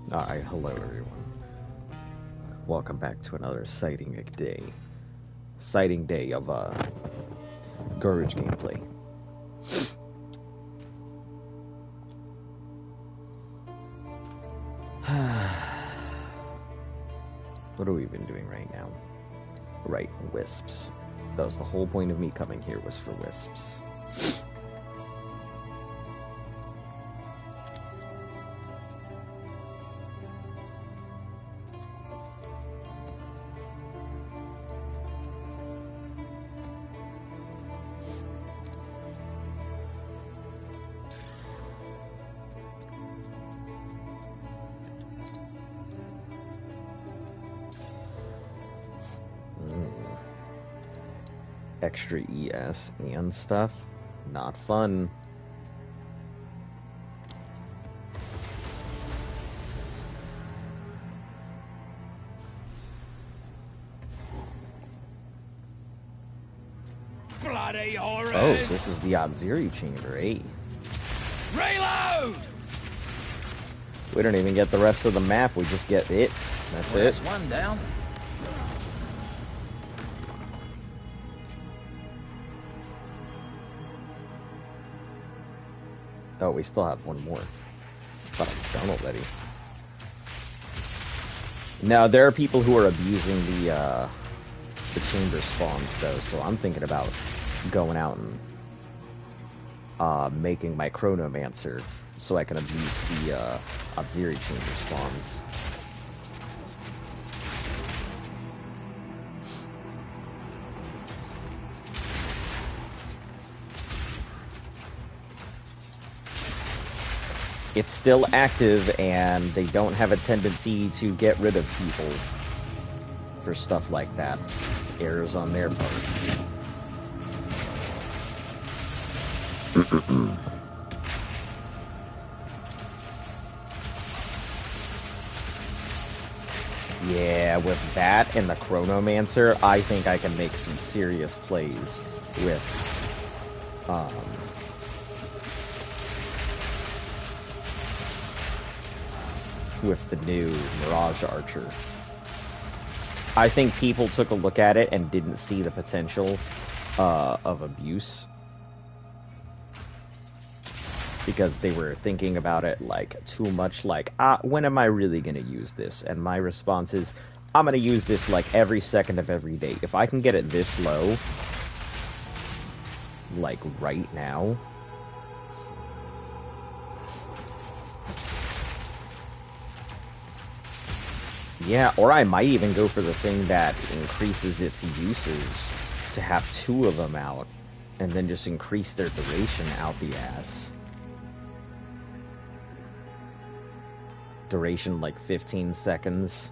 Alright, hello everyone. Welcome back to another sighting day. Sighting day of garbage gameplay. What are we even doing right now? Right, wisps. That was the whole point of me coming here, was for wisps. Extra ES and stuff. Not fun. Bloody horrors! Oh, this is the Odziri chamber, eh? Reload! We don't even get the rest of the map, we just get it. That's it. That's one down. Oh, we still have one more. Thought it was done already. Now, there are people who are abusing the chamber spawns, though, so I'm thinking about going out and making my Chronomancer so I can abuse the Odziri chamber spawns. It's still active, and they don't have a tendency to get rid of people for stuff like that. Errors on their part. Yeah, with that and the Chronomancer, I think I can make some serious plays with the new Mirage Archer. I think people took a look at it and didn't see the potential of abuse, because they were thinking about it like too much, like, when am I really gonna use this? And my response is, I'm gonna use this like every second of every day. If I can get it this low, like right now, yeah, or I might even go for the thing that increases its uses to have two of them out, and then just increase their duration out the ass. Duration like 15 seconds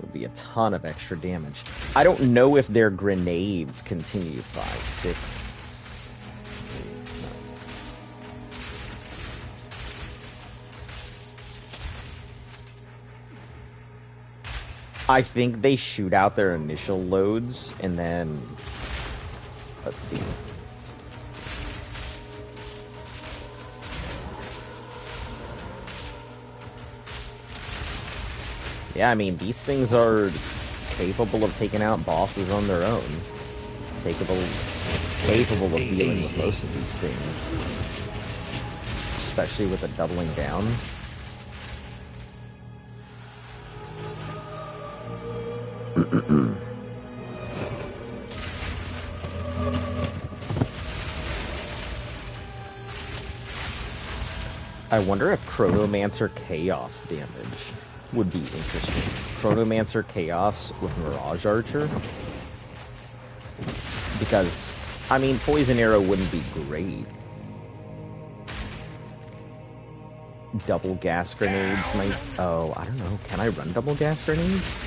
would be a ton of extra damage. I don't know if their grenades continue 5, 6, 8, 9. I think they shoot out their initial loads, and then, let's see. Yeah, I mean, these things are capable of taking out bosses on their own. Capable of dealing with most of these things. Especially with the doubling down. I wonder if Chronomancer Chaos damage would be interesting. Chronomancer Chaos with Mirage Archer? Because, I mean, Poison Arrow wouldn't be great. Double gas grenades might... Oh, I don't know. Can I run double gas grenades?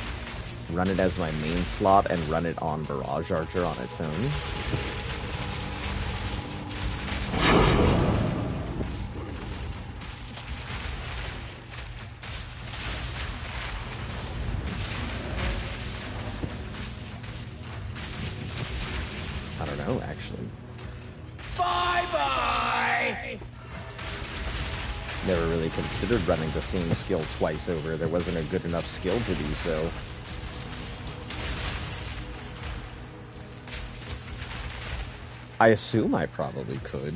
Run it as my main slot and run it on Barrage Archer on its own? I don't know, actually. Bye-bye! Never really considered running the same skill twice over. There wasn't a good enough skill to do so. I assume I probably could.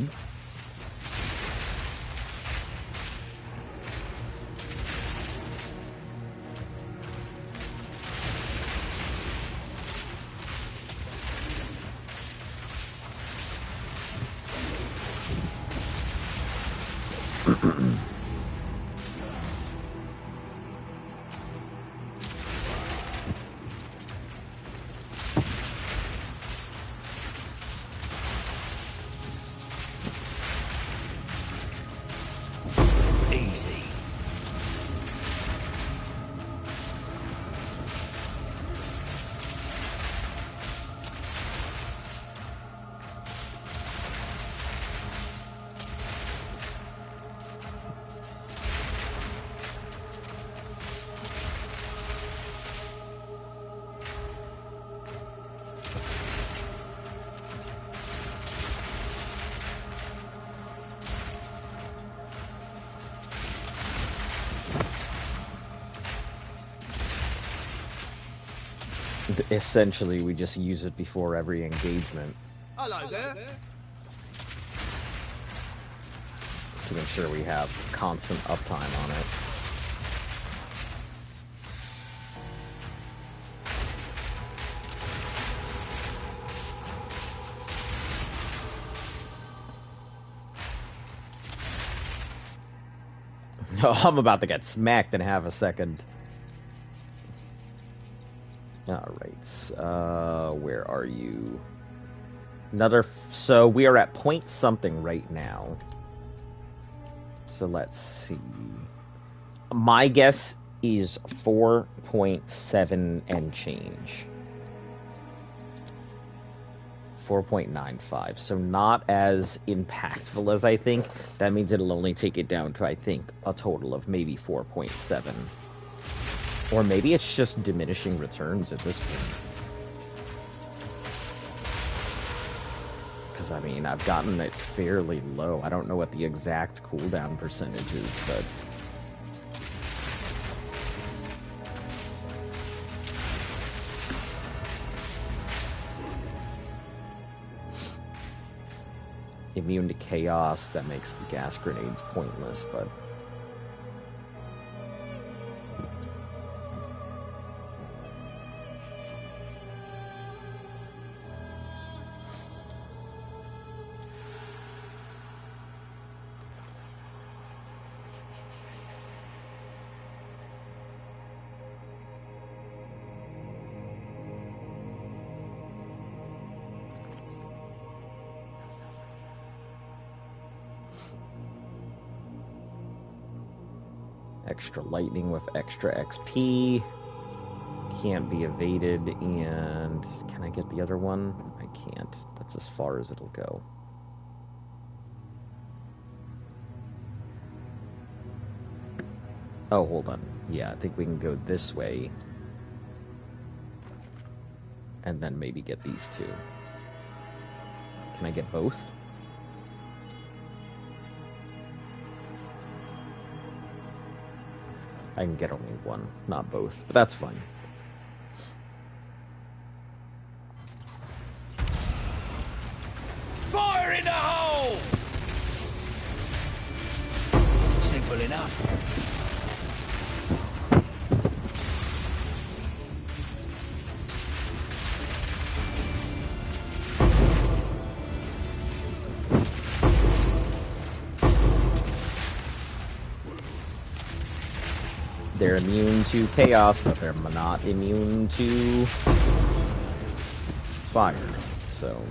Easy. Essentially, we just use it before every engagement. Hello there. To ensure we have constant uptime on it. Oh, I'm about to get smacked in half a second. Alright, where are you? So we are at point something right now. So let's see. My guess is 4.7 and change. 4.95. So not as impactful as I think. That means it'll only take it down to, I think, a total of maybe 4.7. Or maybe it's just diminishing returns at this point. Because, I mean, I've gotten it fairly low. I don't know what the exact cooldown percentage is, but... Immune to chaos, that makes the gas grenades pointless, but... Extra lightning with extra XP. Can't be evaded, and... Can I get the other one? I can't. That's as far as it'll go. Oh, hold on. Yeah, I think we can go this way. And then maybe get these two. Can I get both? I can get only one, not both, but that's fine. Fire in the hole! Simple enough. They're immune to chaos, but they're not immune to fire, so...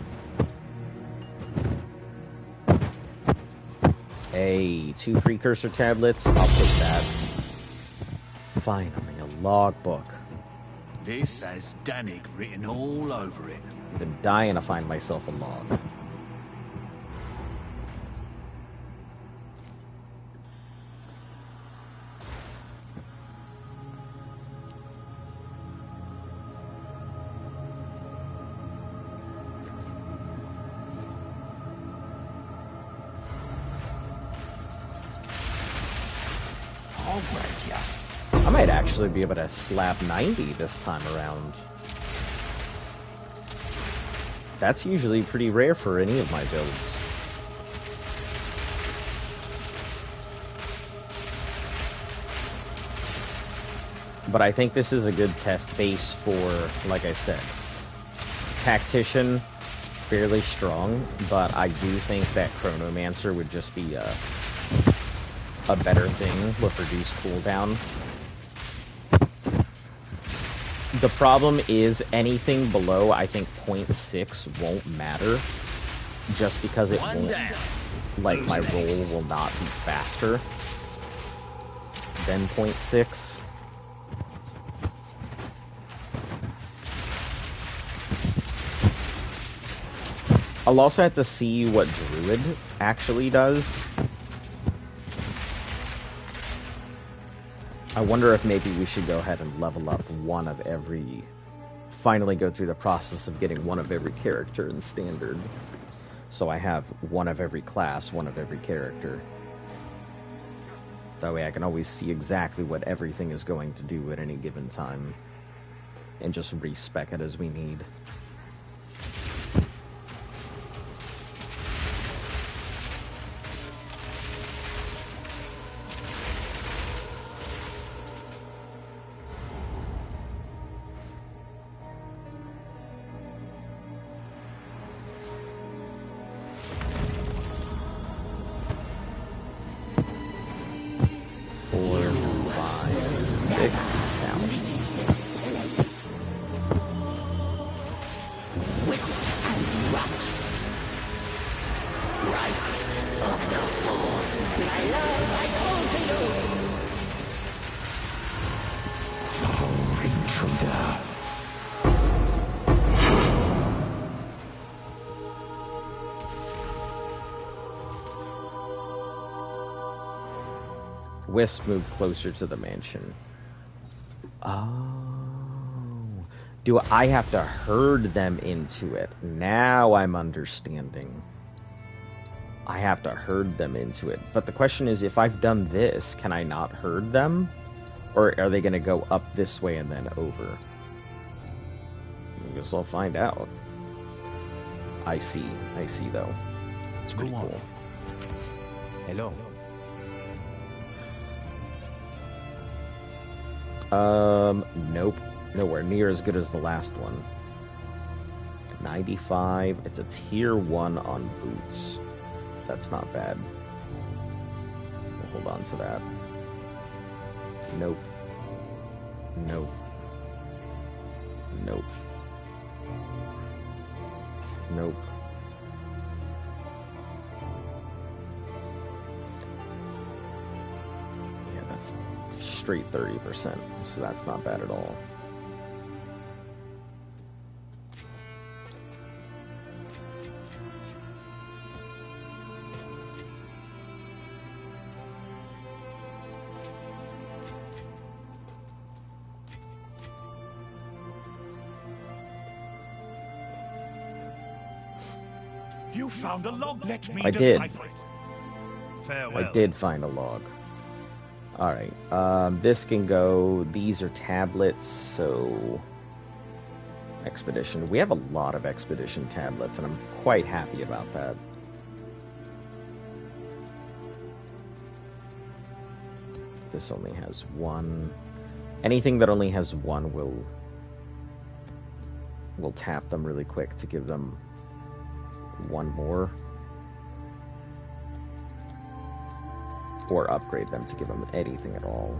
Hey, 2 precursor tablets, I'll take that. Finally, a logbook. This has Danik written all over it. I've been dying to find myself a log. I might actually be able to slap 90 this time around. That's usually pretty rare for any of my builds. But I think this is a good test base for, like I said, Tactician, fairly strong, but I do think that Chronomancer would just be a better thing with reduced cooldown. The problem is anything below, I think, 0.6 won't matter, just because it won't, like, my roll will not be faster than 0.6. I'll also have to see what Druid actually does. I wonder if maybe we should go ahead and level up one of every... Finally go through the process of getting one of every character in Standard. So I have one of every class, one of every character. That way I can always see exactly what everything is going to do at any given time. And just respec it as we need. Wisp moved closer to the mansion. Oh. Do I have to herd them into it? Now I'm understanding. I have to herd them into it. But the question is, if I've done this, can I not herd them? Or are they going to go up this way and then over? I guess I'll find out. I see though. It's pretty cool. Hello. Nope. Nowhere near as good as the last one. 95. It's a tier 1 on boots. That's not bad. We'll hold on to that. Nope. Nope. Nope. Nope. Yeah, that's straight 30%, so that's not bad at all. You found a log. Let me decipher it. Farewell. I did find a log. Alright, this can go... These are tablets, so... Expedition. We have a lot of Expedition tablets, and I'm quite happy about that. This only has one. Anything that only has one will tap them really quick to give them one more. Or upgrade them to give them anything at all.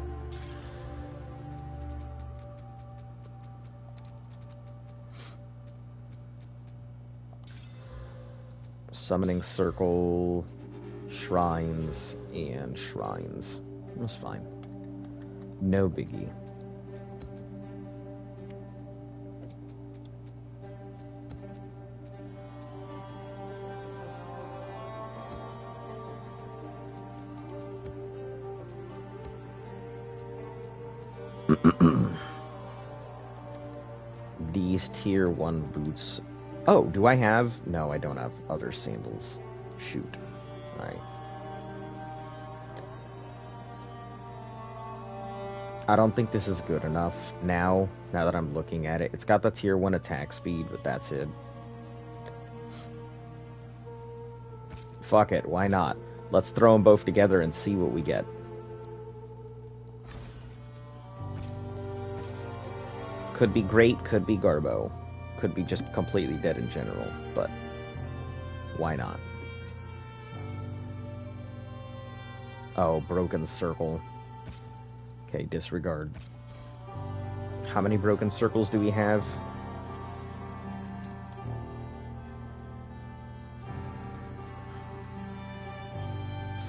Summoning circle, shrines, and shrines. That's fine. No biggie. These tier 1 boots. Oh, do I have? No, I don't have other sandals. Shoot. Alright. I don't think this is good enough now that I'm looking at it. It's got the tier 1 attack speed, but that's it. Fuck it, why not? Let's throw them both together and see what we get. Could be great, could be garbo. Could be just completely dead in general, but why not? Oh, broken circle. Okay, disregard. How many broken circles do we have?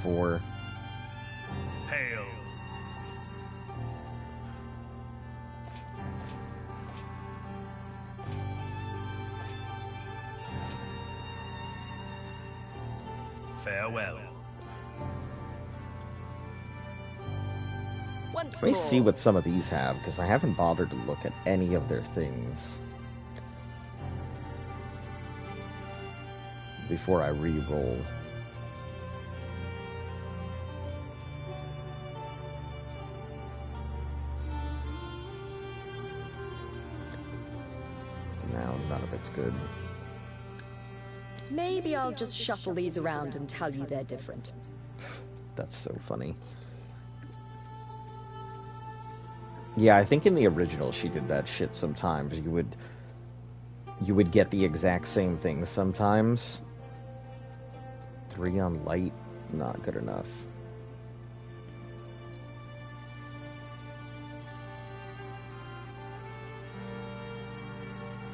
4. Hail. Farewell. Let me see what some of these have, because I haven't bothered to look at any of their things before I re-roll. No, none of it's good. Maybe I'll just shuffle these around and tell you they're different. That's so funny. Yeah, I think in the original she did that shit sometimes. You would get the exact same thing sometimes. 3 on light, not good enough.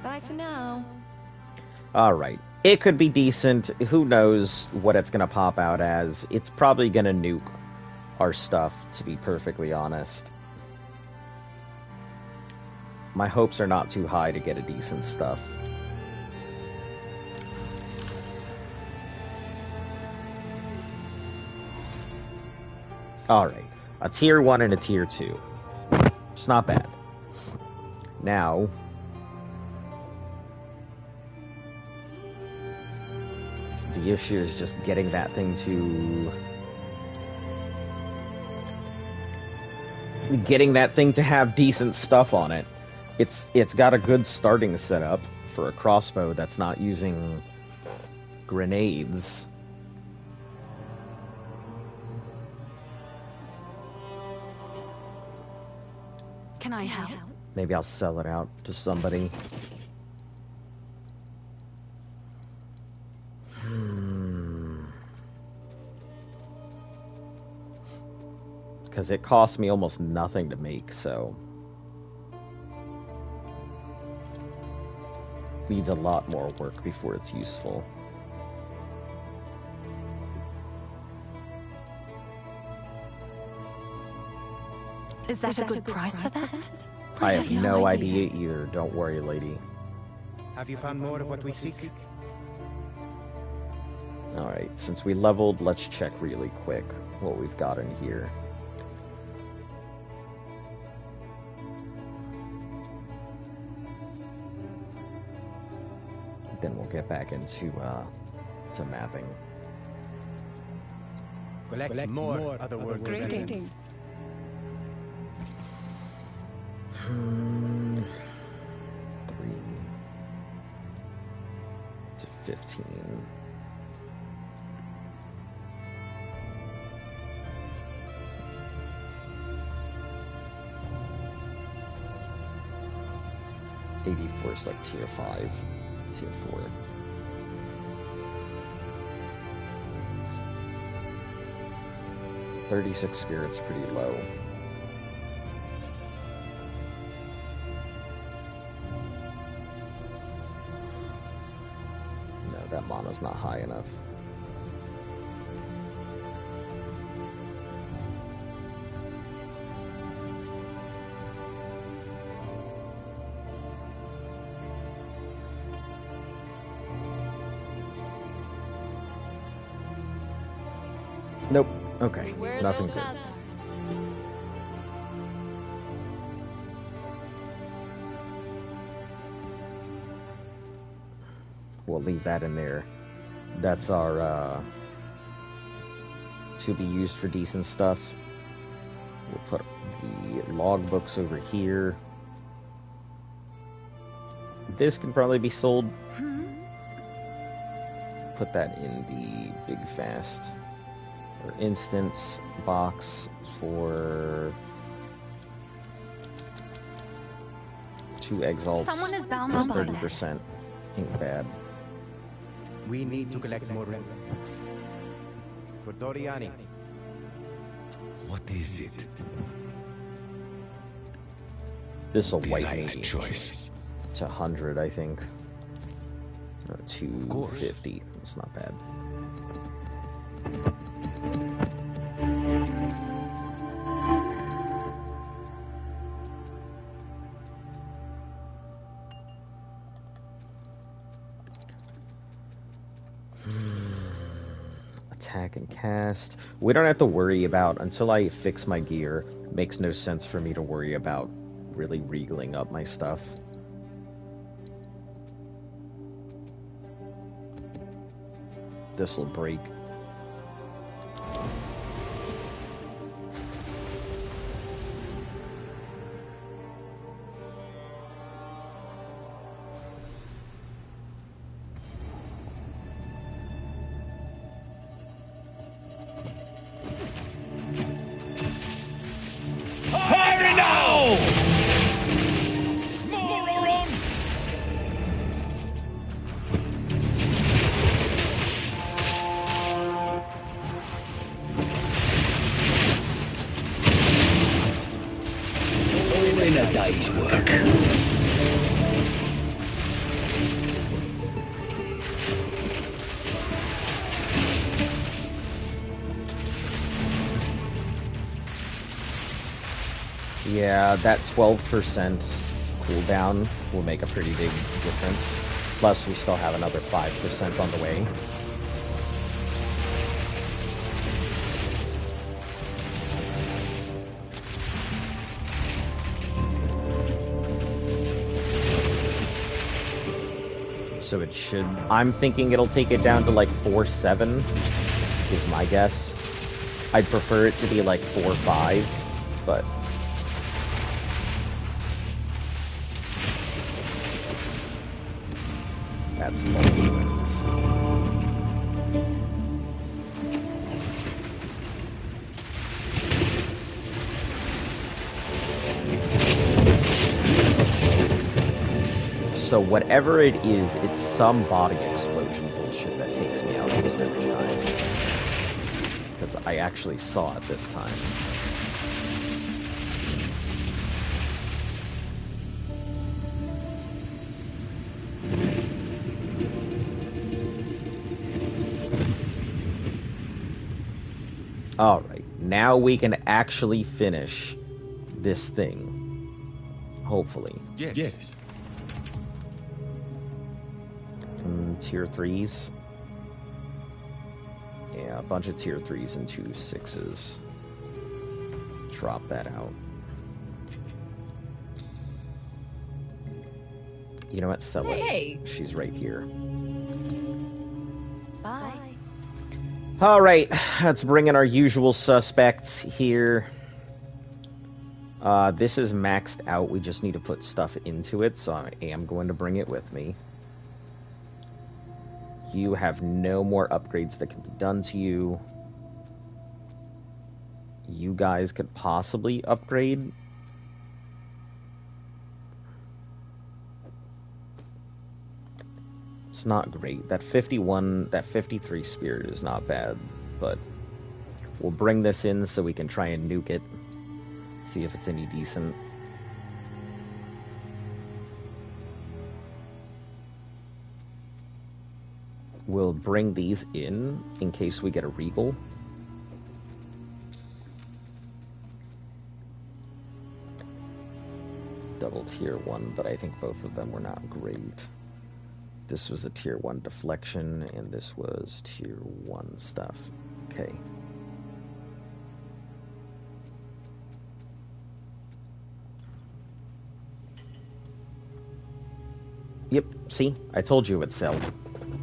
Bye for now. Alright. It could be decent. Who knows what it's gonna pop out as. It's probably gonna nuke our stuff, to be perfectly honest. My hopes are not too high to get a decent stuff. Alright. A tier 1 and a tier 2. It's not bad. Now, the issue is just getting that thing to have decent stuff on it. It's got a good starting setup for a crossbow that's not using grenades. Can I help? Maybe I'll sell it out to somebody. Because it costs me almost nothing to make, so needs a lot more work before it's useful. Is that a good price for that? I have no idea either. Don't worry, lady. Have you found more of what we seek? Alright, since we leveled, let's check really quick what we've got in here. Then we'll get back into to mapping. Collect more otherworldly Greetings. 3 to 15. '84 is like tier 5, tier 4. $36 spirit's pretty low. No, that mana's not high enough. Nope. Okay. Nothing good. We'll leave that in there. That's our to be used for decent stuff. We'll put the logbooks over here. This can probably be sold. Put that in the big fast or instance box for 2 Exiles. Someone is bound Plus to buy 30%. Ain't bad. We need to collect more rent. For Doriani. What is it? This'll The wipe right me choice. to 100, I think. No, 250. That's not bad. Attack and cast. We don't have to worry about, until I fix my gear, it makes no sense for me to worry about really regaling up my stuff. This'll break. Fire now! More are on! All in a day's work. Yeah, that 12% cooldown will make a pretty big difference. Plus, we still have another 5% on the way. So it should... I'm thinking it'll take it down to like 4-7, is my guess. I'd prefer it to be like 4-5, but... That's what it is. So whatever it is, it's some body explosion bullshit that takes me out almost every time. Because I actually saw it this time. Alright, now we can actually finish this thing. Hopefully. Yes. Tier 3s. Yeah, a bunch of tier 3s and 2 6s. Drop that out. You know what? Sell it. Hey. She's right here. Bye. Alright, let's bring in our usual suspects here. This is maxed out. We just need to put stuff into it, so I am going to bring it with me. You have no more upgrades that can be done to you. You guys could possibly upgrade. It's not great. That 53 spirit is not bad, but we'll bring this in so we can try and nuke it. See if it's any decent. We'll bring these in case we get a regal. Double tier 1, but I think both of them were not great. This was a tier 1 deflection, and this was tier 1 stuff. Okay. Yep, see? I told you it would sell.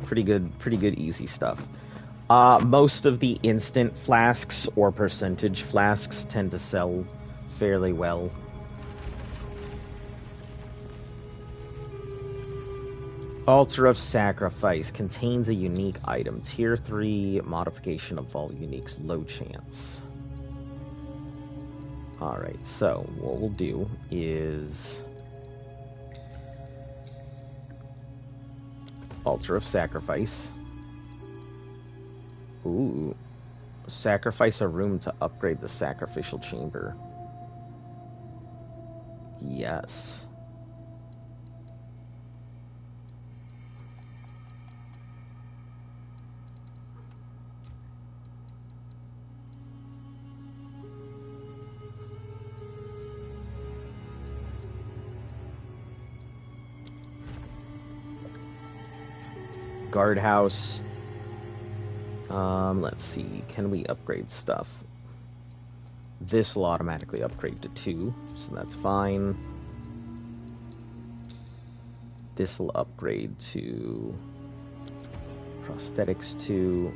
Pretty good, easy stuff. Most of the instant flasks or percentage flasks tend to sell fairly well. Altar of Sacrifice contains a unique item. Tier 3 modification of all uniques, low chance. Alright, so what we'll do is Altar of Sacrifice. Ooh. Sacrifice a room to upgrade the sacrificial chamber. Yes. Guardhouse. Let's see. Can we upgrade stuff? This will automatically upgrade to 2, so that's fine. This will upgrade to prosthetics 2.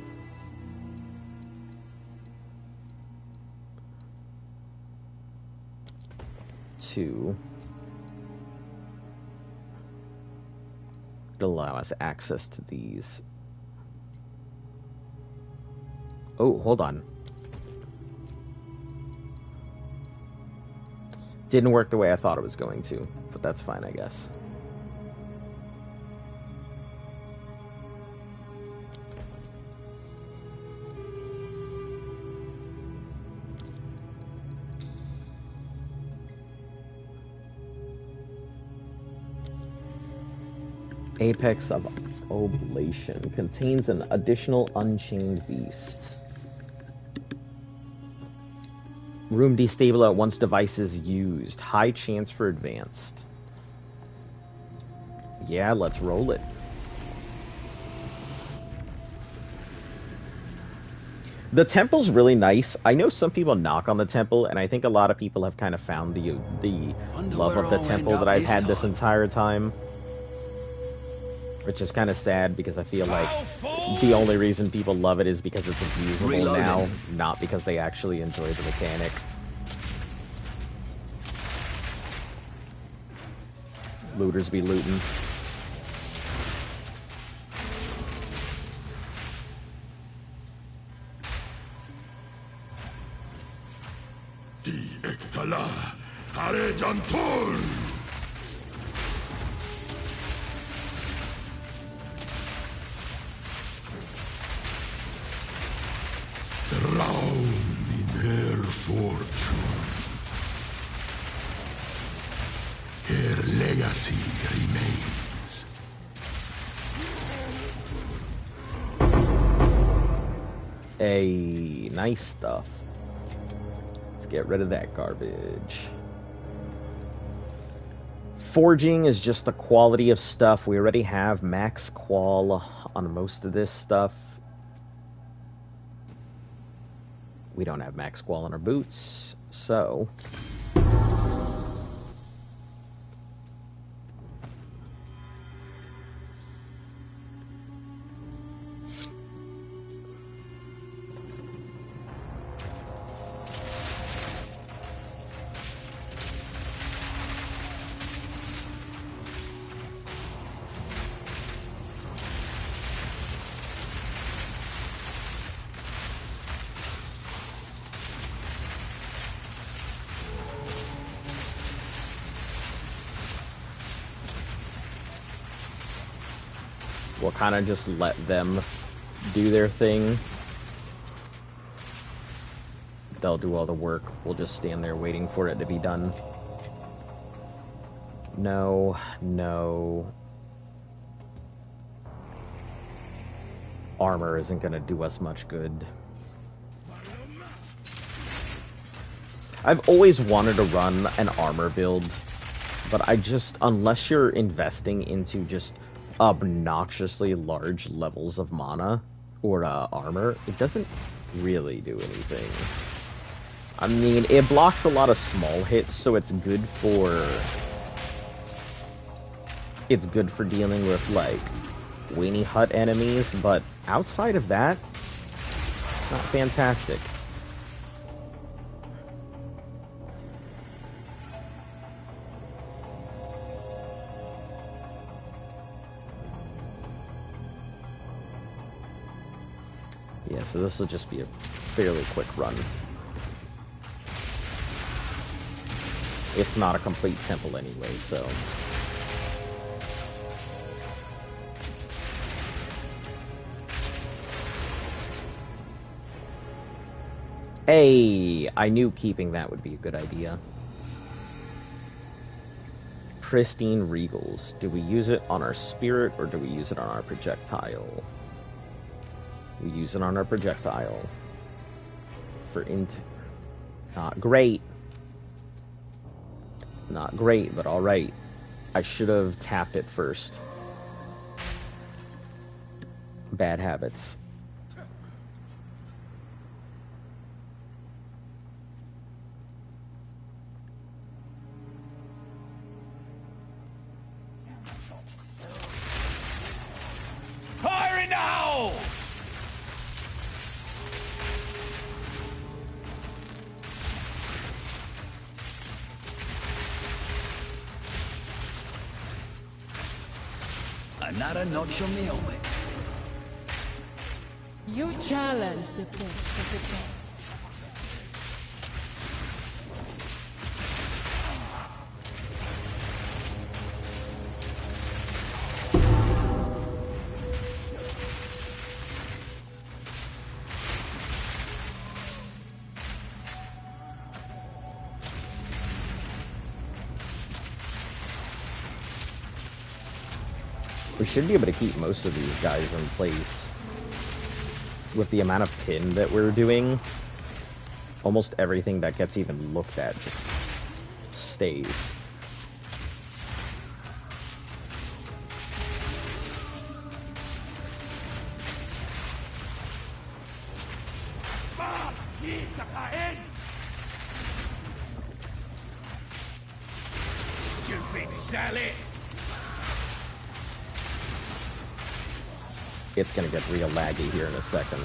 It'll allow us access to these. Oh, hold on. Didn't work the way I thought it was going to, but that's fine, I guess. Apex of Oblation contains an additional Unchained Beast. Room destabilized once device is used. High chance for advanced. Yeah, let's roll it. The temple's really nice. I know some people knock on the temple, and I think a lot of people have kind of found the love of the temple that I've had this entire time. Which is kind of sad, because I feel like the only reason people love it is because it's abusable now, not because they actually enjoy the mechanic. Looters be looting. Hey, nice stuff. Let's get rid of that garbage. Forging is just the quality of stuff. We already have max qual on most of this stuff. We don't have max qual on our boots, so... We'll kind of just let them do their thing. They'll do all the work. We'll just stand there waiting for it to be done. No, no. Armor isn't going to do us much good. I've always wanted to run an armor build, but I just, unless you're investing into just obnoxiously large levels of mana or armor, it doesn't really do anything. I mean, it blocks a lot of small hits, so it's good for dealing with like weenie hut enemies, but outside of that, not fantastic. Yeah, so this will just be a fairly quick run. It's not a complete temple anyway, so... Hey! I knew keeping that would be a good idea. Pristine Regals. Do we use it on our spirit, or do we use it on our projectile? We use it on our projectile. For int... Not great. Not great, but alright. I should have tapped it first. Bad habits. Fire now! Another notch on the helmet. You challenge the best of the best. We should be able to keep most of these guys in place. With the amount of pin that we're doing, almost everything that gets even looked at just stays. Stupid Sally! It's gonna get real laggy here in a second.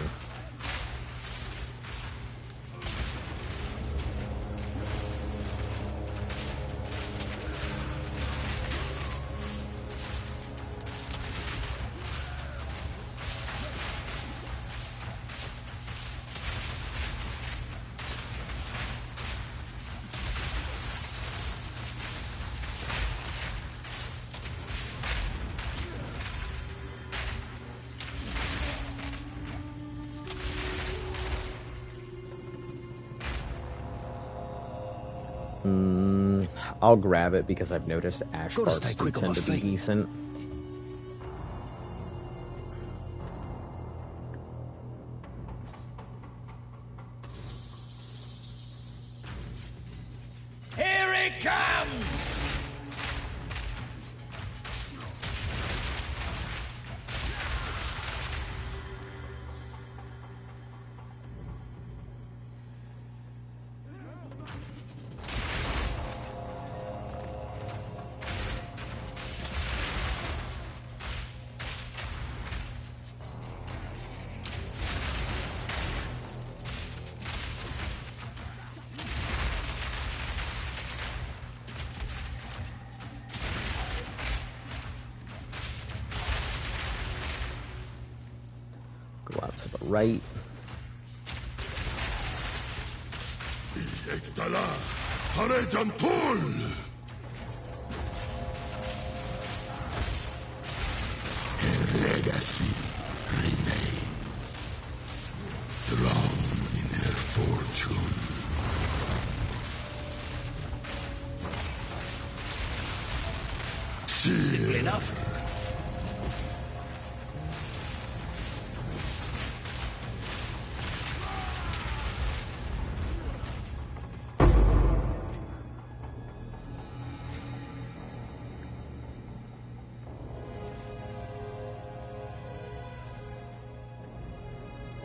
I'll grab it because I've noticed ash Gotta parts stay do quick on tend my to be feet. decent. Here it comes! Go out to the right. Her legacy remains. Drowned in her fortune. Simple enough.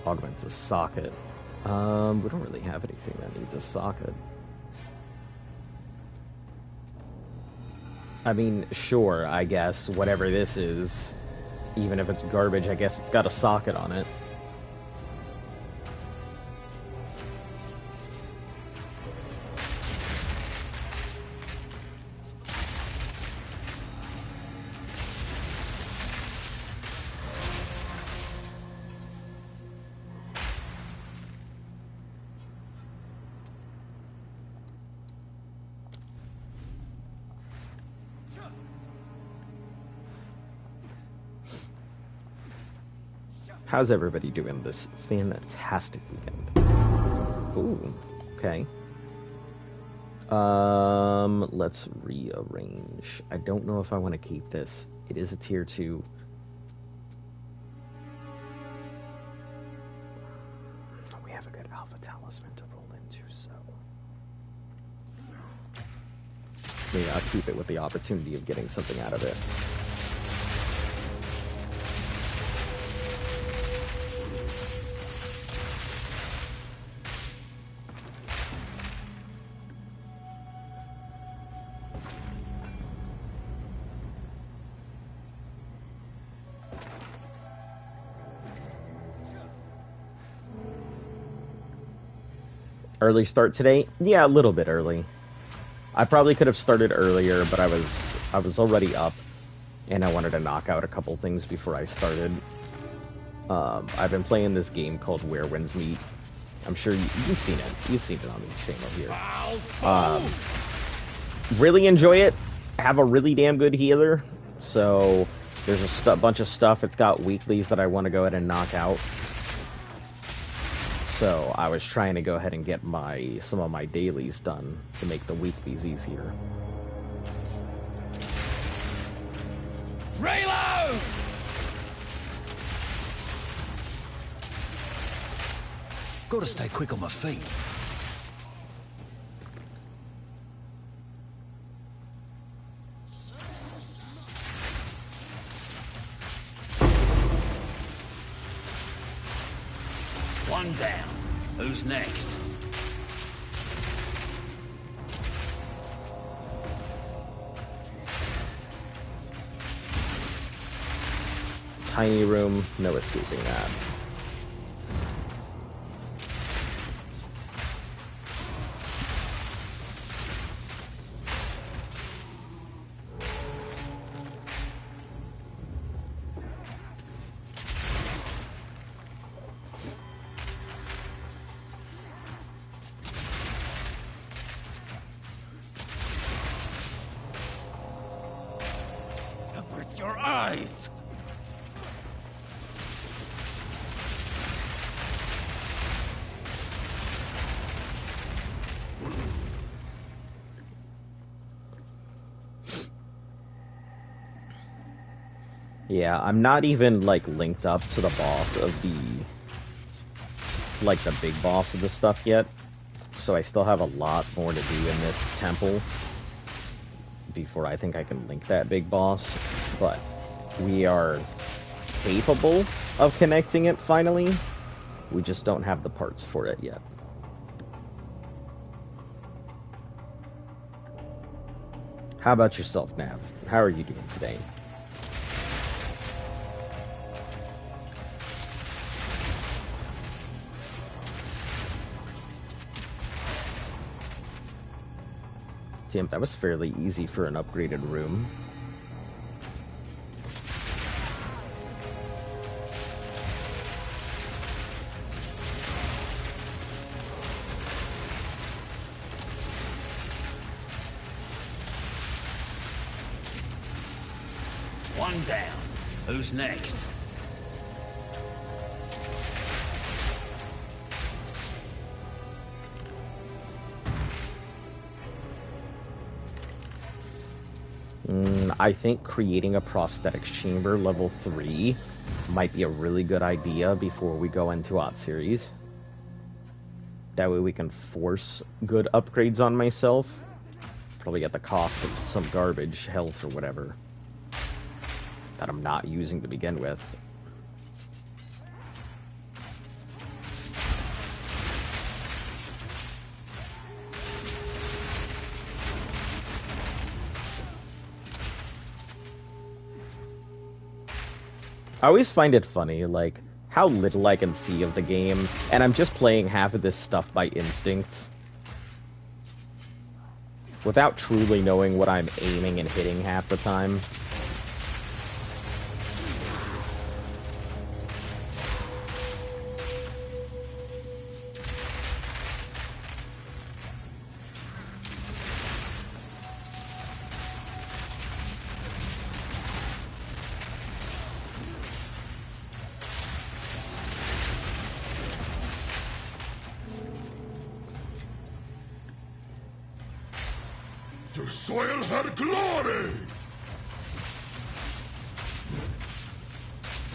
Augments a socket. We don't really have anything that needs a socket. I mean, sure, I guess, whatever this is, even if it's garbage, I guess it's got a socket on it. How's everybody doing this fantastic weekend? Ooh, okay. Let's rearrange. I don't know if I want to keep this. It is a tier 2. We have a good alpha talisman to roll into, so maybe I'll keep it with the opportunity of getting something out of it. Early start today? Yeah, a little bit early. I probably could have started earlier, but I was already up, and I wanted to knock out a couple things before I started. I've been playing this game called Where Winds Meet. I'm sure you've seen it. You've seen it on the channel here. Really enjoy it. Have a really damn good healer. So there's a bunch of stuff. It's got weeklies that I want to go ahead and knock out. So I was trying to go ahead and get some of my dailies done to make the weeklies easier. Reload! Gotta stay quick on my feet. One down. Who's next? Tiny room, no escaping that. Avert your eyes! Yeah, I'm not even, like, linked up to the boss of the big boss of the stuff yet. So I still have a lot more to do in this temple before I think I can link that big boss. But we are capable of connecting it finally. We just don't have the parts for it yet. How about yourself, Nav? How are you doing today? Damn, that was fairly easy for an upgraded room. One down. Who's next? I think creating a prosthetics chamber level 3 might be a really good idea before we go into Odd Series. That way we can force good upgrades on myself. Probably at the cost of some garbage, health, or whatever that I'm not using to begin with. I always find it funny, like, how little I can see of the game, and I'm just playing half of this stuff by instinct, without truly knowing what I'm aiming and hitting half the time. soil her glory!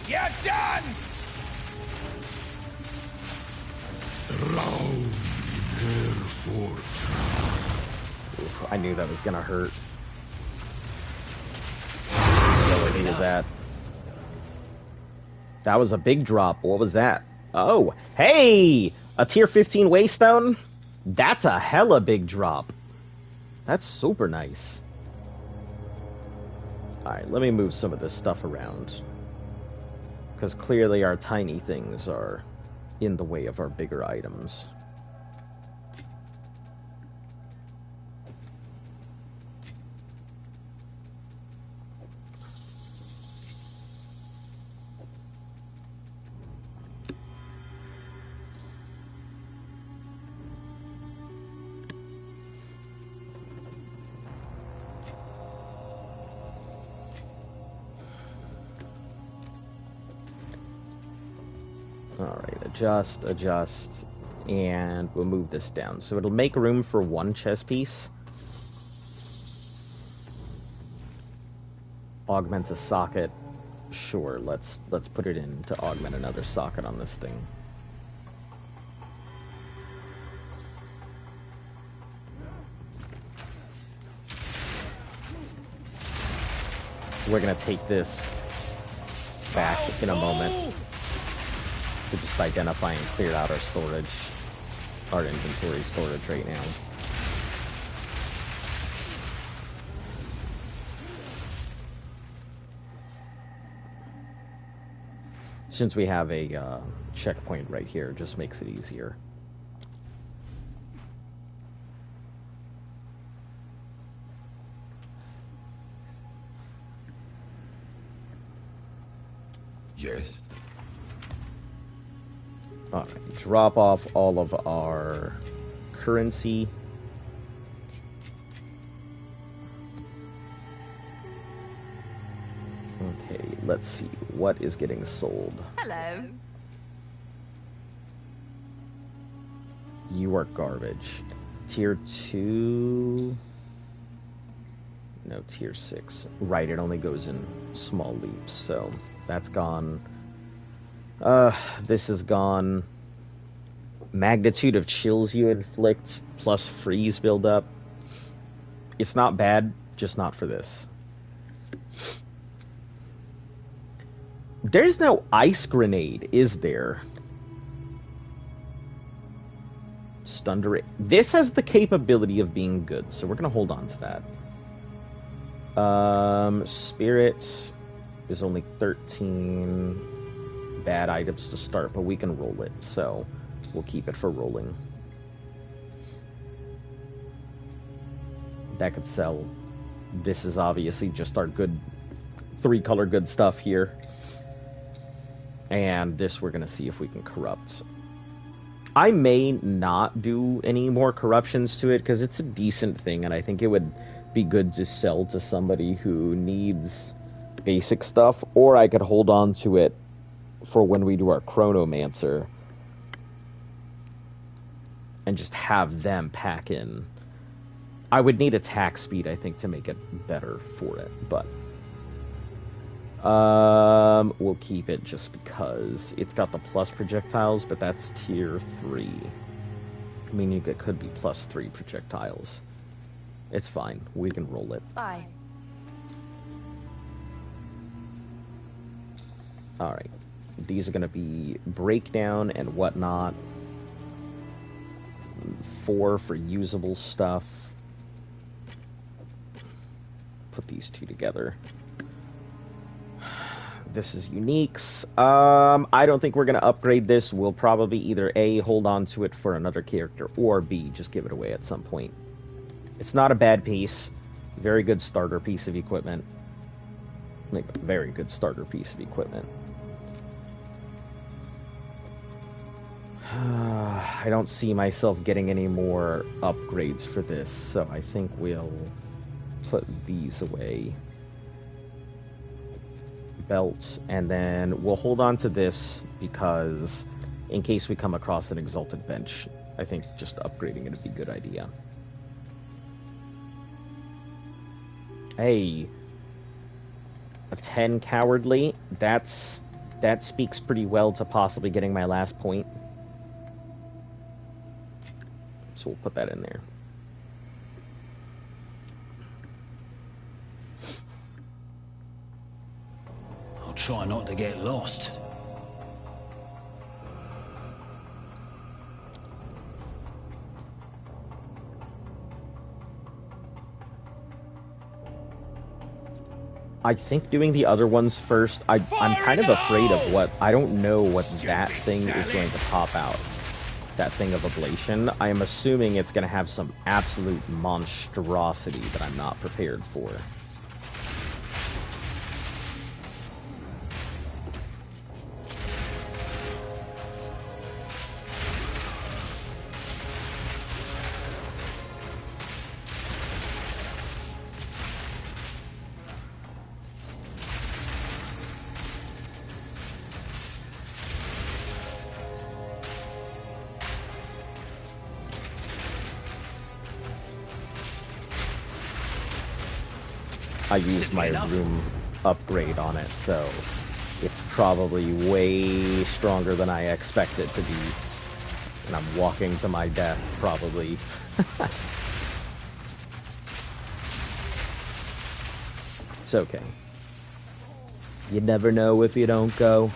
You're done! Drown in her fortress. Oof, I knew that was gonna hurt. So where he was at. That was a big drop. What was that? Oh, hey! A tier 15 Waystone? That's a hella big drop. That's super nice. Alright, let me move some of this stuff around. Because clearly our tiny things are in the way of our bigger items. Alright, adjust, and we'll move this down. So it'll make room for one chess piece. Augment a socket. Sure, let's put it in to augment another socket on this thing. We're gonna take this back in a moment to just identify and clear out our storage, our inventory storage right now. Since we have a checkpoint right here, it just makes it easier. Yes. Alright, drop off all of our currency. Okay, let's see. What is getting sold? Hello. You are garbage. Tier 2... No, tier 6. Right, it only goes in small leaps, so that's gone. This is gone. Magnitude of chills you inflict plus freeze buildup. It's not bad, just not for this. There's no ice grenade, is there? Stunder. This has the capability of being good, so we're gonna hold on to that. Spirit is only 13 bad items to start, but we can roll it, so we'll keep it for rolling. That could sell. This is obviously just our good 3-color good stuff here. And this we're gonna see if we can corrupt. I may not do any more corruptions to it because it's a decent thing, and I think it would be good to sell to somebody who needs basic stuff, or I could hold on to it for when we do our Chronomancer and just have them pack in. I would need attack speed, I think, to make it better for it, but we'll keep it just because it's got the plus projectiles, but that's tier 3. I mean, it could be plus 3 projectiles. It's fine. We can roll it. Bye. Alright. These are going to be breakdown and whatnot. 4 for usable stuff. Put these 2 together. This is uniques. I don't think we're going to upgrade this. We'll probably either A, hold on to it for another character, or B, just give it away at some point. It's not a bad piece. Very good starter piece of equipment. Like, a very good starter piece of equipment. I don't see myself getting any more upgrades for this, so I think we'll put these away. Belts, and then we'll hold on to this because in case we come across an exalted bench, I think just upgrading it would be a good idea. Hey, a 10 cowardly. That speaks pretty well to possibly getting my last point. So we'll put that in there. I'll try not to get lost. I think doing the other ones first, I'm kind of afraid of what... I don't know what that thing is going to pop out. That thing of ablation. I am assuming it's going to have some absolute monstrosity that I'm not prepared for. I used my room upgrade on it, so it's probably way stronger than I expect it to be. And I'm walking to my death, probably. It's okay. You never know if you don't go.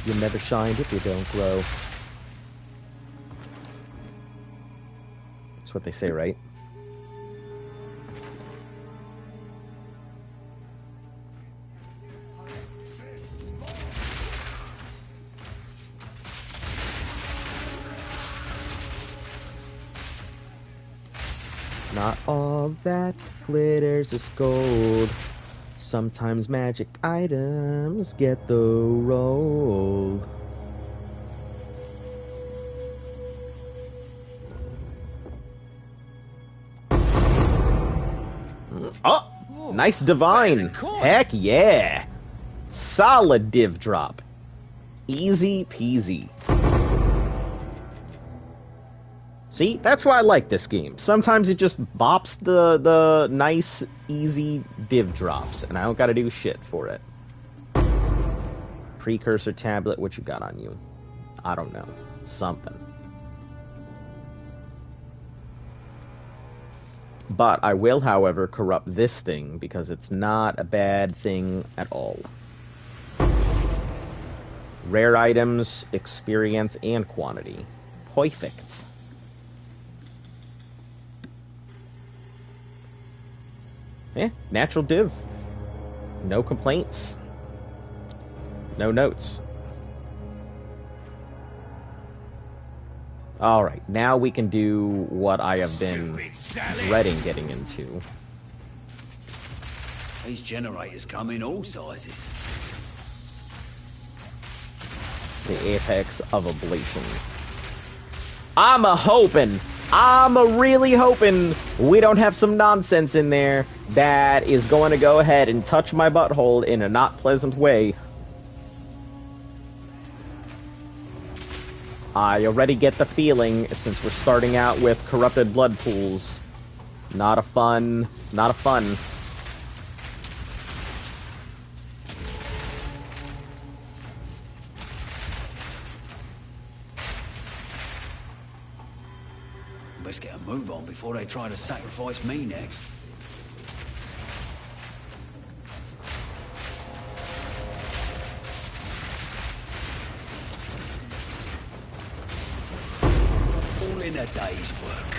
You never shine if you don't glow. That's what they say, right? Not all that glitters is gold. Sometimes magic items get the roll. Oh! Nice divine! Heck yeah! Solid div drop. Easy peasy. See, that's why I like this game. Sometimes it just bops the nice, easy div drops, and I don't gotta do shit for it. Precursor tablet, what you got on you? I don't know. Something. But I will, however, corrupt this thing, because it's not a bad thing at all. Rare items, experience, and quantity. Perfect. Yeah, natural div. No complaints. No notes. Alright, now we can do what I have been dreading getting into. These generators come in all sizes. The apex of ablation. I'm really hoping we don't have some nonsense in there that is going to go ahead and touch my butthole in a not pleasant way. I already get the feeling, since we're starting out with corrupted blood pools, not a fun. Best get a move on before they try to sacrifice me next. All in a day's work.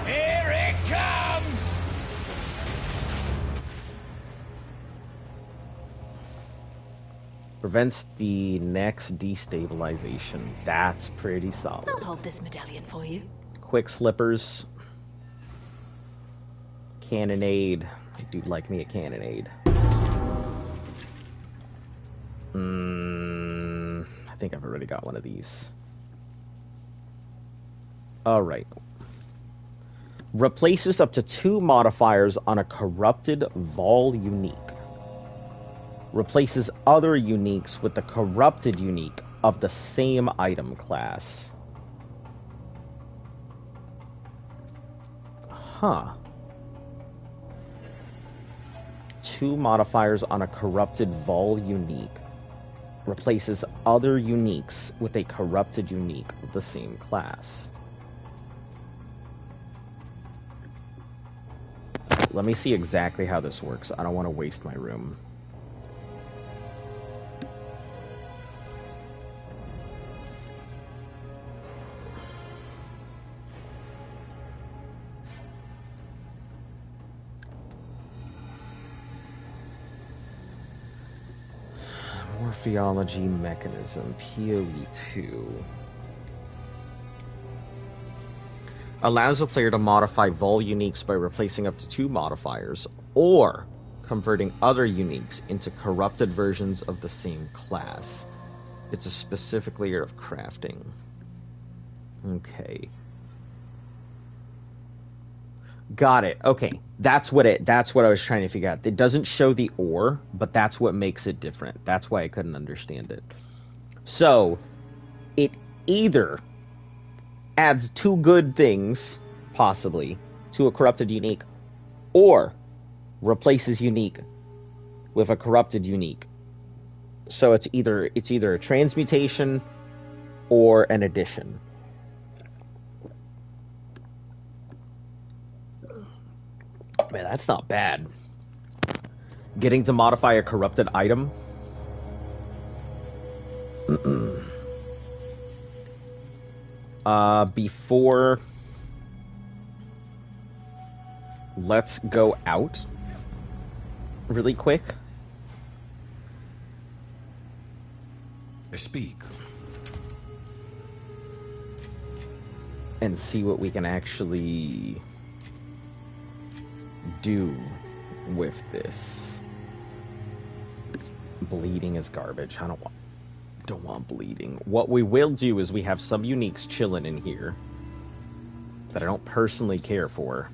Here it comes! Prevents the next destabilization. That's pretty solid. I'll hold this medallion for you. Quick slippers. Cannonade. Dude, like me a cannonade. I think I've already got one of these. Alright. Replaces up to 2 modifiers on a corrupted Vol unique. Replaces other uniques with the corrupted unique of the same item class. Huh. 2 modifiers on a corrupted Vol unique. Replaces other uniques with a corrupted unique of the same class. Let me see exactly how this works. I don't want to waste my room. Morphology mechanism, PoE2. Allows a player to modify Vol uniques by replacing up to 2 modifiers, or converting other uniques into corrupted versions of the same class. It's a specific layer of crafting. Okay. Got it. Okay. That's what I was trying to figure out. It doesn't show the or, but that's what makes it different. That's why I couldn't understand it. So, it either adds 2 good things, possibly, to a corrupted unique, or replaces unique with a corrupted unique. So it's either a transmutation or an addition. Man, that's not bad. Getting to modify a corrupted item. Before, let's go out really quick. Speak. And see what we can actually do with this. Bleeding is garbage. I don't want bleeding. What we will do is we have some uniques chilling in here that I don't personally care for.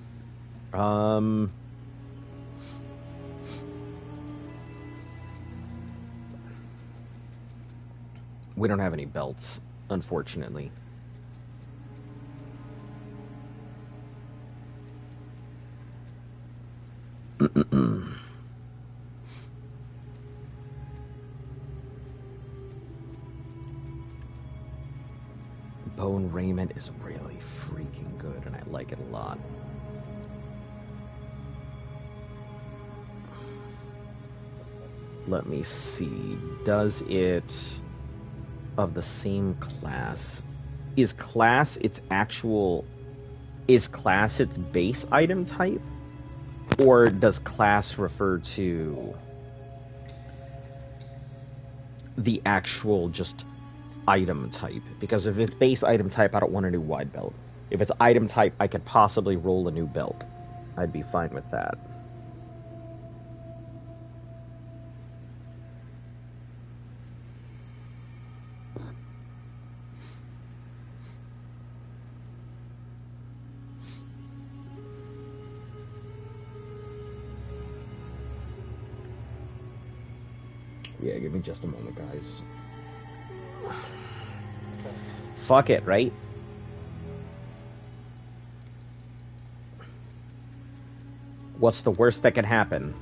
We don't have any belts, unfortunately. Bone Raiment is really freaking good, and I like it a lot. Let me see. Does it of the same class? Is class its base item type? Or does class refer to the actual just item type? Because if it's base item type, I don't want a new wide belt. If it's item type, I could possibly roll a new belt. I'd be fine with that. Yeah, give me just a moment, guys. Fuck it, right? What's the worst that can happen?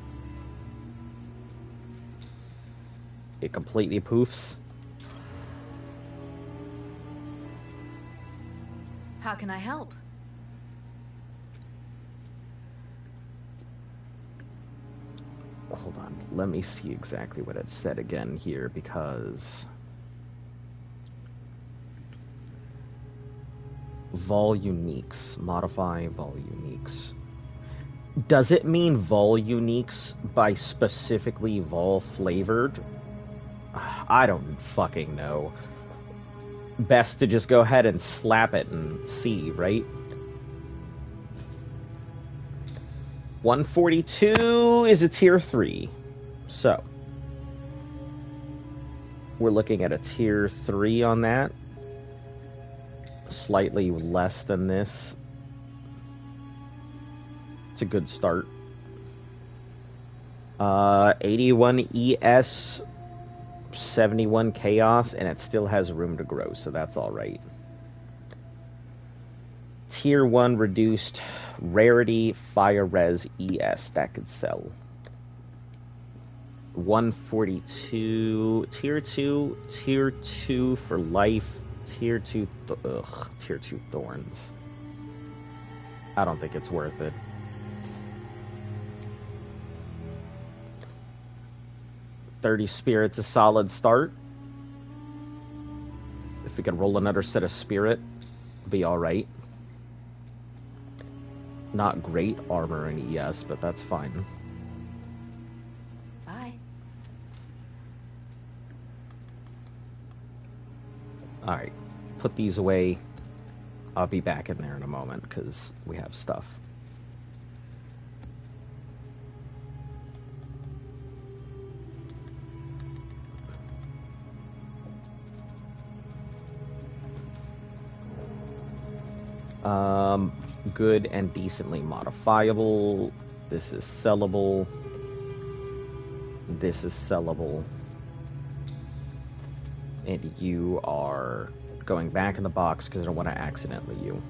It completely poofs. How can I help? Hold on, let me see exactly what it said again here, because Vol uniques, modify Vol uniques. Does it mean Vol uniques by specifically Vol flavored? I don't fucking know. Best to just go ahead and slap it and see, right? 142 is a tier 3. So, we're looking at a tier 3 on that. Slightly less than this. It's a good start. 81 ES, 71 Chaos, and it still has room to grow, so that's alright. Tier 1 reduced rarity, fire res, ES, that could sell. 142, tier 2 for life, tier 2 thorns. I don't think it's worth it. $30 spirits, a solid start. If we could roll another set of spirit, be alright. Not great armor in ES, but that's fine. Bye. Alright, put these away. I'll be back in there in a moment, because we have stuff. Good and decently modifiable. This is sellable. This is sellable. And you are going back in the box because I don't want to accidentally you.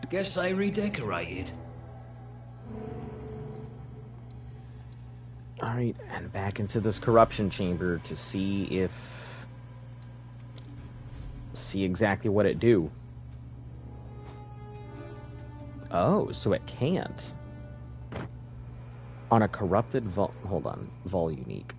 Guess they redecorated. Alright, and back into this corruption chamber to see exactly what it do. Oh, so it can't. On a corrupted vol unique.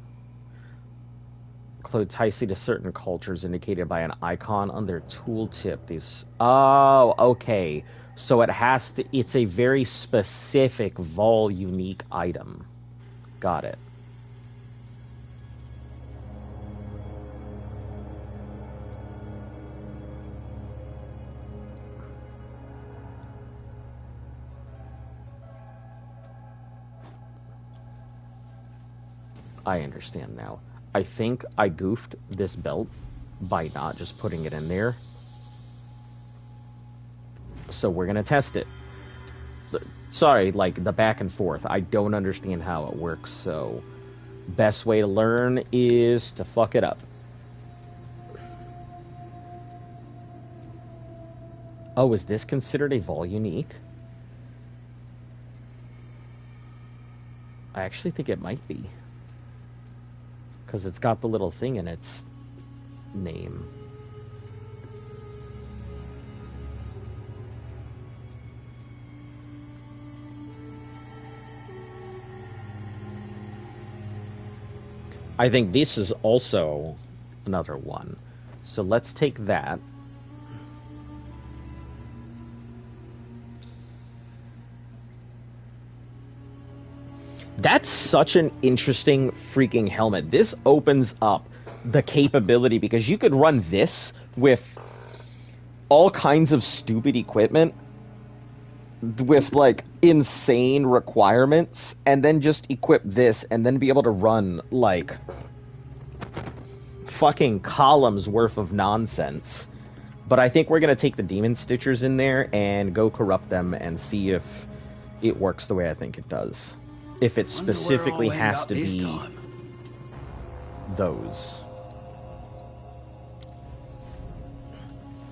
Clothed tightly to certain cultures indicated by an icon on their tooltip. Oh, okay. So it's a very specific vol unique item. Got it. I understand now. I think I goofed this belt by not just putting it in there. So we're gonna test it. Sorry, like, the back and forth. I don't understand how it works, so best way to learn is to fuck it up. Oh, is this considered a vol unique? I actually think it might be. Because it's got the little thing in its name. I think this is also another one. So let's take that. That's such an interesting freaking helmet. This opens up the capability because you could run this with all kinds of stupid equipment with like insane requirements and then just equip this and then be able to run like fucking columns worth of nonsense. But I think we're going to take the demon stitchers in there and go corrupt them and see if it works the way I think it does. If it specifically has to be those.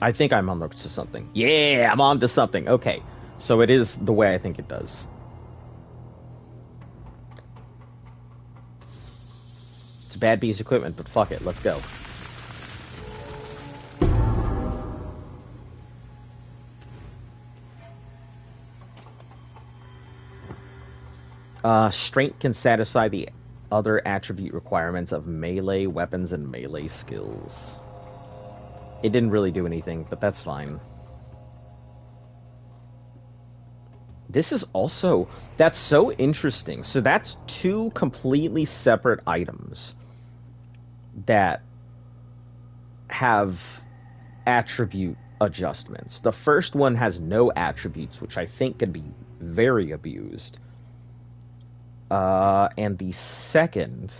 I think I'm on to something. Yeah, I'm on to something. Okay. So it is the way I think it does. It's a bad piece of equipment, but fuck it. Let's go. Strength can satisfy the other attribute requirements of melee weapons and melee skills. It didn't really do anything, but that's fine. This is also... That's so interesting. So that's two completely separate items that have attribute adjustments. The first one has no attributes, which I think can be very abused. And the second...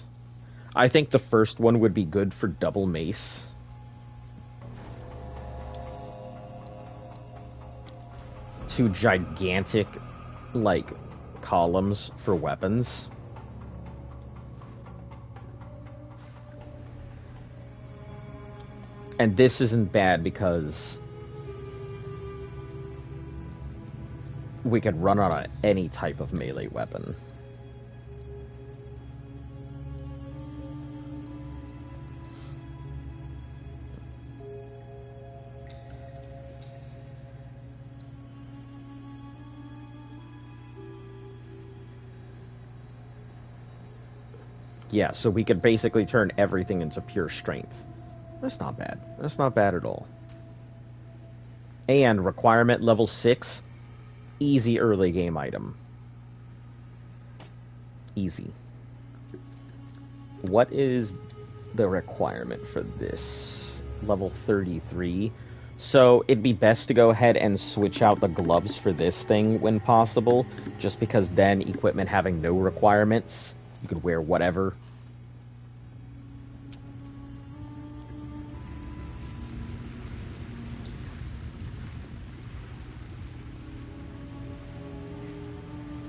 I think the first one would be good for double mace. Two gigantic, like, columns for weapons. And this isn't bad because we could run on any type of melee weapon. Yeah, so we could basically turn everything into pure strength. That's not bad. That's not bad at all. And requirement level 6, easy early game item. Easy. What is the requirement for this? Level 33. So it'd be best to go ahead and switch out the gloves for this thing when possible, just because then equipment having no requirements, you could wear whatever.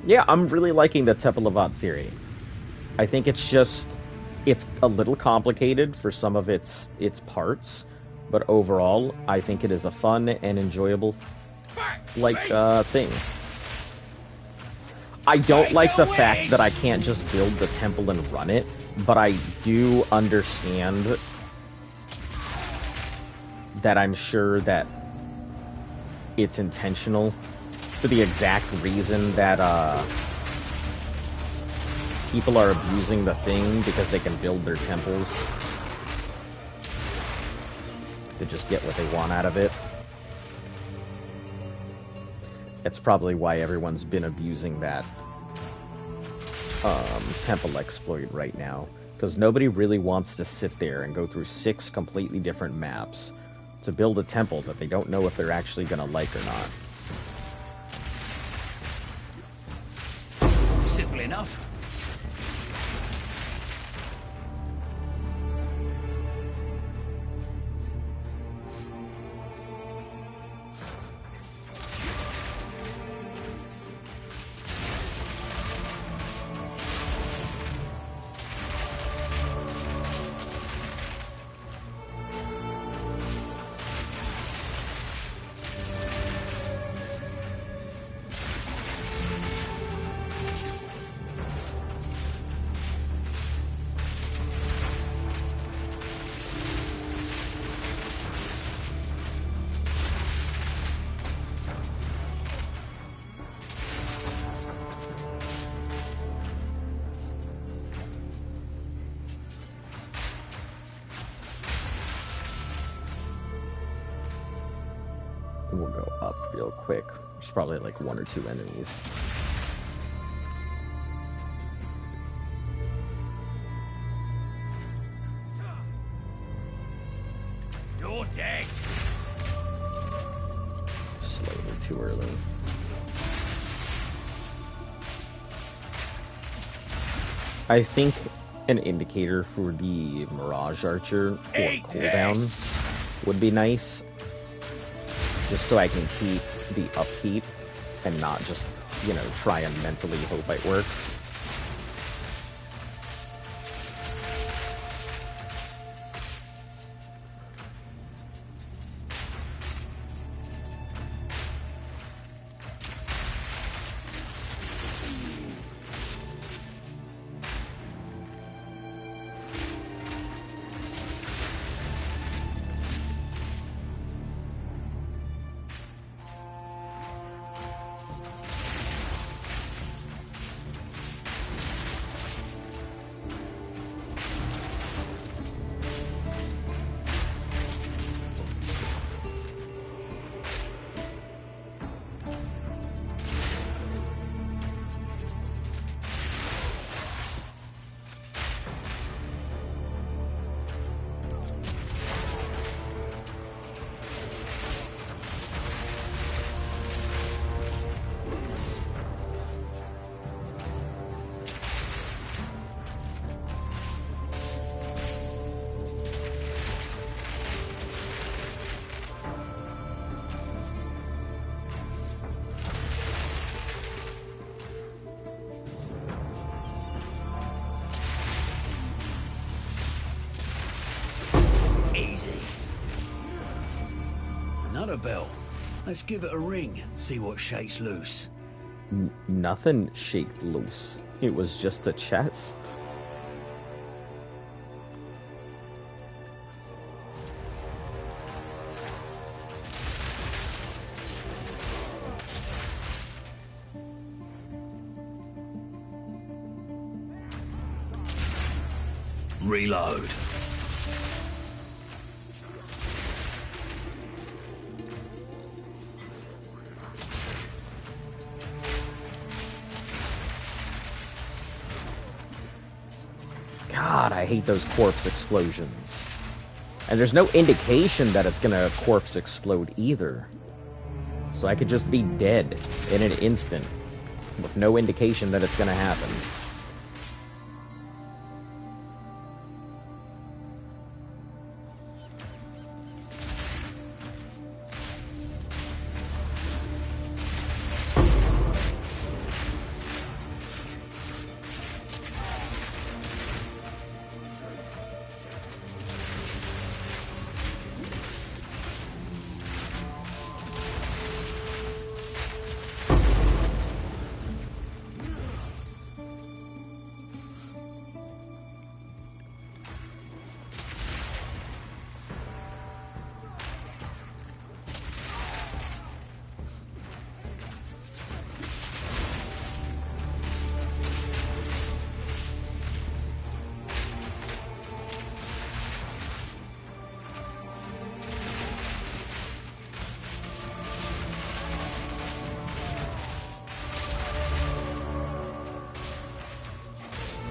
Yeah, I'm really liking the Temple of Atziri. I think it's a little complicated for some of its parts, but overall, I think it is a fun and enjoyable, thing. I don't like the fact that I can't just build the temple and run it, but I do understand that I'm sure that it's intentional for the exact reason that people are abusing the thing because they can build their temples to just get what they want out of it. That's probably why everyone's been abusing that temple exploit right now, because nobody really wants to sit there and go through 6 completely different maps to build a temple that they don't know if they're actually gonna like or not. Simple enough. We'll go up real quick. There's probably like 1 or 2 enemies. You're dead. Slightly too early. I think an indicator for the Mirage Archer for cooldown would be nice. Just so I can keep the upkeep and not just, try and mentally hope it works. easy. Another bell. Let's give it a ring, see what shakes loose. Nothing shaked loose. It was just a chest. Reload. God, I hate those corpse explosions. And there's no indication that it's gonna corpse explode either. So I could just be dead in an instant with no indication that it's gonna happen.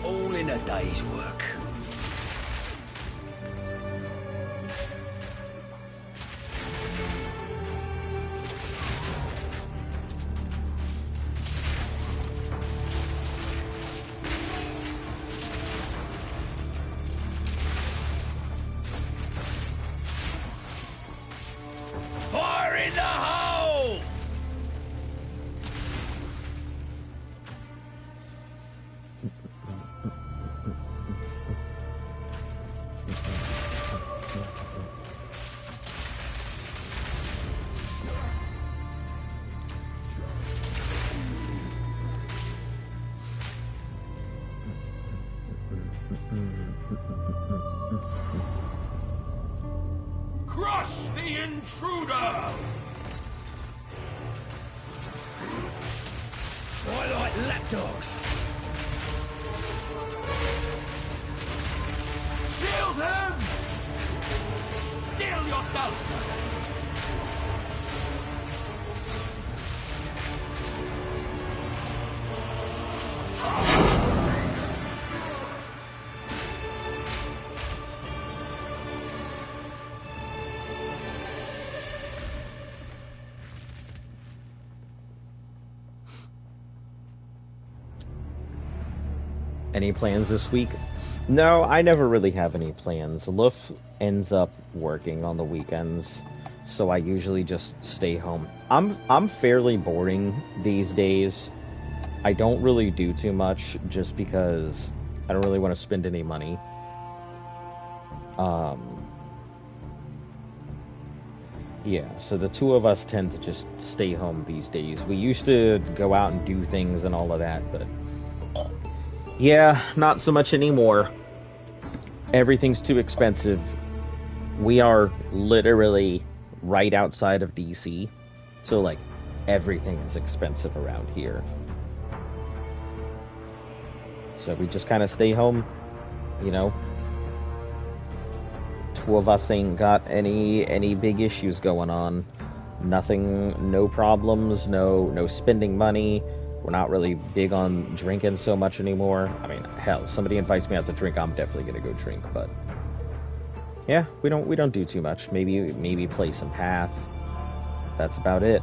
All in a day's work. Fire in the hole! Crush the intruder! I like lapdogs. Shield him! Steel yourself! Any plans this week? No, I never really have any plans. Luff ends up working on the weekends, so I usually just stay home. I'm fairly boring these days. I don't really do too much just because I don't really want to spend any money. Yeah, so the two of us tend to just stay home these days. We used to go out and do things and all of that, but yeah, not so much anymore. Everything's too expensive. We are literally right outside of DC, so like everything is expensive around here. So we just kind of stay home, you know. Two of us ain't got any big issues going on. Nothing, no problems, no spending money. We're not really big on drinking so much anymore. I mean, hell, somebody invites me out to drink, I'm definitely gonna go drink, but yeah, we don't do too much. Maybe play some Path. That's about it.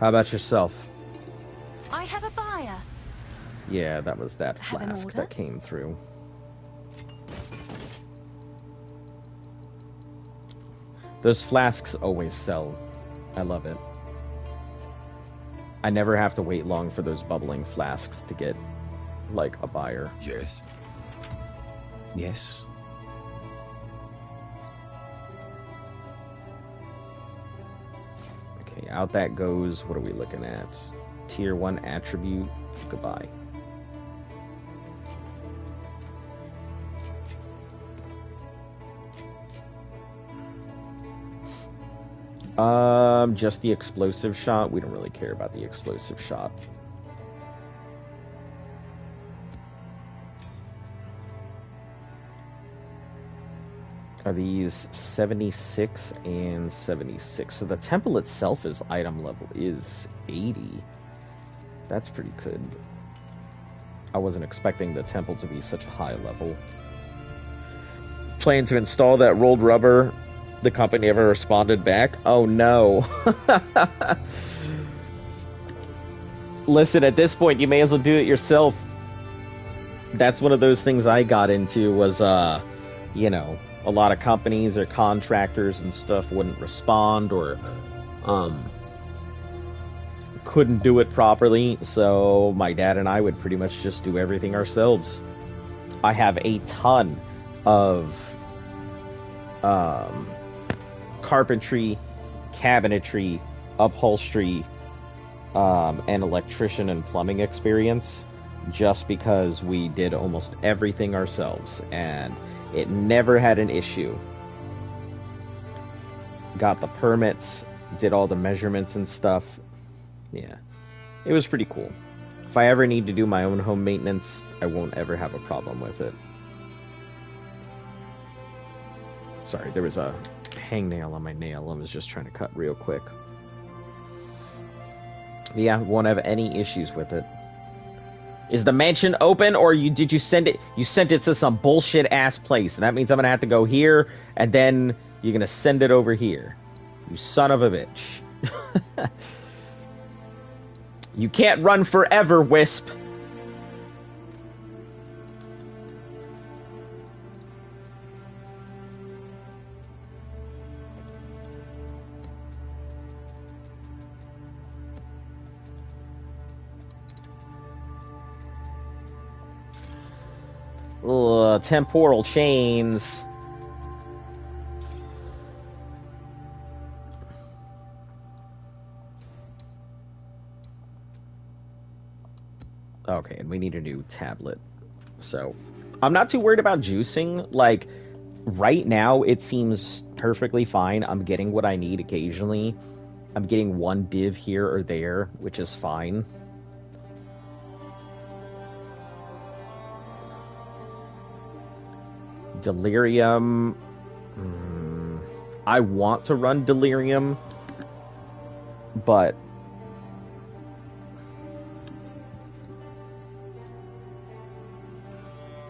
How about yourself? I have a buyer. Yeah, that was that Have an flask order? that came through. Those flasks always sell. I love it. I never have to wait long for those bubbling flasks to get, like, a buyer. Yes. Yes. Okay, out that goes. What are we looking at? Tier 1 attribute. Goodbye. Just the explosive shot. We don't really care about the explosive shot. Are these 76 and 76? So the temple itself is item level is 80. That's pretty good. I wasn't expecting the temple to be such a high level. Plan to install that rolled rubber. The company ever responded back? Oh no. Listen, at this point, you may as well do it yourself. That's one of those things I got into was, you know, a lot of companies or contractors and stuff wouldn't respond or, couldn't do it properly, so my dad and I would pretty much just do everything ourselves. I have a ton of, carpentry, cabinetry, upholstery, and electrician and plumbing experience just because we did almost everything ourselves and it never had an issue. Got the permits, did all the measurements and stuff. Yeah, it was pretty cool. If I ever need to do my own home maintenance, I won't ever have a problem with it. Sorry, there was a hangnail on my nail. I was just trying to cut real quick. Yeah, won't have any issues with it. Is the mansion open, or did you send it? You sent it to some bullshit ass place, and that means I'm gonna have to go here, and then you're gonna send it over here. You son of a bitch. You can't run forever, Wisp. Ugh, temporal chains. Okay, and we need a new tablet. So, I'm not too worried about juicing. Like, right now, it seems perfectly fine. I'm getting what I need occasionally. I'm getting one div here or there, which is fine. Delirium. I want to run Delirium, but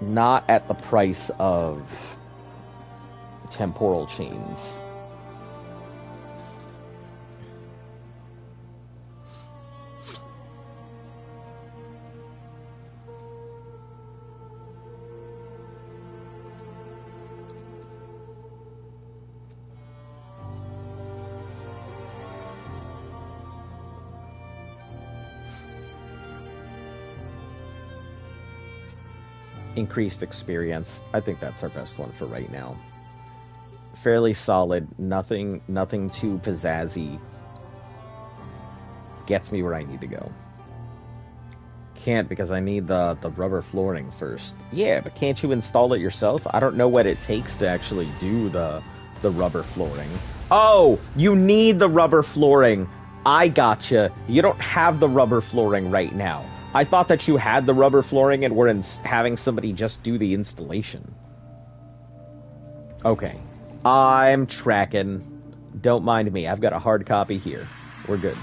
not at the price of temporal chains. Increased experience. I think that's our best one for right now. Fairly solid. Nothing too pizzazzy. Gets me where I need to go. Can't because I need the rubber flooring first. Yeah, but can't you install it yourself? I don't know what it takes to actually do the rubber flooring. Oh, you need the rubber flooring. I gotcha. You don't have the rubber flooring right now. I thought that you had the rubber flooring and were having somebody just do the installation. Okay. I'm tracking. Don't mind me. I've got a hard copy here. We're good.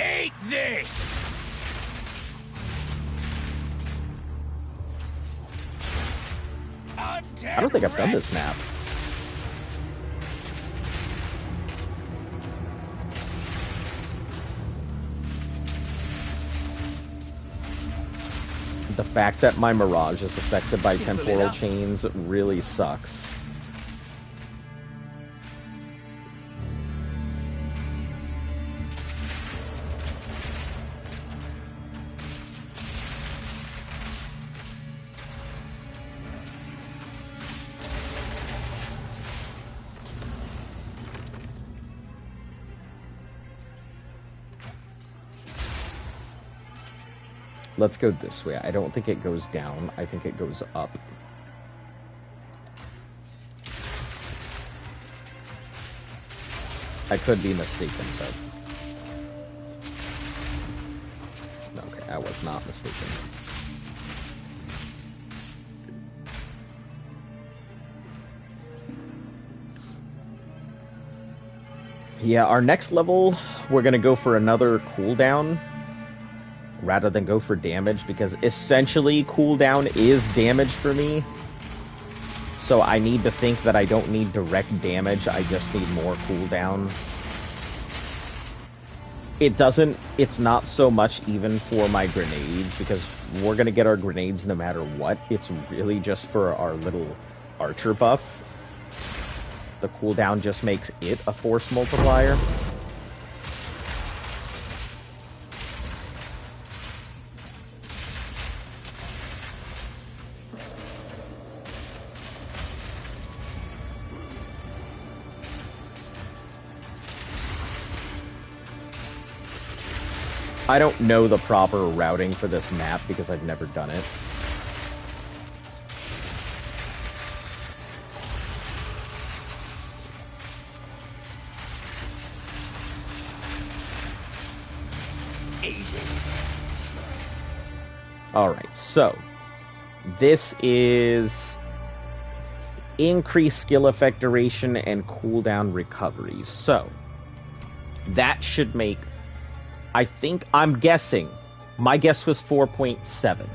Eat this! I don't think I've done this map. The fact that my Mirage is affected by temporal chains really sucks. Let's go this way. I don't think it goes down. I think it goes up. I could be mistaken, but... Okay, I was not mistaken. Yeah, our next level, we're gonna go for another cooldown rather than go for damage, because essentially cooldown is damage for me. So I need to think that I don't need direct damage, I just need more cooldown. It's not so much even for my grenades, because we're gonna get our grenades no matter what. It's really just for our little archer buff. The cooldown just makes it a force multiplier. I don't know the proper routing for this map because I've never done it. Alright, so this is increased skill effect duration and cooldown recovery. So that should make, I'm guessing, my guess was 4.7.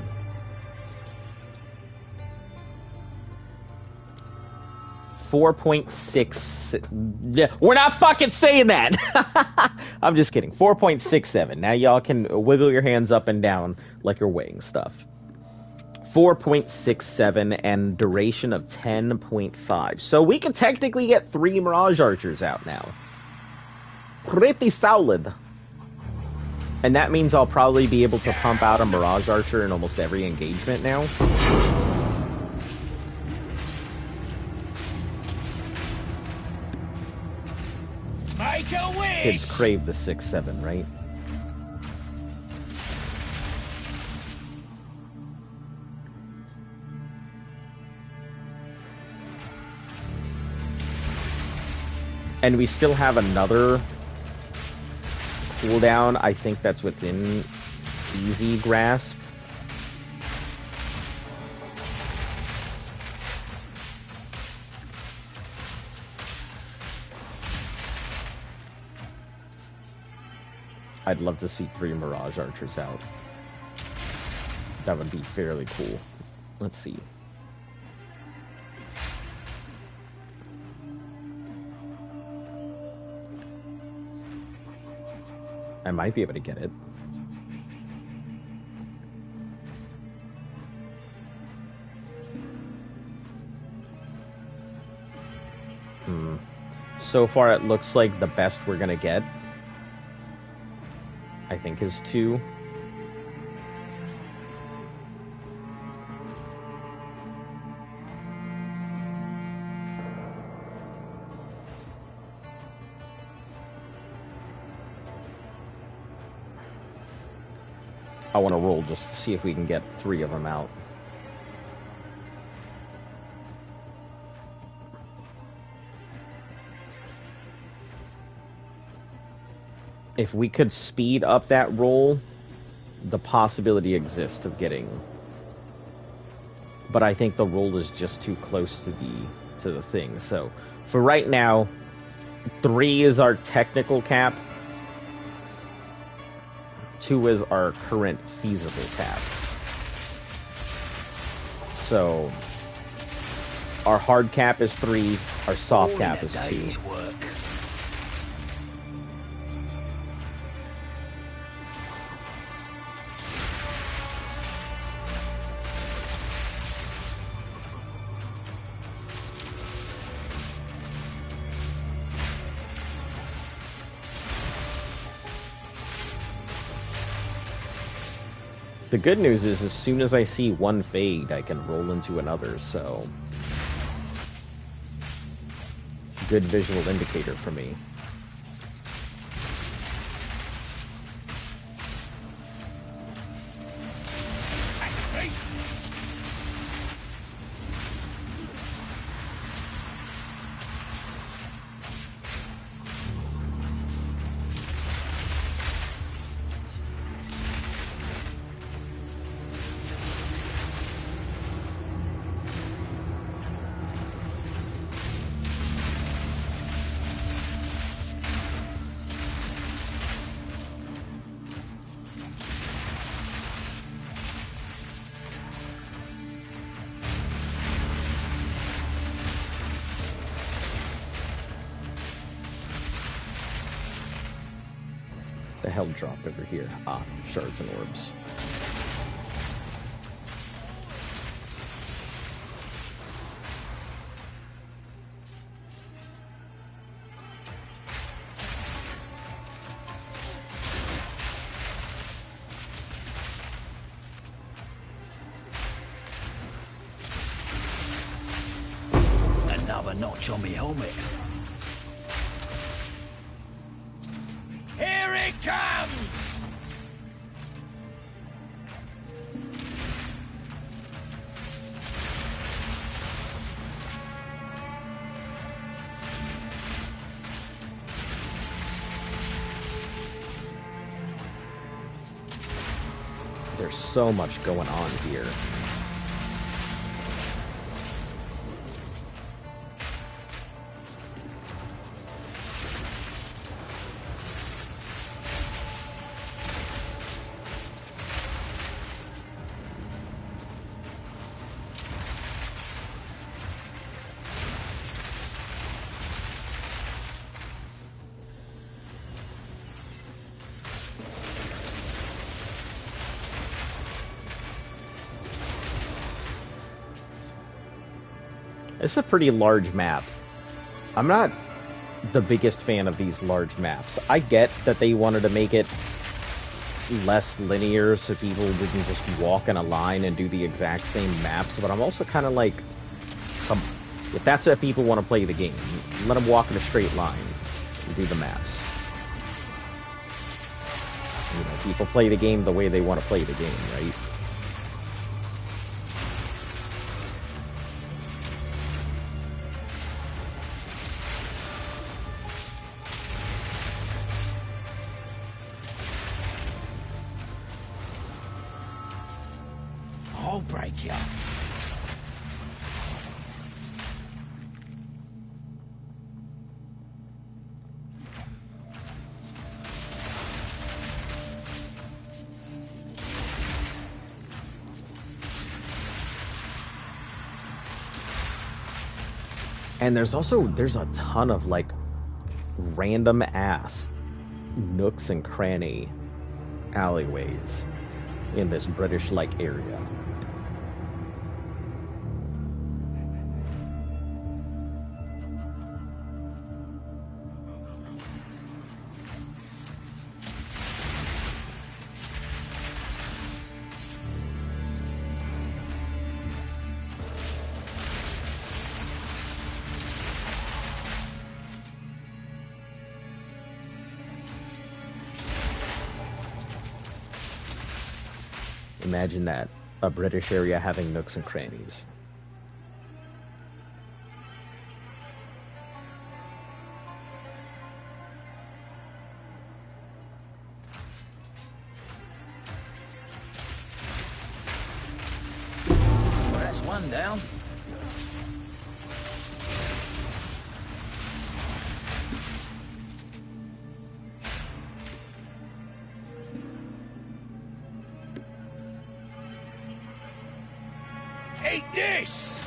Yeah, we're not fucking saying that. I'm just kidding. 4.67. Now y'all can wiggle your hands up and down like you're weighing stuff. 4.67 and duration of 10.5. So we can technically get 3 Mirage Archers out now. Pretty solid. And that means I'll probably be able to pump out a Mirage Archer in almost every engagement now. Kids crave the 6-7, right? And we still have another cooldown, I think that's within easy grasp. I'd love to see 3 Mirage Archers out. That would be fairly cool. Let's see. I might be able to get it. So far it looks like the best we're gonna get, I think, is 2. I want to roll just to see if we can get 3 of them out. If we could speed up that roll, the possibility exists of getting. But I think the roll is just too close to the thing. So for right now, 3 is our technical cap. 2 is our current feasible cap. So our hard cap is 3, our soft cap is 2. The good news is, as soon as I see one fade, I can roll into another, so... Good visual indicator for me. hell dropped over here? Ah, shards and orbs. Another notch on me helmet. Here it comes! There's so much going on here. It's a pretty large map. I'm not the biggest fan of these large maps. I get that they wanted to make it less linear so people didn't just walk in a line and do the exact same maps, but I'm also kind of like, if that's how people want to play the game, let them walk in a straight line and do the maps. You know, people play the game the way they want to play the game, right? I'll break you. And there's a ton of like random ass nooks and cranny alleyways in this British like area. Imagine that, a British area having nooks and crannies. Well, that's one down. Eat this!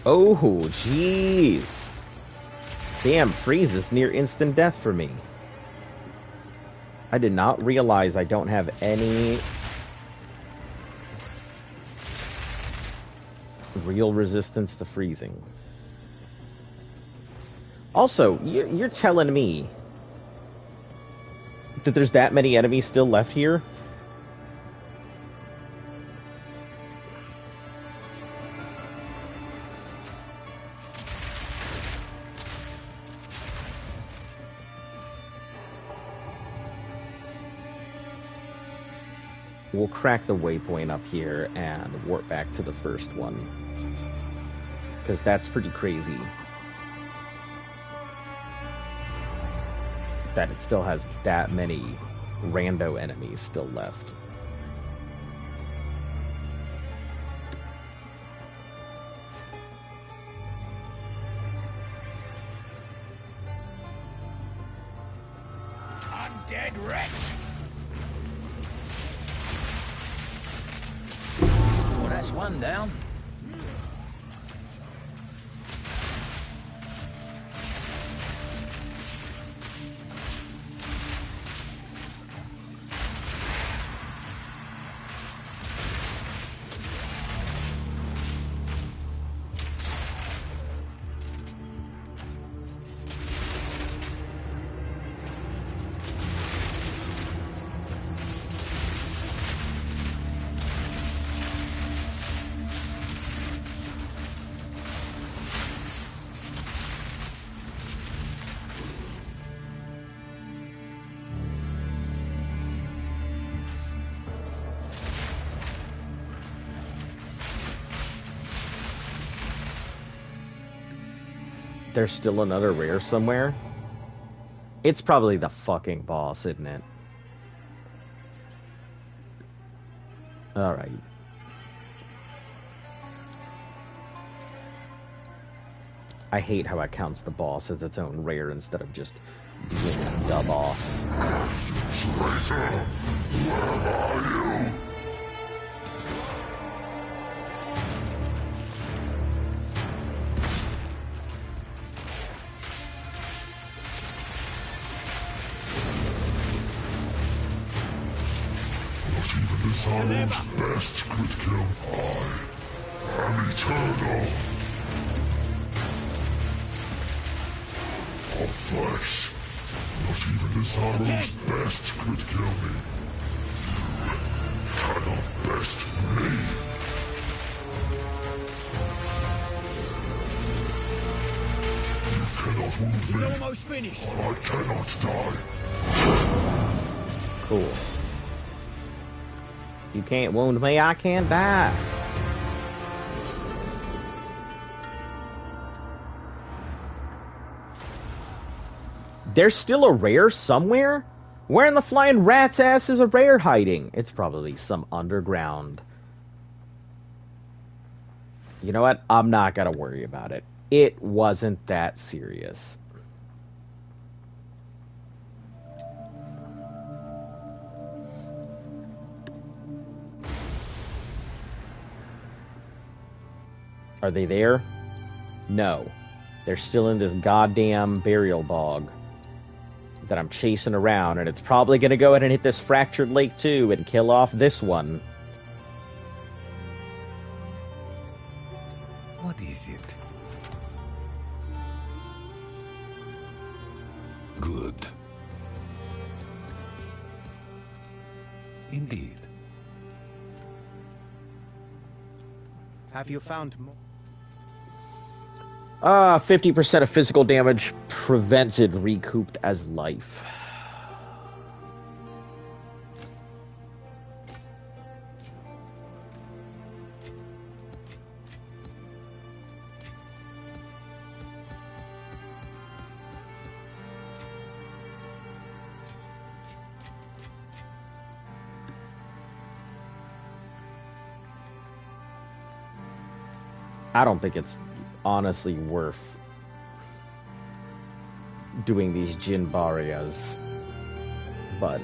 Oh, jeez. Damn, freeze is near instant death for me. I did not realize I don't have any real resistance to freezing. Also, you're telling me that there's that many enemies still left here? We'll crack the waypoint up here and warp back to the first one, because that's pretty crazy that it still has that many rando enemies still left. dead wretch! Well, that's one down. There's still another rare somewhere? It's probably the fucking boss, isn't it? Alright. I hate how it counts the boss as its own rare instead of just being the boss. Traitor! Where are you? Sorrow's best could kill. I am eternal. Of flesh. Not even the Sorrow's best could kill me. You cannot best me. You cannot wound me. It's almost finished. I cannot die. Cool. You can't wound me, I can't die. There's still a rare somewhere? Where in the flying rat's ass is a rare hiding? It's probably some underground. You know what? I'm not gonna worry about it. It wasn't that serious. Are they there? No. They're still in this goddamn burial bog that I'm chasing around, and it's probably going to go ahead and hit this fractured lake too and kill off this one. What is it? Good. Indeed. Have you found more? 50% of physical damage prevented recouped as life. I don't think it's honestly worth doing these Jinbarias, but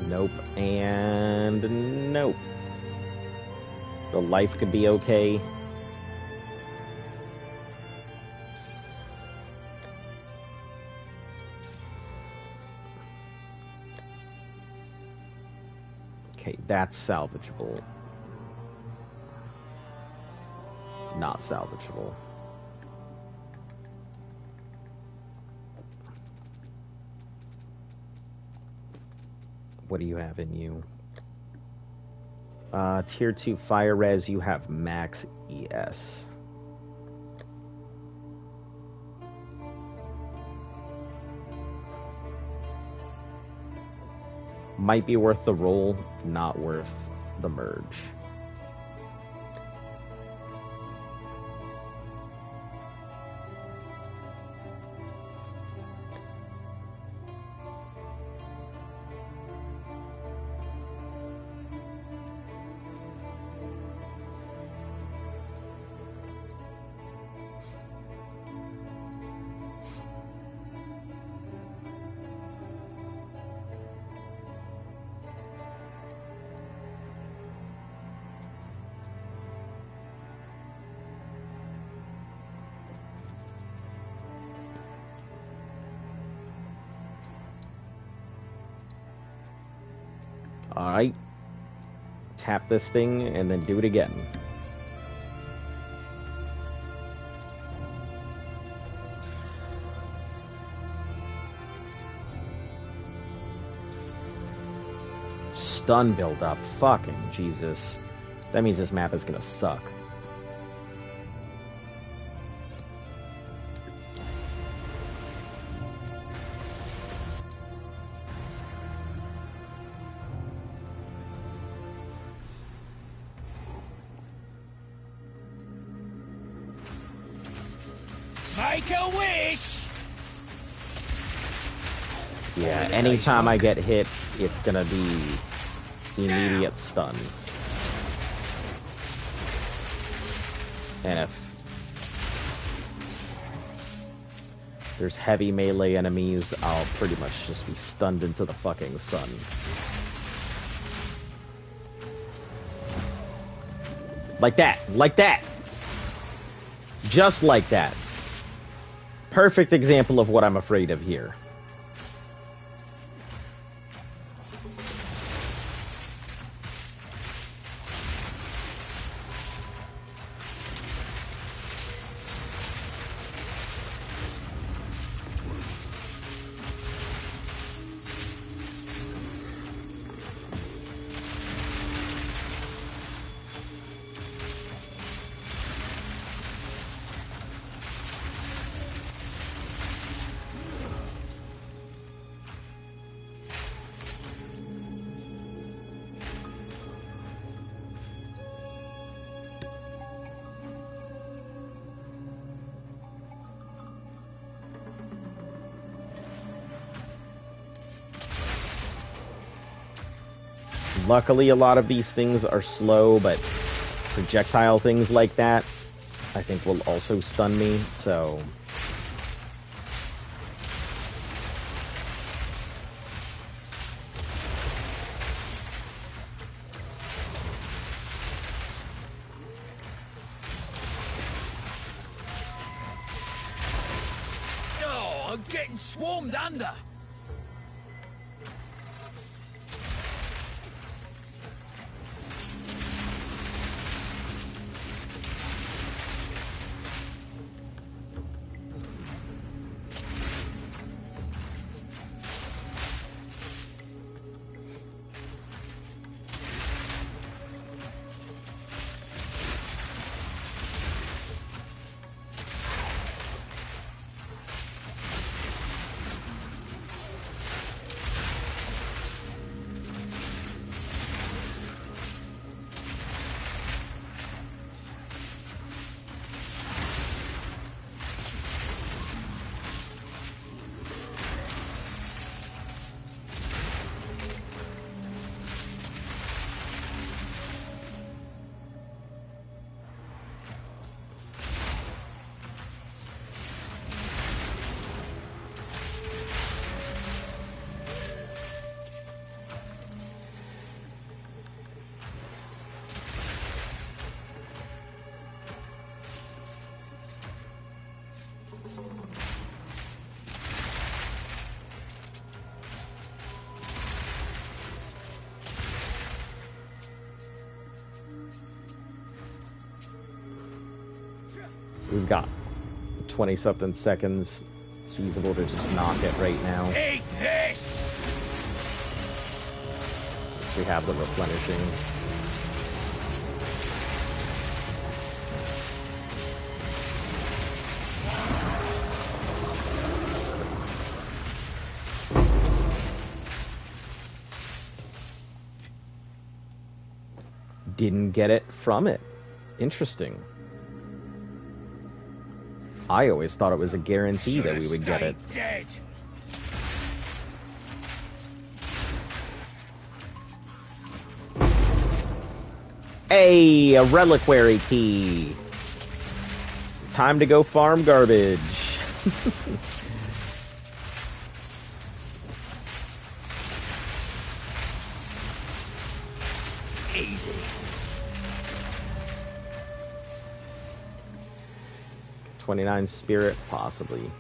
nope and nope. The life could be okay. Okay, that's salvageable. Not salvageable. What do you have in you? Tier 2 fire res, you have max ES. Might be worth the roll, not worth the merge. Alright. Tap this thing and then do it again. Stun build up. Fucking Jesus. That means this map is gonna suck. Make a wish! Yeah, anytime I get hit, it's gonna be immediate stun. And if there's heavy melee enemies, I'll pretty much just be stunned into the fucking sun. Like that! Like that! Just like that. Perfect example of what I'm afraid of here. Luckily, a lot of these things are slow, but projectile things like that, I think will also stun me, so... Oh, I'm getting swarmed under. We've got 20-something seconds. It's feasible to just knock it right now. Eat this! Since we have the replenishing. Didn't get it from it. Interesting. I always thought it was a guarantee that we would get it. Dead. Hey, a reliquary key. Time to go farm garbage. Easy. 29 spirit, possibly.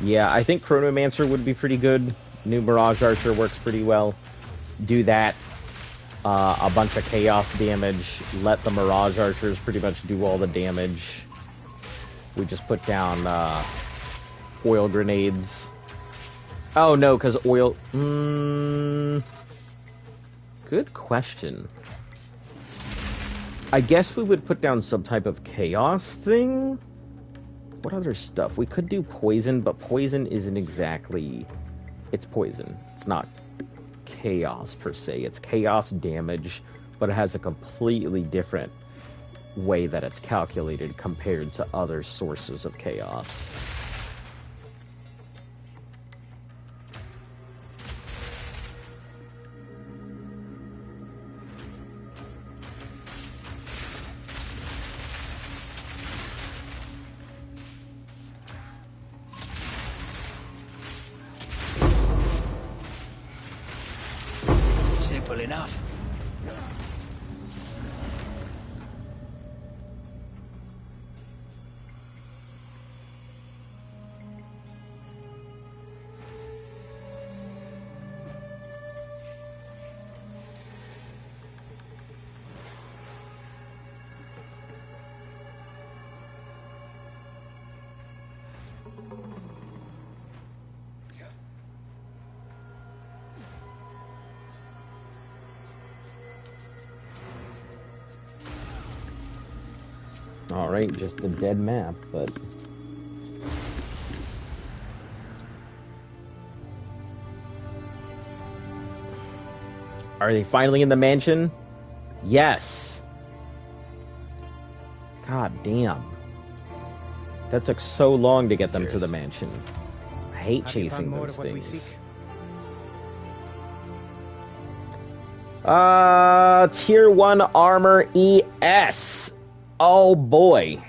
Yeah, I think Chronomancer would be pretty good. New Mirage Archer works pretty well. Do that. A bunch of chaos damage. Let the Mirage Archers pretty much do all the damage. We just put down oil grenades. Oh no, because oil... Good question. I guess we would put down some type of chaos thing? What other stuff? We could do poison, but poison isn't exactly... It's poison. It's not chaos, per se. It's chaos damage, but it has a completely different way that it's calculated compared to other sources of chaos. Simple enough. Alright, just a dead map, but... Are they finally in the mansion? Yes! God damn. That took so long to get them to the mansion. I hate chasing those things. Tier 1 armor ES. Oh boy.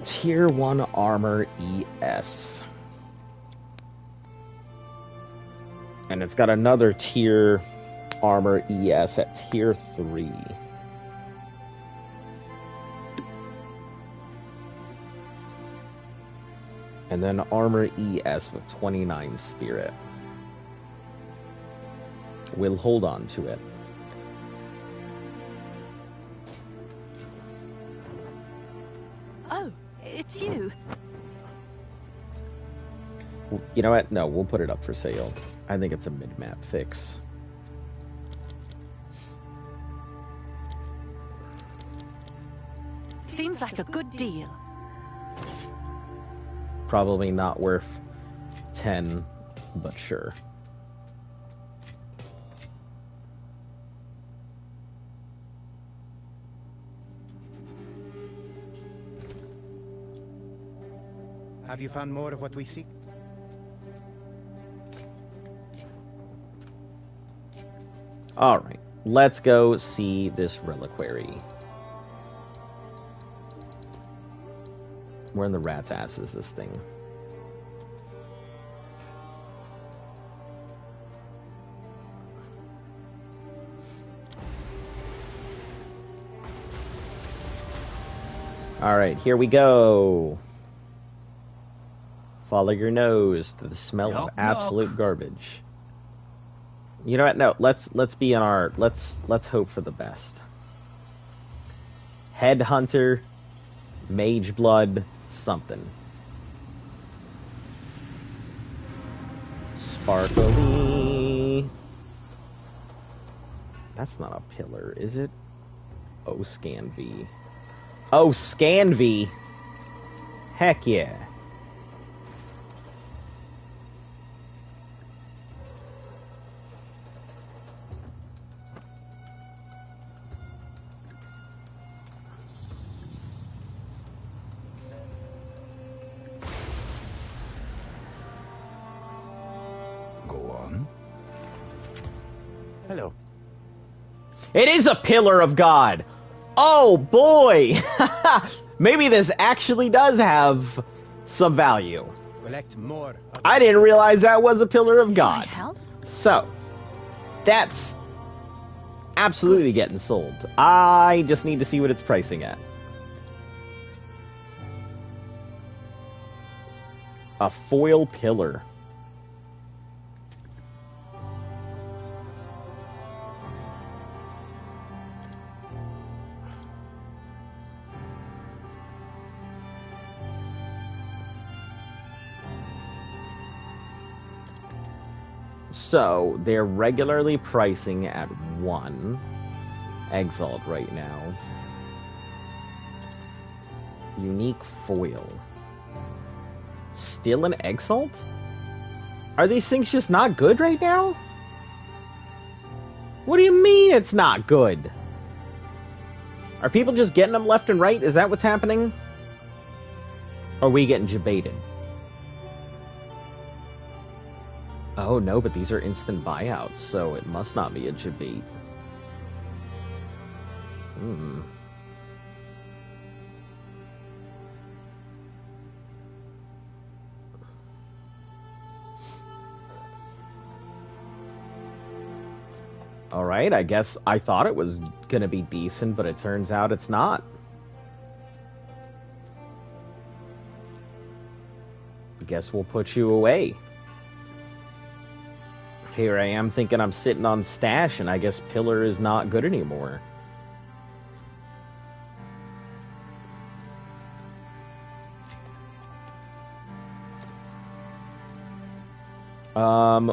Tier 1 armor ES. And it's got another tier armor ES at tier 3. And then armor ES with 29 spirit. We'll hold on to it. Oh, it's you. You know what? No, we'll put it up for sale. I think it's a mid-map fix. Seems like a good deal. Probably not worth 10, but sure. Have you found more of what we seek? Alright, let's go see this reliquary. Where in the rat's ass is this thing? Alright, here we go. Follow your nose to the smell of absolute garbage. You know what? No, let's be in our let's hope for the best. Headhunter, Mage Blood, something. Sparkly. That's not a pillar, is it? Oh, Scan V. Oh, Scan V. Heck yeah. Hello. It is a pillar of God. Oh boy. Maybe this actually does have some value. Collect more. I didn't realize that was a pillar of God. Can I help? So, that's absolutely getting sold. I just need to see what it's pricing at. A foil pillar. So, they're regularly pricing at 1. Exiled right now. Unique foil. Still an Exalt? Are these things just not good right now? What do you mean it's not good? Are people just getting them left and right? Is that what's happening? Or are we getting jebaited? Oh no, but these are instant buyouts, so it must not be a jebait. Hmm. Alright, I guess I thought it was gonna be decent, but it turns out it's not. I guess we'll put you away. Here I am thinking I'm sitting on stash, and I guess Pillar is not good anymore.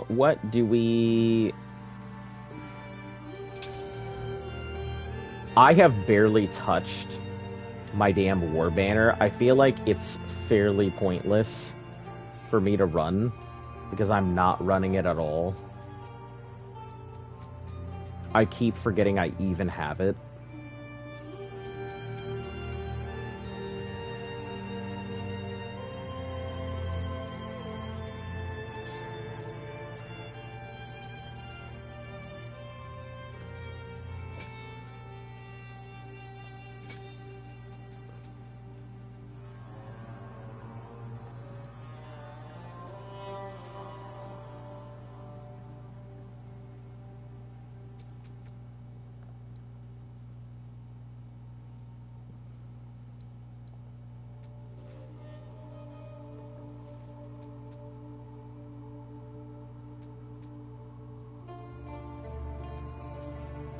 What do we... I have barely touched my damn war banner. I feel like it's fairly pointless for me to run, because I'm not running it at all. I keep forgetting I even have it.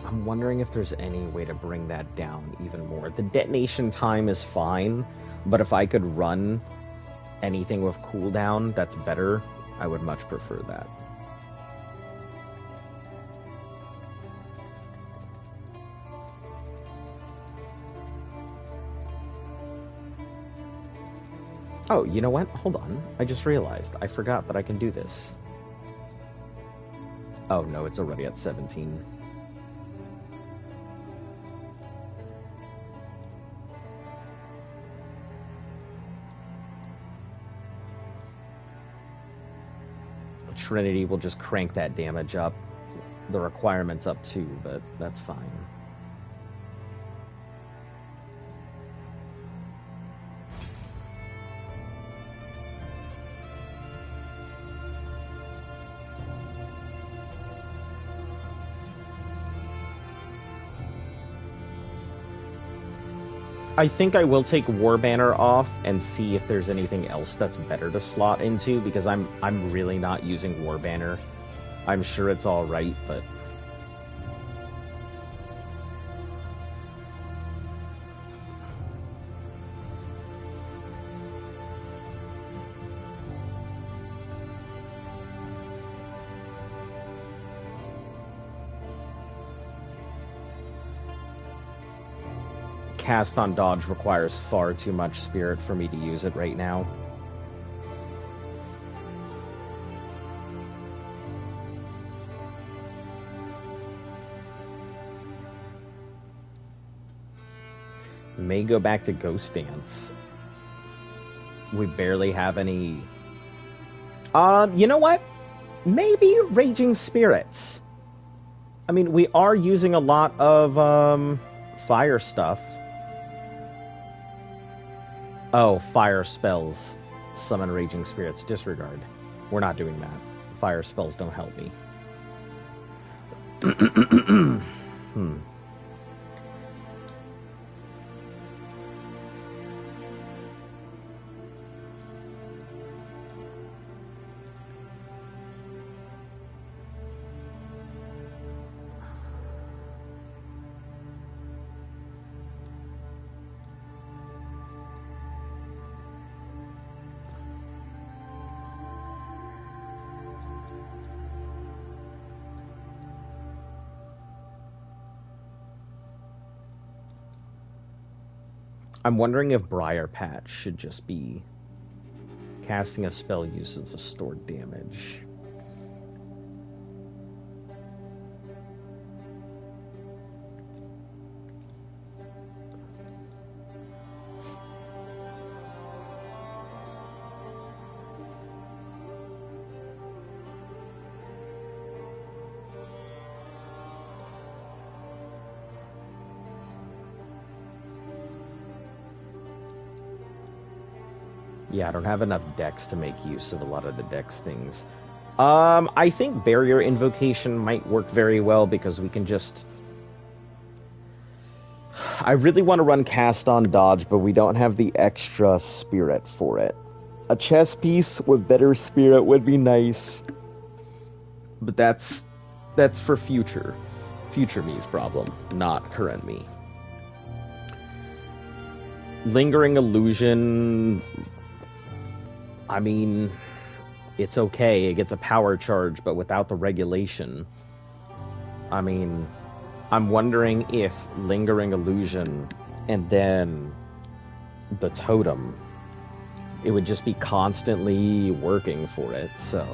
I'm wondering if there's any way to bring that down even more. The detonation time is fine, but if I could run anything with cooldown that's better, I would much prefer that. Oh, you know what? Hold on. I just realized. I forgot that I can do this. Oh, no, it's already at 17. Trinity will just crank that damage up. The requirement's up too, but that's fine. I think I will take War Banner off and see if there's anything else that's better to slot into, because I'm really not using War Banner. I'm sure it's alright, but... Cast on dodge requires far too much spirit for me to use it right now. May go back to Ghost Dance. We barely have any... you know what? Maybe Raging Spirits. I mean, we are using a lot of, fire stuff. Oh, fire spells summon Raging Spirits. Disregard. We're not doing that. Fire spells don't help me. Hmm. I'm wondering if Briar Patch should just be casting a spell uses a stored damage. Yeah, I don't have enough decks to make use of a lot of the dex things. I think Barrier Invocation might work very well because we can just... I really want to run Cast on Dodge, but we don't have the extra spirit for it. A chess piece with better spirit would be nice. But that's for future. Future me's problem, not current me. Lingering Illusion... I mean, it's okay. It gets a power charge, but without the regulation. I mean, I'm wondering if Lingering Illusion and then the totem, it would just be constantly working for it, so...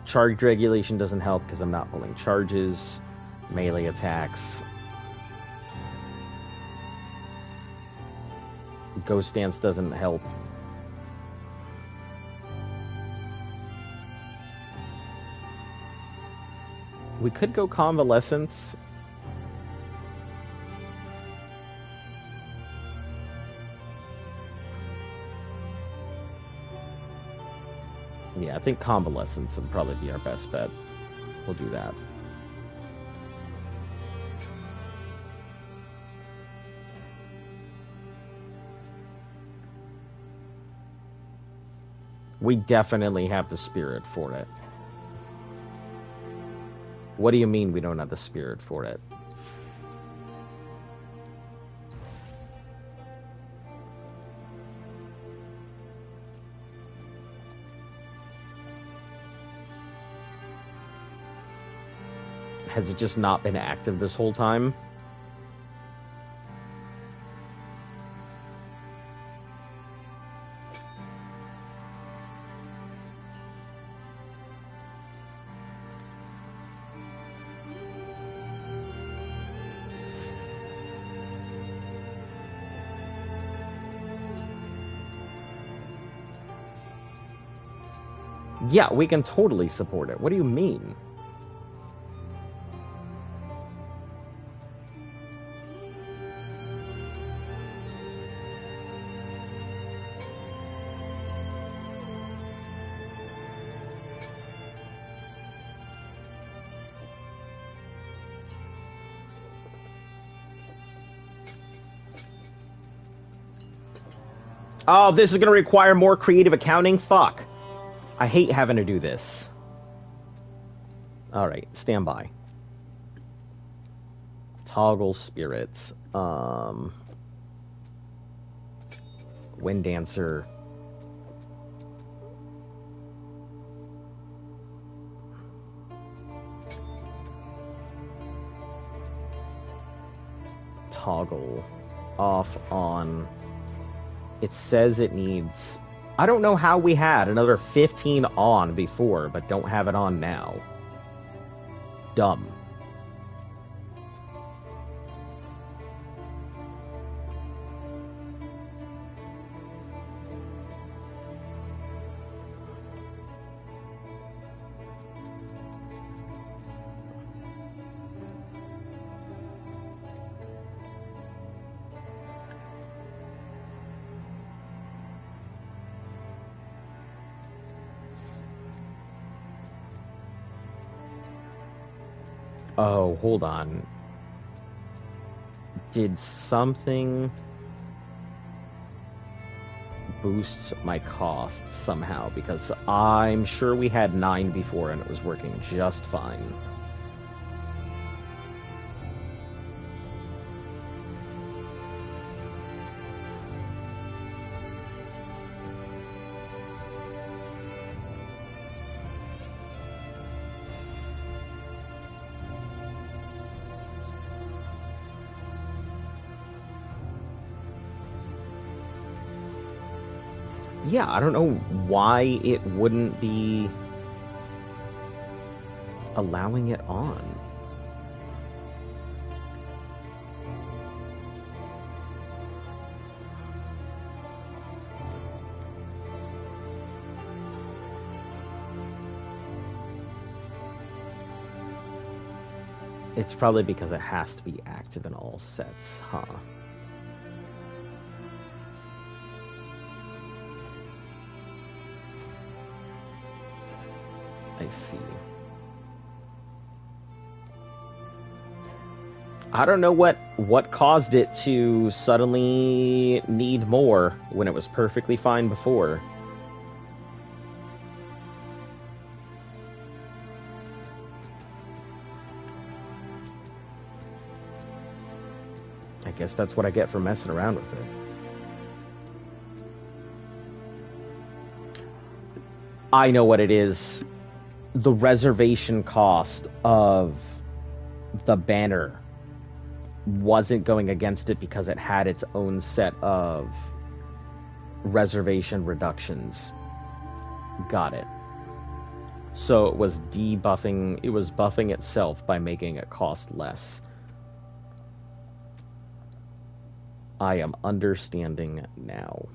Charge regulation doesn't help because I'm not pulling charges. Melee attacks. Ghost Dance doesn't help. We could go Convalescence. Yeah, I think Convalescence would probably be our best bet. We'll do that. We definitely have the spirit for it. What do you mean we don't have the spirit for it? Has it just not been active this whole time? Yeah, we can totally support it. What do you mean? Oh, this is going to require more creative accounting? Fuck. I hate having to do this. Alright, stand by. Toggle spirits. Wind Dancer. Toggle. Off, on. It says it needs... I don't know how we had another 15 on before, but don't have it on now. Dumb. Oh, hold on. Did something boost my cost somehow? Because I'm sure we had 9 before and it was working just fine. Yeah, I don't know why it wouldn't be allowing it on. It's probably because it has to be active in all sets, huh? I see. I don't know what caused it to suddenly need more when it was perfectly fine before. I guess that's what I get for messing around with it. I know what it is. The reservation cost of the banner wasn't going against it because it had its own set of reservation reductions. Got it. So it was debuffing, it was buffing itself by making it cost less. I am understanding now.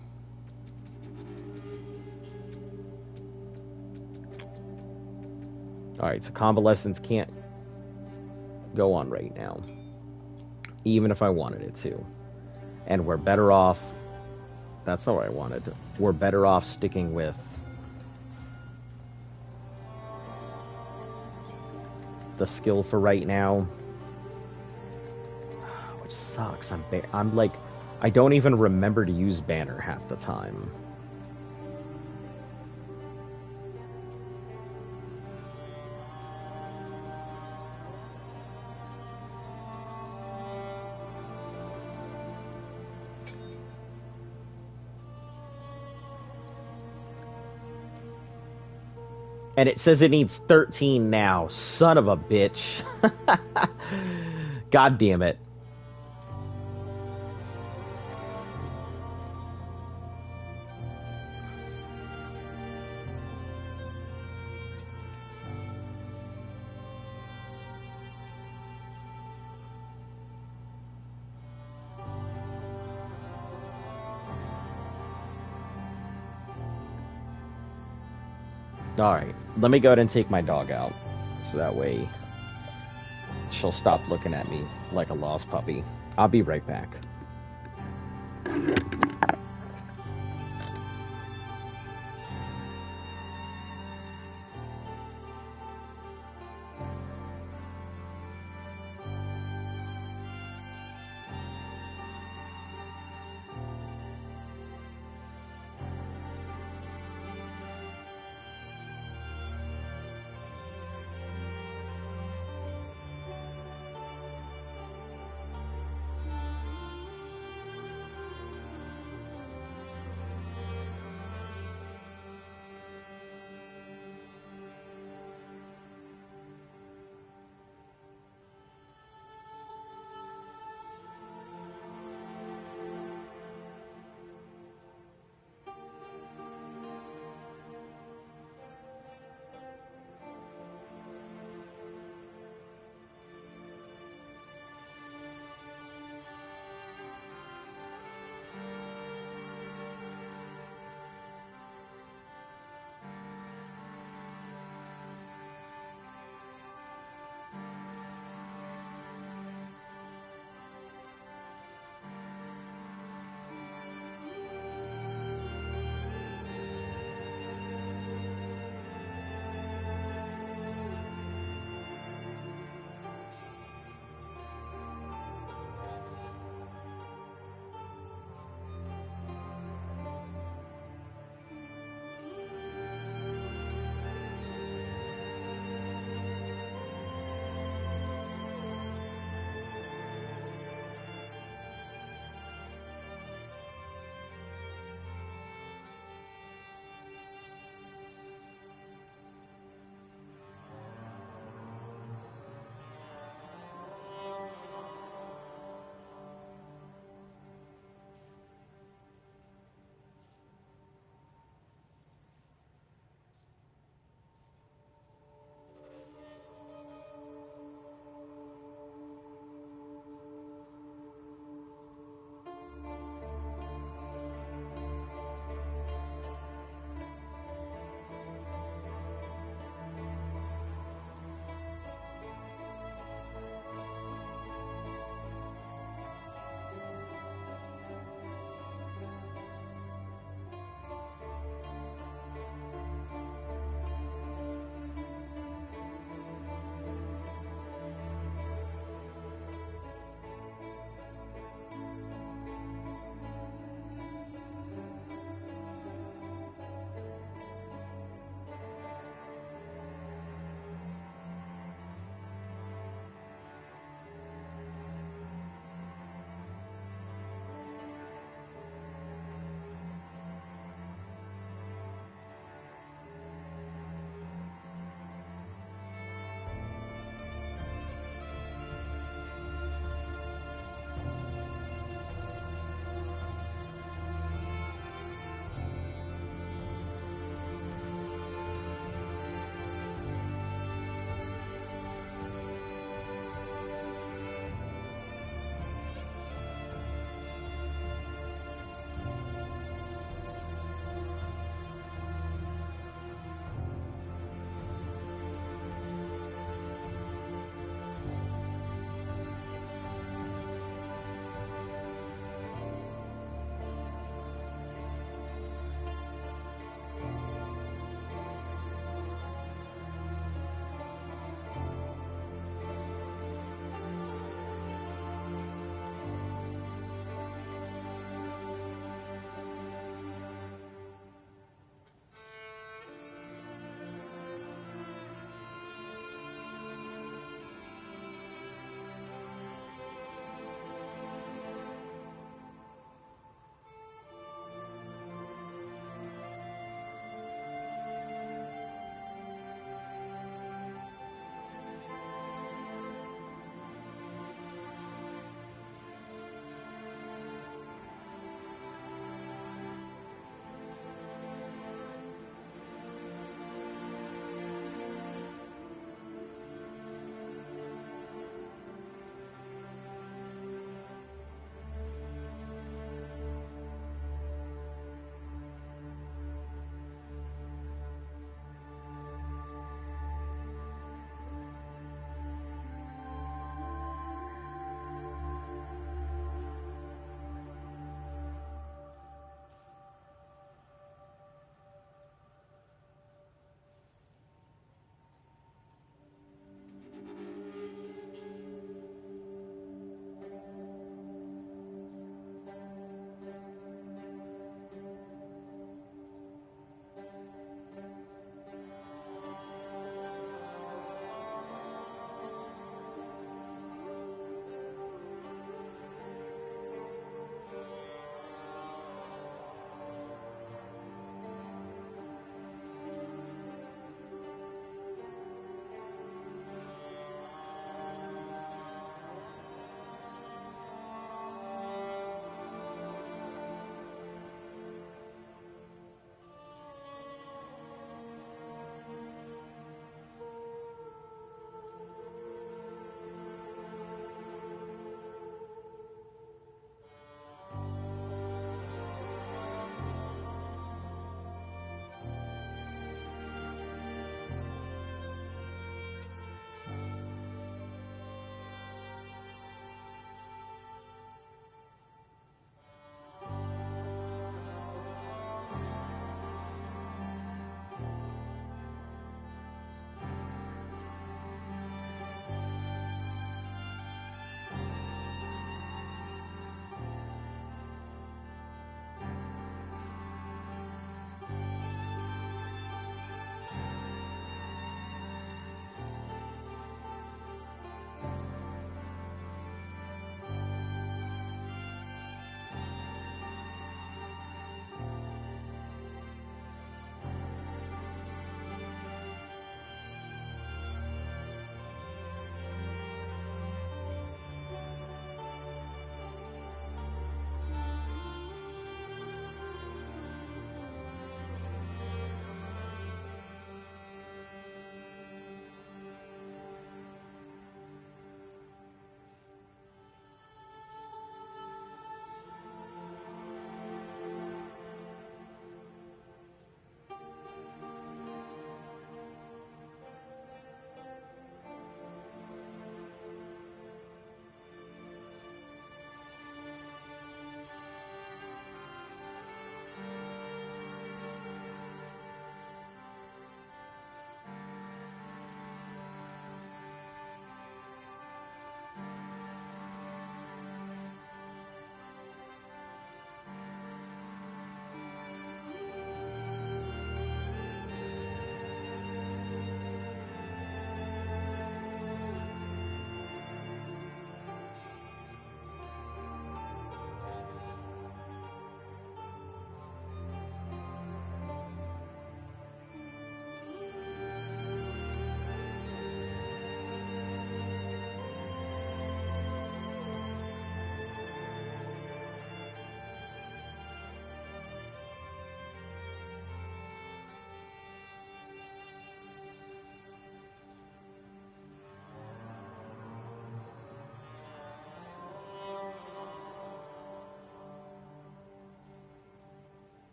Alright, so convalescence can't go on right now. Even if I wanted it to. And we're better off... That's not what I wanted. We're better off sticking with... the skill for right now. Which sucks. I'm like... I don't even remember to use banner half the time. And it says it needs 13 now. Son of a bitch. God damn it. Alright, let me go ahead and take my dog out. So that way she'll stop looking at me like a lost puppy. I'll be right back.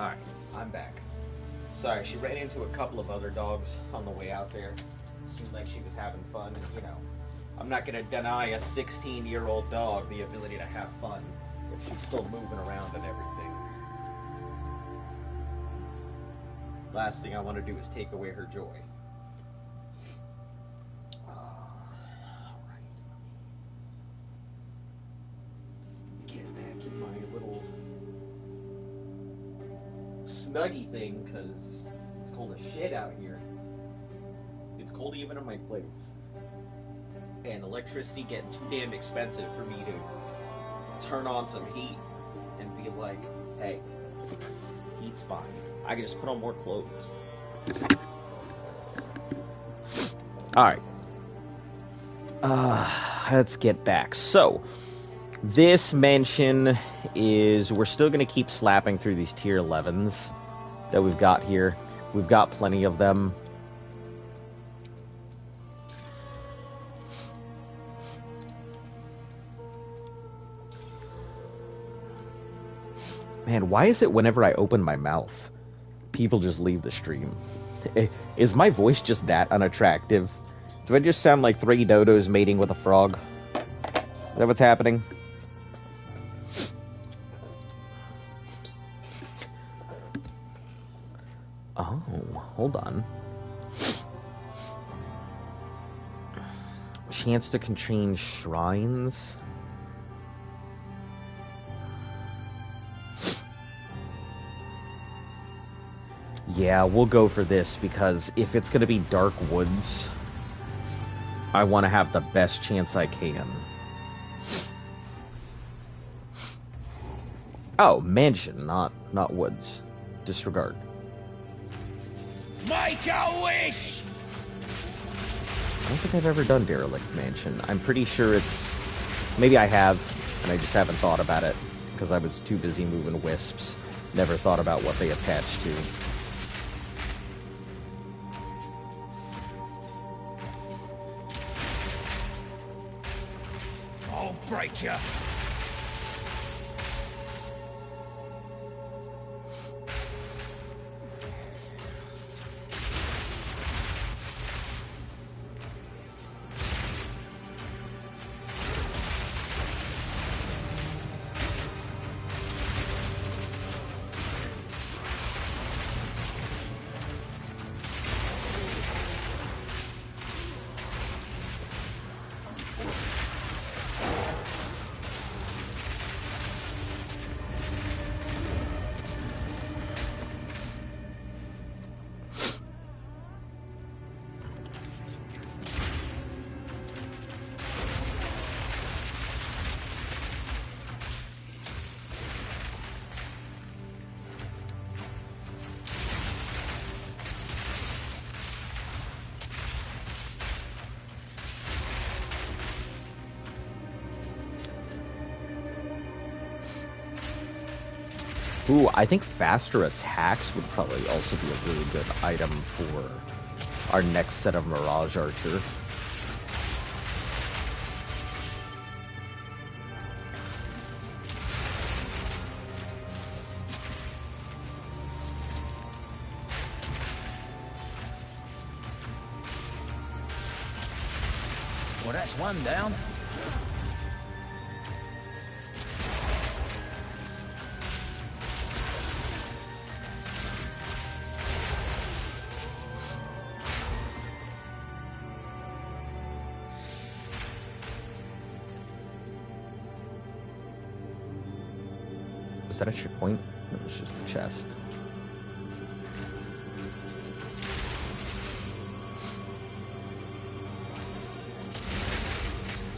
Alright, I'm back. Sorry, she ran into a couple of other dogs on the way out there. Seemed like she was having fun, and you know, I'm not gonna deny a 16-year-old dog the ability to have fun if she's still moving around and everything. Last thing I want to do is take away her joy. Alright. Get back in my little snuggy thing, because it's cold as shit out here. It's cold even in my place. And electricity getting too damn expensive for me to turn on some heat and be like, hey, heat's fine. I can just put on more clothes. Alright. Let's get back. So, this mansion is... We're still going to keep slapping through these tier 11s that we've got here. We've got plenty of them. Man, why is it whenever I open my mouth, people just leave the stream? Is my voice just that unattractive? Do I just sound like 3 dodos mating with a frog? Is that what's happening? Oh, hold on. Chance to change shrines? Yeah, we'll go for this, because if it's going to be Dark Woods, I want to have the best chance I can. Oh, mansion, not woods. Disregard. Make a wish! I don't think I've ever done Derelict Mansion. I'm pretty sure it's... Maybe I have, and I just haven't thought about it, because I was too busy moving wisps. Never thought about what they attach to. I'll break you. Ooh, I think faster attacks would probably also be a really good item for our next set of Mirage Archer. Well, that's one down. Was that a checkpoint? It was just a chest.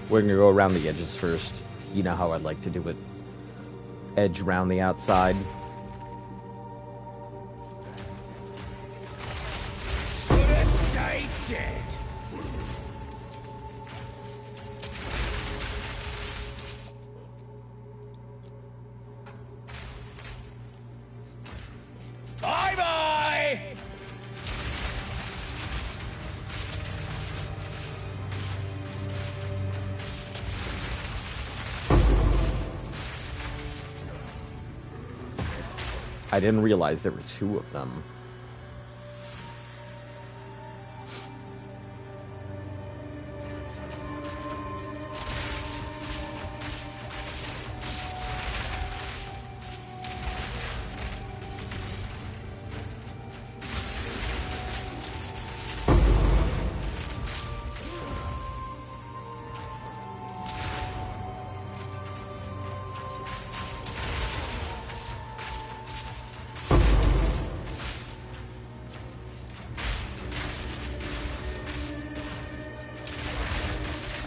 We're gonna go around the edges first. You know how I'd like to do it. Edge around the outside. Stay dead. Bye-bye! I didn't realize there were 2 of them.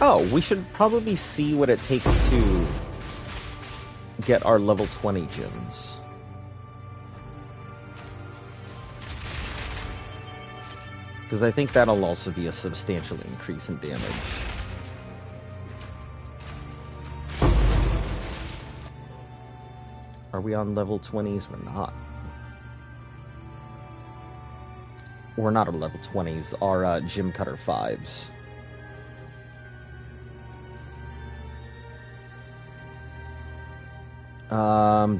Oh, we should probably see what it takes to get our level 20 gems. Because I think that'll also be a substantial increase in damage. Are we on level 20s? We're not. We're not on level 20s. Our Gem Cutter 5s.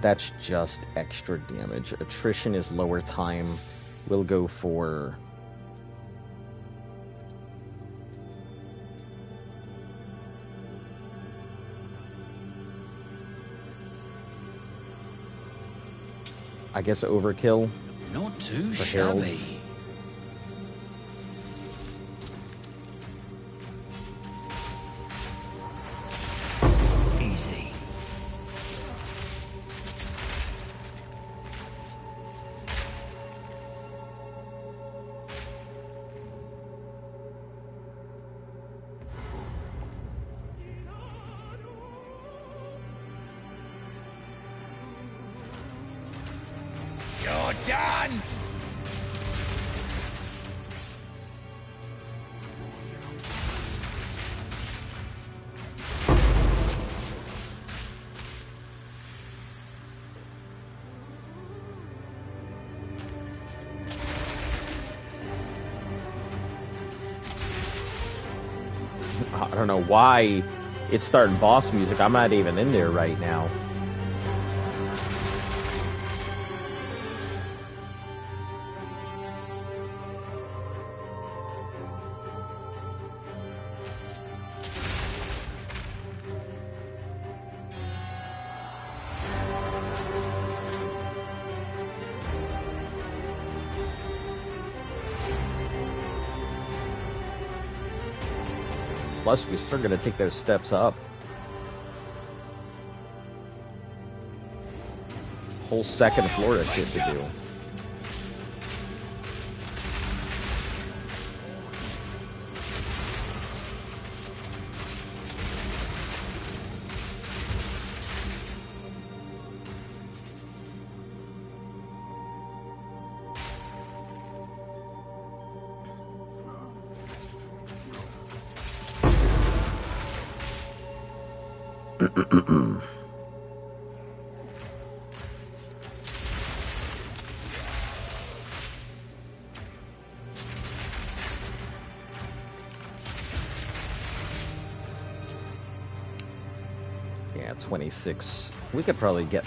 That's just extra damage. Attrition is lower time. We'll go for... I guess overkill. Not too for shabby. Heralds. Easy. You're done! I don't know why it's starting boss music. I'm not even in there right now. Plus, we're still gonna take those steps up. Whole second floor of shit to do. Yeah, 26. We could probably get...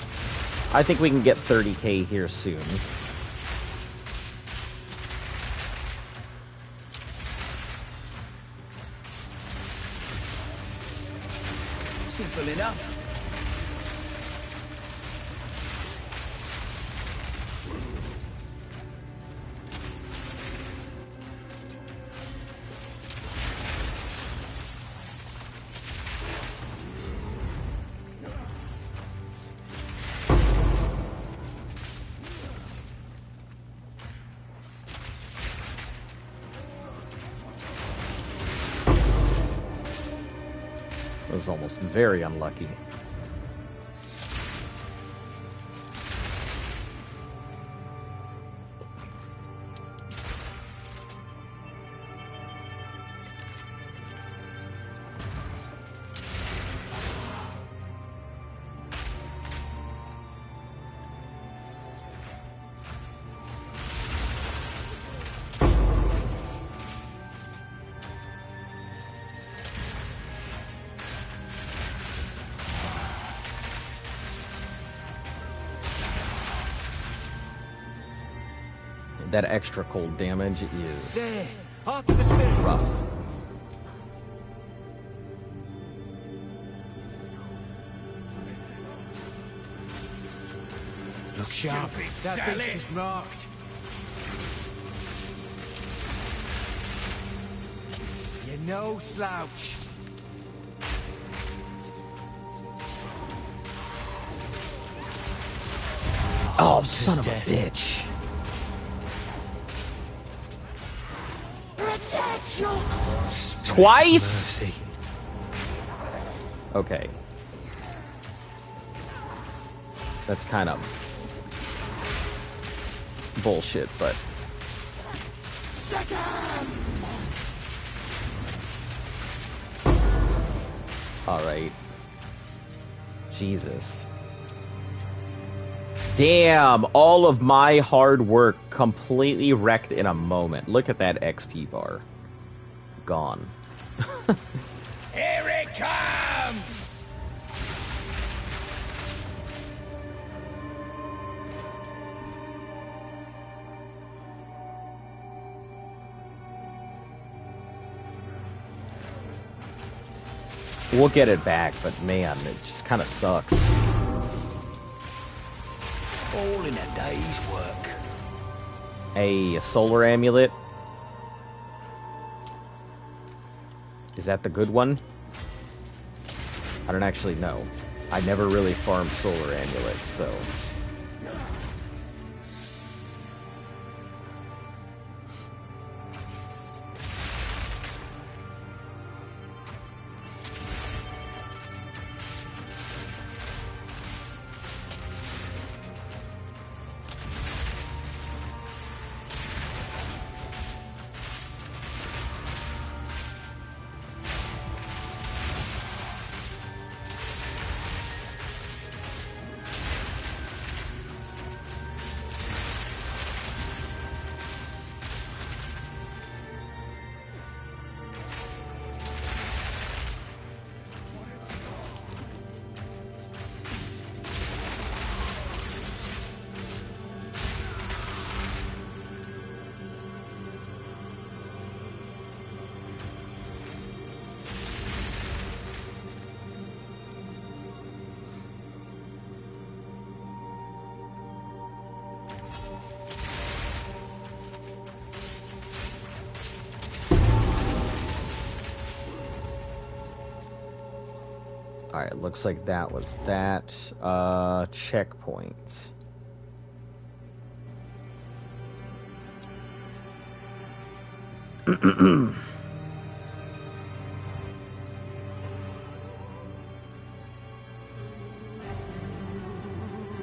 I think we can get 30k here soon. Simple enough. That was almost very unlucky. That extra cold damage is There, after the spirit. rough. Look sharp. That beast is marked. You're no slouch. Oh, son of a bitch. Twice? Mercy. Okay. That's kind of bullshit, but... Alright. Jesus. Damn, all of my hard work completely wrecked in a moment. Look at that XP bar. Gone. Here it comes! We'll get it back, but man, it just kind of sucks. All in a day's work. A solar amulet. Is that the good one? I don't actually know. I never really farmed solar amulets, so... Alright, looks like that was that. Checkpoint.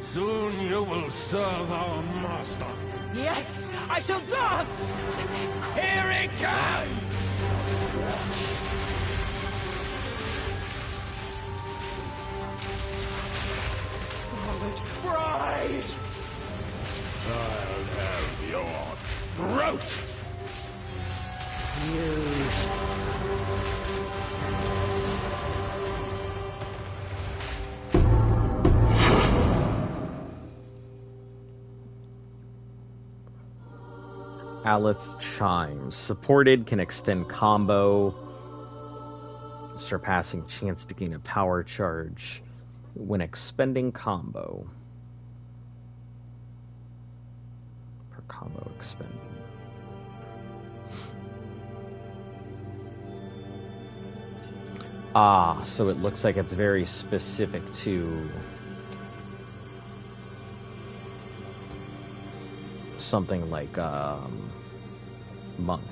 Soon you will serve our master. Yes, I shall dance! Here it comes! Scarlet Bride! I'll have your throat! Aleth's Chimes. Supported, can extend combo. Surpassing chance to gain a power charge when expending combo. Per combo expended. Ah, so it looks like it's very specific to something like monk.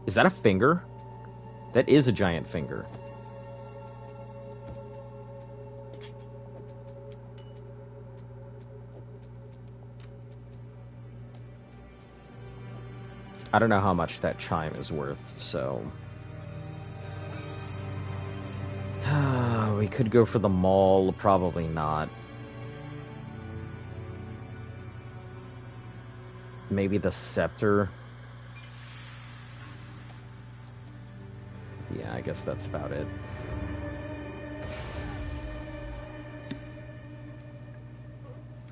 Is that a finger? That is a giant finger. I don't know how much that chime is worth, so... we could go for the mall, probably not. Maybe the scepter. Yeah, I guess that's about it.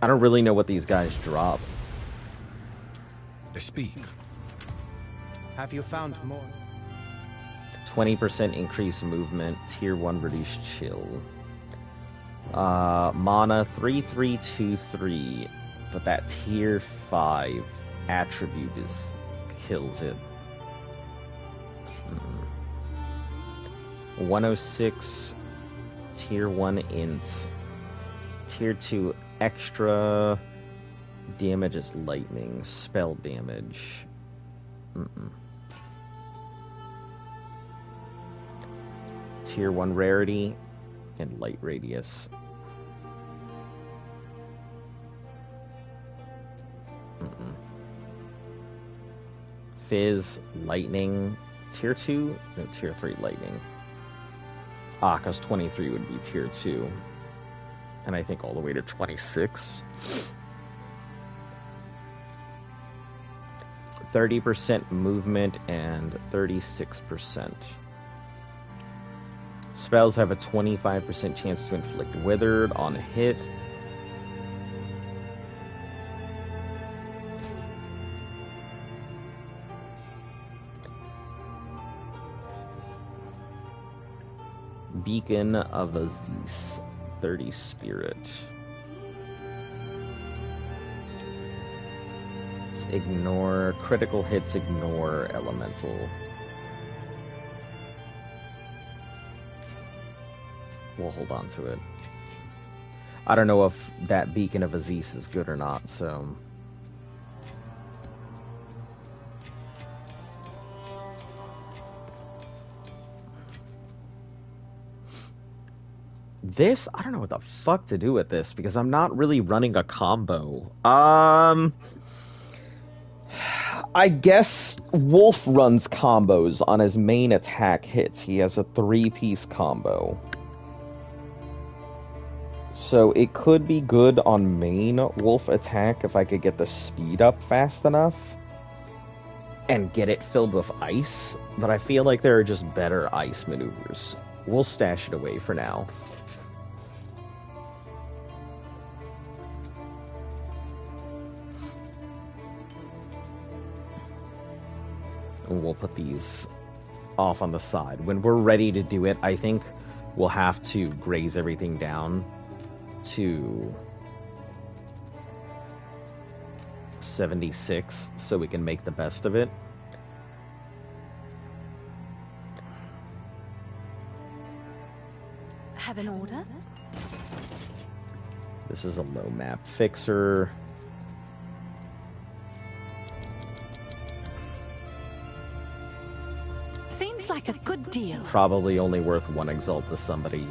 I don't really know what these guys drop. Speak. Have you found more? 20% increased movement, tier 1 reduced chill. Mana 3323, but that tier 5 attribute kills it. 106 tier 1 int, tier 2 extra damage is lightning, spell damage. Tier 1 rarity and light radius. Fizz, lightning, tier 2? No, tier 3 lightning. Ah, because 23 would be tier 2. And I think all the way to 26. 30% movement and 36%. Spells have a 25% chance to inflict withered on a hit. Beacon of Aziz, 30 spirit. Ignore critical hits, ignore elemental. We'll hold on to it. I don't know if that Beacon of Aziz is good or not, so... This, I don't know what the fuck to do with this, because I'm not really running a combo. I guess Wolf runs combos on his main attack hits. He has a 3-piece combo. So it could be good on main Wolf attack if I could get the speed up fast enough and get it filled with ice, but I feel like there are just better ice maneuvers. We'll stash it away for now. And we'll put these off on the side. When we're ready to do it, I think we'll have to graze everything down to 76 so we can make the best of it. Have an order? This is a low map fixer. Seems like a good deal. Probably only worth 1 exalt to somebody.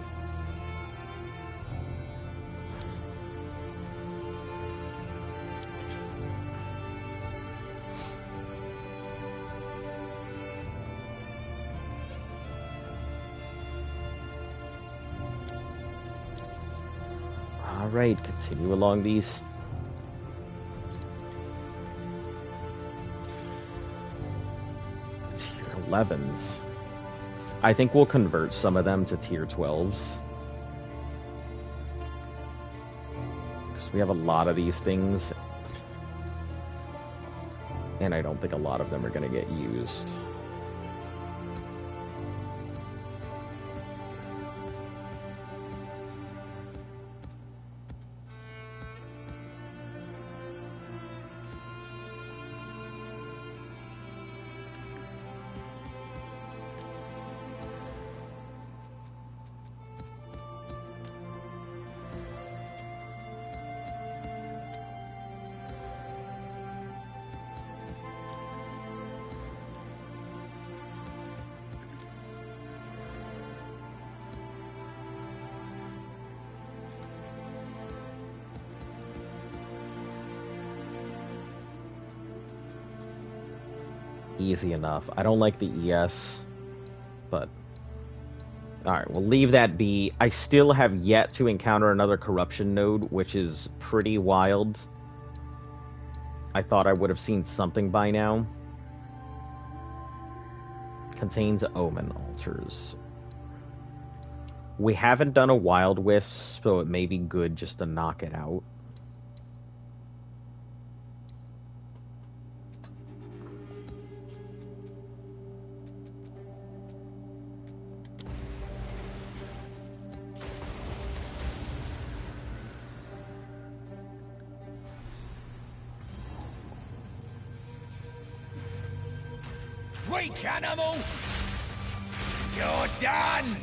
Alright, continue along these. Tier 11s. I think we'll convert some of them to tier 12s. Because we have a lot of these things. And I don't think a lot of them are going to get used. Easy enough. I don't like the ES, but alright, we'll leave that be. I still have yet to encounter another corruption node, which is pretty wild. I thought I would have seen something by now. Contains omen altars. We haven't done a wild wisp, so it may be good just to knock it out. weak animal! You're done!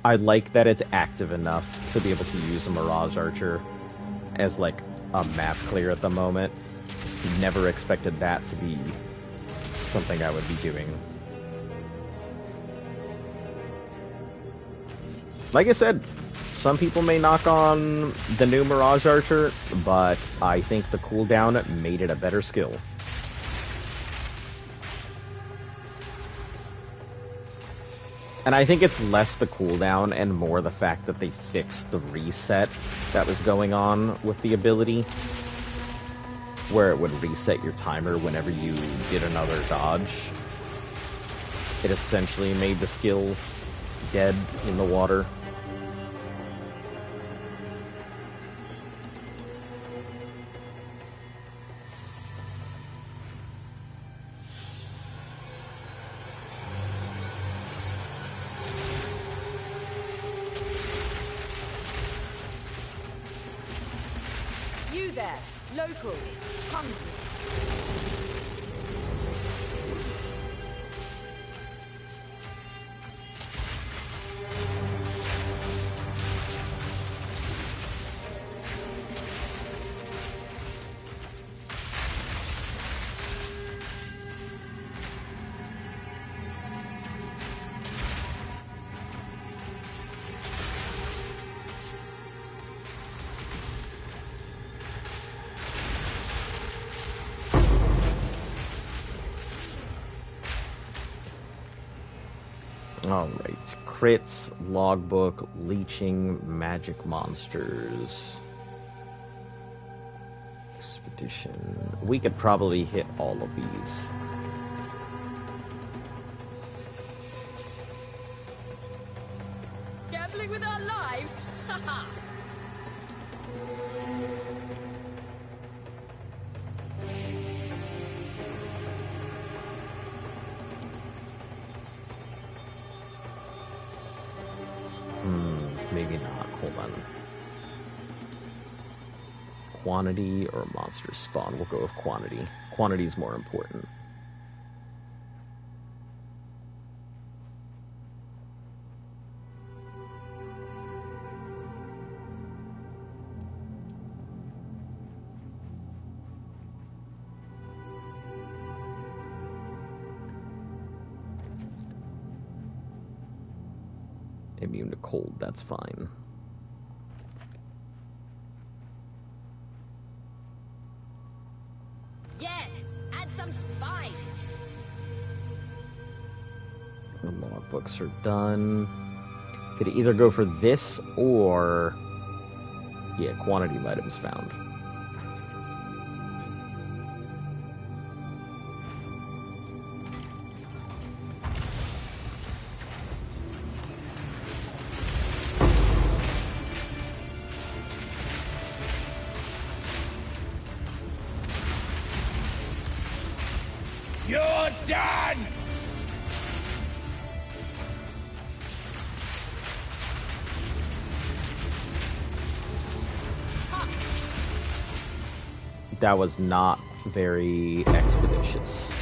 I like that it's active enough to be able to use a Mirage Archer as, like, a map clear at the moment. Never expected that to be something I would be doing. Like I said, some people may knock on the new Mirage Archer, but I think the cooldown made it a better skill. And I think it's less the cooldown and more the fact that they fixed the reset that was going on with the ability, where it would reset your timer whenever you did another dodge. It essentially made the skill dead in the water. You there, local, hungry. Alright, crits, logbook, leeching, magic monsters. Expedition. We could probably hit all of these. Gambling with our lives? Haha! Maybe not. Hold on. Quantity or monster spawn? We'll go with quantity. Quantity is more important. Immune to cold, that's fine. Yes! Add some spice! The logbooks are done. Could either go for this or... yeah, quantity of items found. You're done! That was not very expeditious.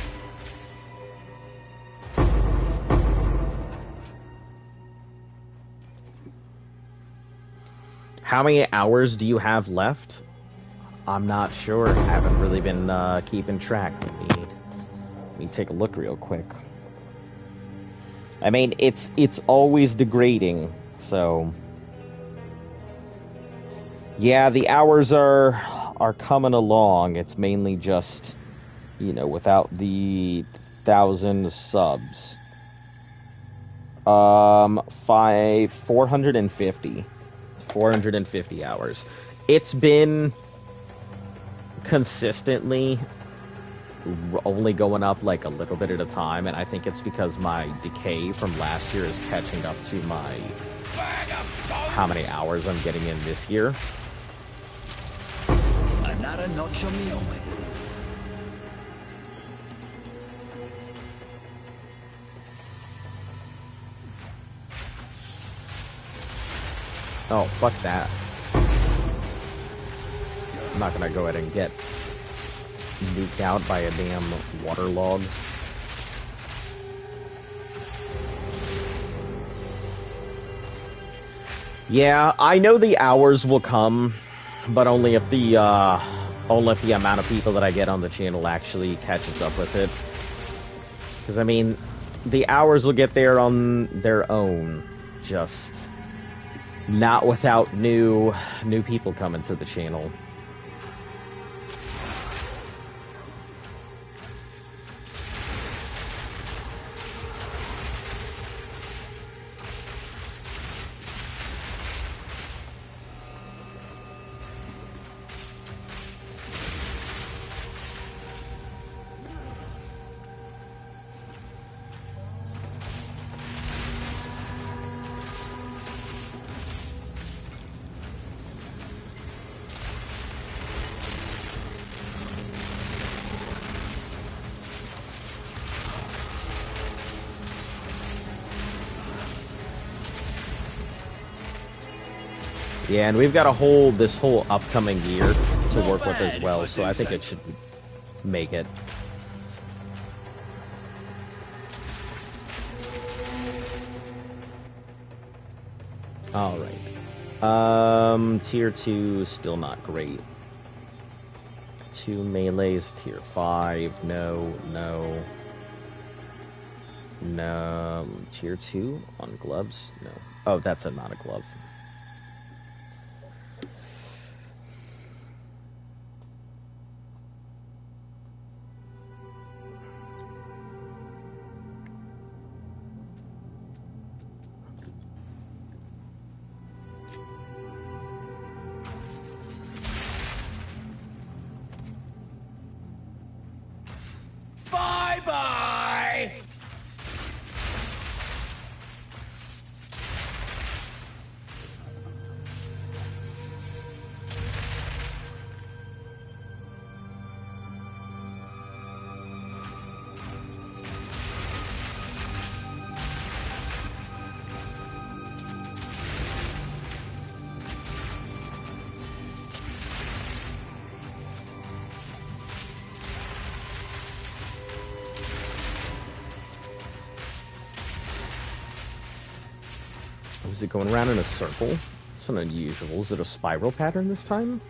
How many hours do you have left? I'm not sure. I haven't really been keeping track. Let me take a look real quick. I mean, it's always degrading, so... yeah, the hours are coming along. It's mainly just, you know, without the 1,000 subs. 450. 450 hours. It's been consistently only going up like a little bit at a time, and I think it's because my decay from last year is catching up to my how many hours I'm getting in this year. Another notch on the helmet. Oh, fuck that. I'm not gonna go ahead and get nuked out by a damn waterlog. Yeah, I know the hours will come, but only if the amount of people that I get on the channel actually catches up with it. Because, I mean, the hours will get there on their own, just not without new people coming to the channel. Yeah, and we've got this whole upcoming year to work with as well, so I think it should make it. Alright. Tier 2, still not great. 2 melees, tier 5, no. Tier 2 on gloves? No. Oh, that's not a glove. Bye-bye! Is it going around in a circle? It's an unusual. Is it a spiral pattern this time?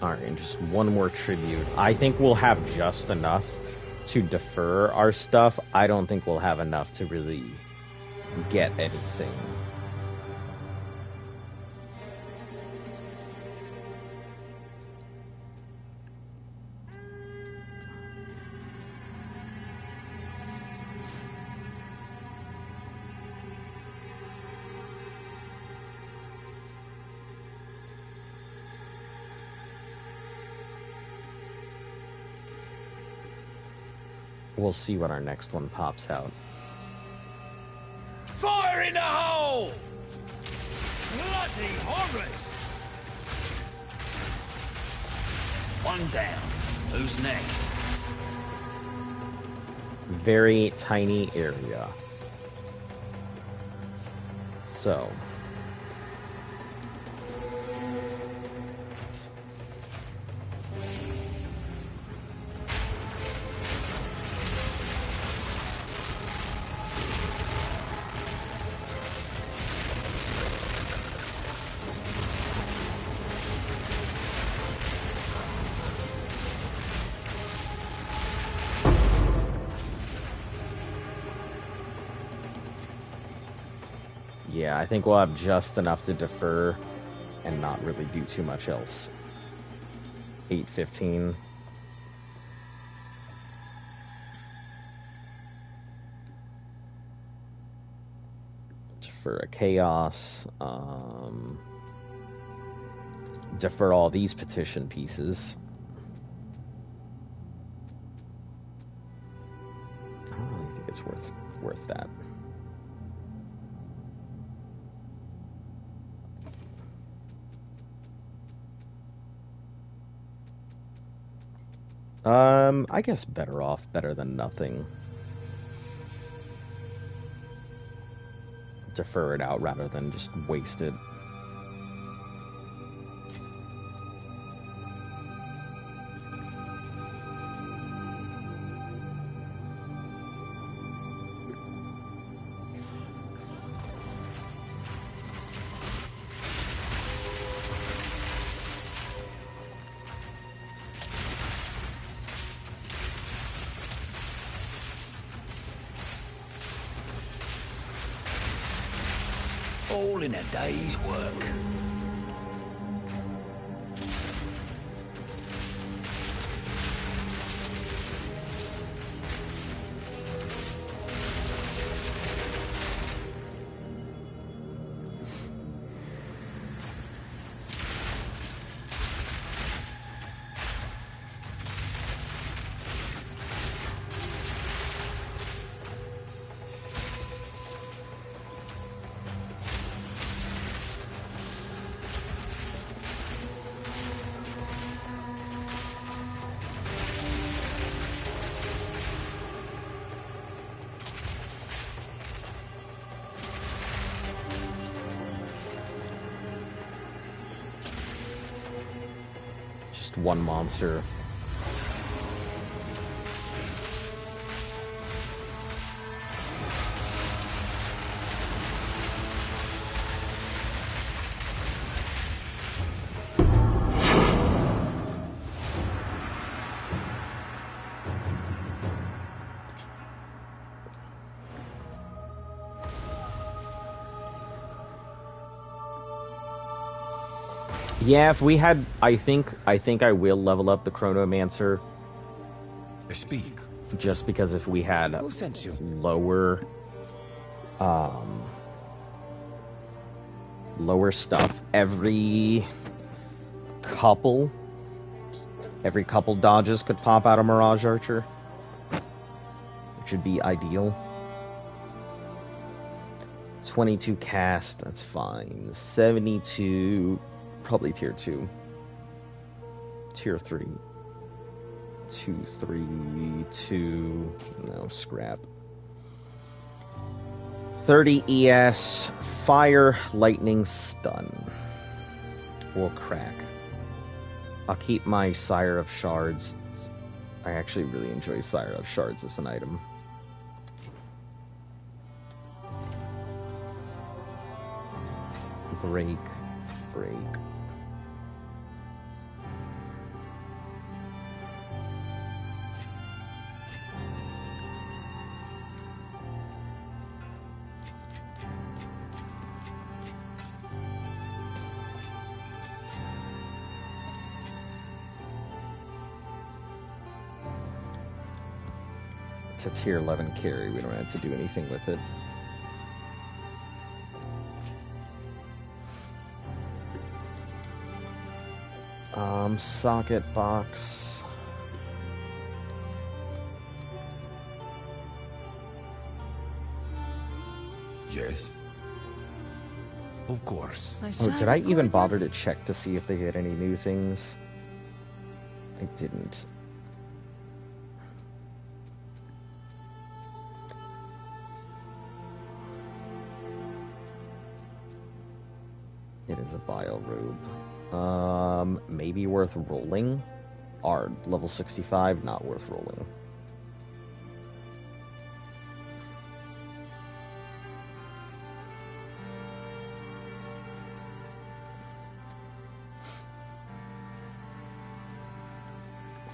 Alright, and just one more tribute. I think we'll have just enough to defer our stuff. I don't think we'll have enough to really get anything. We'll see what our next one pops out. Fire in the hole! Bloody horrors! One down. Who's next? Very tiny area. So. Yeah, I think we'll have just enough to defer and not really do too much else. 8:15. Defer a chaos. Defer all these petition pieces. I don't really think it's worth that. I guess better than nothing. Defer it out rather than just waste it. All in a day's work. One monster. Yeah, if we had, I think I will level up the Chronomancer. Speak. Just because if we had Who sent you? lower stuff every couple dodges could pop out a Mirage Archer, which would be ideal. 22 cast, that's fine. 72. Probably tier 2. Tier 3. 2, 3, 2. No, scrap. 30 ES. Fire, lightning, stun. Will crack. I'll keep my Sire of Shards. I actually really enjoy Sire of Shards as an item. Break. It's a tier 11 carry. We don't have to do anything with it. Socket box. Of course. Oh, did I even bother to check to see if they had any new things? I didn't. It is a vile robe. Maybe worth rolling? Or level 65, not worth rolling.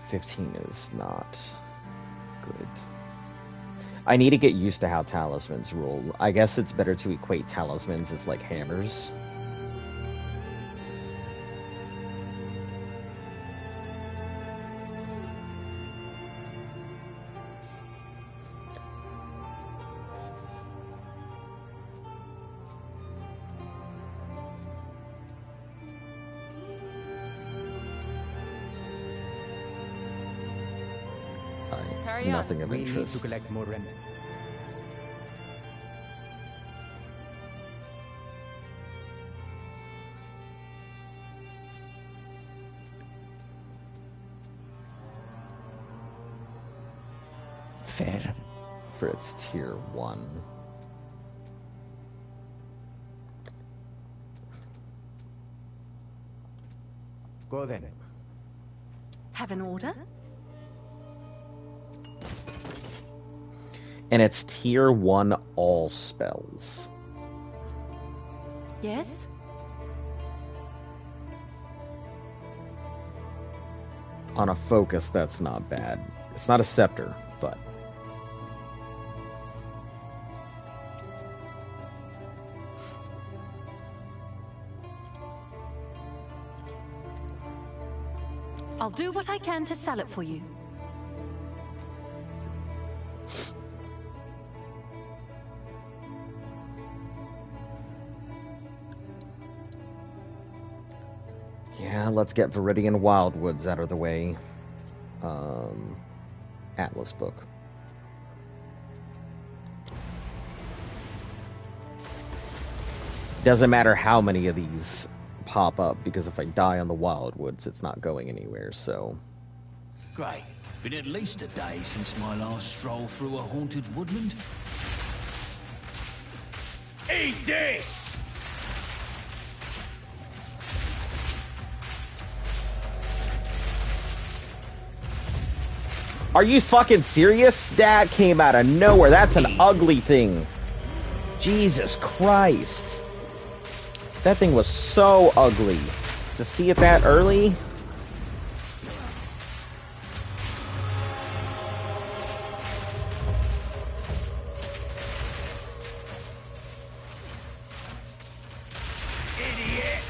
$15 is not good. I need to get used to how talismans roll. I guess it's better to equate talismans as like hammers. Nothing of interest. We need to collect more remnants. Fair. For its tier 1. Go then. Have an order? And it's tier 1 all spells. Yes? On a focus, that's not bad. It's not a scepter, but... I'll do what I can to sell it for you. Yeah, let's get Viridian Wildwoods out of the way. Atlas book. Doesn't matter how many of these pop up, because if I die on the Wildwoods, it's not going anywhere, so... Great. Been at least a day since my last stroll through a haunted woodland. Eat this! Are you fucking serious? That came out of nowhere. That's an ugly thing. Jesus Christ. That thing was so ugly. To see it that early? Idiot!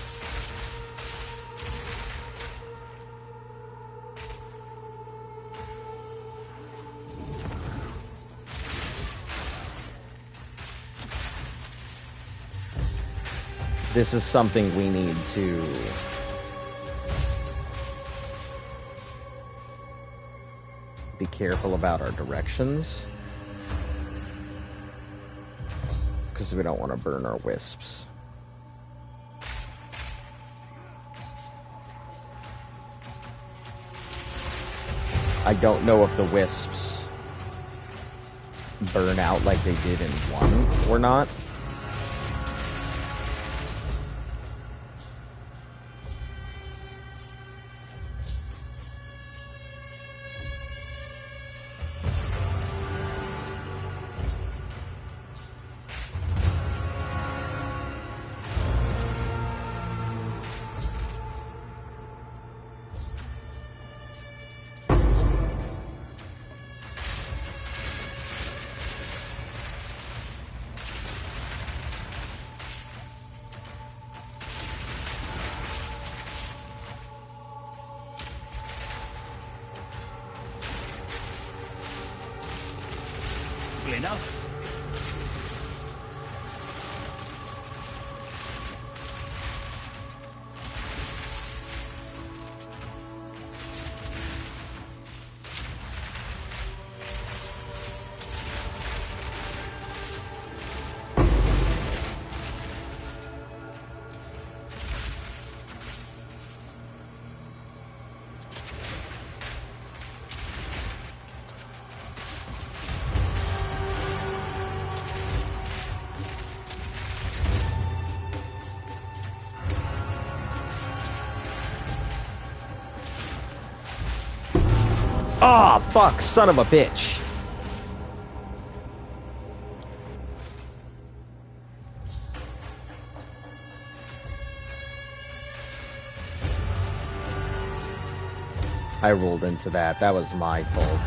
This is something we need to... be careful about our directions. Because we don't want to burn our wisps. I don't know if the wisps burn out like they did in 1 or not. Enough. Oh, fuck, son of a bitch. I rolled into that. That was my fault.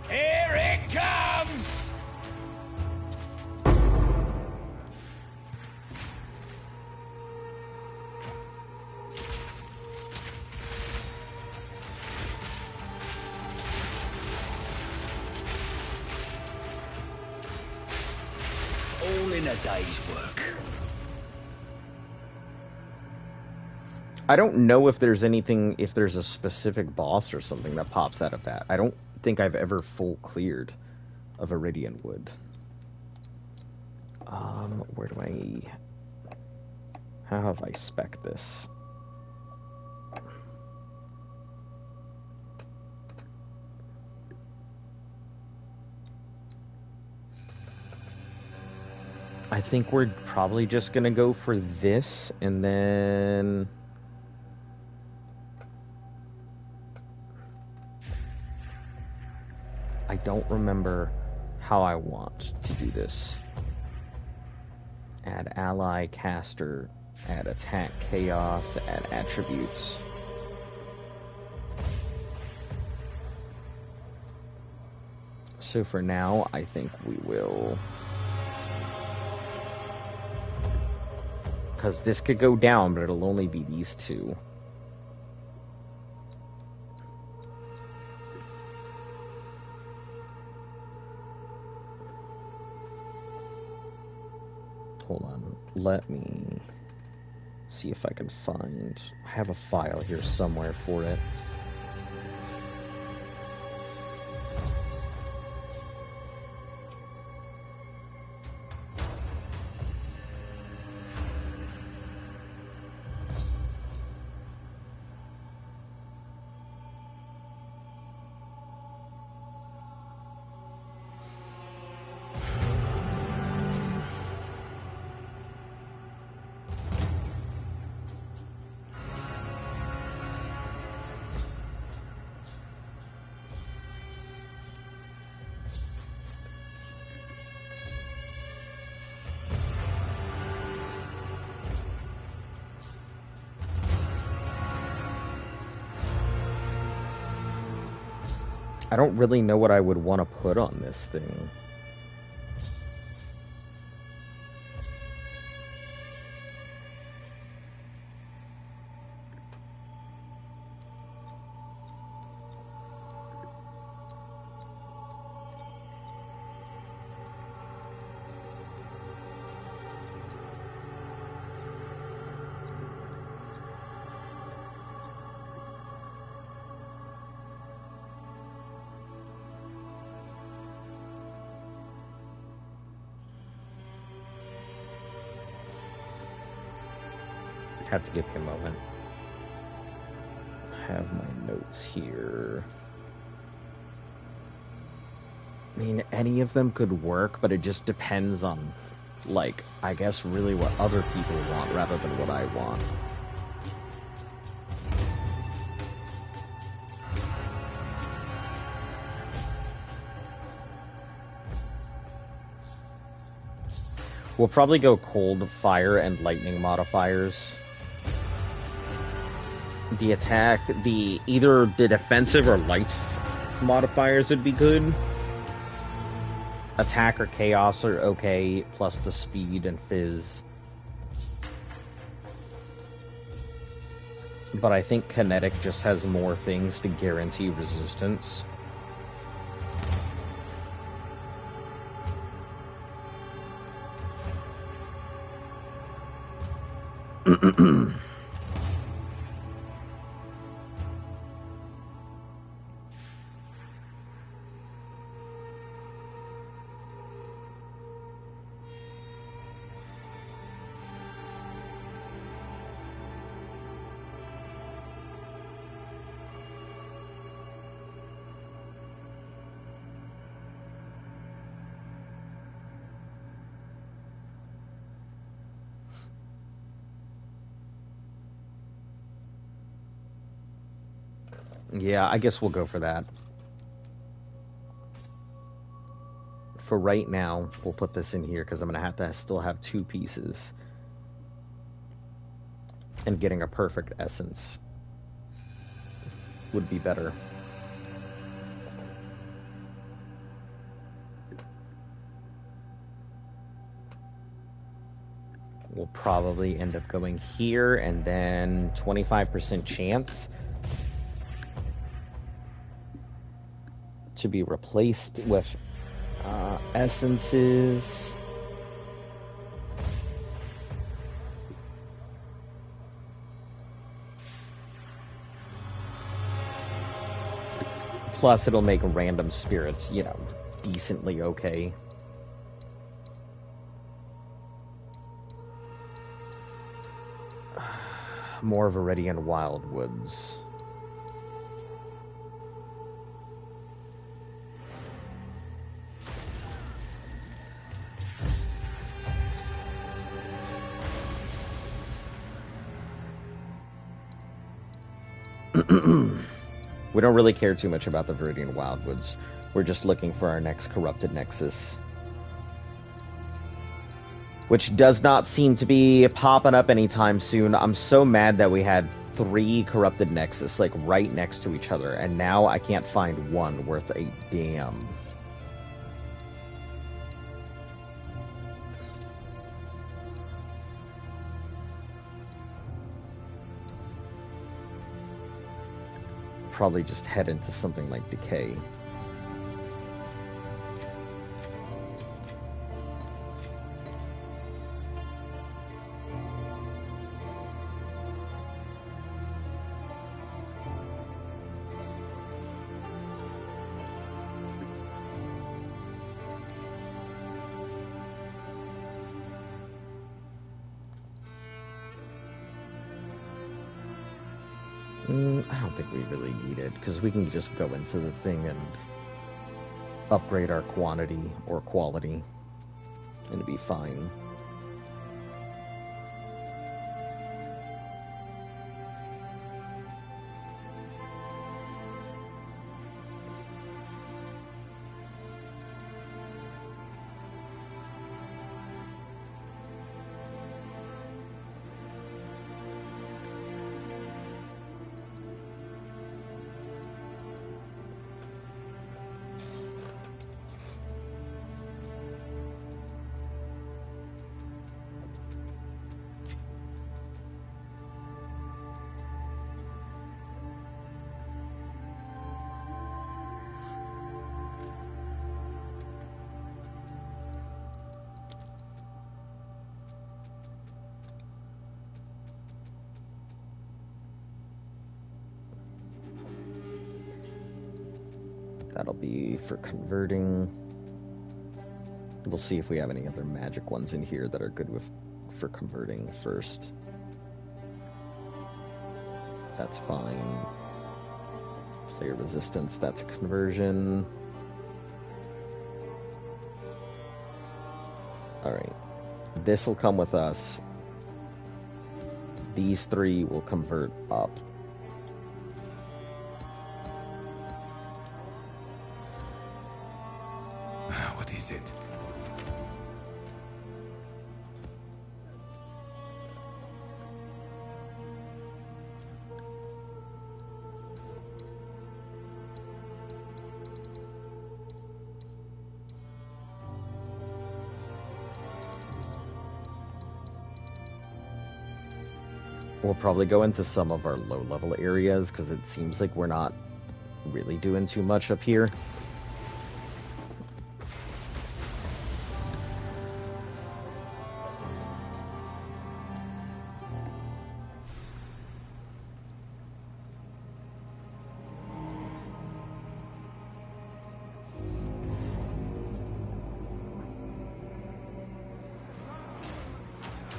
Here it comes! All in a day's work. I don't know if there's anything, if there's a specific boss or something that pops out of that. I don't think I've ever full cleared of Iridian Wood. Where do I... How have I spec'd this? I think we're probably just gonna go for this, and then... I don't remember how I want to do this. Add ally, caster, add attack, chaos, add attributes. So for now, I think we will... Because this could go down, but it'll only be these two. Hold on, let me see if I can find... I have a file here somewhere for it. I don't really know what I would want to put on this thing. Have to give me a moment. I have my notes here. I mean, any of them could work, but it just depends on, like, I guess really what other people want rather than what I want. We'll probably go cold, fire, and lightning modifiers. The attack, either the defensive or light modifiers would be good. Attack or chaos are okay, plus the speed and fizz. But I think kinetic just has more things to guarantee resistance. Yeah, I guess we'll go for that. For right now, we'll put this in here because I'm going to have to still have 2 pieces. And getting a perfect essence would be better. We'll probably end up going here and then 25% chance to be replaced with essences. Plus, it'll make random spirits, you know, decently okay. More of Viridian Wildwoods. We don't really care too much about the Viridian Wildwoods. We're just looking for our next corrupted nexus. Which does not seem to be popping up anytime soon. I'm so mad that we had 3 corrupted nexus, like, right next to each other, and now I can't find one worth a damn. Probably just head into something like Decay. I don't think we really need it, because we can just go into the thing and upgrade our quantity or quality, and it'd be fine. That'll be for converting. We'll see if we have any other magic ones in here that are good for converting first. That's fine. Player resistance, that's a conversion. Alright. This will come with us. These 3 will convert up. What is it? We'll probably go into some of our low-level areas, because it seems like we're not really doing too much up here.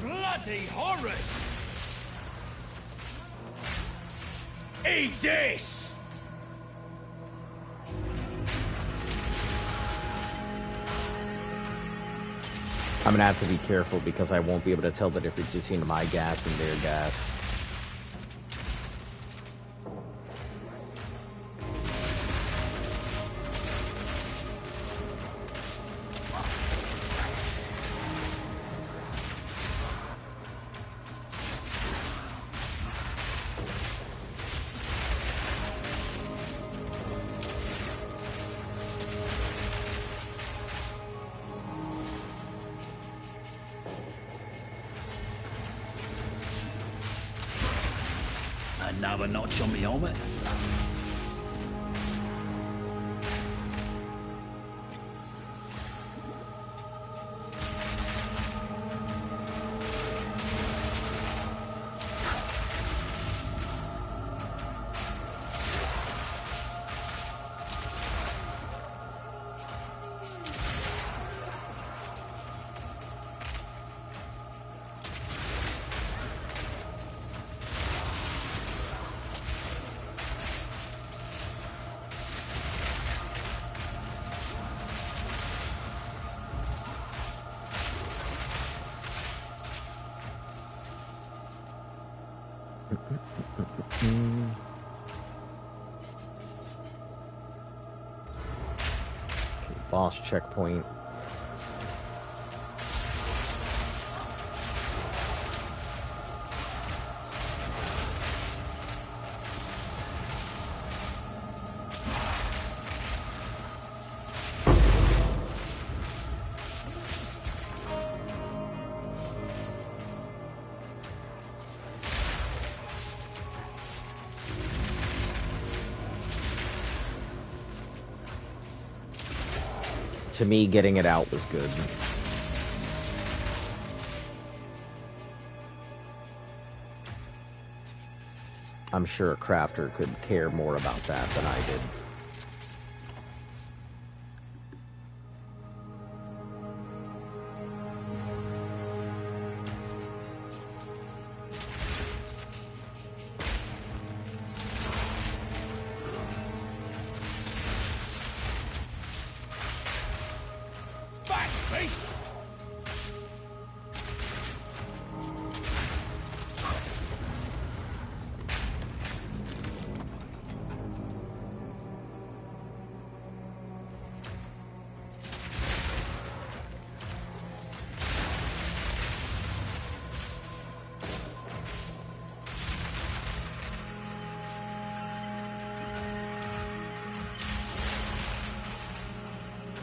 Bloody horrors! Eat this! I'm gonna have to be careful because I won't be able to tell the difference between my gas and their gas. Another notch on my helmet. Boss checkpoint. To me, getting it out was good. I'm sure a crafter could care more about that than I did.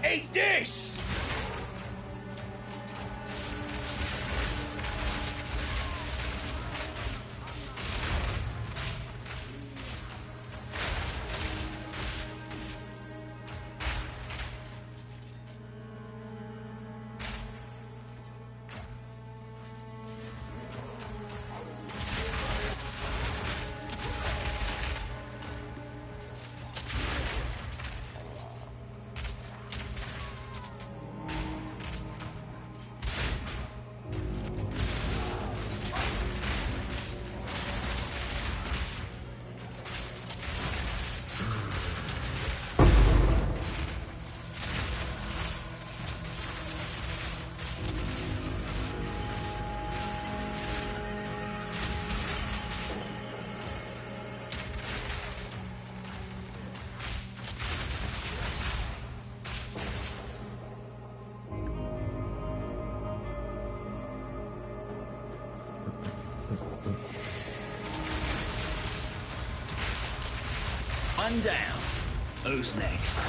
Eat this! One down. Who's next?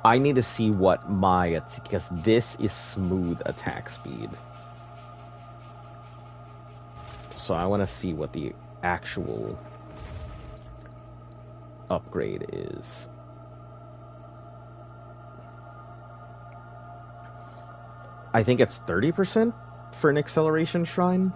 I need to see what my, because this is smooth attack speed. So I want to see what the actual upgrade is. I think it's 30% for an acceleration shrine.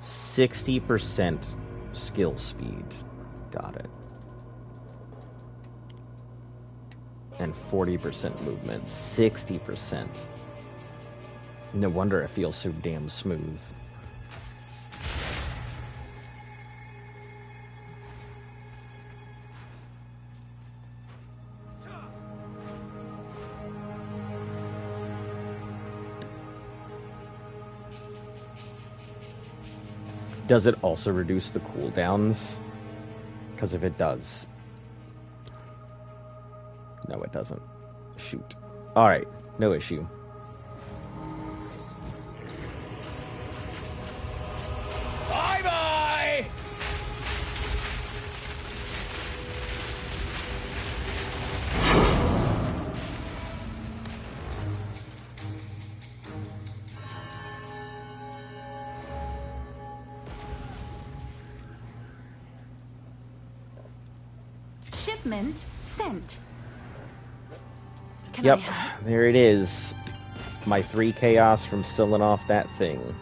60% skill speed. Got it. And 40% movement. 60%. No wonder it feels so damn smooth. Does it also reduce the cooldowns? Because if it does... No, it doesn't. Shoot. Alright, no issue. Bye-bye! Shipment sent. Can Yep, I help? there it is. My 3 chaos from selling off that thing.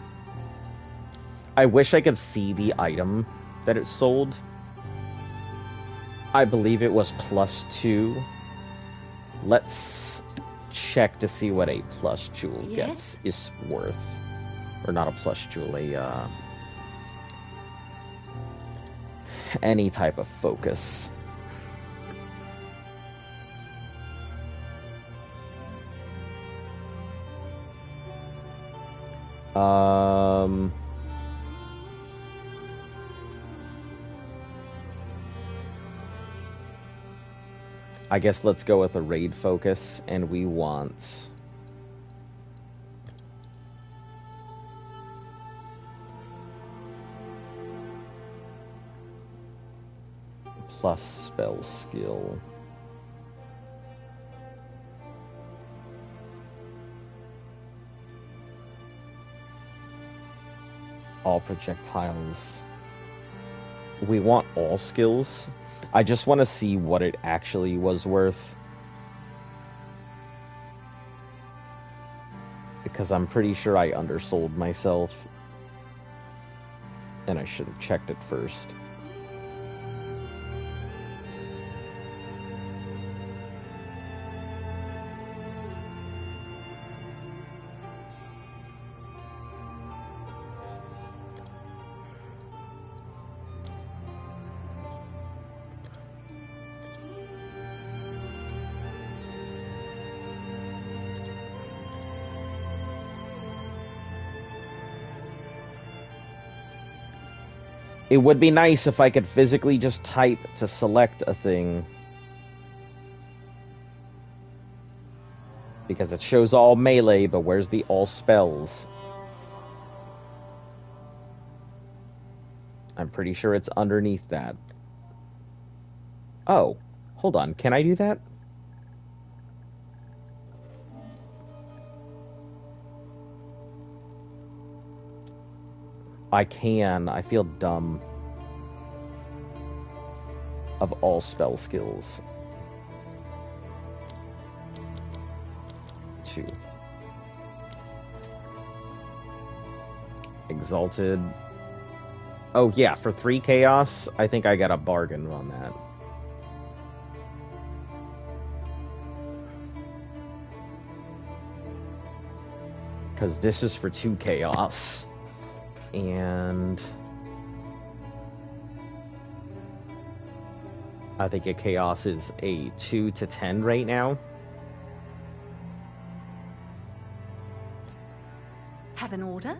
I wish I could see the item that it sold. I believe it was +2. Let's check to see what a plus jewel Yes? is worth. Or not a plus jewel, a any type of focus. I guess let's go with a raid focus, and we want... plus spell skill. All projectiles. We want all skills. I just want to see what it actually was worth. Because I'm pretty sure I undersold myself. And I should have checked it first. It would be nice if I could physically just type to select a thing. Because it shows all melee, but where's the all spells? I'm pretty sure it's underneath that. Oh, hold on. Can I do that? I can. I feel dumb. Of all spell skills. 2. Exalted. Oh yeah, for 3 chaos, I think I got a bargain on that. Because this is for 2 chaos. And I think a chaos is a 2 to 10 right now. Have an order?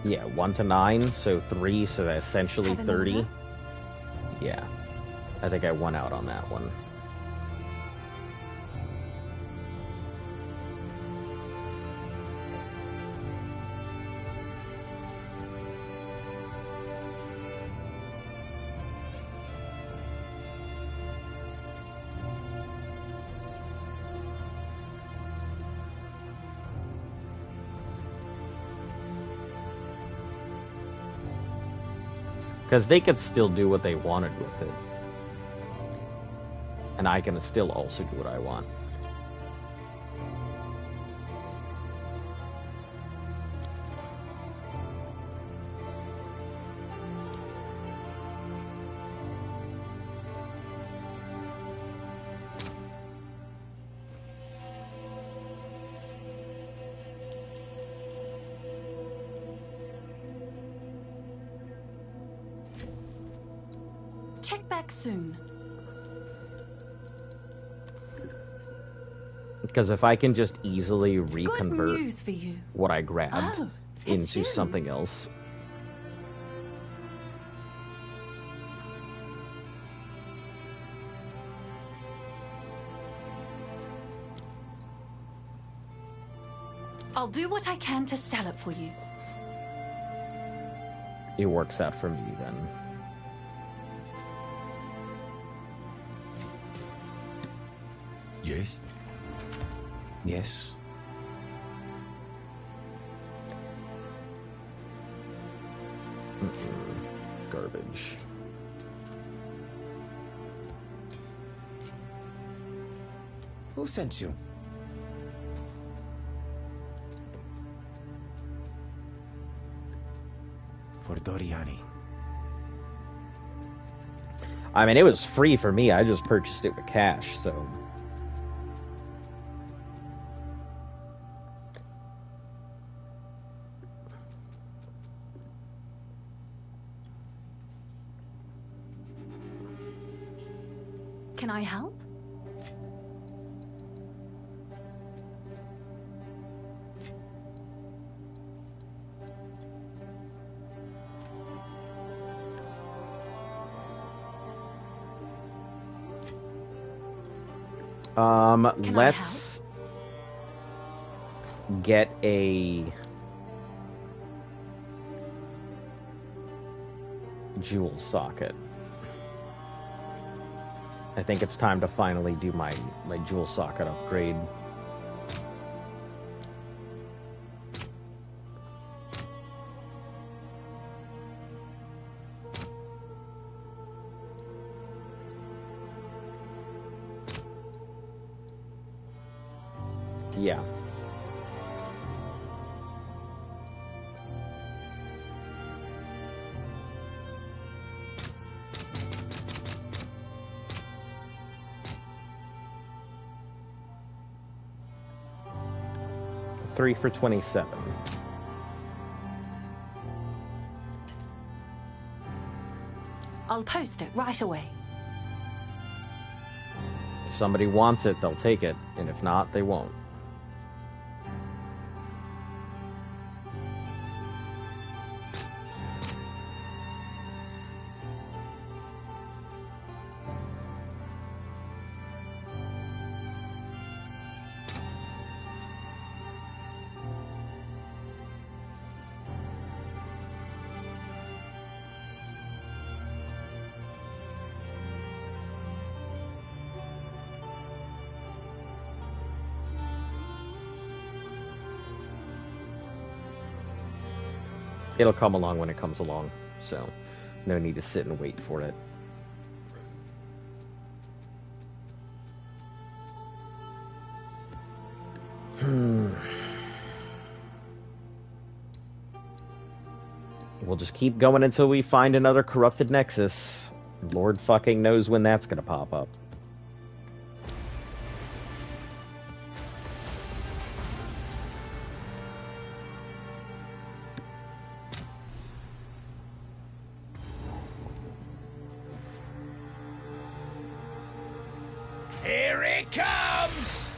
Yeah, 1 to 9, so 3, so that's essentially Have an 30. order? Yeah, I think I won out on that one. Because they could still do what they wanted with it. And I can still also do what I want. Check back soon. Because if I can just easily Good reconvert news for you. what I grabbed Oh, it's into you. something else. I'll do what I can to sell it for you. It works out for me then. Yes? Yes? Garbage. Who sent you? For Doriani. I mean, it was free for me. I just purchased it with cash, so... Can I help? Can let's get a jewel socket. I think it's time to finally do my jewel socket upgrade. Yeah. Three for 27. I'll post it right away. If somebody wants it, they'll take it, and if not, they won't. It'll come along when it comes along, so no need to sit and wait for it. We'll just keep going until we find another corrupted nexus. Lord fucking knows when that's gonna pop up. Here it comes!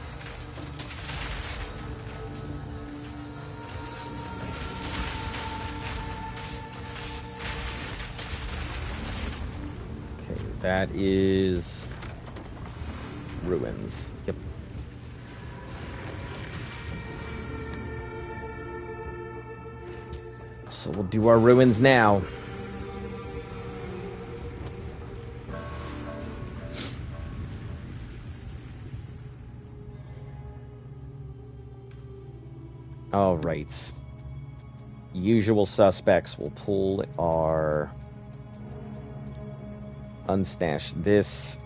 Okay, that is ruins. Yep. So we'll do our ruins now. All right. Usual suspects will pull our unstash this.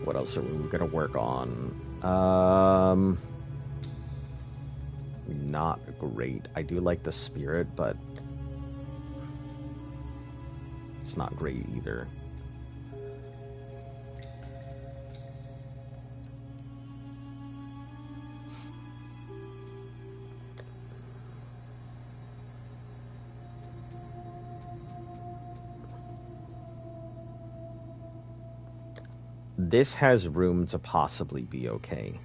What else are we gonna work on? Not great. I do like the spirit, but it's not great either. This has room to possibly be okay.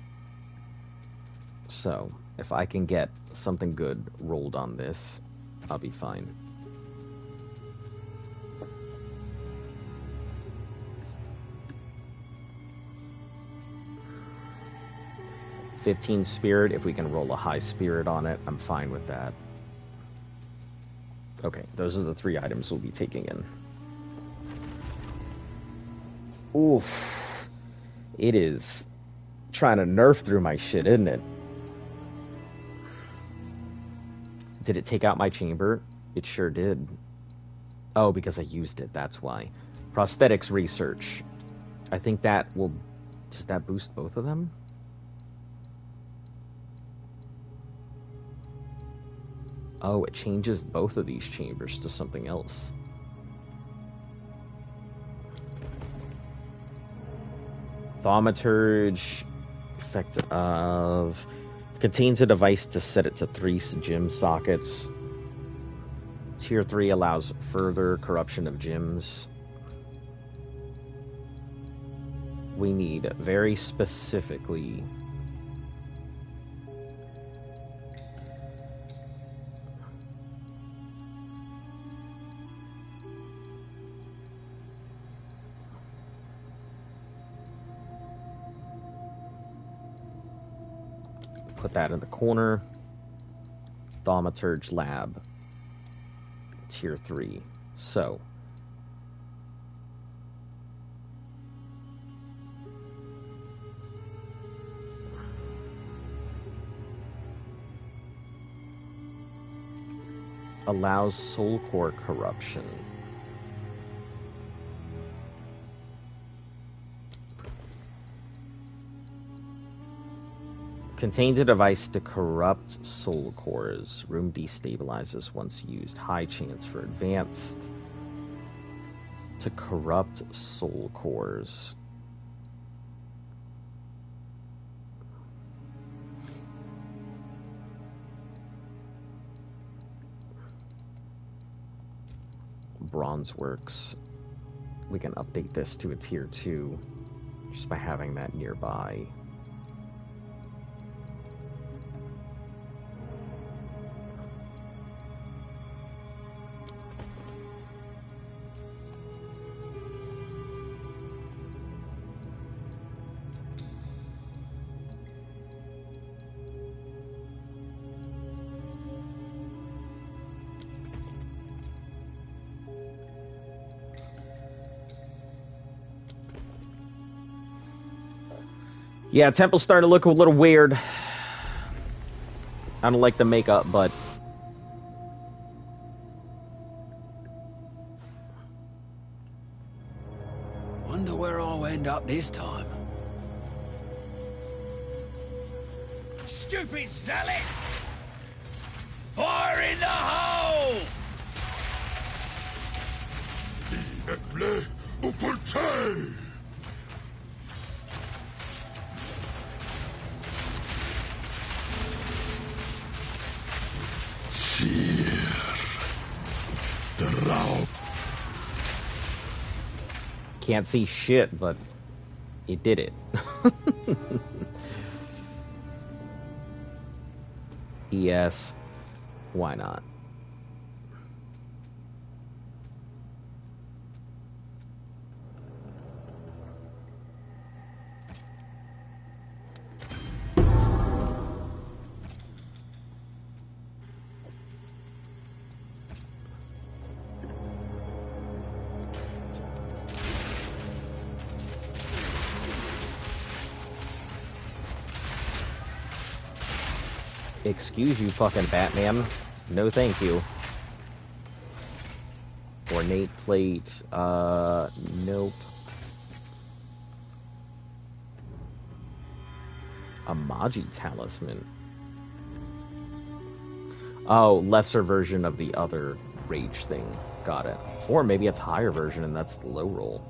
So, if I can get something good rolled on this, I'll be fine. $15 spirit, if we can roll a high spirit on it, I'm fine with that. Okay, those are the 3 items we'll be taking in. Oof. It is trying to nerf through my shit, isn't it? Did it take out my chamber? It sure did. Oh, because I used it, that's why. Prosthetics research. I think that will... Does that boost both of them? Oh, it changes both of these chambers to something else. Thaumaturge, effect of, contains a device to set it to 3 gem sockets. Tier 3 allows further corruption of gems. We need very specifically put that in the corner. Thaumaturge Lab, Tier 3. So, allows soul core corruption. Contains a device to corrupt soul cores. Room destabilizes once used. High chance for advanced. To corrupt soul cores. Bronze works. We can update this to a tier 2 just by having that nearby. Yeah, temple's starting to look a little weird. I don't like the makeup, but... Wonder where I'll end up this time. Stupid zealot! Fire in the hole! Eble Upulte! Can't see shit, but it did it. Yes, why not? Excuse you, fucking Batman. No thank you. Ornate plate, nope. A Magi talisman. Oh, lesser version of the other rage thing. Got it. Or maybe it's higher version and that's the low roll.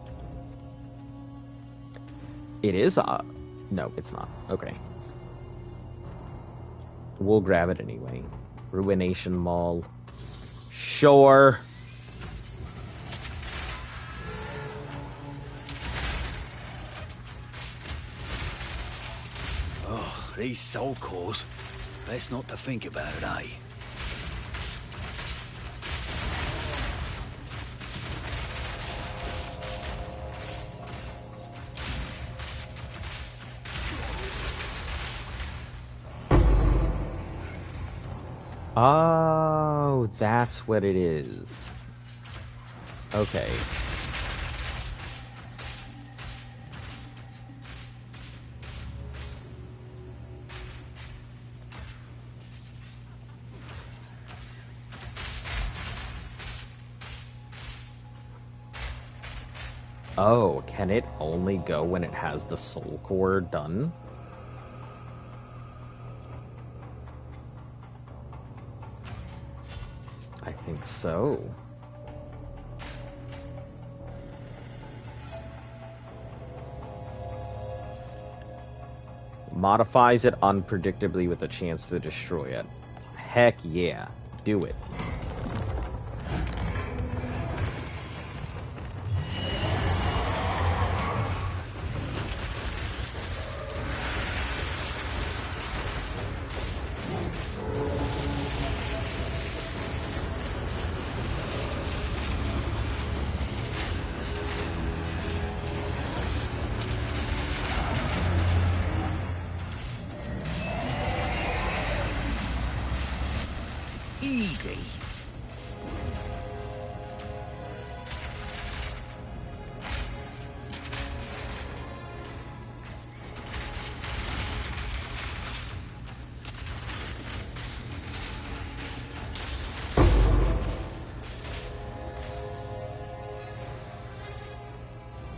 It is no, it's not. Okay. We'll grab it anyway. Ruination Mall. Sure. Oh, these soul cores. Best not to think about it, eh? Oh, that's what it is. Okay. Oh, can it only go when it has the soul core done? I think so. Modifies it unpredictably with a chance to destroy it. Heck yeah. Do it. Easy.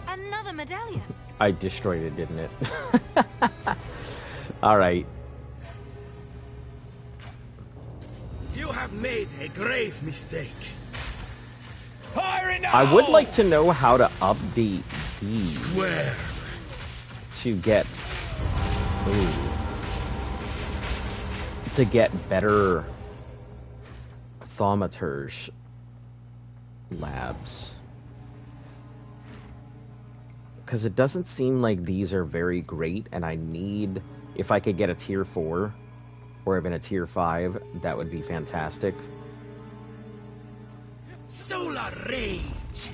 Another medallion. I destroyed it, didn't it? Alright. You have made a grave mistake. I would like to know how to update these Square. to get better thaumaturge labs, because it doesn't seem like these are very great, and I need, if I could get a tier 4 or even a tier 5, that would be fantastic. Solar rage.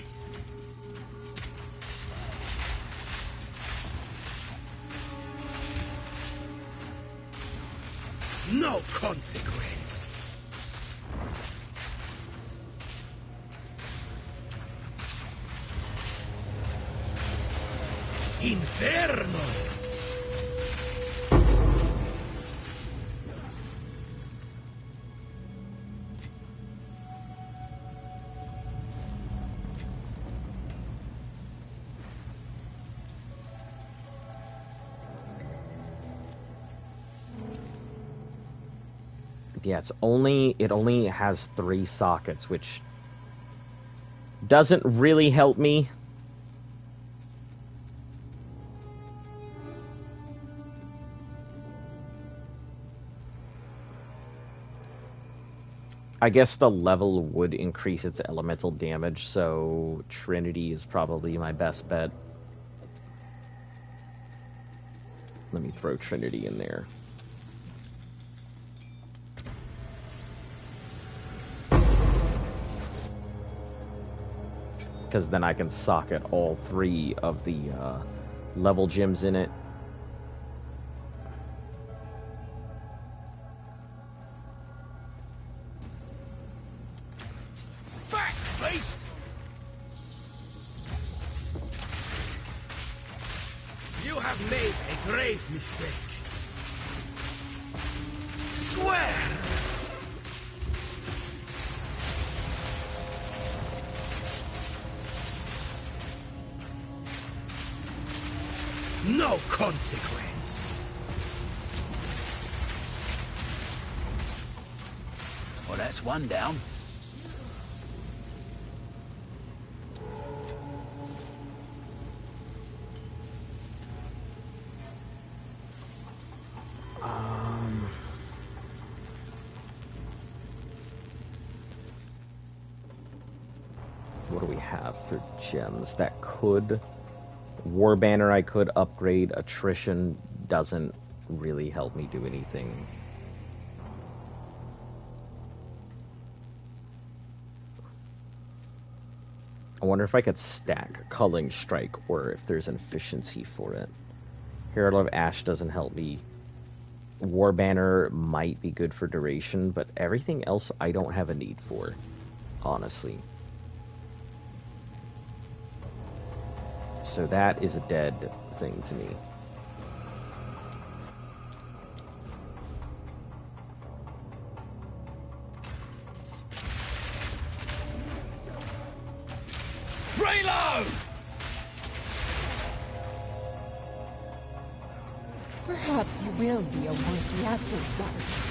No consequence. Inferno. Yeah, it only has 3 sockets, which doesn't really help me. I guess the level would increase its elemental damage, so Trinity is probably my best bet. Let me throw Trinity in there. Because then I can socket all 3 of the level gems in it. Back, beast! You have made a grave mistake. Square! No consequence. That's one down. What do we have for gems that could... War Banner I could upgrade. Attrition doesn't really help me do anything. I wonder if I could stack Culling Strike or if there's an efficiency for it. Herald of Ash doesn't help me. War Banner might be good for duration, but everything else I don't have a need for, honestly. So that is a dead thing to me. Reload! Perhaps you will be a worthy adversary.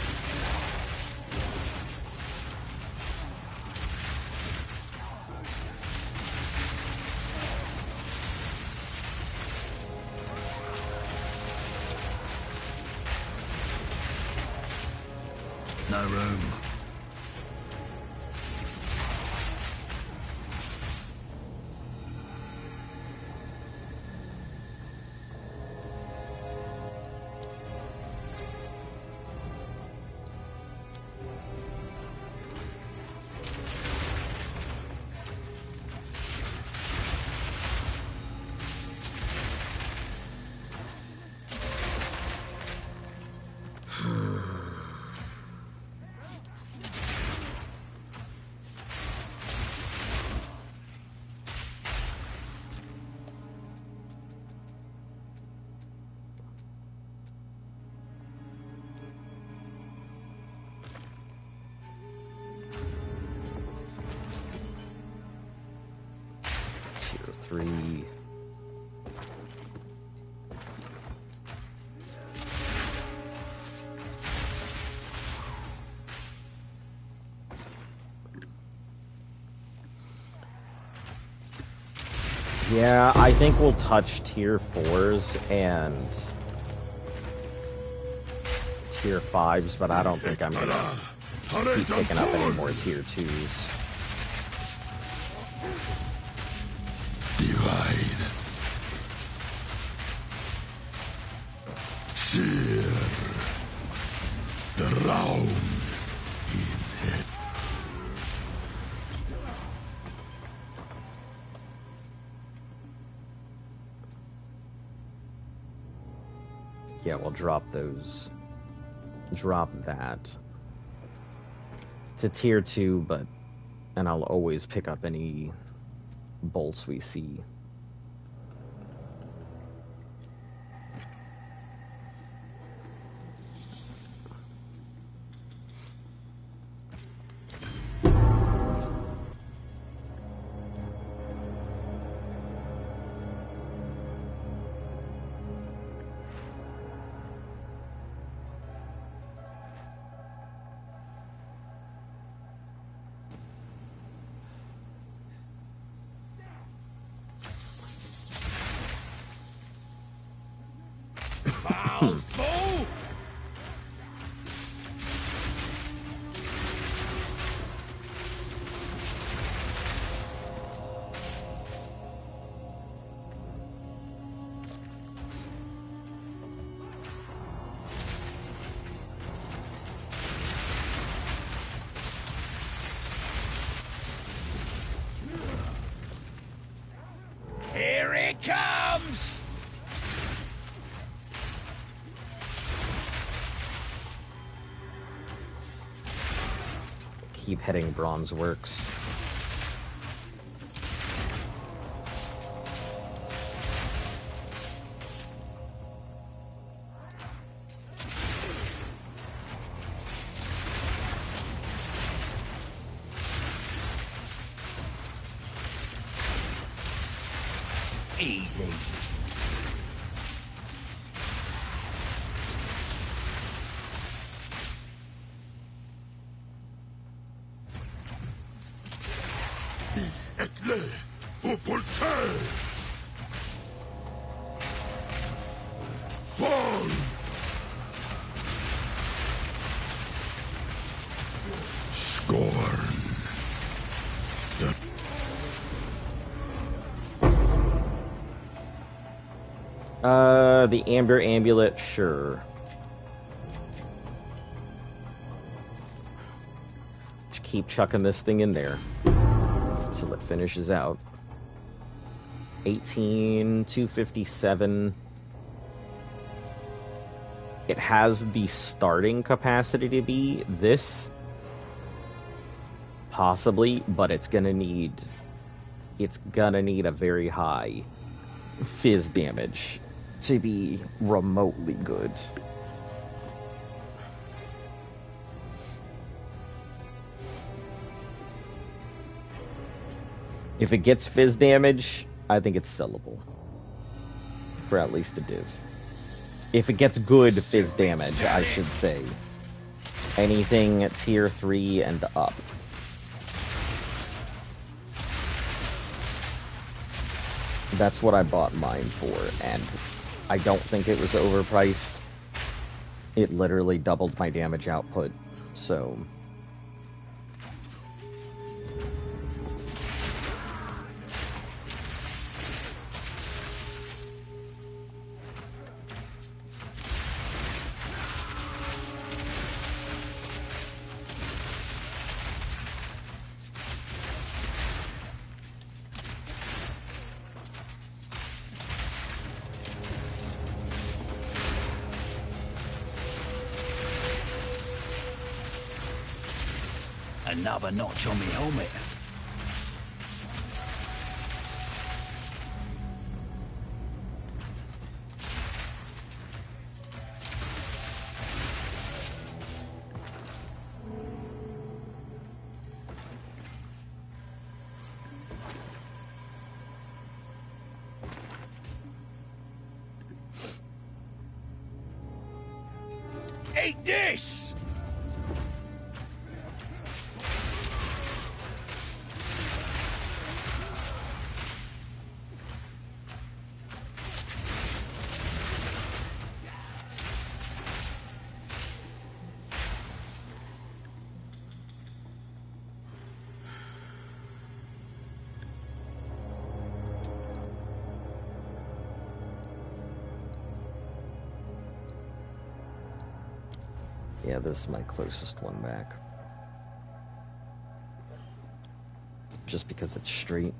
No room. Tier 3. Yeah, I think we'll touch tier 4s and tier 5s, but I don't think I'm gonna keep picking up any more tier 2s. Divide. Sear. Drown in it. Yeah, we'll drop those. Drop that to tier 2, and I'll always pick up any bolts we see. Fool! Here it comes! Keep heading Bronze Works. Easy. Etle Upulte! Fall! Scorn! The Amber Amulet, sure. Just keep chucking this thing in there until it finishes out. 18,257. It has the starting capacity to be this, possibly, but it's gonna need a very high fizz damage to be remotely good. If it gets fizz damage, I think it's sellable for at least a div. If it gets good fizz damage, I should say. Anything tier 3 and up. That's what I bought mine for, and I don't think it was overpriced. It literally doubled my damage output, so... Another notch on me helmet. Eat this! Yeah, this is my closest one back. Just because it's straight.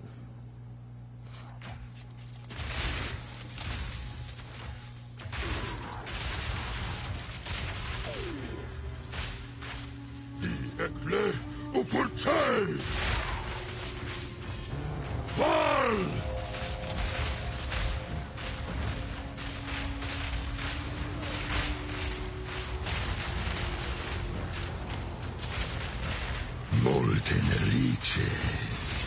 Etle Upulte! Fall! Molten leeches.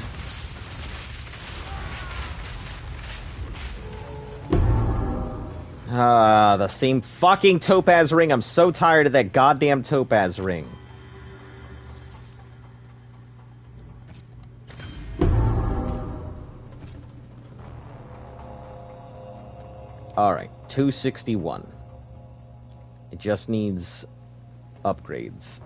Ah, the same fucking topaz ring. I'm so tired of that goddamn topaz ring. Alright, 261. It just needs upgrades.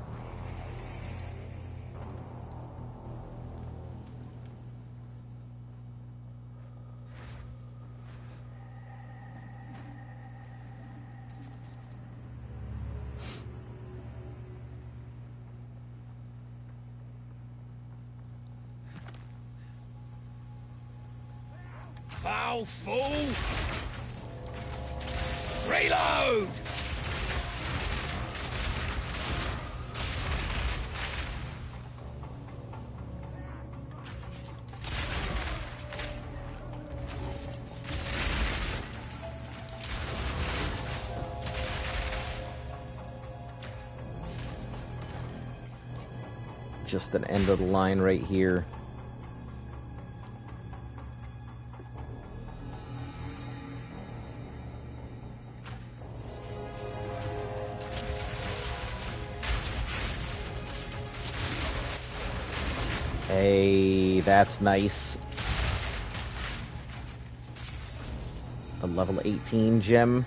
Foul fool! Reload! Just an end of the line right here. Hey, that's nice. A level 18 gem.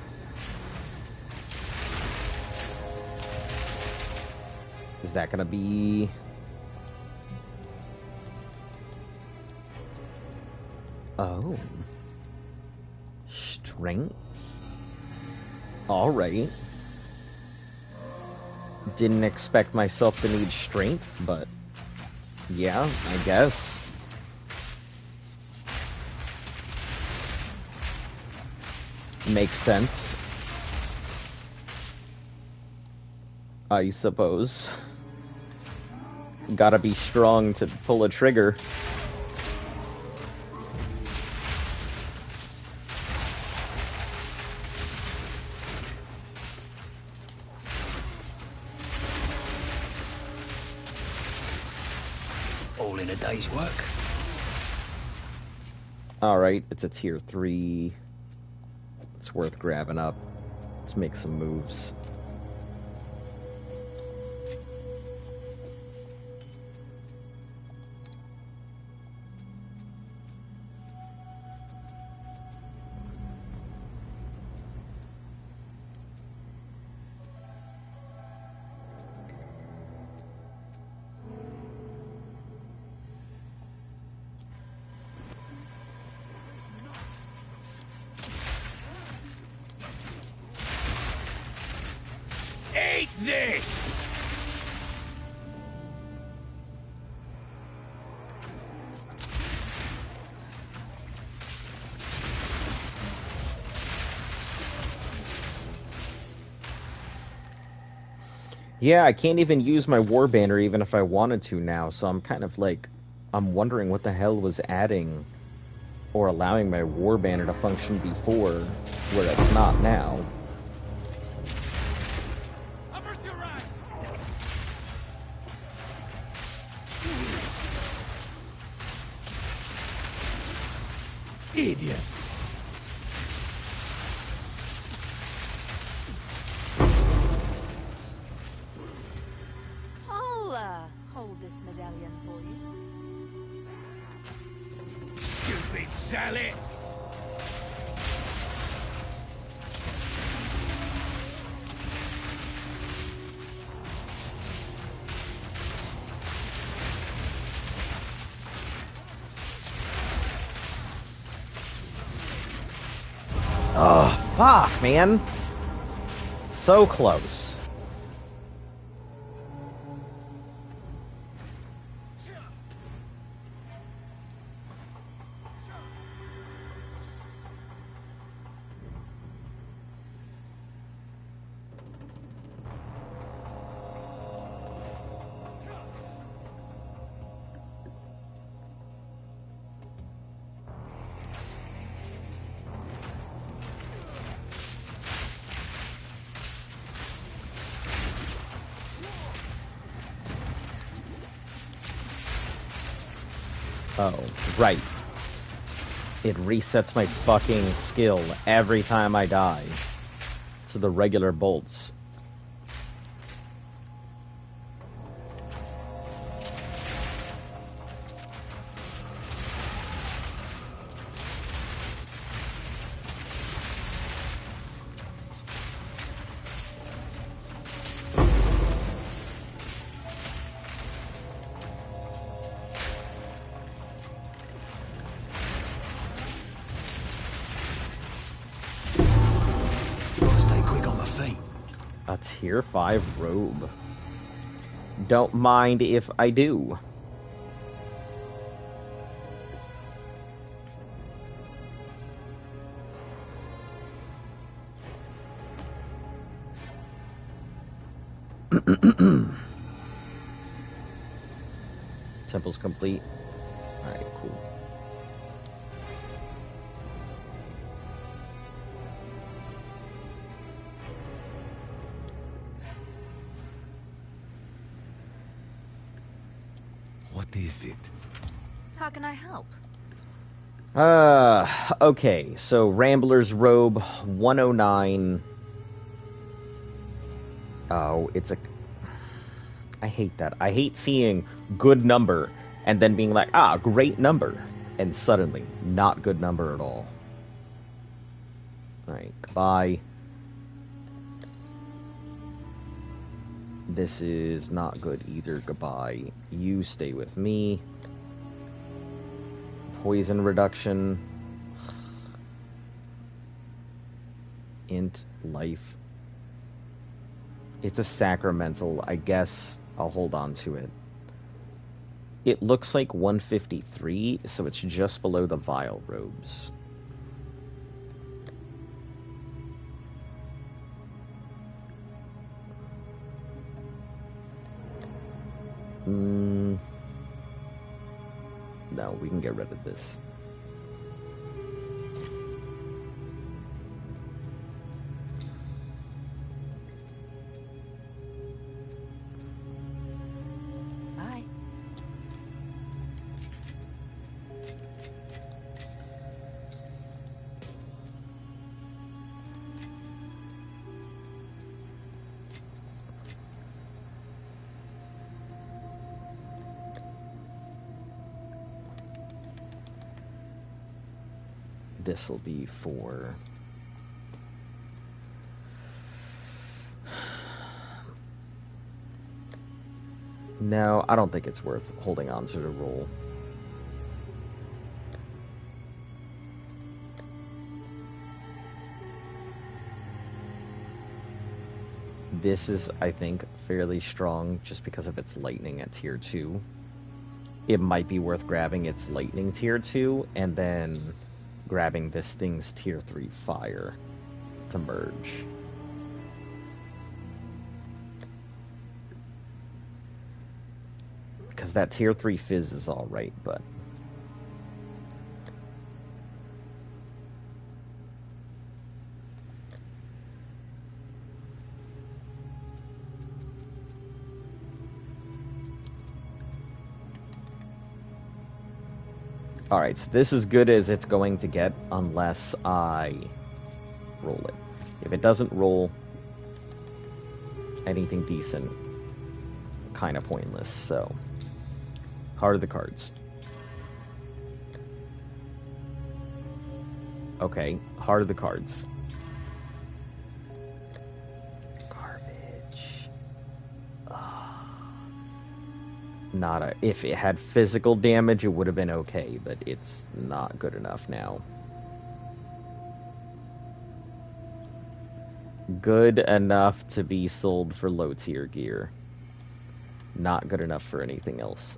Is that gonna be... Oh. Strength? Alright. Didn't expect myself to need strength, but... yeah, I guess. Makes sense. I suppose. Gotta be strong to pull a trigger. All in a day's work. Alright, it's a tier 3. It's worth grabbing up. Let's make some moves. Eat this! Yeah, I can't even use my war banner even if I wanted to now, so I'm kind of like... I'm wondering what the hell was adding or allowing my war banner to function before, where it's not now. Idiot! I'll hold this medallion for you. Stupid Sally! Oh, fuck, man. So close. Oh, right. It resets my fucking skill every time I die to the regular bolts. A tier 5 robe. Don't mind if I do. Temple's complete. Alright, cool. What is it? How can I help? Okay, so Rambler's Robe 109. Oh, it's a... I hate that. I hate seeing good number and then being like, ah, great number, and suddenly, not good number at all. Alright, goodbye. This is not good either, goodbye. You stay with me. Poison reduction. Int life. It's a sacramental. I guess I'll hold on to it. It looks like 153, so it's just below the Vile Robes. No, we can get rid of this. Bye. This will be for... No, I don't think it's worth holding on to the roll. This is, I think, fairly strong just because of its lightning at tier 2. It might be worth grabbing its lightning tier 2 and then grabbing this thing's tier 3 fire to merge. Because that tier 3 fizz is alright, but... Alright, so this is good as it's going to get unless I roll it. If it doesn't roll anything decent, kind of pointless, so... Heart of the cards. Okay, heart of the cards. Garbage. Not a... If it had physical damage, it would have been okay, but it's not good enough now. Good enough to be sold for low tier gear. Not good enough for anything else.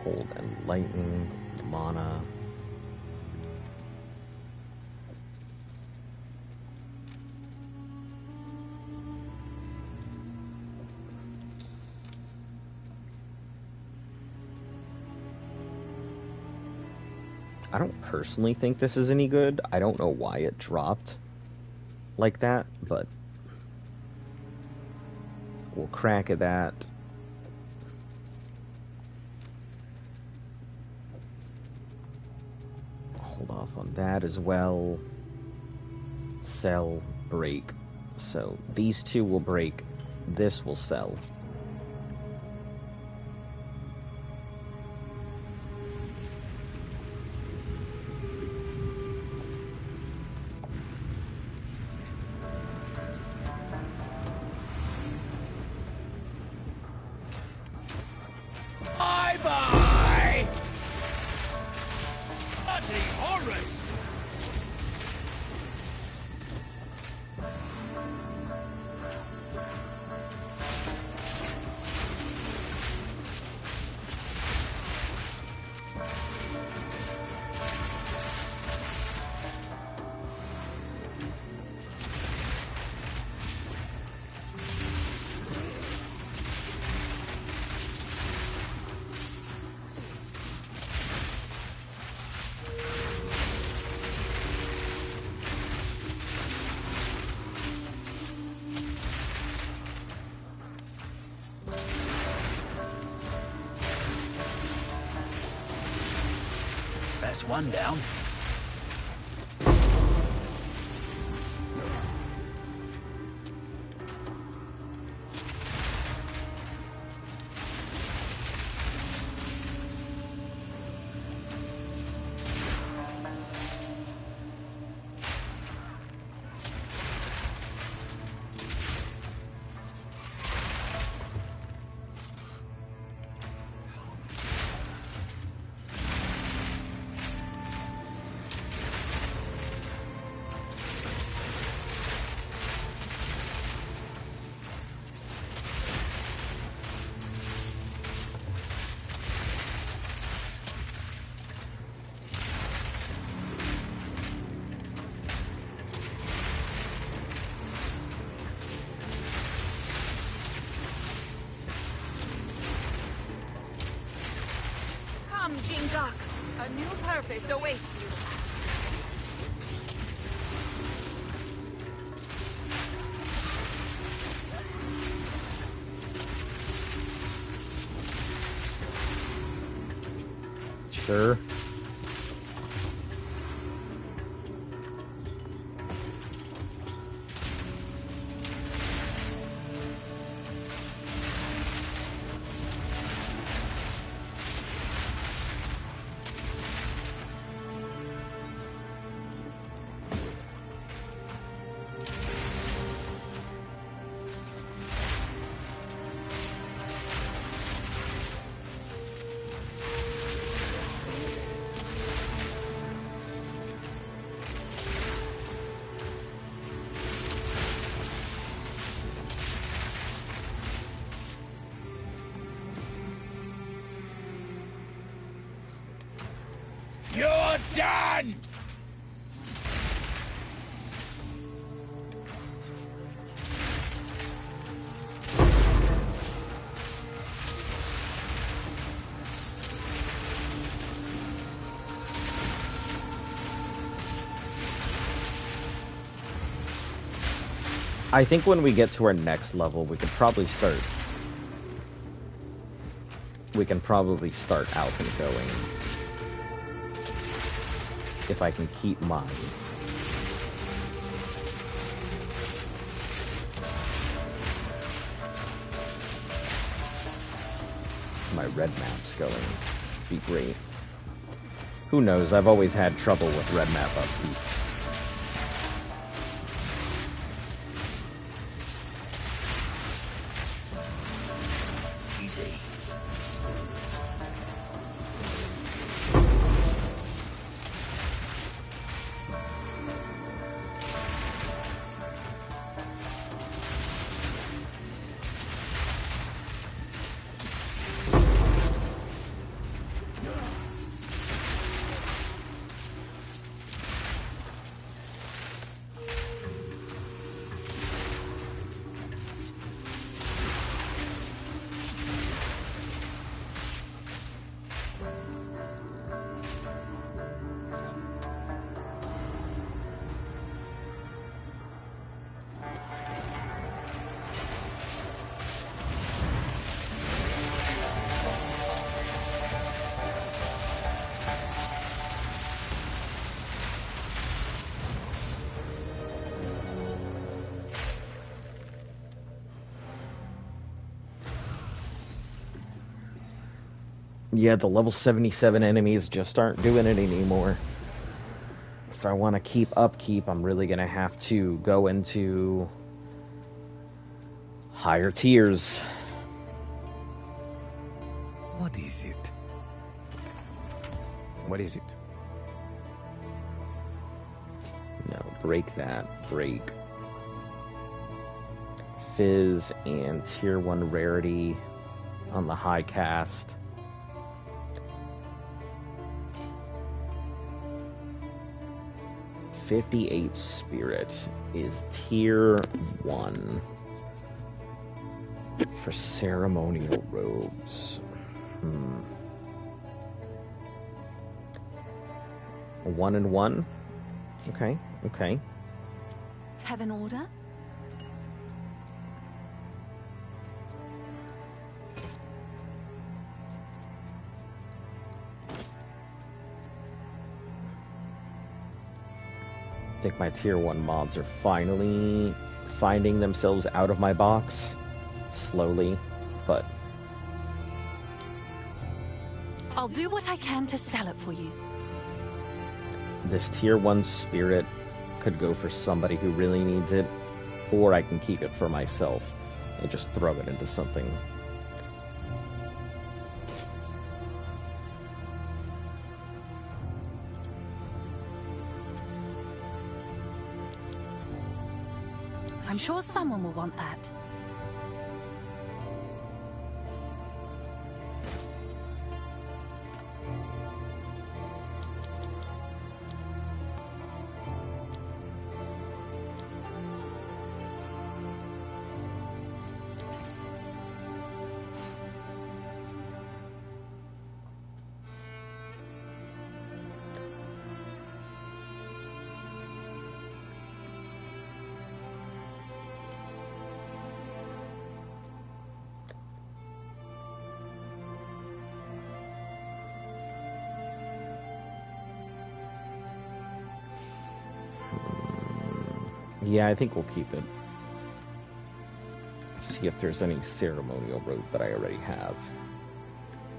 Cold and lightning, mana. I don't personally think this is any good. I don't know why it dropped like that, but we'll crack at that. Hold off on that as well. Sell, break. So these two will break. This will sell. Bye-bye! Bloody horrors! That's one down. Come, Jingak. A new purpose awaits you. Sure. You're done! I think when we get to our next level, we can probably start out and going. If I can keep mine. My red map's going. Be great. Who knows? I've always had trouble with red map upkeep. Easy. Yeah, the level 77 enemies just aren't doing it anymore. If I want to keep upkeep, I'm really going to have to go into higher tiers. What is it? What is it? No, break that. Break. Fizz and tier 1 rarity on the high cast. $58 spirit is tier 1 for ceremonial robes. A 1 and 1? Okay, okay. Have an order? think my tier 1 mods are finally finding themselves out of my box. Slowly, but... I'll do what I can to sell it for you. This tier 1 spirit could go for somebody who really needs it, or I can keep it for myself and just throw it into something. I'm sure someone will want that. Yeah, I think we'll keep it. See if there's any ceremonial robe that I already have.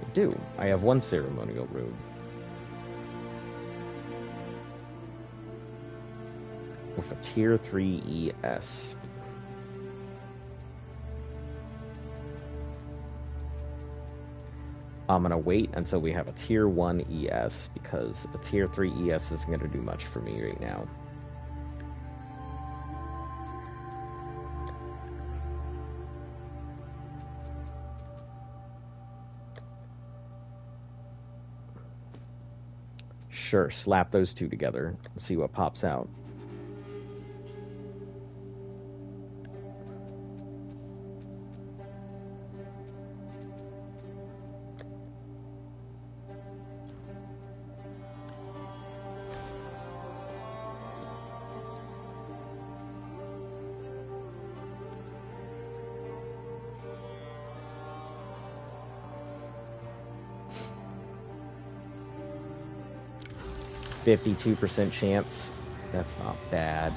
I do. I have 1 ceremonial robe. With a tier 3 ES. I'm gonna wait until we have a tier 1 ES because a tier 3 ES isn't gonna do much for me right now. Sure, slap those two together and see what pops out. %52 chance. That's not bad.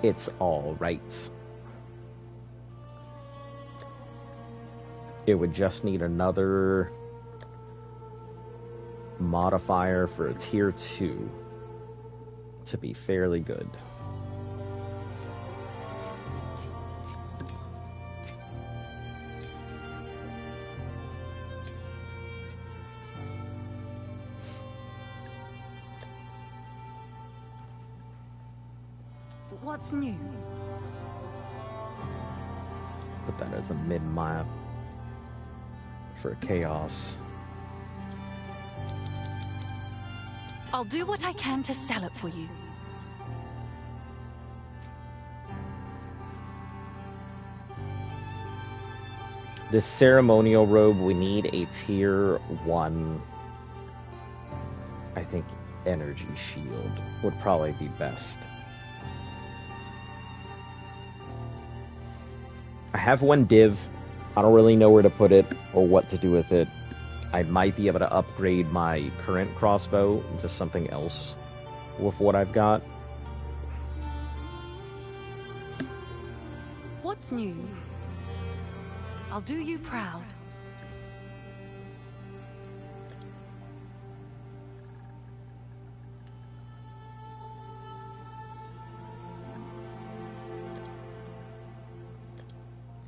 It's all right. It would just need another modifier for a tier 2 to be fairly good. What's new? Put that as a mid-map for chaos. I'll do what I can to sell it for you. This ceremonial robe, we need a tier 1, I think, energy shield would probably be best. I have 1 div. I don't really know where to put it or what to do with it. I might be able to upgrade my current crossbow into something else with what I've got. What's new? I'll do you proud.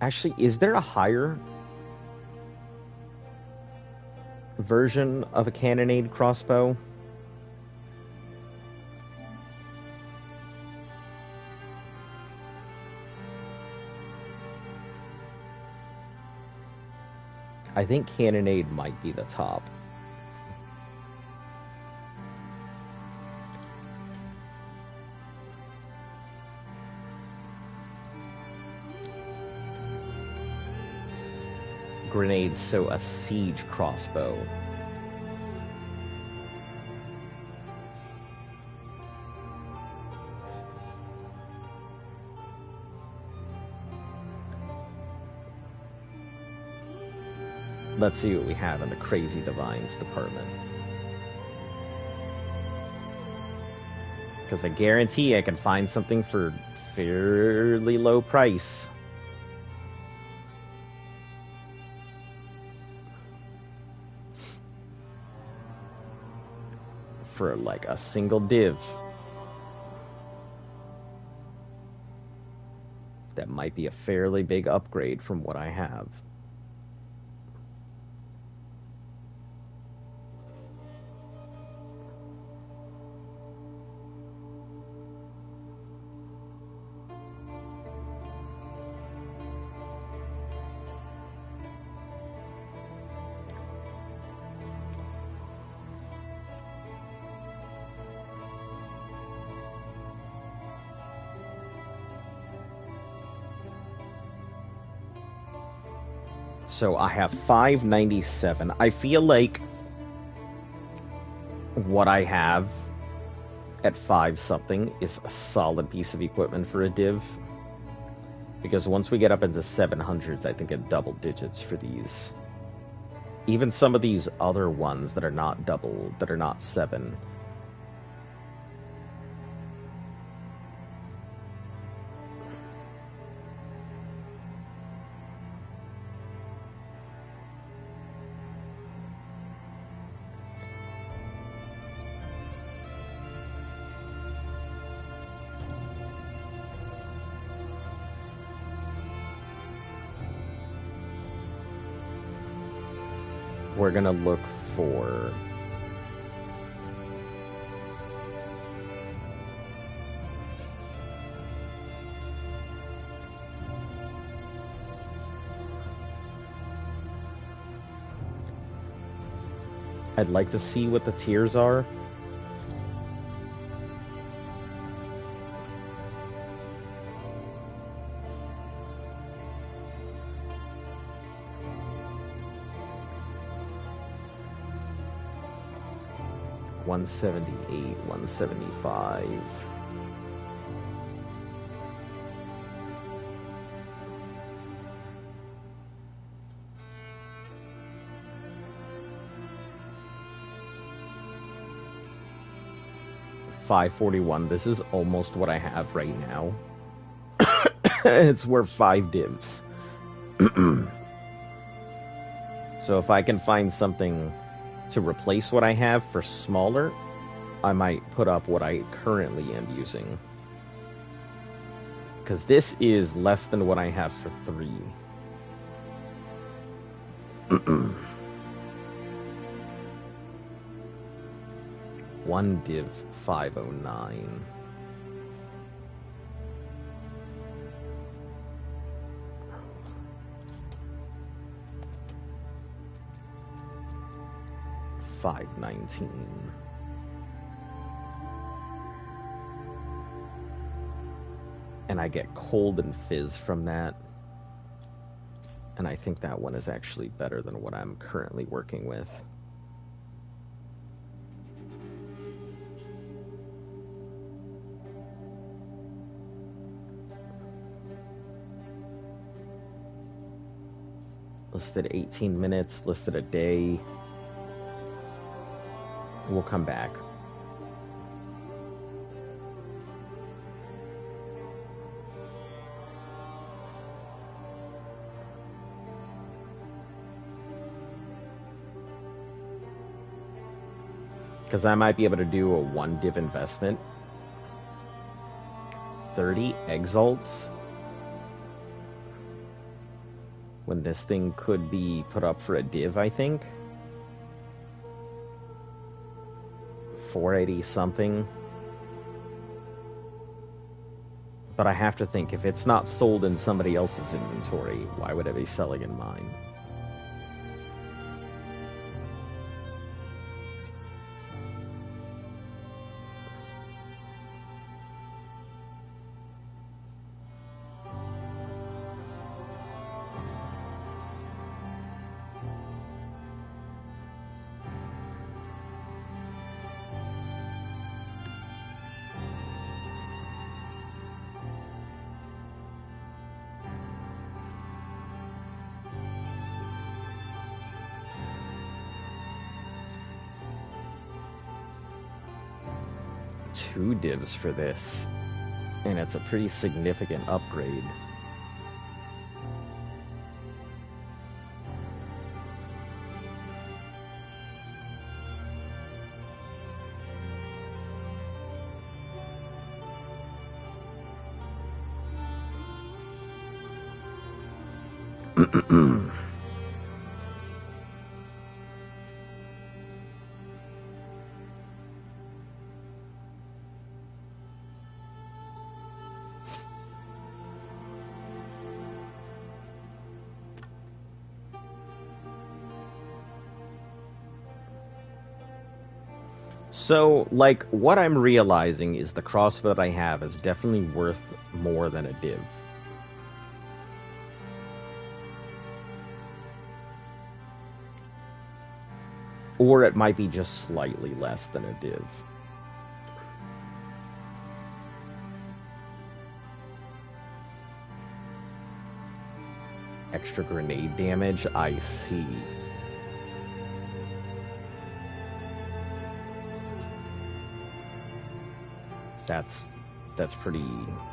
Actually, is there a higher version of a cannonade crossbow? I think cannonade might be the top. Grenades, so a siege crossbow. Let's see what we have in the Crazy Divines department. Because I guarantee I can find something for fairly low price. For like a single div. That might be a fairly big upgrade from what I have. So I have 597. I feel like what I have at 5 something is a solid piece of equipment for a div. Because once we get up into 700s, I think at double digits for these. Even some of these other ones that are not double, that are not 7. We're gonna look for I'd like to see what the tiers are. $178, $175. $541. This is almost what I have right now. It's worth 5 divs. So if I can find something to replace what I have for smaller, I might put up what I currently am using. Because this is less than what I have for 3. One div 509. $519. And I get cold and fizz from that. And I think that one is actually better than what I'm currently working with. Listed 18 minutes, listed a day. We'll come back. Because I might be able to do a 1 div investment. 30 exalts. When this thing could be put up for a div, I think. 480 something. But I have to think, if it's not sold in somebody else's inventory, why would I be selling in mine? 2 divs for this, and it's a pretty significant upgrade. So, like, what I'm realizing is the crossbow that I have is definitely worth more than a div. Or it might be just slightly less than a div. Extra grenade damage, I see. That's pretty...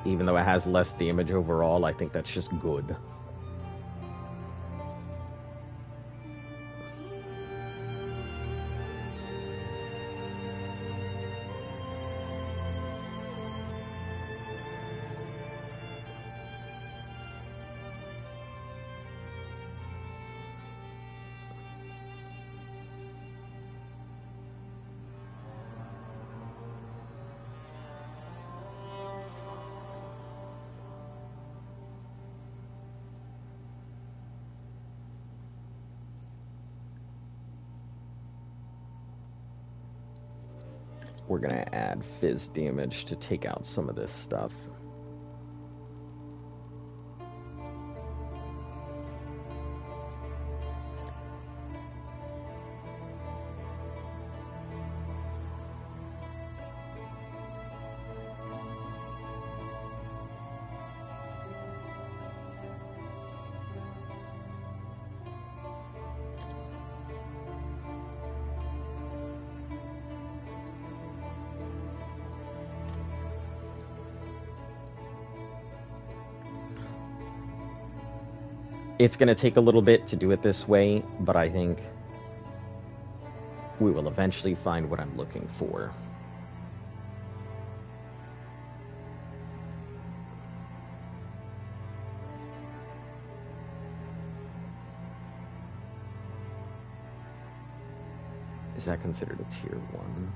Even though it has less damage overall, I think that's just good. We're gonna add fizz damage to take out some of this stuff. It's going to take a little bit to do it this way, but I think we will eventually find what I'm looking for. Is that considered a tier 1?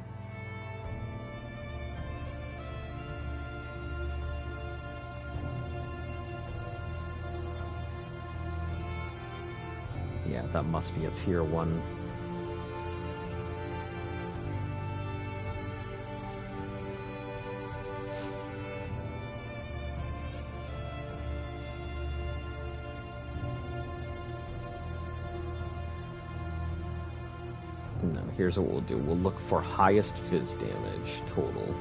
Yeah, that must be a tier 1. No, here's what we'll do. We'll look for highest fizz damage total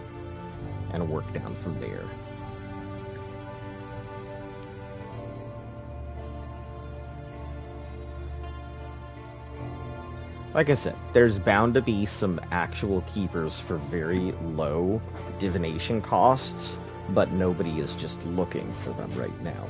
and work down from there. Like I said, there's bound to be some actual keepers for very low divination costs, but nobody is just looking for them right now.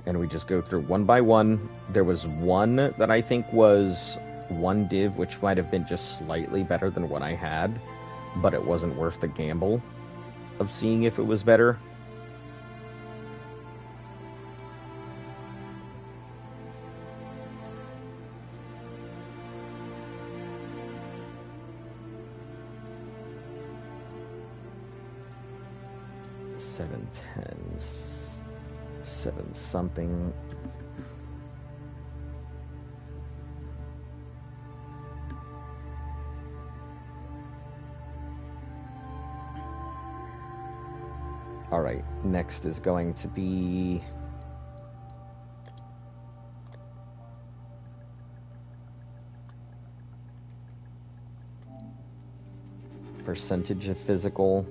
And we just go through one by one. There was one that I think was 1 div, which might have been just slightly better than what I had, but it wasn't worth the gamble of seeing if it was better. Seven tens. 7 something. All right, next is going to be Percentage of physical.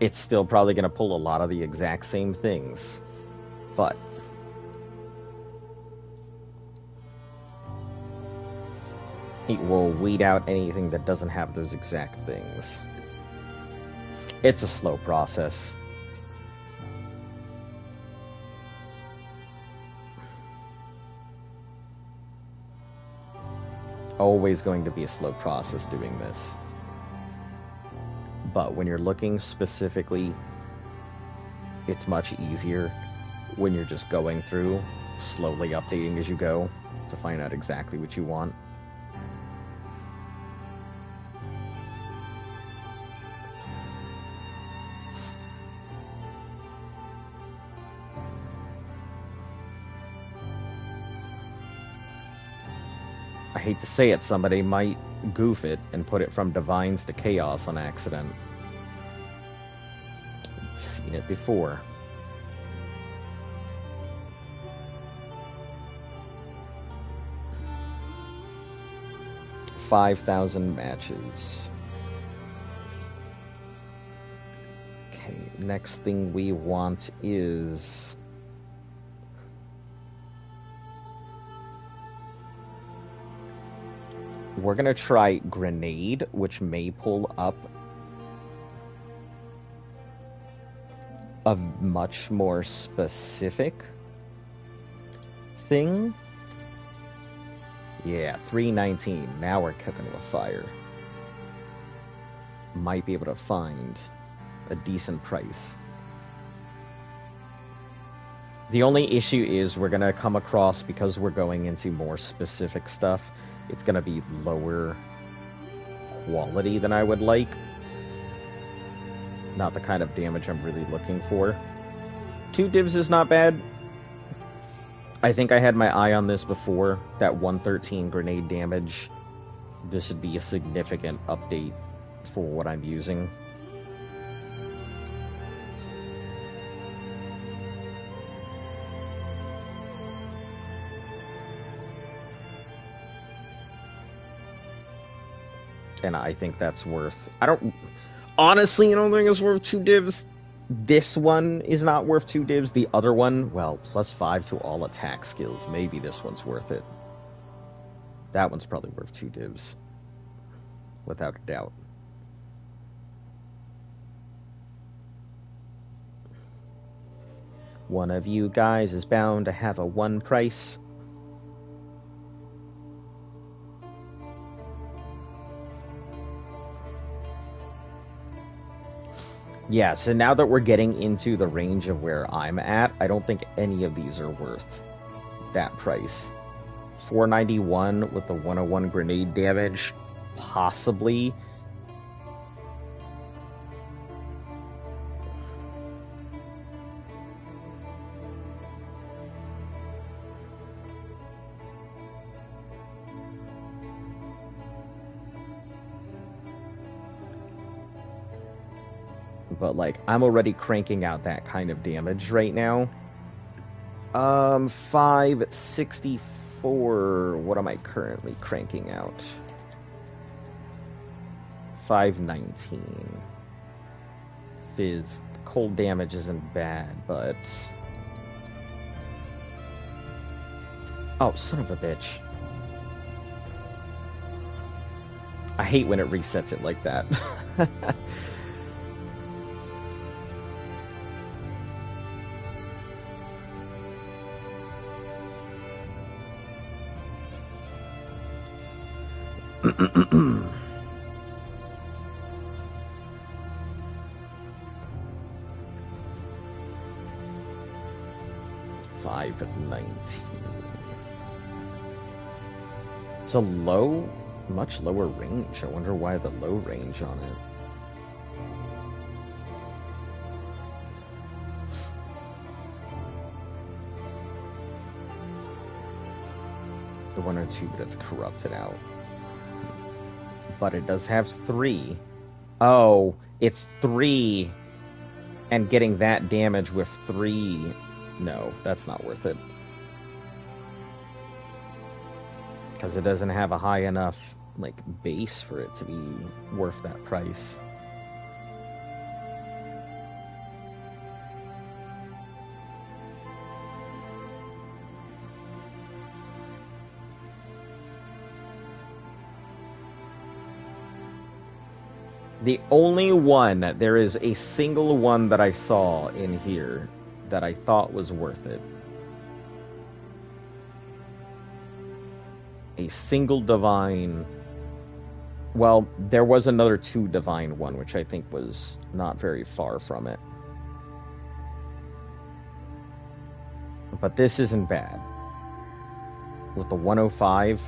It's still probably going to pull a lot of the exact same things, but it will weed out anything that doesn't have those exact things. It's a slow process. Always going to be a slow process doing this. But when you're looking specifically, it's much easier when you're just going through, slowly updating as you go to find out exactly what you want. I hate to say it, somebody might goof it and put it from Divines to Chaos on accident. I've seen it before. $5,000 matches. Okay, next thing we want is... we're gonna try Grenade, which may pull up a much more specific thing. Yeah, 319. Now we're cooking with fire. Might be able to find a decent price. The only issue is we're gonna come across, because we're going into more specific stuff, it's going to be lower quality than I would like. Not the kind of damage I'm really looking for. 2 divs is not bad. I think I had my eye on this before. That 113 grenade damage. This would be a significant update for what I'm using. And I think that's worth... honestly, I don't think it's worth 2 divs. This one is not worth 2 divs. The other one, well, +5 to all attack skills. Maybe this one's worth it. That one's probably worth 2 divs. Without a doubt. One of you guys is bound to have a 1 price. Yeah, so now that we're getting into the range of where I'm at, I don't think any of these are worth that price. 491 with the 101 grenade damage, possibly. But, like, I'm already cranking out that kind of damage right now. 564. What am I currently cranking out? 519. Fizz. Cold damage isn't bad, but... oh, son of a bitch. I hate when it resets it like that. 5 at 19. It's a low, much lower range. I wonder why the low range on it. The 1 or 2, but it's corrupted out. But it does have 3. Oh, it's 3. And getting that damage with 3. No, that's not worth it. Because it doesn't have a high enough, like, base for it to be worth that price. The only one, there is a single one that I saw in here that I thought was worth it. A single divine. Well, there was another 2 divine one, which I think was not very far from it. But this isn't bad. With the 105,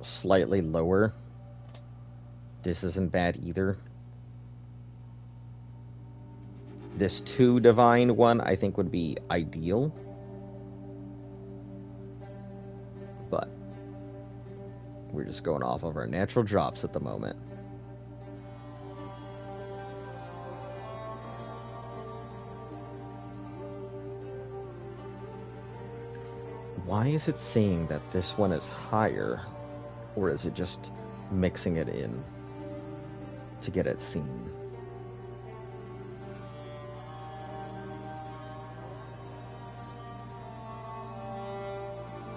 slightly lower, this isn't bad either. This 2 divine one I think would be ideal. But we're just going off of our natural drops at the moment. Why is it saying that this one is higher? Or is it just mixing it in to get it seen?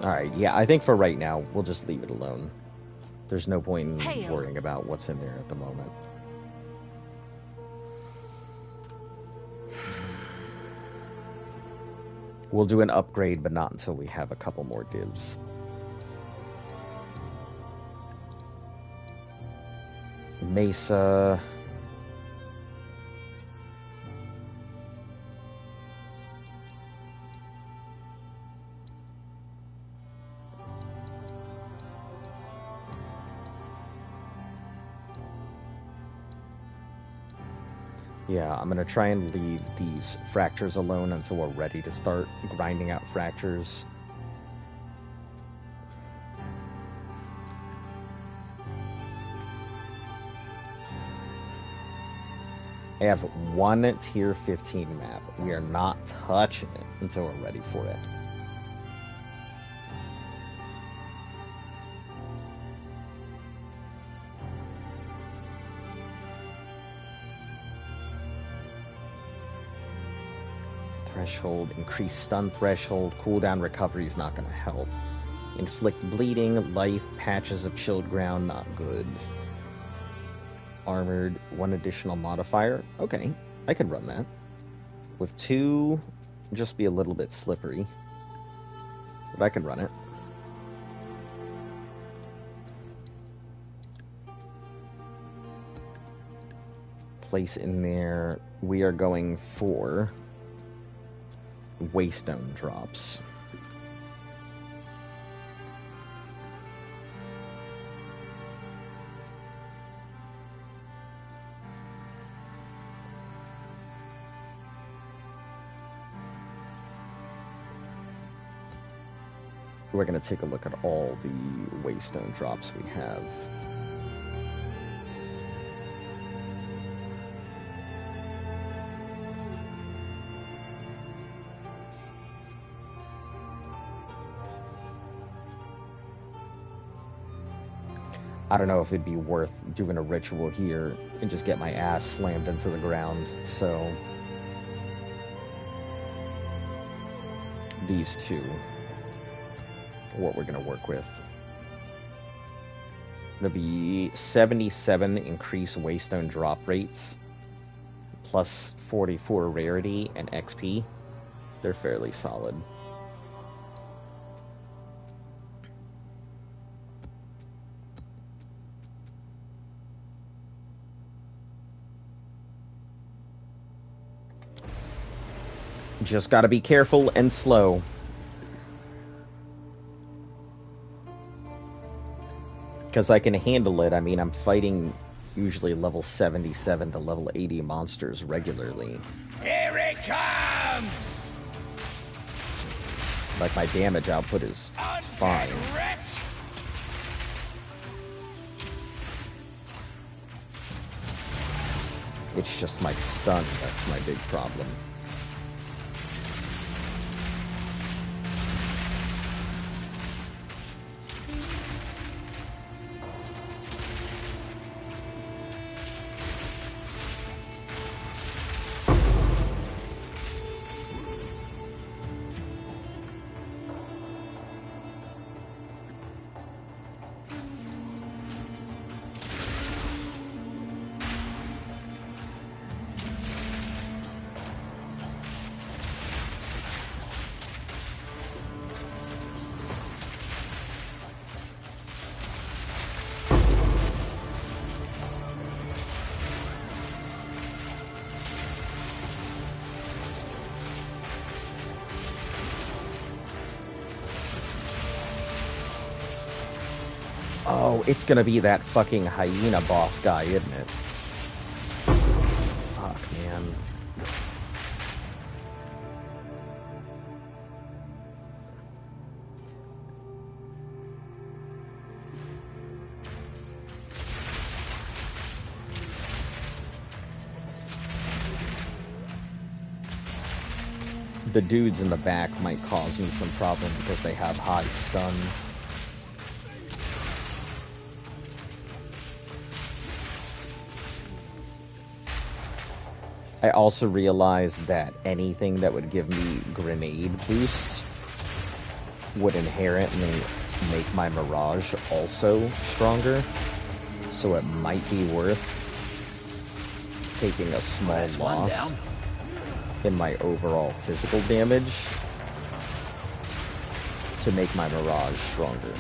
Alright, yeah, I think for right now, we'll just leave it alone. There's no point in worrying about what's in there at the moment. We'll do an upgrade, but not until we have a couple more divs. Mesa. Yeah, I'm gonna try and leave these fractures alone until we're ready to start grinding out fractures. I have 1 tier 15 map. We are not touching it until we're ready for it. Threshold, increased stun threshold, cooldown recovery is not going to help. Inflict bleeding, life, patches of chilled ground, not good. Armored, 1 additional modifier. Okay, I could run that. With 2, just be a little bit slippery. But I can run it. Place in there, we are going for Waystone drops. We're going to take a look at all the Waystone drops we have. I don't know if it'd be worth doing a ritual here and just get my ass slammed into the ground, so these 2 are what we're going to work with. It'll be 77 increased Waystone drop rates, plus 44 rarity and XP. They're fairly solid. Just gotta be careful and slow. Because I can handle it. I mean, I'm fighting usually level 77 to level 80 monsters regularly. Here it comes! Like, my damage output is fine. It's just my stun that's my big problem. Oh, it's gonna be that fucking hyena boss guy, isn't it? Fuck, man. The dudes in the back might cause me some problem because they have high stun. I also realized that anything that would give me grenade boosts would inherently make my Mirage also stronger, so it might be worth taking a small loss in my overall physical damage to make my Mirage stronger.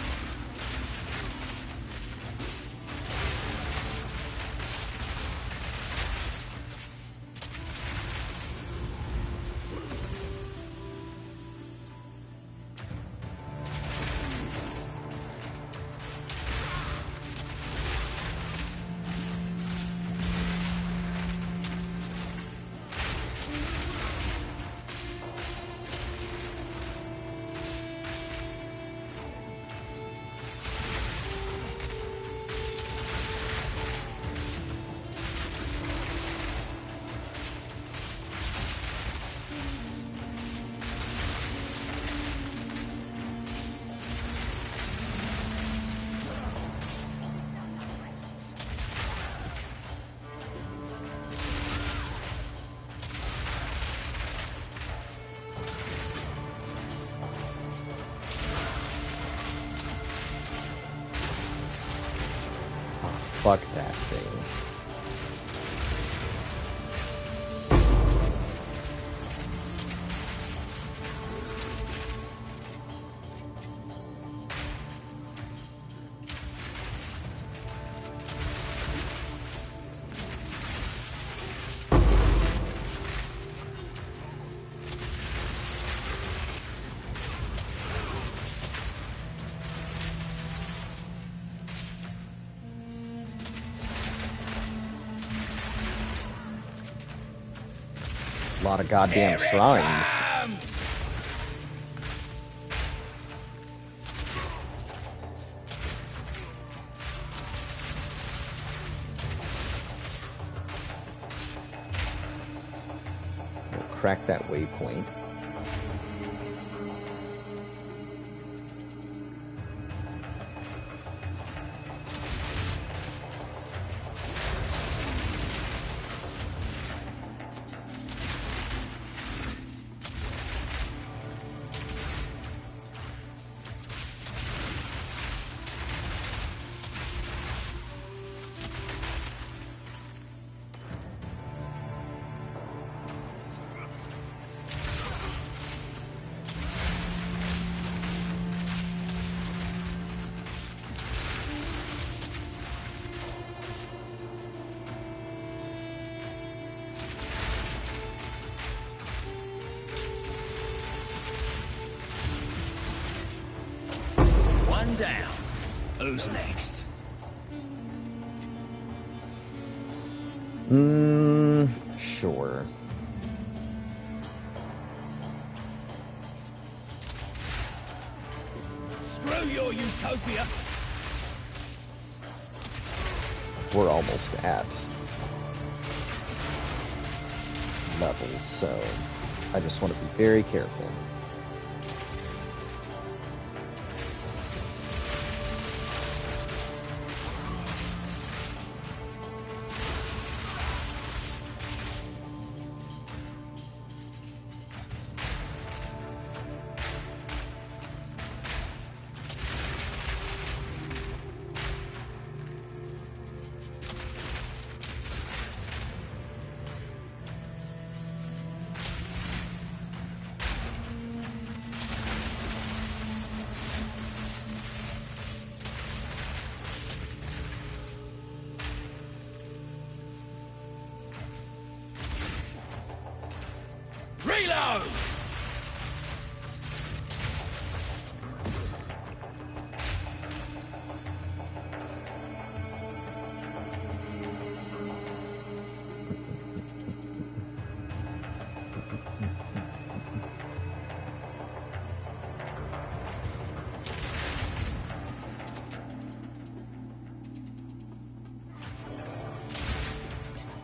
Fuck that thing. A lot of goddamn shrines. We'll crack that waypoint. Who's next? Sure. Screw your utopia! We're almost at levels, so I just want to be very careful. Reload!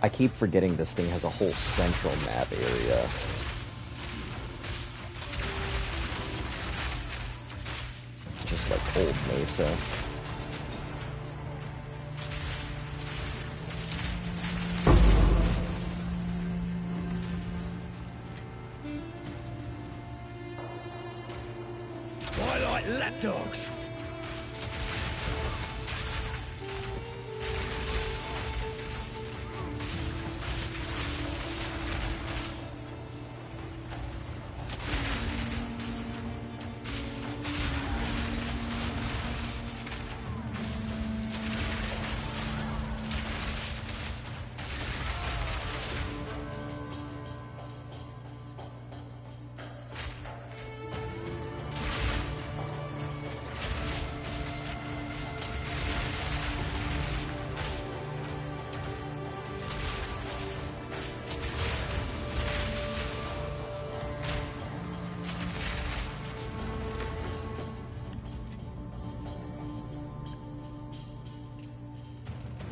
I keep forgetting this thing has a whole central map area. Just like old Mesa. Twilight lapdogs!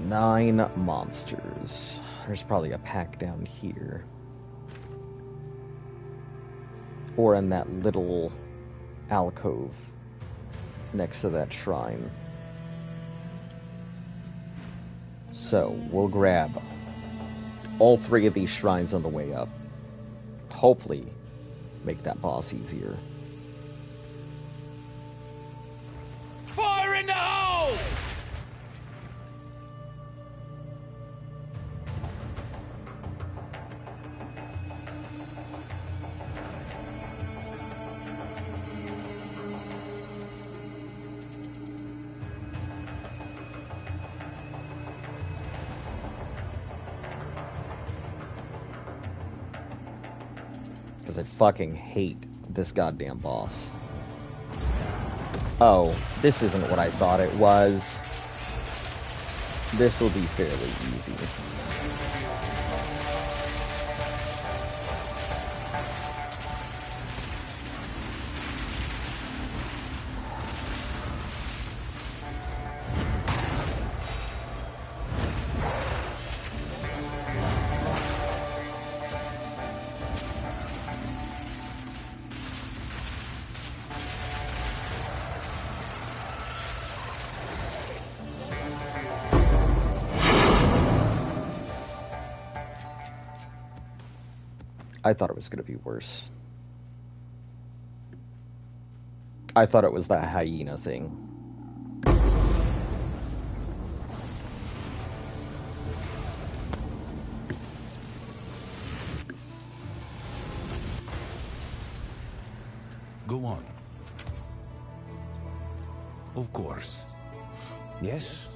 Nine monsters. There's probably a pack down here. Or in that little alcove next to that shrine. So, we'll grab all three of these shrines on the way up. Hopefully, make that boss easier. Fire in the hole! Because I fucking hate this goddamn boss. Oh, this isn't what I thought it was. This will be fairly easy. I thought it was going to be worse. I thought it was that hyena thing. Go on. Of course. Yes?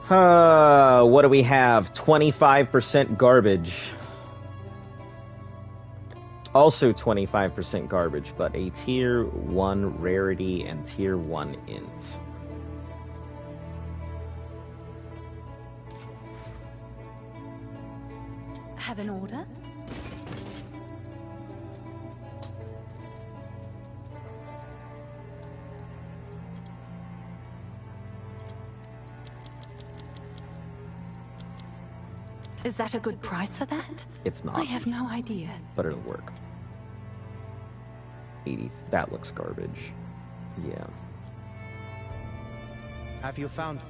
What do we have? 25% garbage. Also 25% garbage, but a tier 1 rarity and tier 1 int. have an order? Is that a good price for that? It's not. I have no idea. But it'll work. 80. That looks garbage. Yeah. Have you found?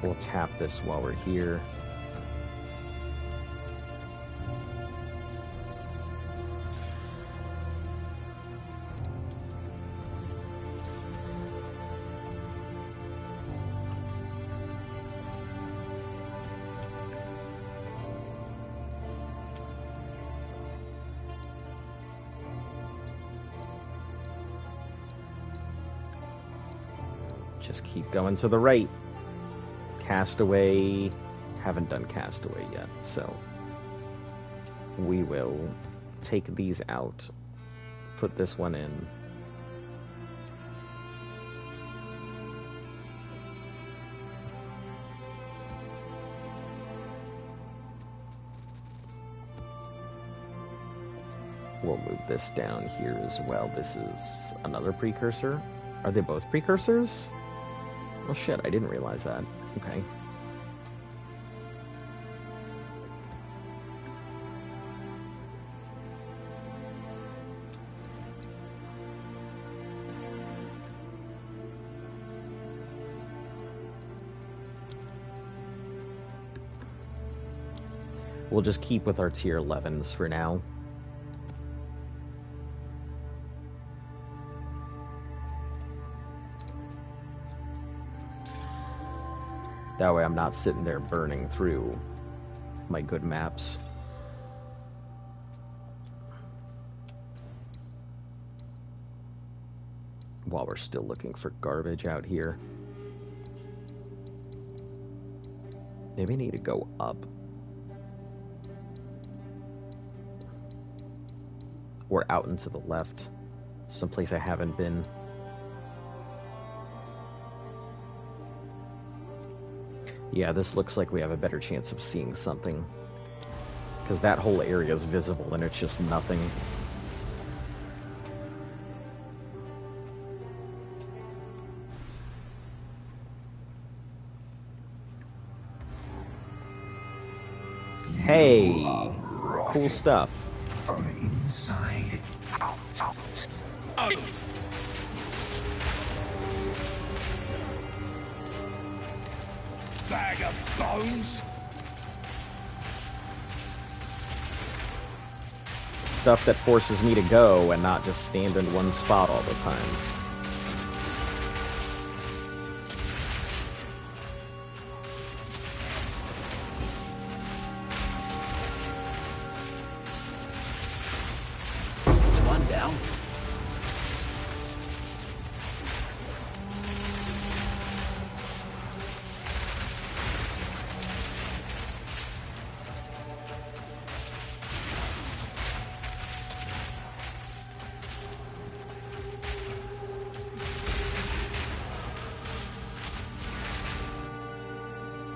We'll tap this while we're here. Just keep going to the right. Castaway. Haven't done Castaway yet, so we will take these out. Put this one in. We'll move this down here as well. This is another precursor. Are they both precursors? Oh shit, I didn't realize that. Okay. We'll just keep with our tier 11s for now. That way I'm not sitting there burning through my good maps. While we're still looking for garbage out here. Maybe I need to go up. Or out and to the left. Someplace I haven't been. Yeah, this looks like we have a better chance of seeing something. Because that whole area is visible and it's just nothing. Hey! Cool stuff. From inside out. Bag of bones. Stuff that forces me to go and not just stand in one spot all the time. It's one down.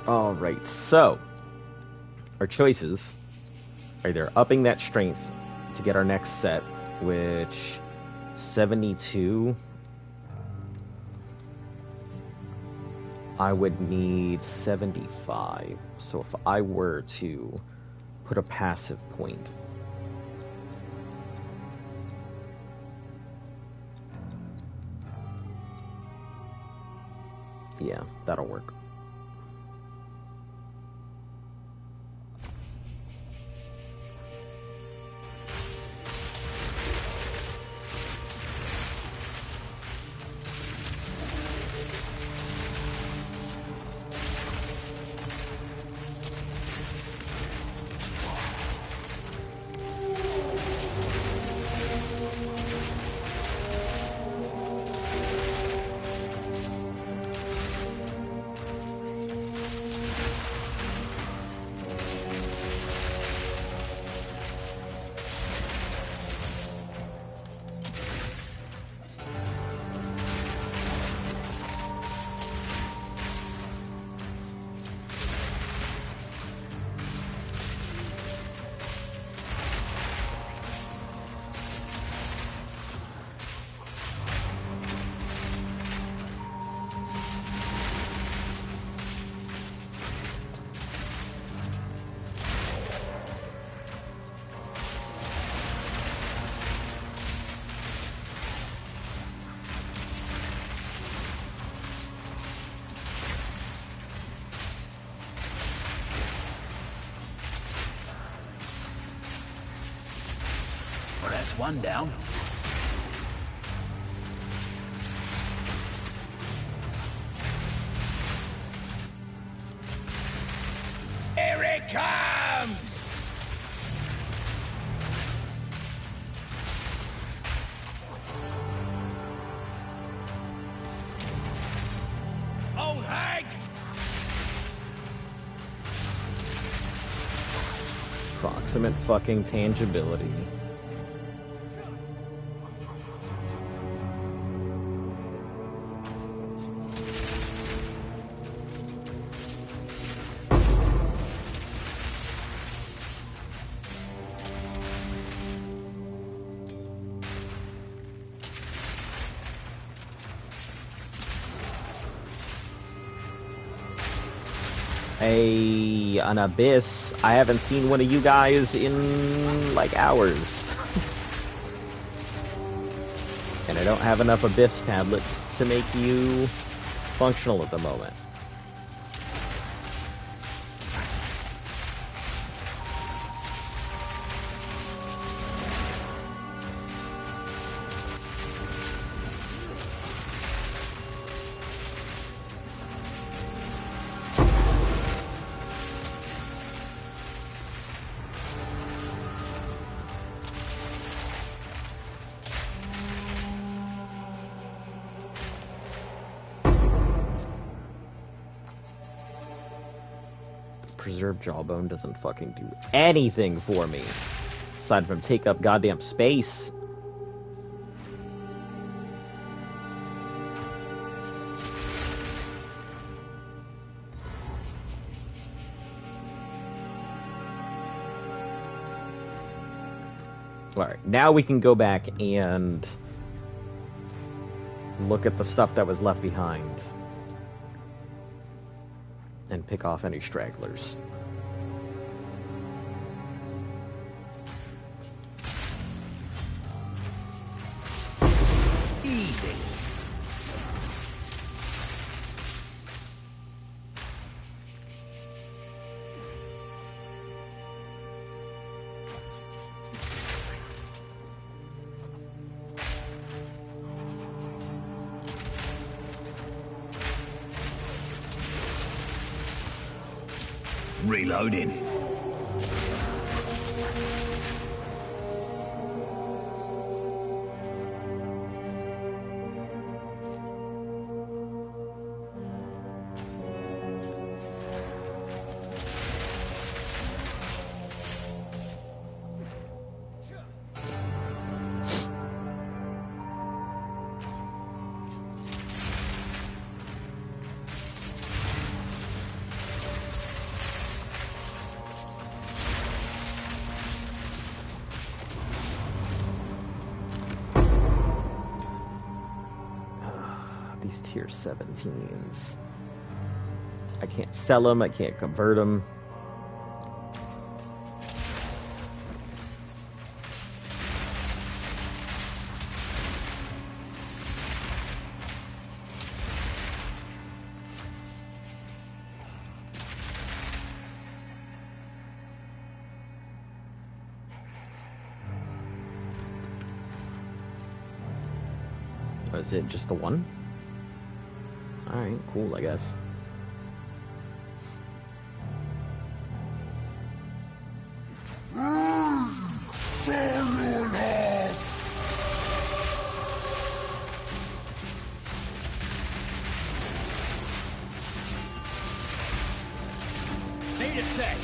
Alright, so our choices are either upping that strength to get our next set, which 72 I would need 75. So if I were to put a passive point, yeah, that'll work. That's one down. Here it comes! Old hag! Proximate fucking tangibility. An abyss. I haven't seen one of you guys in like hours. And I don't have enough abyss tablets to make you functional at the moment. Preserved jawbone doesn't fucking do anything for me. Aside from take up goddamn space. Alright, now we can go back and look at the stuff that was left behind. And pick off any stragglers. Easy. Reloading. These tier 17s. I can't sell them, I can't convert them. Oh, is it just the one? Alright, cool, I guess. Need a sec.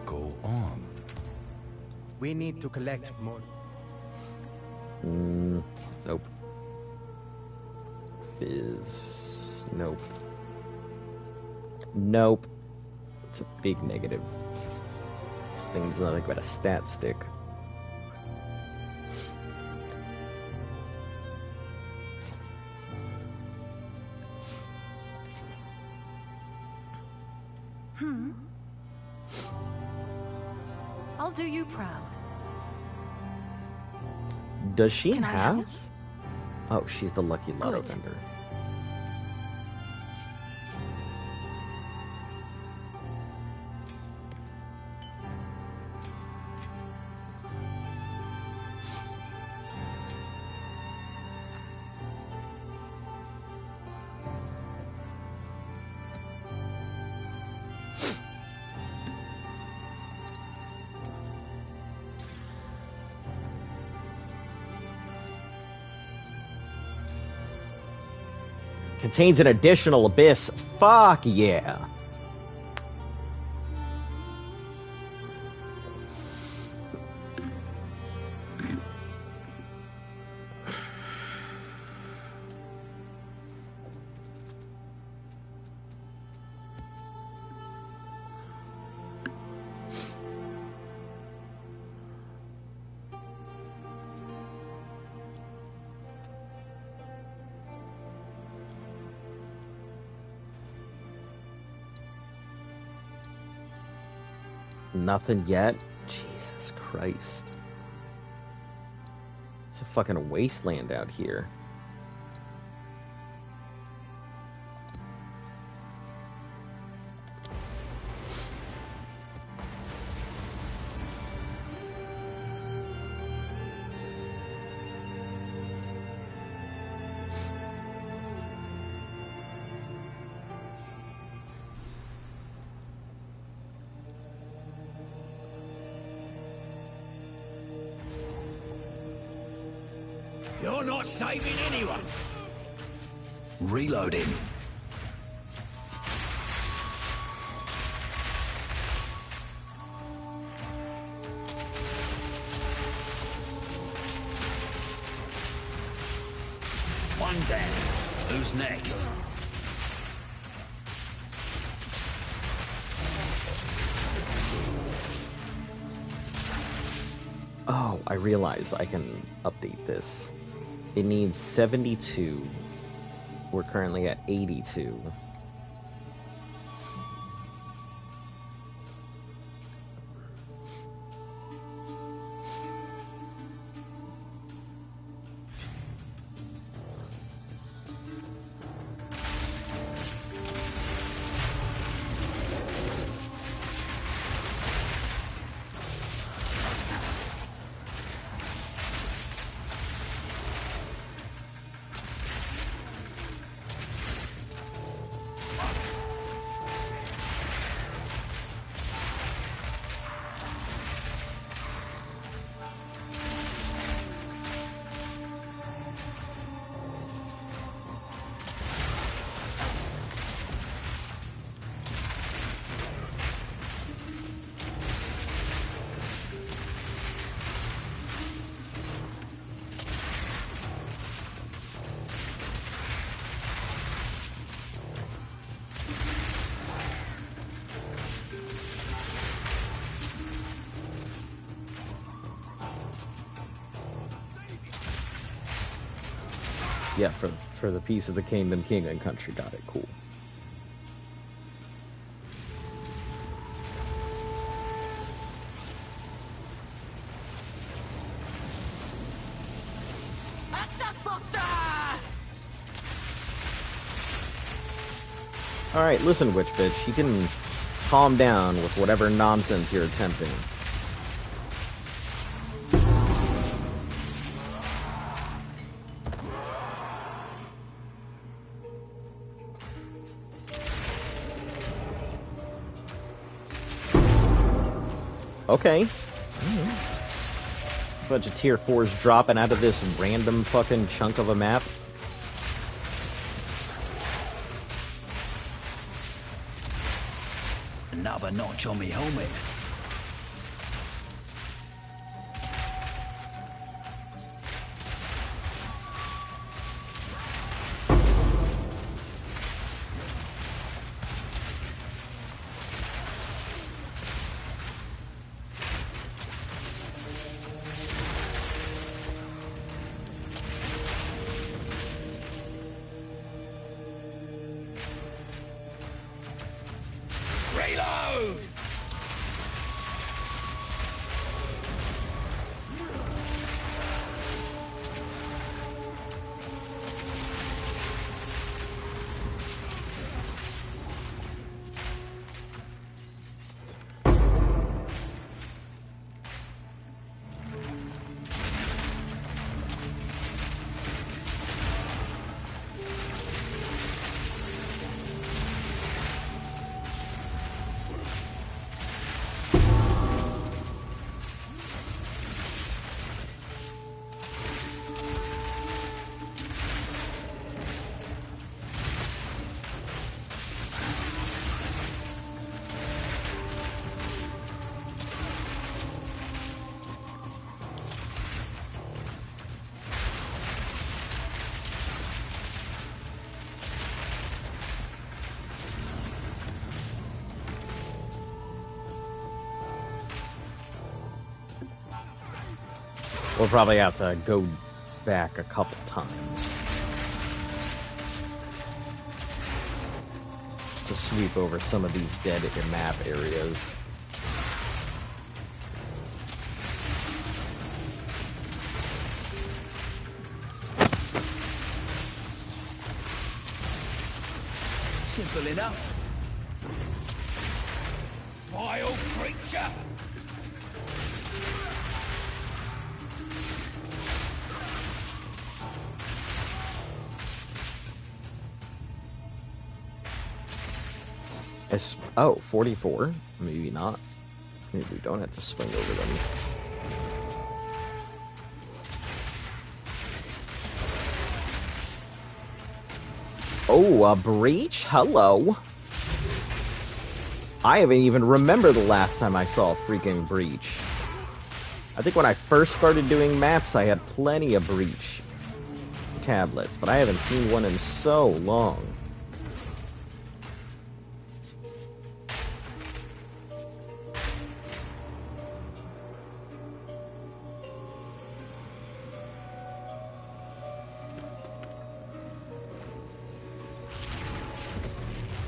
Go on. We need to collect more. Nope. Fizz. Nope. Nope. It's a big negative. This thing's nothing but a stat stick. I'll do you proud. Does she Can I have? help? Oh, she's the lucky lotto Good. vendor. Contains an additional abyss. Fuck yeah. Nothing yet? Jesus Christ. It's a fucking wasteland out here. You're not saving anyone. Reloading. One down. Who's next? Oh, I realize I can update this. It needs 72. We're currently at 82. Yeah, for the piece of the kingdom, king and country. Got it. Cool. Alright, listen, witch bitch. You can calm down with whatever nonsense you're attempting. Okay. Bunch of tier 4s dropping out of this random fucking chunk of a map. Another notch on me helmet. Reload! We'll probably have to go back a couple times to sweep over some of these dead map areas. Simple enough. Vile creature! Oh, 44? Maybe not. Maybe we don't have to swing over them. Oh, a breach? Hello. I haven't even remember the last time I saw a freaking breach. I think when I first started doing maps, I had plenty of breach tablets, but I haven't seen one in so long.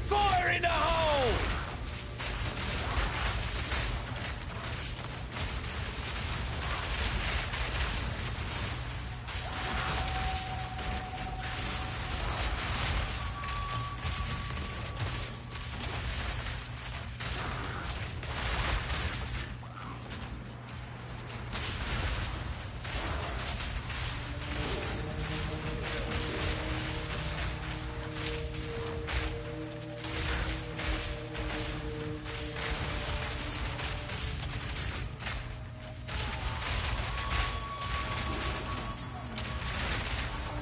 Fire in the hole!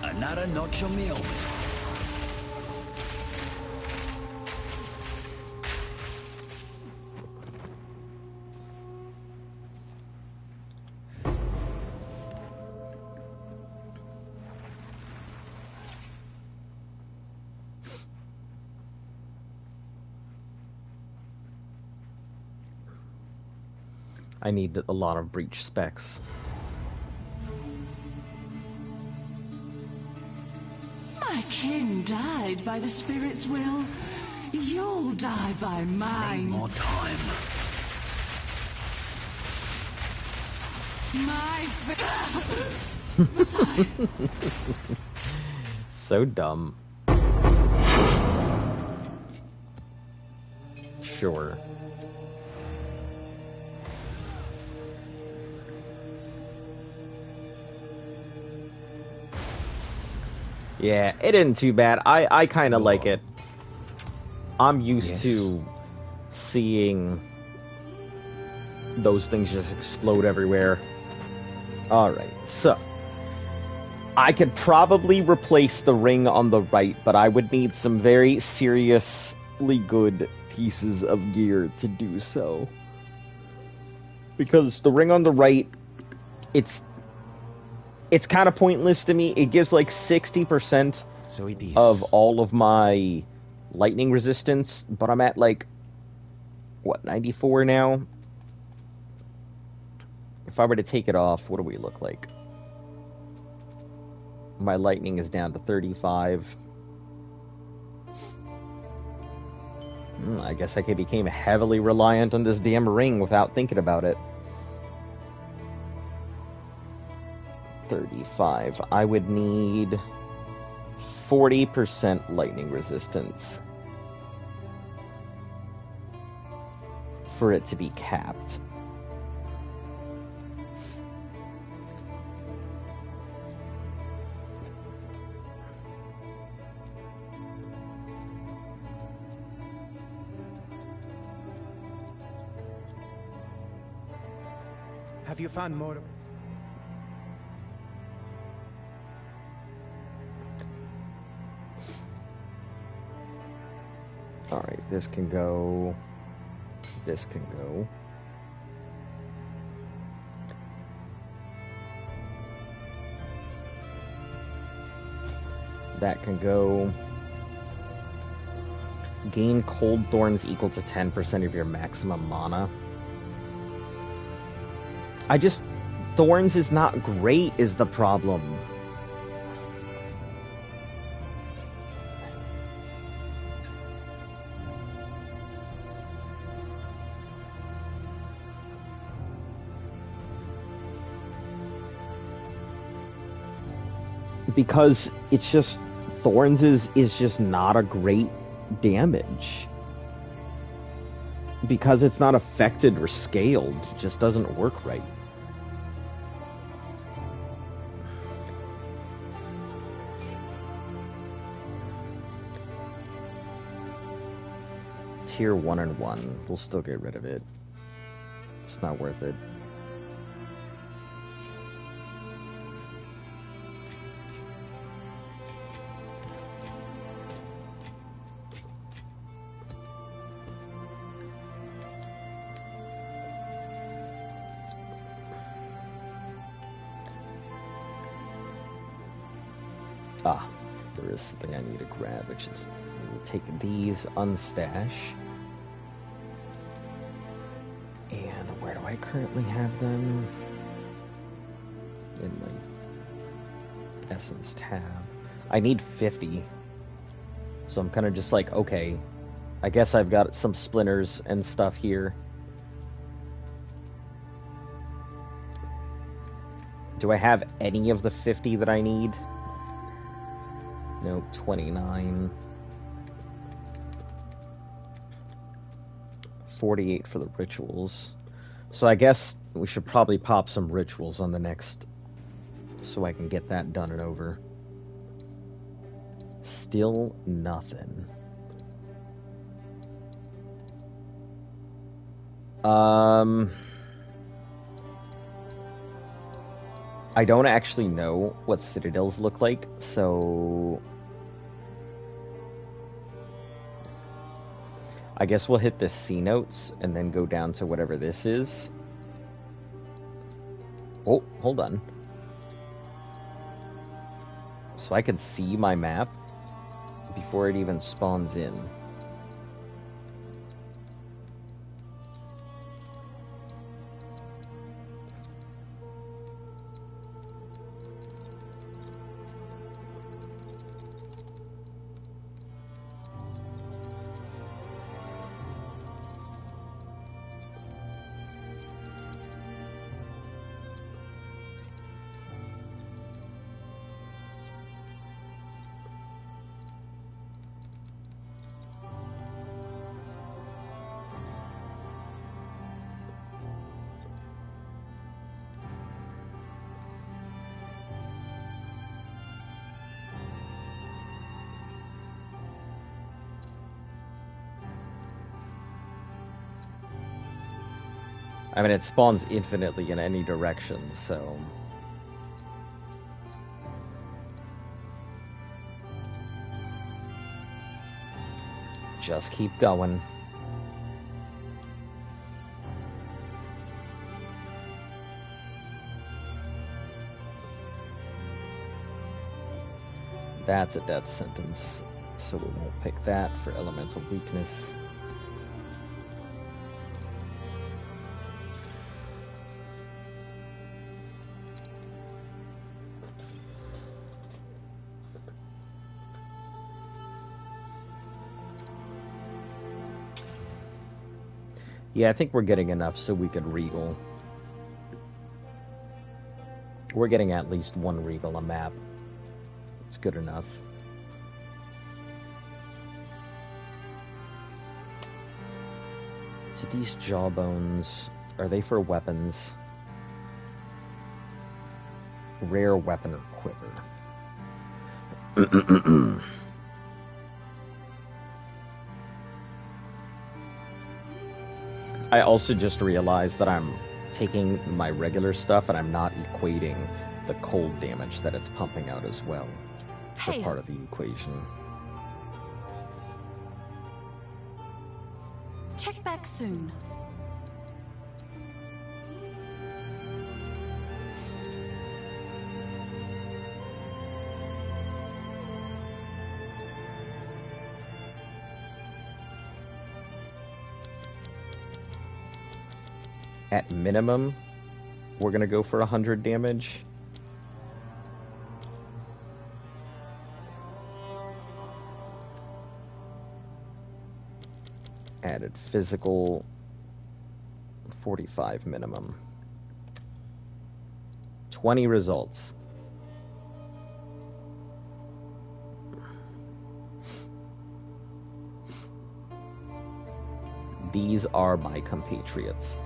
Another notch on me helmet. I need a lot of breach specs. My kin died by the spirit's will. You'll die by mine. More time. My Messiah. So dumb. Sure. Yeah, it isn't too bad. I kind of like it. I'm used to seeing those things just explode everywhere. Alright, so I could probably replace the ring on the right, but I would need some very seriously good pieces of gear to do so. Because the ring on the right, it's kind of pointless to me. It gives like 60% of all of my lightning resistance, but I'm at like, what, 94 now? If I were to take it off, what do we look like? My lightning is down to 35. I guess I became heavily reliant on this damn ring without thinking about it. 35. I would need 40% lightning resistance for it to be capped. Have you found more? Alright, this can go. This can go. That can go. Gain cold thorns equal to 10% of your maximum mana. Thorns is not great, is the problem. Because it's just, Thorns is just not a great damage. Because it's not affected or scaled, it just doesn't work right. Tier 1 and 1. We'll still get rid of it. It's not worth it. Ah, there is something I need to grab, which is we'll take these, unstash. And where do I currently have them? In my Essence tab. I need 50. So I'm kind of just like, okay, I guess I've got some splinters and stuff here. Do I have any of the 50 that I need? Nope, 29. 48 for the rituals. So I guess we should probably pop some rituals on the next, so I can get that done and over. Still nothing. I don't actually know what citadels look like, so I guess we'll hit the C notes and then go down to whatever this is. Oh, hold on. So I can see my map before it even spawns in. I mean, it spawns infinitely in any direction, so... just keep going. That's a death sentence, so we won't pick that for elemental weakness. Yeah, I think we're getting enough so we could regal. We're getting at least one regal a map. It's good enough. So these jawbones, are they for weapons? Rare weapon or quiver? I also just realized that I'm taking my regular stuff and I'm not equating the cold damage that it's pumping out as well for Hail. part of the equation. Check back soon. At minimum, we're gonna go for 100 damage. Added physical, 45 minimum. 20 results. These are my compatriots.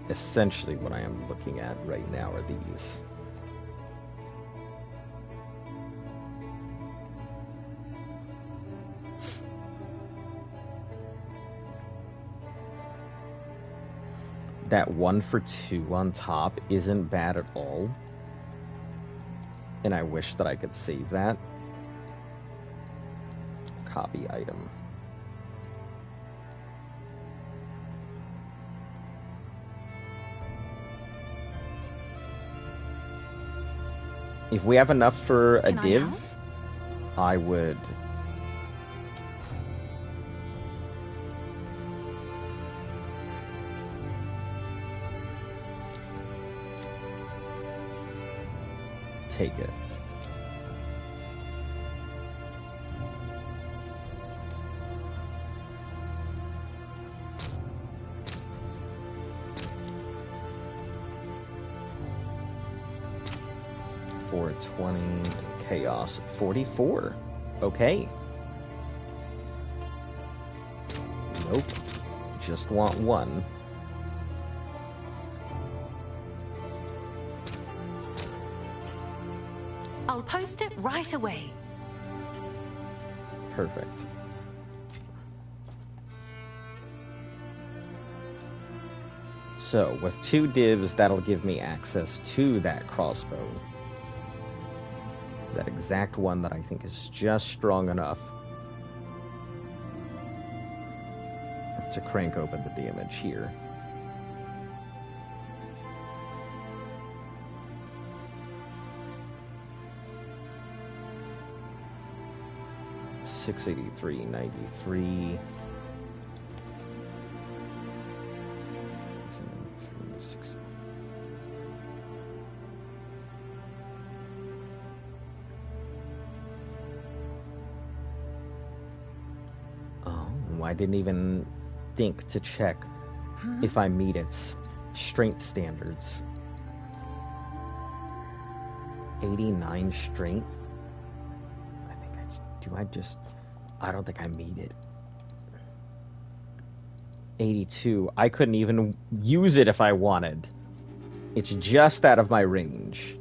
Essentially what I am looking at right now are these. That 1 for 2 on top isn't bad at all. And I wish that I could save that. Copy item. If we have enough for a Can I div, help? I would take it. $420 chaos 44. Okay. Nope. Just want one. I'll post it right away. Perfect. So, with 2 divs, that'll give me access to that crossbow. That exact one that I think is just strong enough to crank open the damage here. $683.93. I didn't even think to check if I meet its strength standards. 89 strength? I don't think I meet it. 82. I couldn't even use it if I wanted. It's just out of my range.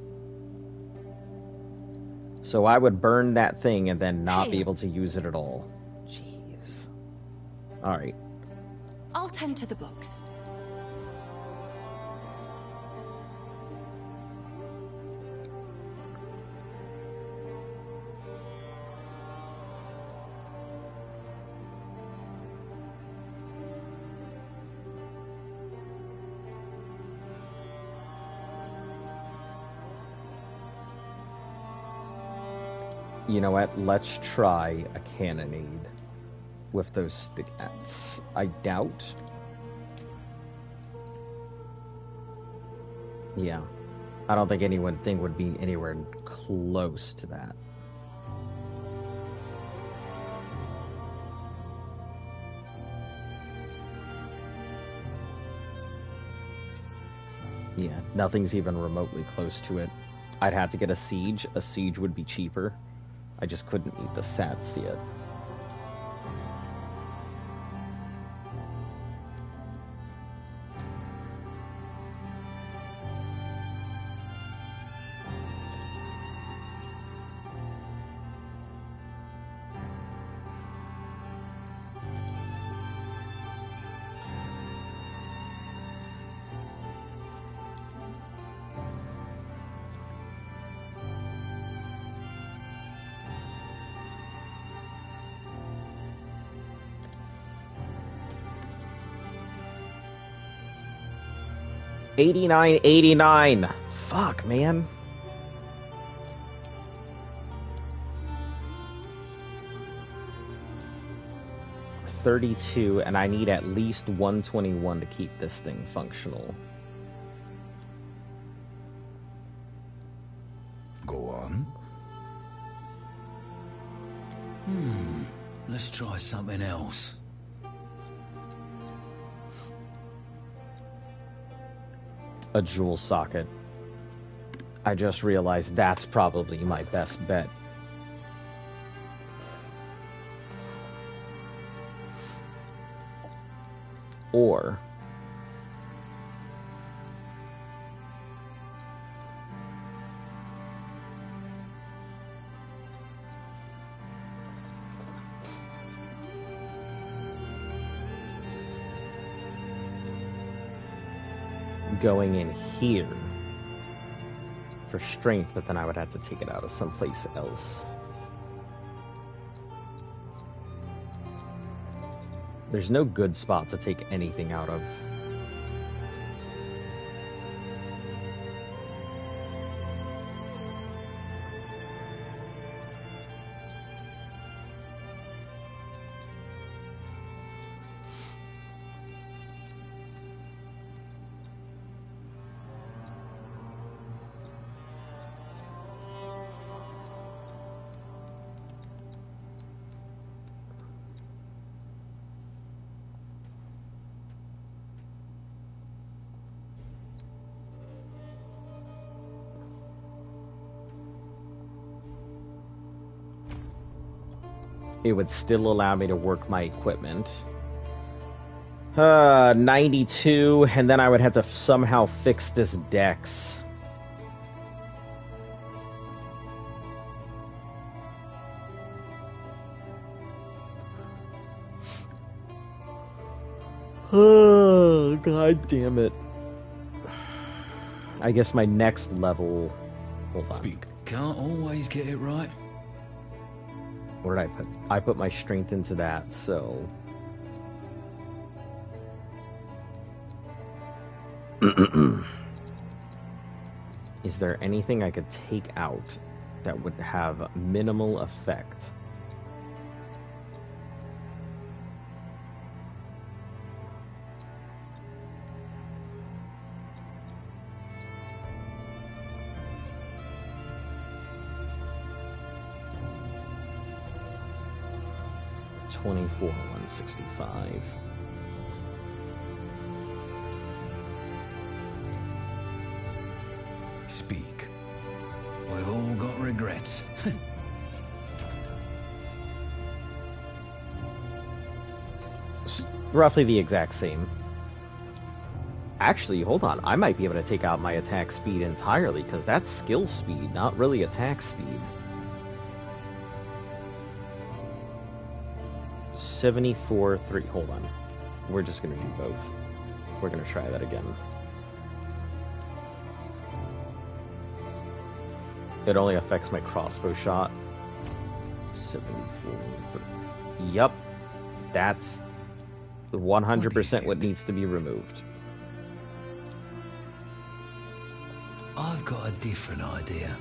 So I would burn that thing and then not be able to use it at all. Jeez. Alright. I'll tend to the books. You know what? Let's try a cannonade with those stats. I doubt. Yeah. I don't think anyone would be anywhere close to that. Yeah, nothing's even remotely close to it. I'd have to get a siege. A siege would be cheaper. I just couldn't eat the sats yet. $89.89. Fuck, man. $32, and I need at least 121 to keep this thing functional. Go on. Let's try something else. A jewel socket. I just realized that's probably my best bet. Or going in here for strength, but then I would have to take it out of someplace else. There's no good spot to take anything out of. It would still allow me to work my equipment. 92, and then I would have to somehow fix this dex. Oh, god damn it. I guess my next level... Hold on. Speak. Can't always get it right. What did I put? I put my strength into that, so... Is there anything I could take out that would have minimal effect? $24,165. Speak. We've all got regrets. Roughly the exact same. Actually, hold on. I might be able to take out my attack speed entirely, because that's skill speed, not really attack speed. 74.3. Hold on. We're just going to do both. We're going to try that again. It only affects my crossbow shot. 74.3. Yup. That's 100% what needs to be removed. I've got a different idea.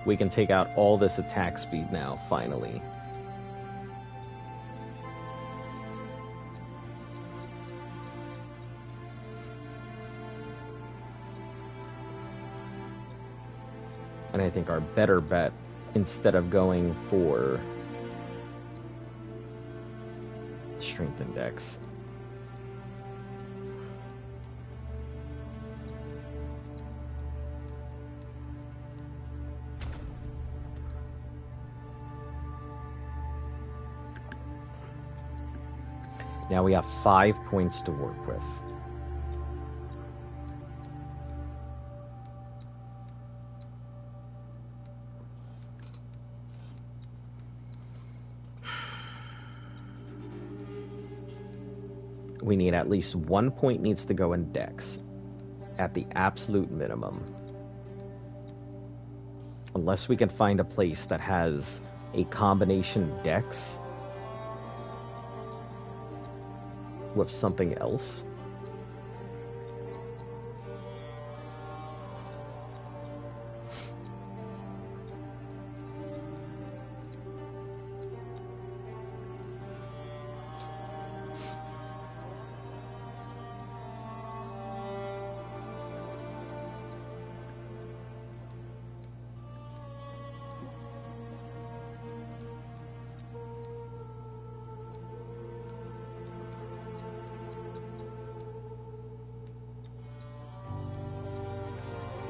We can take out all this attack speed now, finally. And I think our better bet, instead of going for strength index, now we have 5 points to work with. We need at least 1 point needs to go in Dex, at the absolute minimum. Unless we can find a place that has a combination Dex with something else.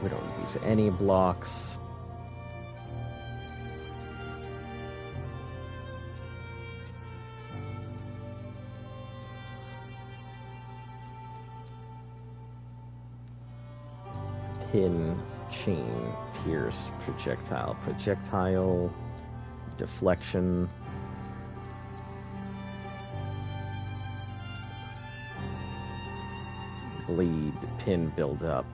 We don't use any blocks. Pin, chain, pierce, projectile, projectile, deflection. Bleed, pin, build up.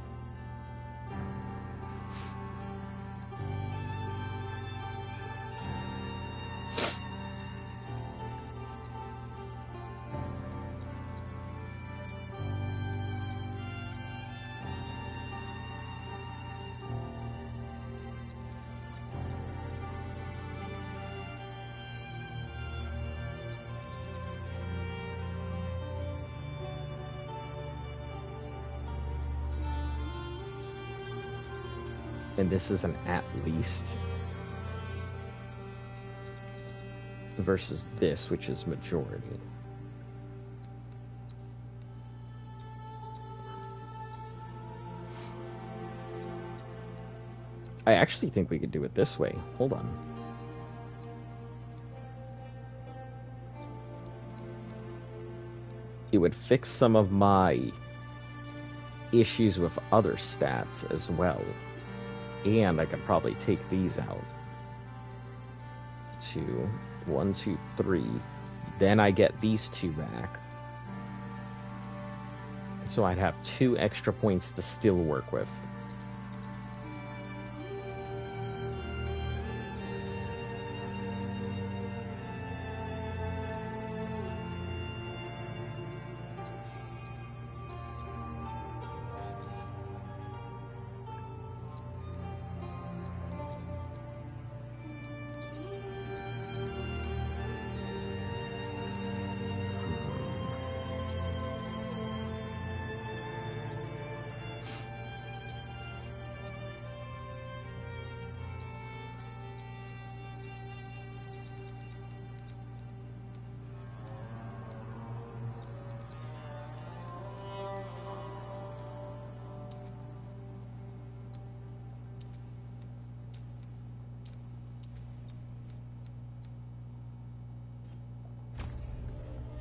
And this is an at least versus this, which is majority. I actually think we could do it this way. Hold on. It would fix some of my issues with other stats as well. And I could probably take these out. 2, 1, 2, 3. Then I get these 2 back. So I'd have 2 extra points to still work with.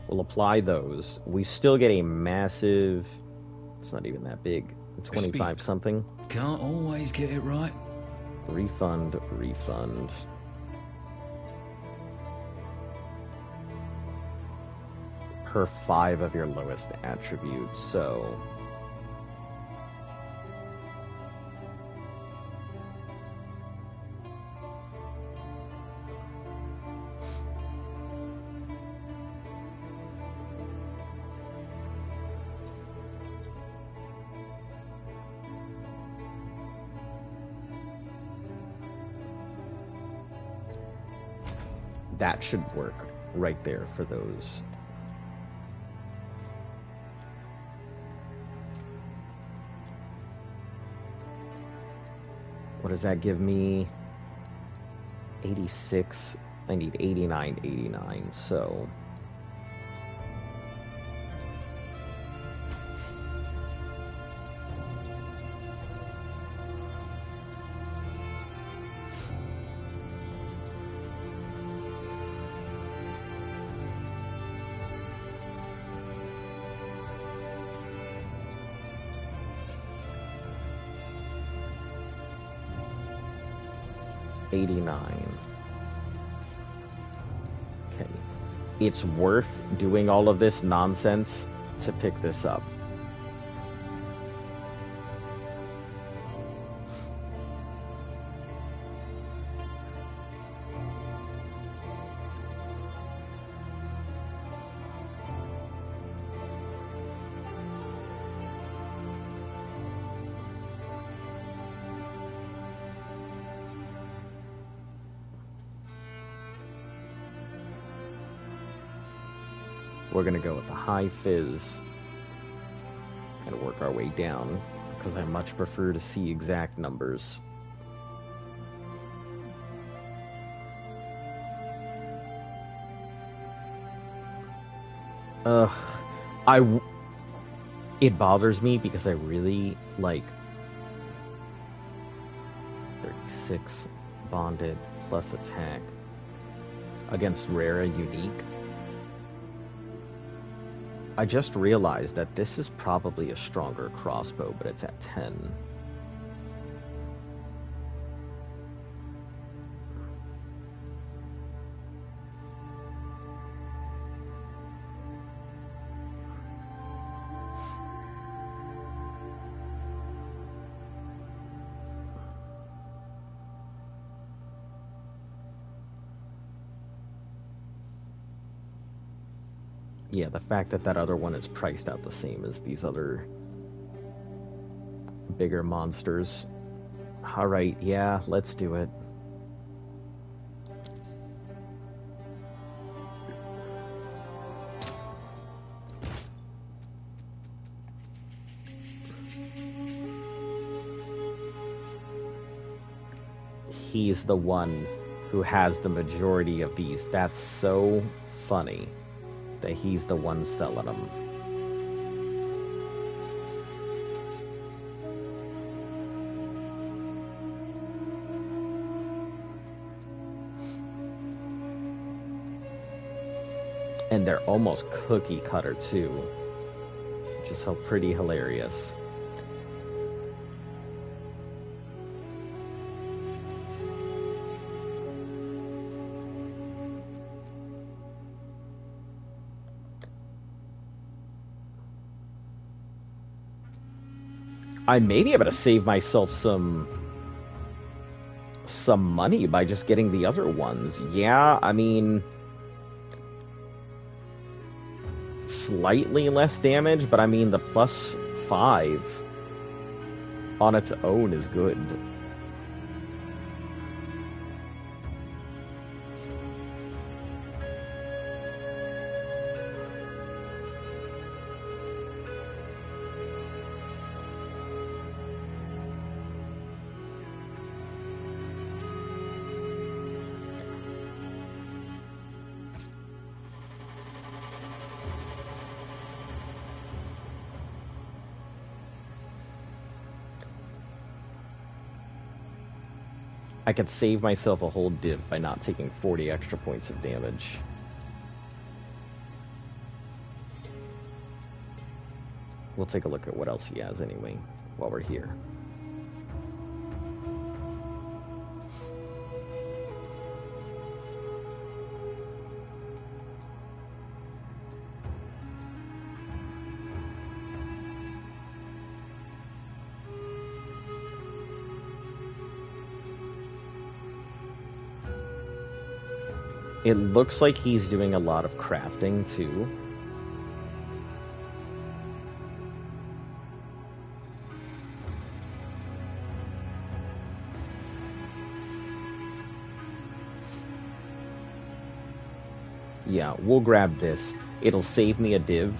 We'll apply those. We still get a massive... It's not even that big. 25 something. Can't always get it right. Refund, refund. Per 5 of your lowest attributes, so... that should work right there for those. What does that give me? 86. I need 89, 89, so... Okay. It's worth doing all of this nonsense to pick this up. We're going to go with the high fizz and work our way down, because I much prefer to see exact numbers. It bothers me because I really like 36 bonded plus attack against Rara unique. I just realized that this is probably a stronger crossbow, but it's at 10. Yeah, the fact that that other one is priced out the same as these other bigger monsters. Alright, yeah, let's do it. He's the one who has the majority of these. That's so funny that he's the one selling them. And they're almost cookie cutter too, which is so pretty hilarious. I may be able to save myself some money by just getting the other ones. Yeah, I mean, slightly less damage, but I mean the +5 on its own is good. I could save myself a whole div by not taking 40 extra points of damage. We'll take a look at what else he has anyway, while we're here. It looks like he's doing a lot of crafting, too. Yeah, we'll grab this. It'll save me a div.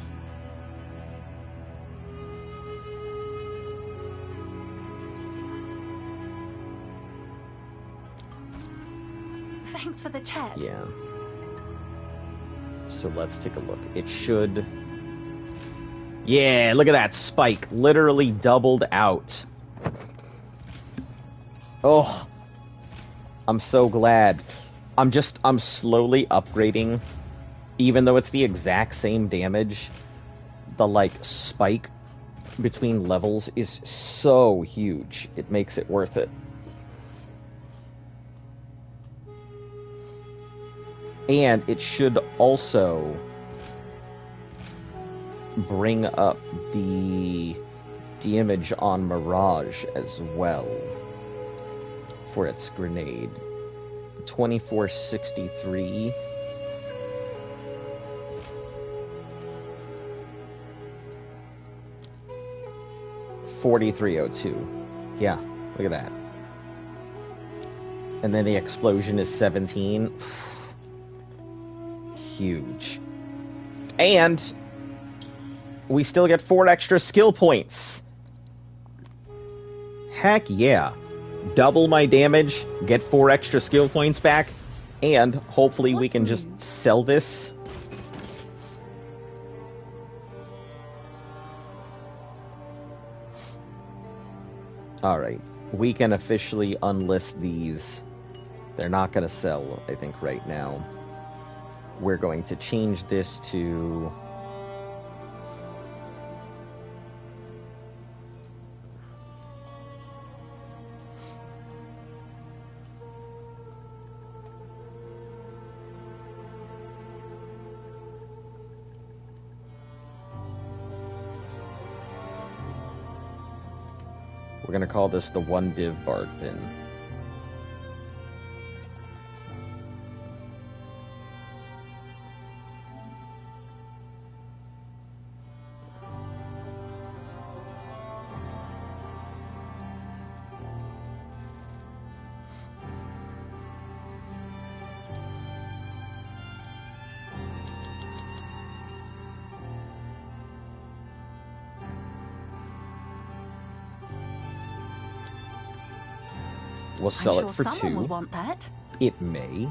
Thanks for the chat. Yeah. So let's take a look. It should... Yeah, look at that spike. Literally doubled out. Oh. I'm so glad. I'm slowly upgrading. Even though it's the exact same damage, the, like, spike between levels is so huge. It makes it worth it. And it should also bring up the damage on Mirage as well for its grenade. 2463. $43.02. Yeah, look at that. And then the explosion is 17. Huge. And we still get 4 extra skill points. Heck yeah. Double my damage, get 4 extra skill points back, and hopefully we can just sell this. Alright, we can officially unlist these. They're not going to sell, I think, right now. We're going to change this to... We're going to call this the 1 div bard pin. We'll sell it for 2. Someone will want that. It may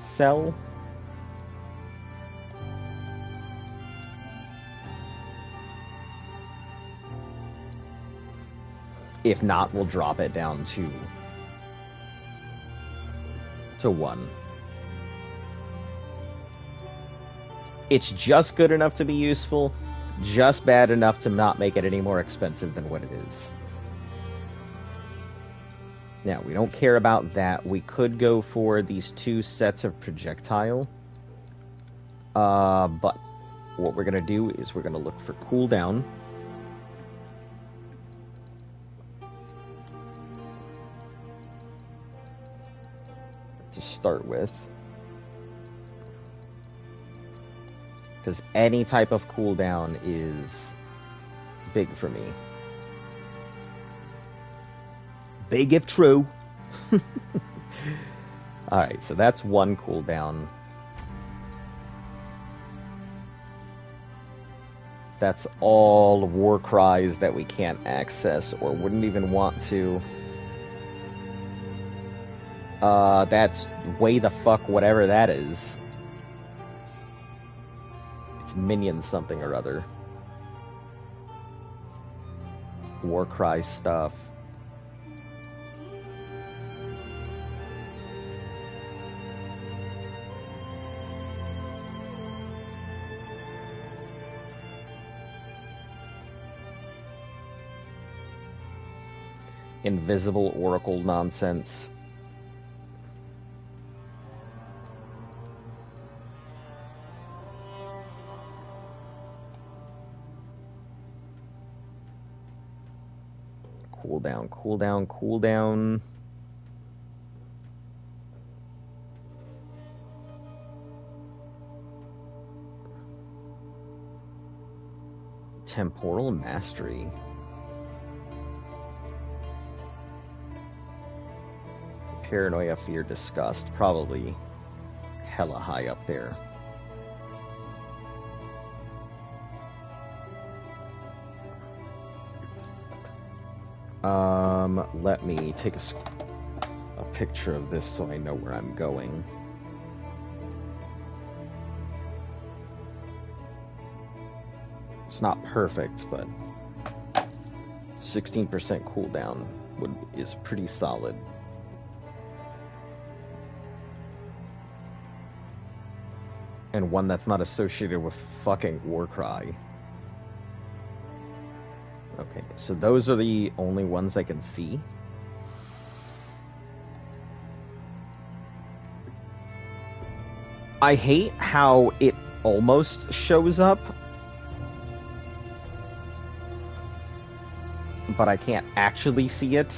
sell. If not, we'll drop it down to 1. It's just good enough to be useful, just bad enough to not make it any more expensive than what it is. Now, we don't care about that. We could go for these 2 sets of projectile. But what we're going to do is we're going to look for cooldown. To start with. Because any type of cooldown is big for me. Big if true. Alright, so that's 1 cooldown. That's all war cries that we can't access or wouldn't even want to. That's way the fuck whatever that is. It's minion something or other. War cry stuff. Invisible oracle nonsense. Cooldown, cooldown, cooldown. Temporal mastery. Paranoia, fear, disgust. Probably hella high up there. Let me take a picture of this so I know where I'm going. It's not perfect, but 16% cooldown is pretty solid. And one that's not associated with fucking Warcry. Okay, so those are the only ones I can see. I hate how it almost shows up, but I can't actually see it.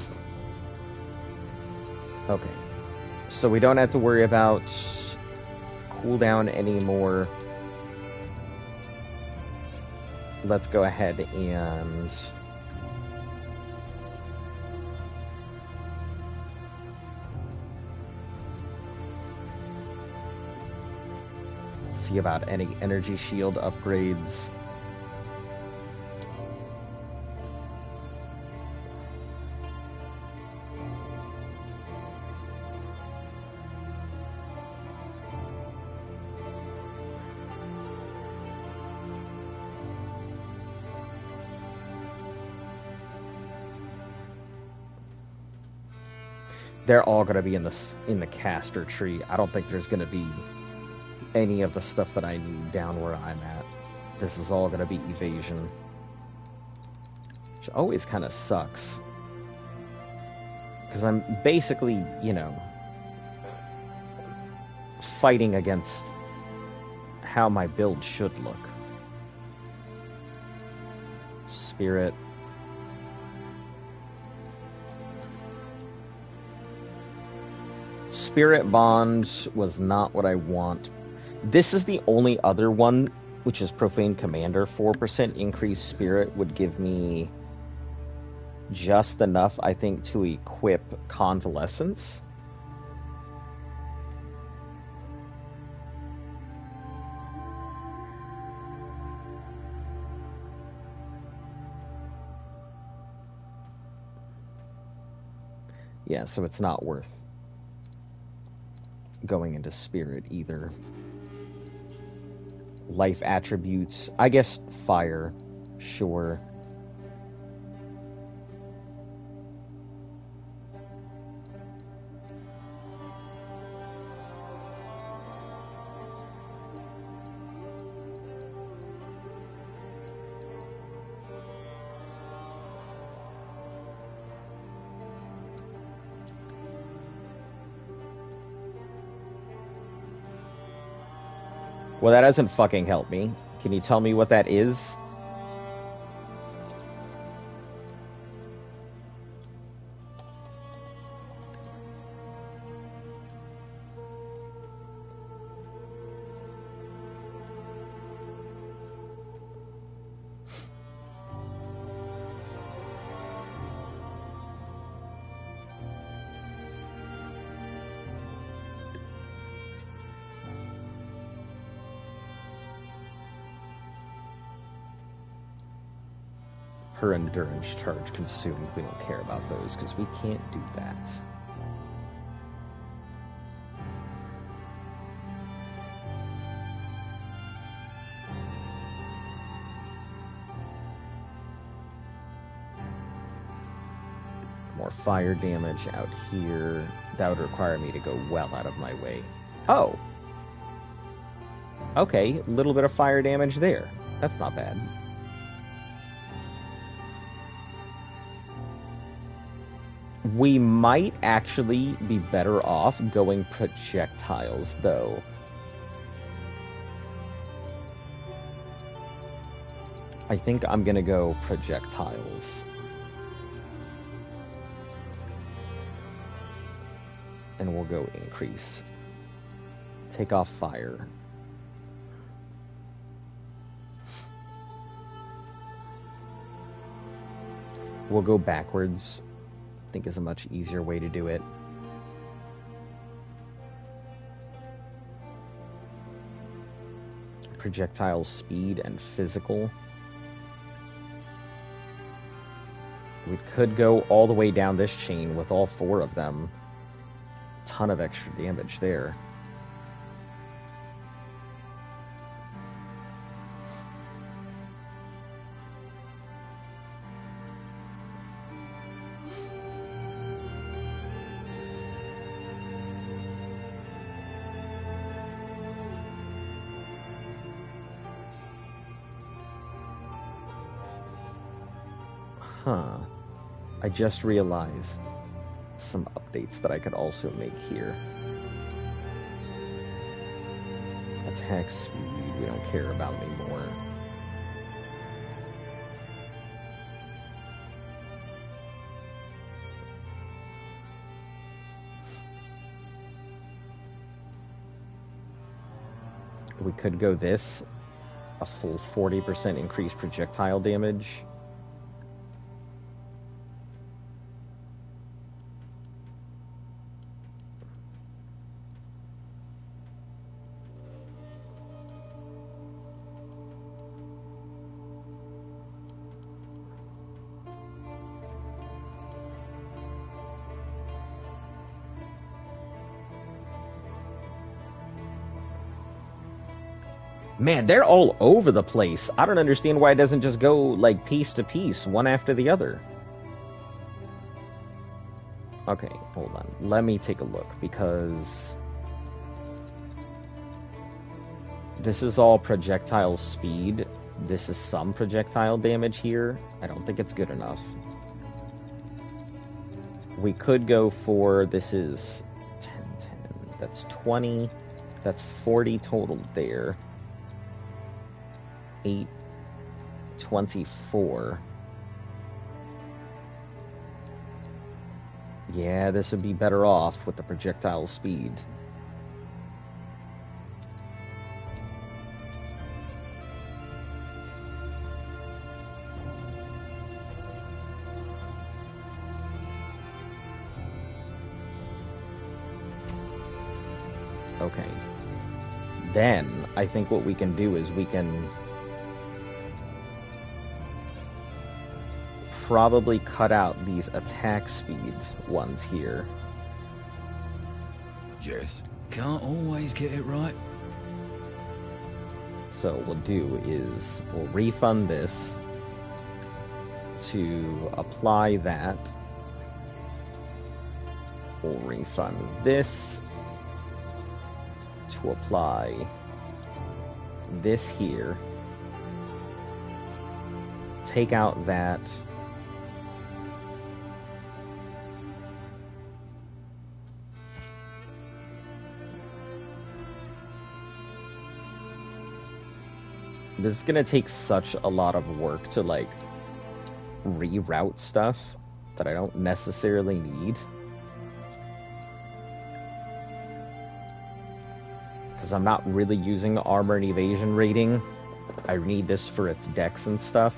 Okay, so we don't have to worry about cooldown anymore. Let's go ahead and see about any energy shield upgrades. They're all going to be in the caster tree. I don't think there's going to be any of the stuff that I need down where I'm at. This is all going to be evasion. Which always kind of sucks. Because I'm basically, you know, fighting against how my build should look. Spirit. Spirit Bond was not what I want. This is the only other one, which is Profane Commander. 4% increased Spirit would give me just enough, I think, to equip Convalescence. Yeah, so it's not worth going into Spirit either. Life attributes, I guess Fire, sure. Well, that doesn't fucking help me. Can you tell me what that is? Per endurance charge consumed. We don't care about those because we can't do that. More fire damage out here. That would require me to go well out of my way. Oh! Okay, a little bit of fire damage there. That's not bad. We might actually be better off going projectiles, though. I think I'm gonna go projectiles. And we'll go increase. Take off fire. We'll go backwards. I think is a much easier way to do it. Projectile speed and physical. We could go all the way down this chain with all 4 of them. Ton of extra damage there. Huh. I just realized some updates that I could also make here. Attack speed, we don't care about anymore. We could go this, a full 40% increased projectile damage. Man, they're all over the place. I don't understand why it doesn't just go, like, piece to piece, one after the other. Okay, hold on. Let me take a look, because this is all projectile speed. This is some projectile damage here. I don't think it's good enough. We could go for, this is 10, 10. That's 20. That's 40 total there. 8, 24. Yeah, this would be better off with the projectile speed. Okay. Then, I think what we can do is we can probably cut out these attack speed ones here. Yes. Can't always get it right. So what we'll do is we'll refund this to apply that. We'll refund this to apply this here. Take out that. This is gonna take such a lot of work to, like, reroute stuff that I don't necessarily need. Because I'm not really using armor and evasion rating. I need this for its dex and stuff.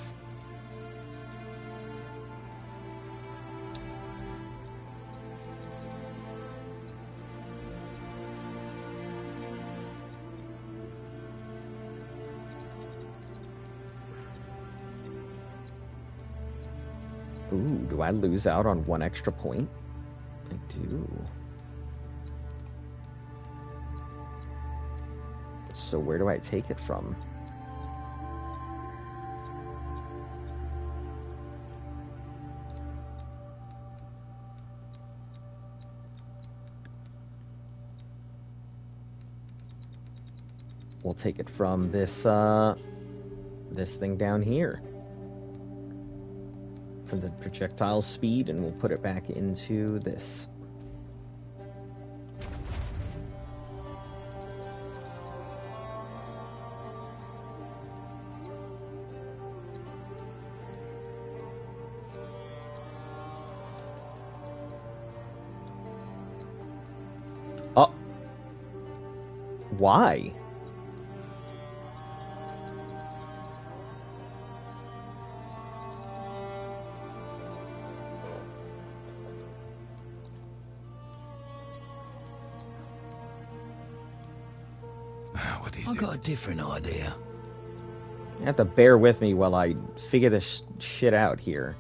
Ooh, do I lose out on 1 extra point? I do. So where do I take it from? We'll take it from this, this thing down here. From the projectile speed, and we'll put it back into this. Oh. Why? I've got a different idea. You have to bear with me while I figure this shit out here.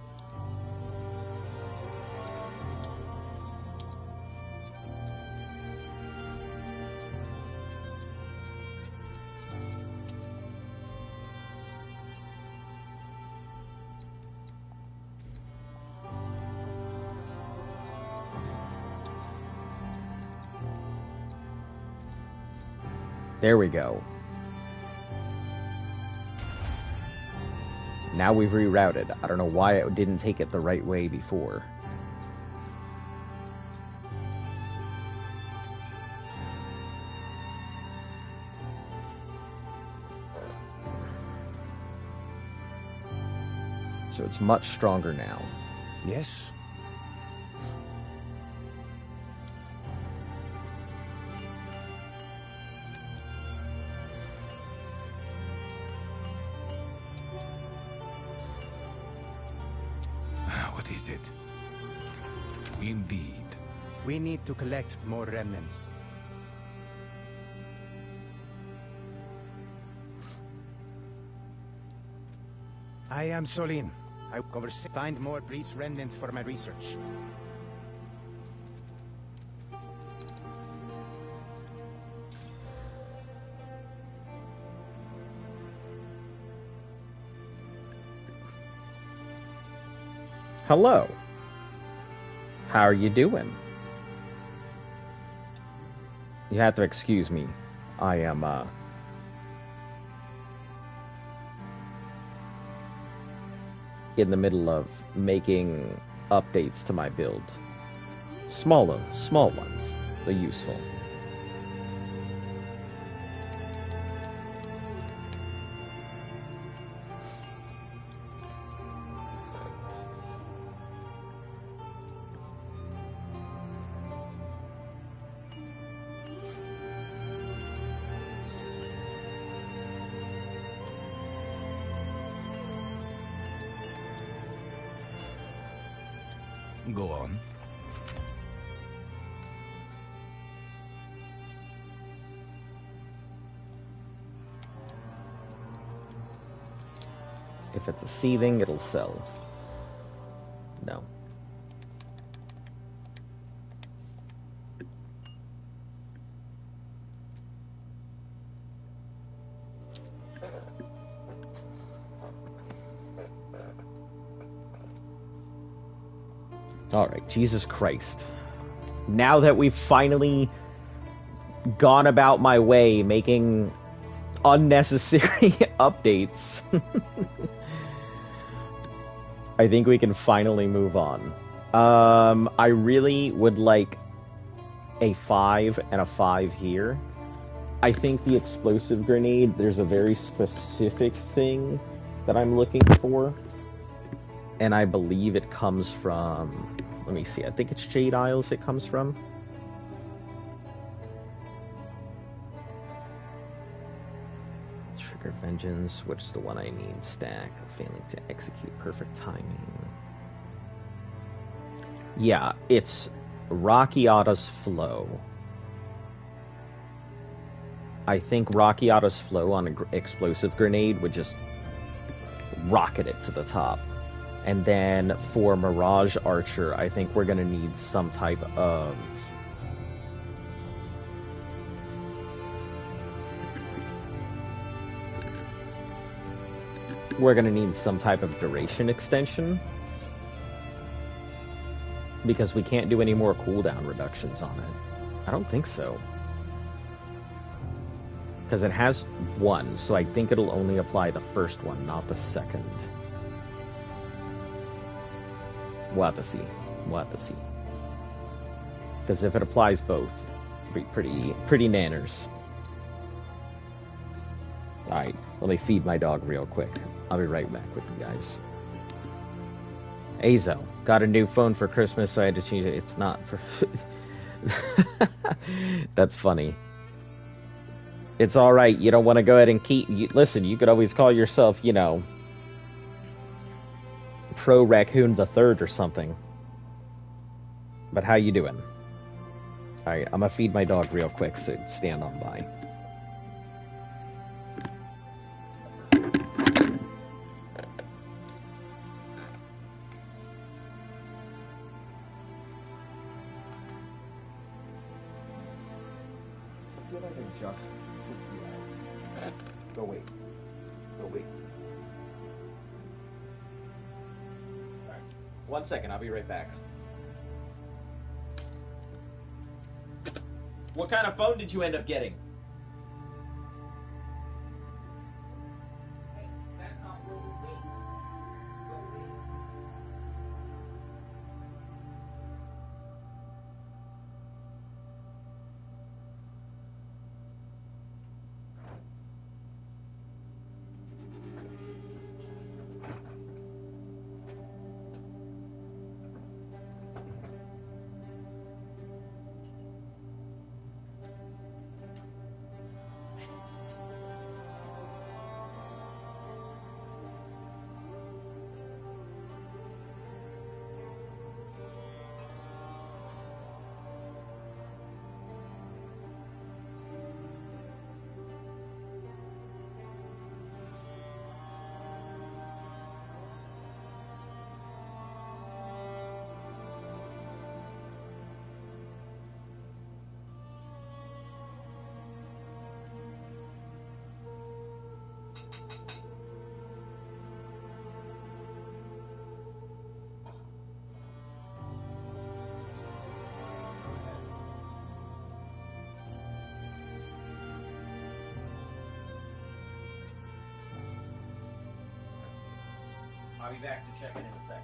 There we go. Now we've rerouted. I don't know why it didn't take it the right way before. So it's much stronger now. Yes? What is it? Indeed. We need to collect more remnants. I am Solin. I will find more priest remnants for my research. Hello. How are you doing? You have to excuse me. I am, in the middle of making updates to my build. Small ones, but useful. Go on. If it's a seething, it'll sell. No. Alright, Jesus Christ. Now that we've finally gone about my way making unnecessary updates, I think we can finally move on. I really would like a 5 and a 5 here. I think the explosive grenade, there's a very specific thing that I'm looking for. And I believe it comes from... Let me see, I think it's Jade Isles it comes from. Trigger Vengeance, which is the one I need. Stack, failing to execute perfect timing. Yeah, it's Rockiata's Flow. I think Rockiata's Flow on an explosive grenade would just rocket it to the top. And then for Mirage Archer, I think we're going to need some type of... We're going to need some type of duration extension. Because we can't do any more cooldown reductions on it. I don't think so. Because it has one, so I think it'll only apply the first one, not the second. We'll have to see. We'll have to see. Because if it applies both, pretty nanners. Alright, let me feed my dog real quick. I'll be right back with you guys. Azo, got a new phone for Christmas, so I had to change it. It's not for... That's funny. It's alright, you don't want to go ahead and keep... Listen, you could always call yourself, you know... Pro Raccoon the Third or something. But how you doing? Alright, I'm gonna feed my dog real quick, so stand on by. I feel like I just took you out. Go wait. Go wait. 1 second, I'll be right back. What kind of phone did you end up getting? I'll be back to check in a second.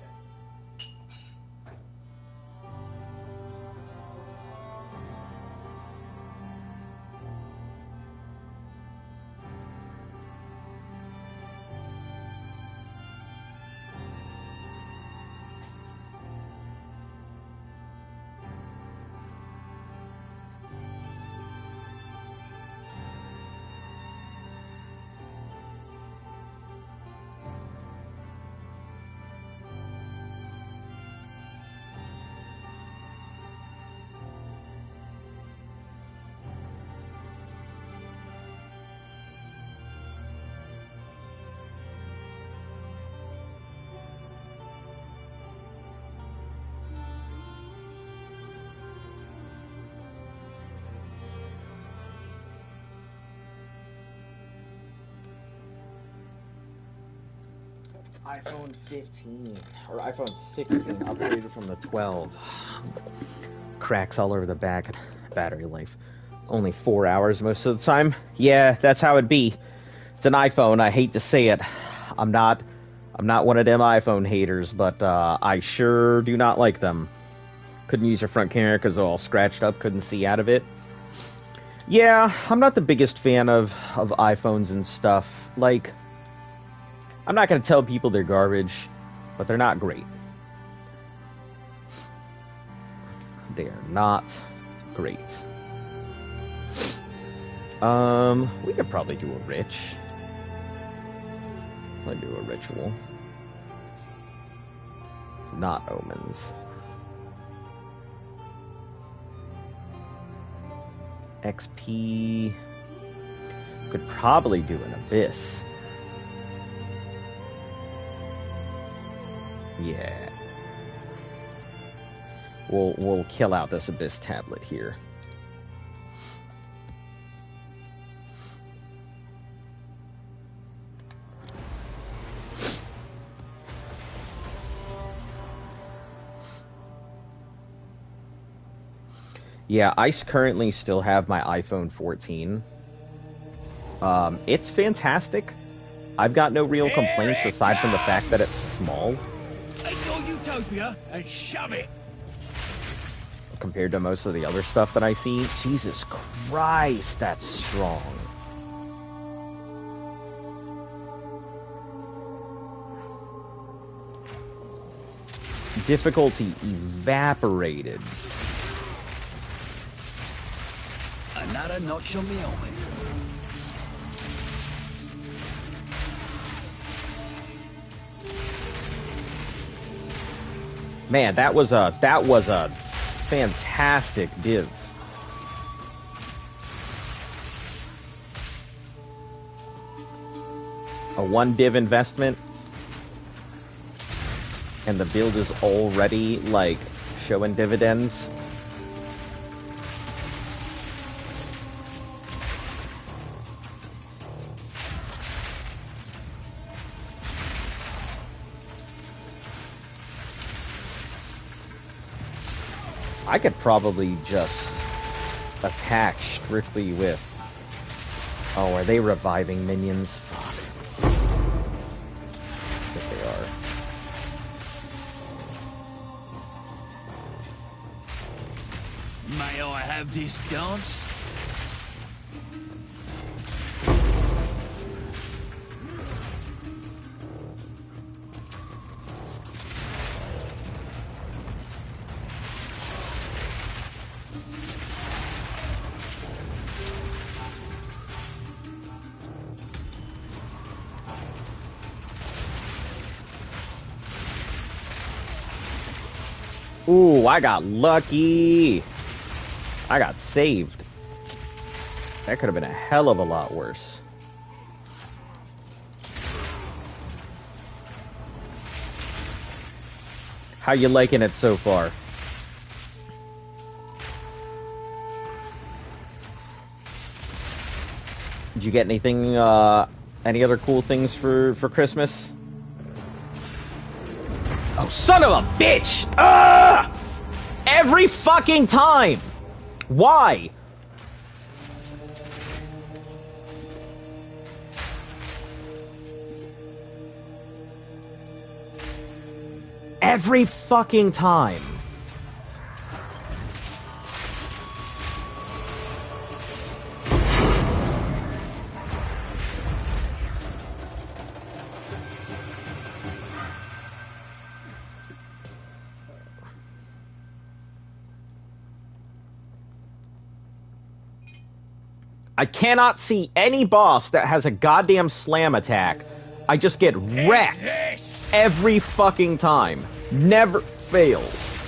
iPhone 15 or iPhone 16 upgraded from the 12. Cracks all over the back. Battery life only 4 hours most of the time. Yeah, that's how it be. It's an iPhone. I hate to say it. I'm not one of them iPhone haters, but I sure do not like them. Couldn't use your front camera because they're all scratched up. Couldn't see out of it. Yeah, I'm not the biggest fan of iPhones and stuff. Like, I'm not going to tell people they're garbage, but they're not great. They're not great. We could probably do a rich. Let's do a ritual. Not omens. XP. Could probably do an abyss. Yeah. We'll kill out this abyss tablet here. Yeah, I currently still have my iPhone 14. It's fantastic. I've got no real complaints aside from the fact that it's small. Take your utopia and shove it. Compared to most of the other stuff that I see. Jesus Christ, that's strong. Difficulty evaporated. Another notch on the helmet. Man, that was a fantastic div. A 1 div investment, and the build is already like showing dividends. I could probably just attack strictly with... Oh, are they reviving minions? Fuck. If they are. May I have this dance? Ooh, I got lucky. I got saved. That could have been a hell of a lot worse. How you liking it so far? Did you get anything, any other cool things for Christmas? Oh, son of a bitch! Ugh! Every fucking time! Why? Every fucking time. I cannot see any boss that has a goddamn slam attack. I just get wrecked every fucking time. Never fails.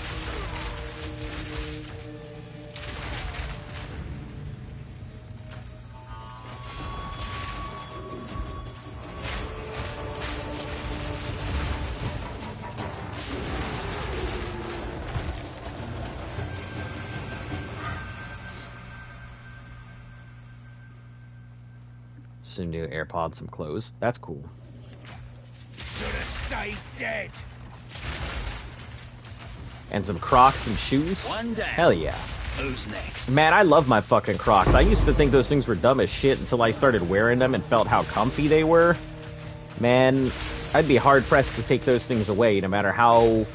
Some new AirPods, some clothes. That's cool. Should have stayed dead. And some Crocs and shoes. One down. Hell yeah. Who's next? Man, I love my fucking Crocs. I used to think those things were dumb as shit until I started wearing them and felt how comfy they were. Man, I'd be hard-pressed to take those things away, no matter how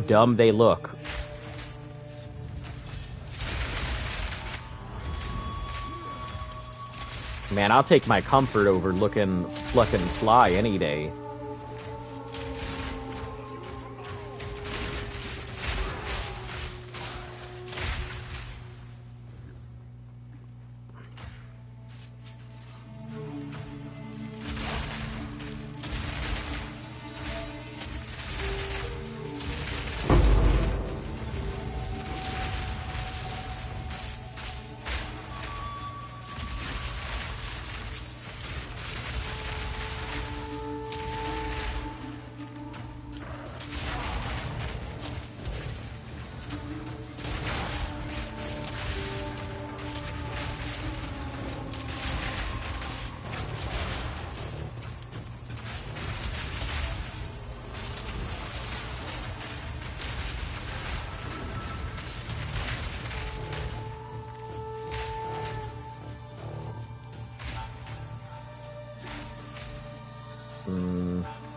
dumb they look. Man, I'll take my comfort over looking fucking fly any day.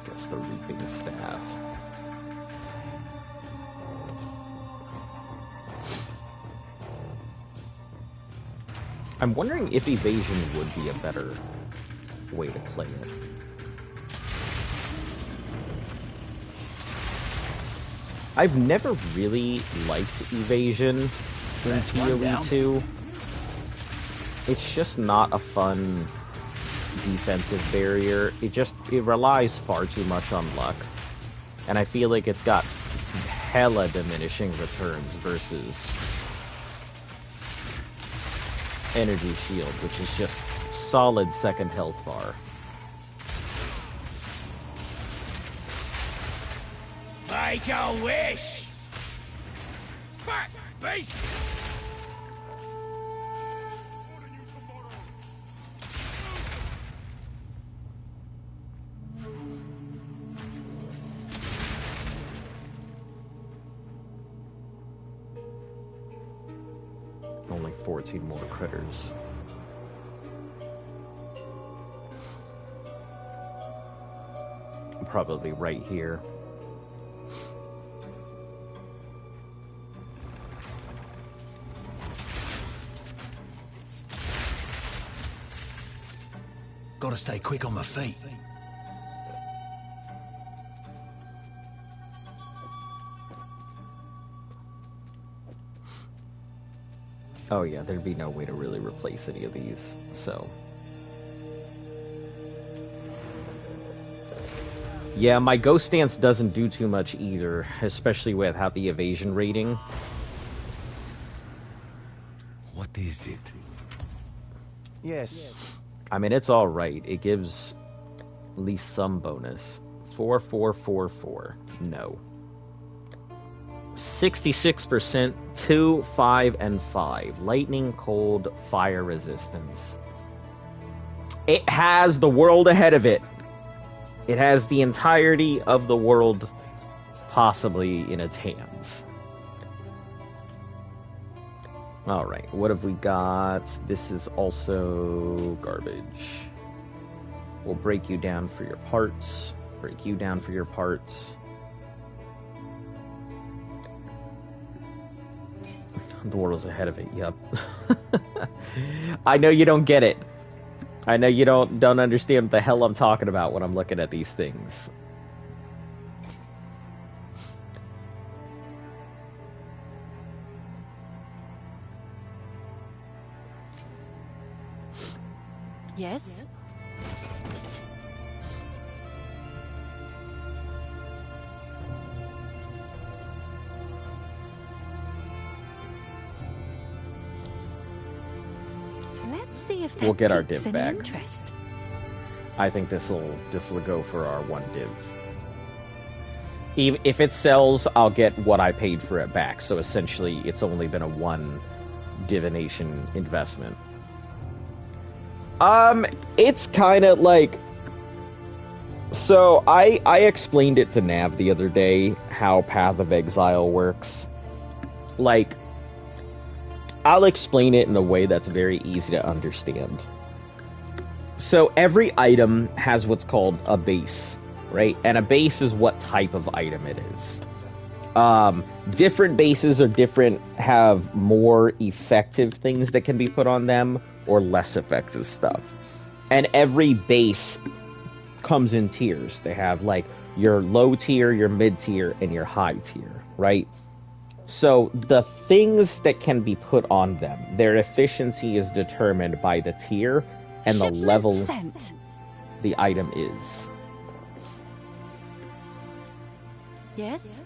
Guess the reaping staff. I'm wondering if evasion would be a better way to play it. I've never really liked evasion in PoE 2. It's just not a fun defensive barrier. It relies far too much on luck. And I feel like it's got hella diminishing returns versus energy shield, which is just solid second health bar. Make a wish! Fat beast! Only 14 more critters. Probably right here. Gotta stay quick on my feet. Oh yeah, there'd be no way to really replace any of these, so... Yeah, my Ghost Dance doesn't do too much either, especially with the evasion rating. What is it? Yes. I mean, it's alright. It gives at least some bonus. 4, 4, 4, 4. No. 66%, 2, 5, and 5. Lightning, cold, fire resistance. It has the world ahead of it. It has the entirety of the world possibly in its hands. Alright, what have we got? This is also garbage. We'll break you down for your parts. Break you down for your parts. The world's ahead of it, yep. I know you don't get it. I know you don't understand what the hell I'm talking about when I'm looking at these things. Yes? Let's see if We'll get our piques div any back. interest. I think this'll go for our 1 div. If it sells, I'll get what I paid for it back. So essentially, it's only been a 1 divination investment. It's kind of like... So, I explained it to Nav the other day, how Path of Exile works. Like, I'll explain it in a way that's very easy to understand. So, every item has what's called a base, right? And a base is what type of item it is. Different bases have more effective things that can be put on them, or less effective stuff. And every base comes in tiers. They have like your low tier, your mid tier, and your high tier, right? So the things that can be put on them, their efficiency is determined by the tier and the level Sent. the item is. Yes?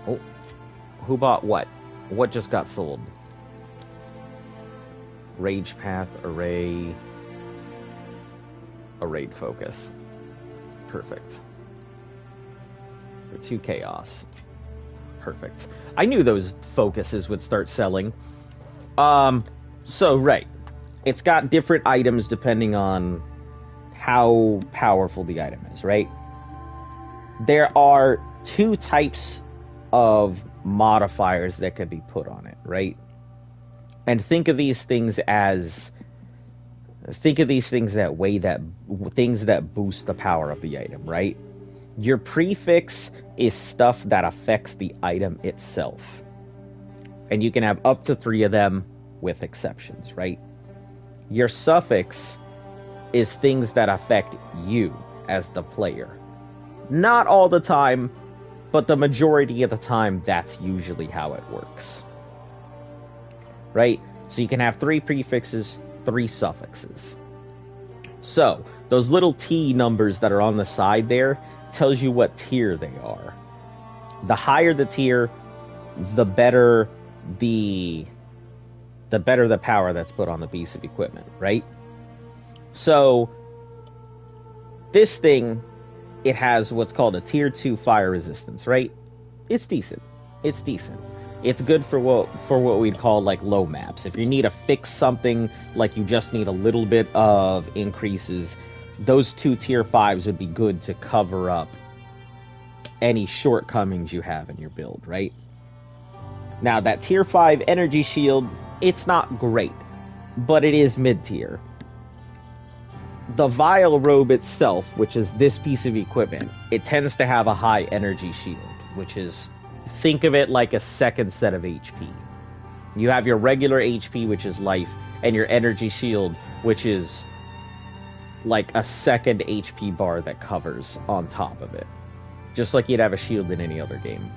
Oh, who bought what? What just got sold? Rage Path, Array, Arrayed Focus. Perfect. For 2 Chaos. Perfect. I knew those focuses would start selling. So, right. It's got different items depending on how powerful the item is, right? There are 2 types of modifiers that could be put on it, right? And think of these things as that way, that things that boost the power of the item, right? Your prefix is stuff that affects the item itself. And you can have up to 3 of them with exceptions, right? Your suffix is things that affect you as the player. Not all the time, but the majority of the time, that's usually how it works. Right? So you can have 3 prefixes, 3 suffixes. So, those little T numbers that are on the side there tells you what tier they are. The higher the tier, the better the power that's put on the piece of equipment, right? So, this thing, it has what's called a tier 2 fire resistance, right? It's decent. It's decent. It's good for what we'd call like low maps. If you need to fix something, like you just need a little bit of increases, those 2 tier 5s would be good to cover up any shortcomings you have in your build, right? Now, that tier 5 energy shield, it's not great, but it is mid-tier. The vial robe itself, which is this piece of equipment, it tends to have a high energy shield, which is, think of it like a second set of HP. You have your regular HP, which is life, and your energy shield, which is like a second HP bar that covers on top of it. Just like you'd have a shield in any other game.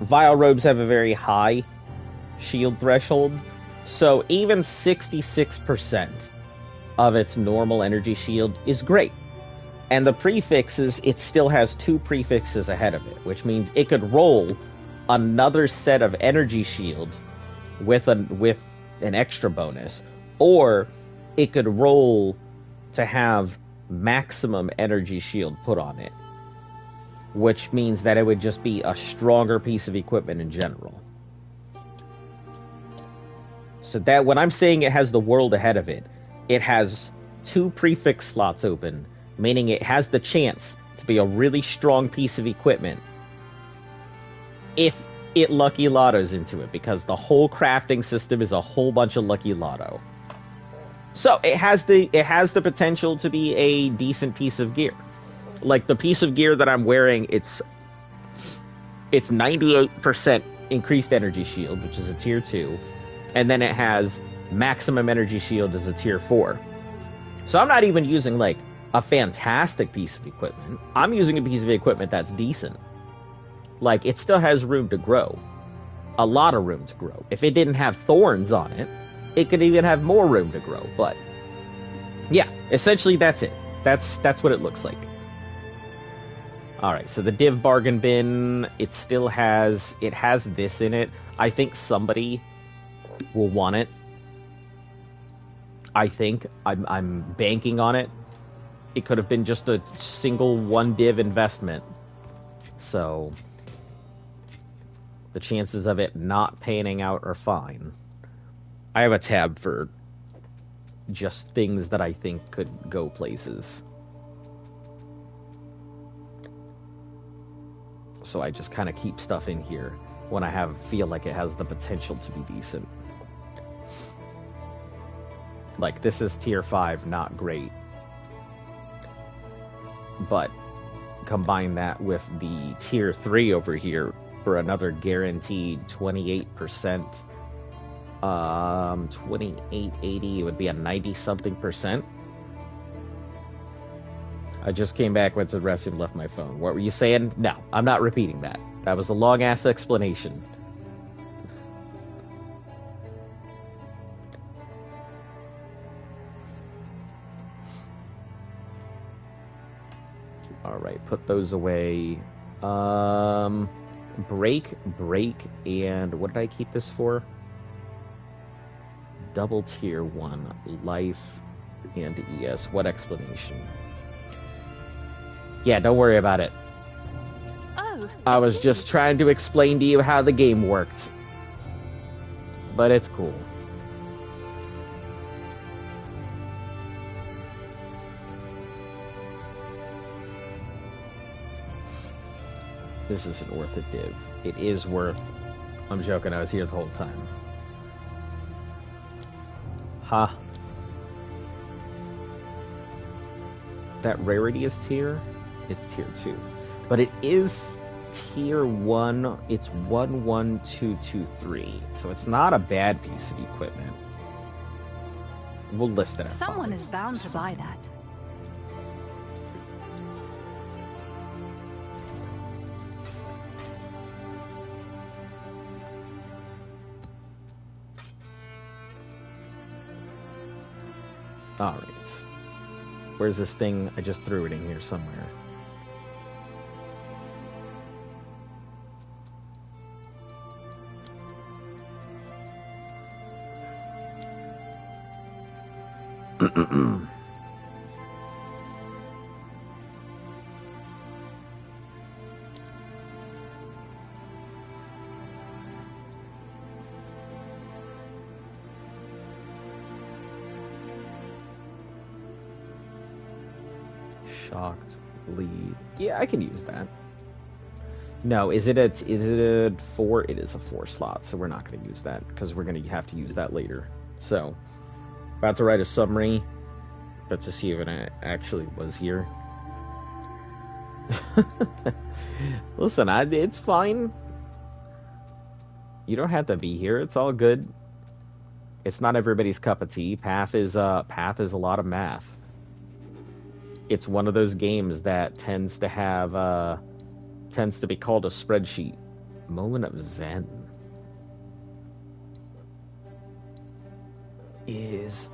Vial robes have a very high shield threshold, so even 66% of its normal energy shield is great. And the prefixes, it still has 2 prefixes ahead of it, which means it could roll another set of energy shield with an extra bonus, or it could roll to have maximum energy shield put on it, which means that it would just be a stronger piece of equipment in general. So that when I'm saying it has the world ahead of it, it has 2 prefix slots open, meaning it has the chance to be a really strong piece of equipment if it lucky lottos into it, because the whole crafting system is a whole bunch of lucky lotto. So it has the potential to be a decent piece of gear. Like the piece of gear that I'm wearing, it's It's 98% increased energy shield, which is a tier 2, and then it has maximum energy shield as a tier 4. So I'm not even using like a fantastic piece of equipment. I'm using a piece of equipment that's decent. Like, it still has room to grow. A lot of room to grow. If it didn't have thorns on it, it could even have more room to grow. But yeah, essentially that's it. That's what it looks like. Alright, so the div bargain bin, it has this in it. I think somebody will want it. I think. I'm banking on it. It could have been just a single one div investment. So the chances of it not panning out are fine. I have a tab for just things that I think could go places. So I just kind of keep stuff in here when I feel like it has the potential to be decent. Like, this is tier 5, not great. But combine that with the tier 3 over here for another guaranteed 28%. 2880, it would be a 90-something percent. I just came back, went to the restroom, left my phone. What were you saying? No, I'm not repeating that. That was a long-ass explanation. Alright, put those away. Break, and what did I keep this for? Double tier 1, life, and ES. What explanation? Yeah, don't worry about it. Oh, I was just trying to explain to you how the game worked. But it's cool. This isn't worth a div. It is worth... I'm joking, I was here the whole time. Ha. Huh. That rarity is tier? It's tier 2. But it is tier 1. It's 11223. So it's not a bad piece of equipment. We'll list it at Someone 5. is bound to buy that. Alright. Where's this thing? I just threw it in here somewhere. Shocked lead. Yeah, I can use that. No, is it a 4? It is a 4 slot, so we're not going to use that because we're going to have to use that later. So, about to write a summary, but to see if it actually was here. Listen, it's fine. You don't have to be here. It's all good. It's not everybody's cup of tea. Path is a lot of math. It's one of those games that tends to be called a spreadsheet. Moment of Zen. Is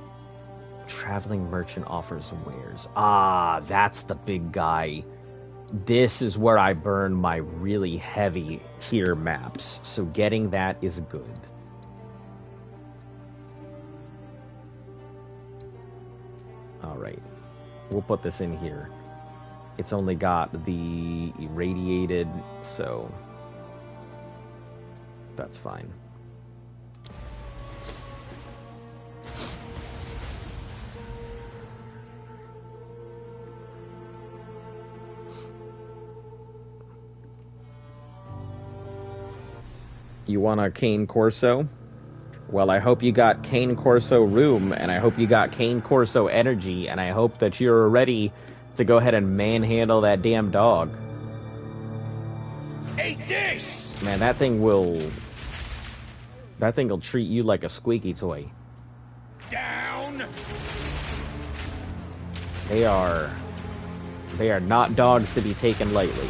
traveling merchant offers wares. Ah, that's the big guy. This is where I burn my really heavy tier maps. So getting that is good. Alright. We'll put this in here. It's only got the irradiated, so that's fine. You want a Cane Corso? Well, I hope you got Cane Corso room, and I hope you got Cane Corso energy, and I hope that you're ready to go ahead and manhandle that damn dog. Eat this! Man, that thing will treat you like a squeaky toy. Down! They are not dogs to be taken lightly.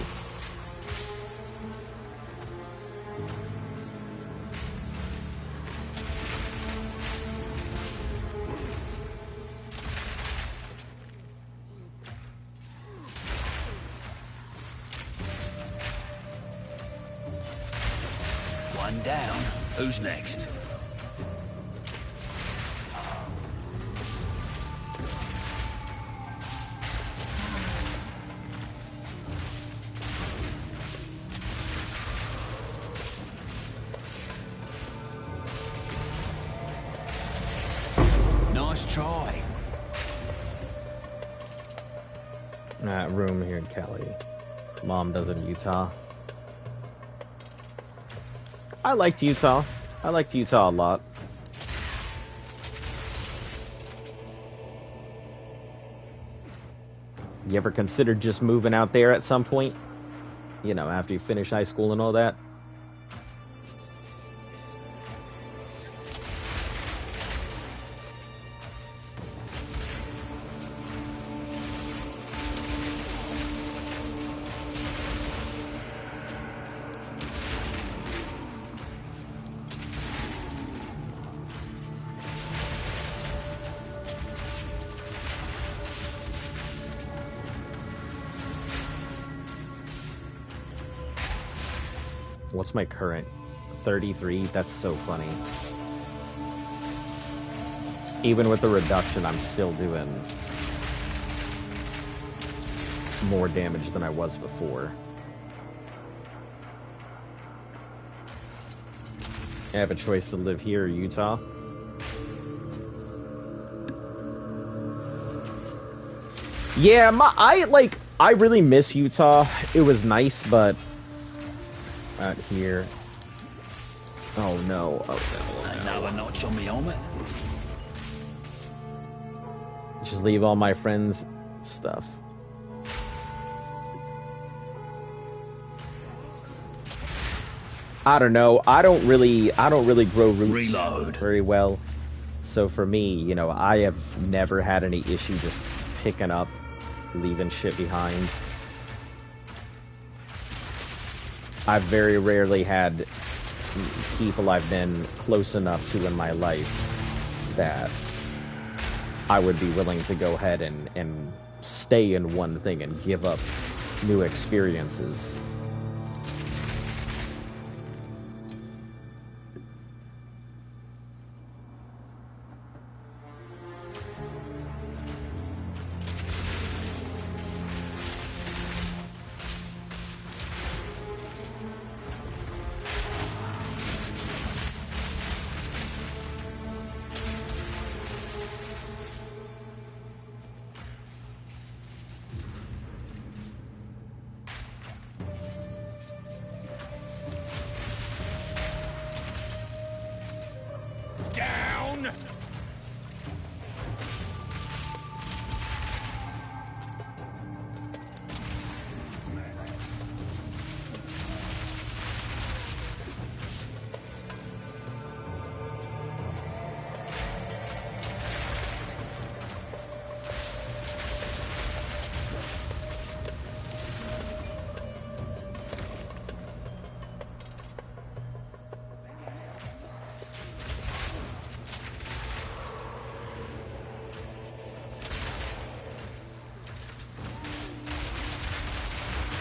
One down. Who's next? Nice try. Room here in Cali. Mom does in Utah. I liked Utah. I liked Utah a lot. You ever considered just moving out there at some point? You know, after you finish high school and all that? What's my current? 33? That's so funny. Even with the reduction, I'm still doing more damage than I was before. I have a choice to live here or Utah. Yeah, I really miss Utah. It was nice, but out here. Oh no! Oh no! Another notch on me helmet. Just leave all my friends' stuff. I don't know. I don't really grow roots very well. So for me, you know, I have never had any issue just picking up, leaving shit behind. I've very rarely had people I've been close enough to in my life that I would be willing to go ahead and stay in one thing and give up new experiences.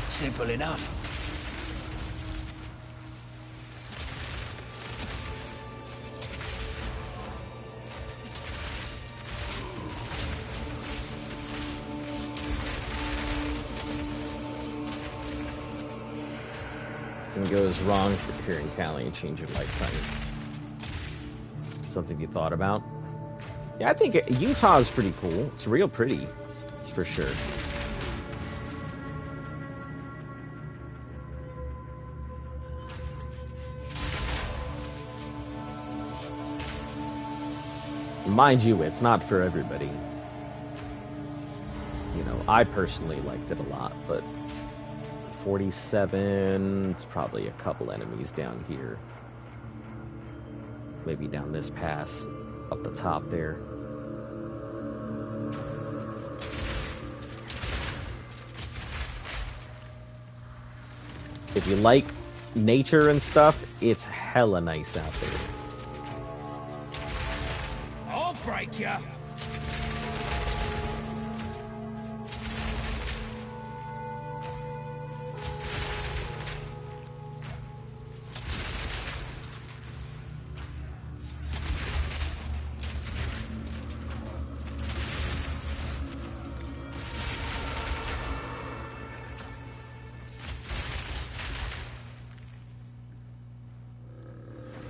Simple enough. Nothing goes wrong here in Cali and change your lifetime. Something you thought about? Yeah, I think Utah is pretty cool. It's real pretty. It's for sure. Mind you, it's not for everybody. You know, I personally liked it a lot, but 47. It's probably a couple enemies down here. Maybe down this pass, up the top there. If you like nature and stuff, it's hella nice out there. I'll break ya!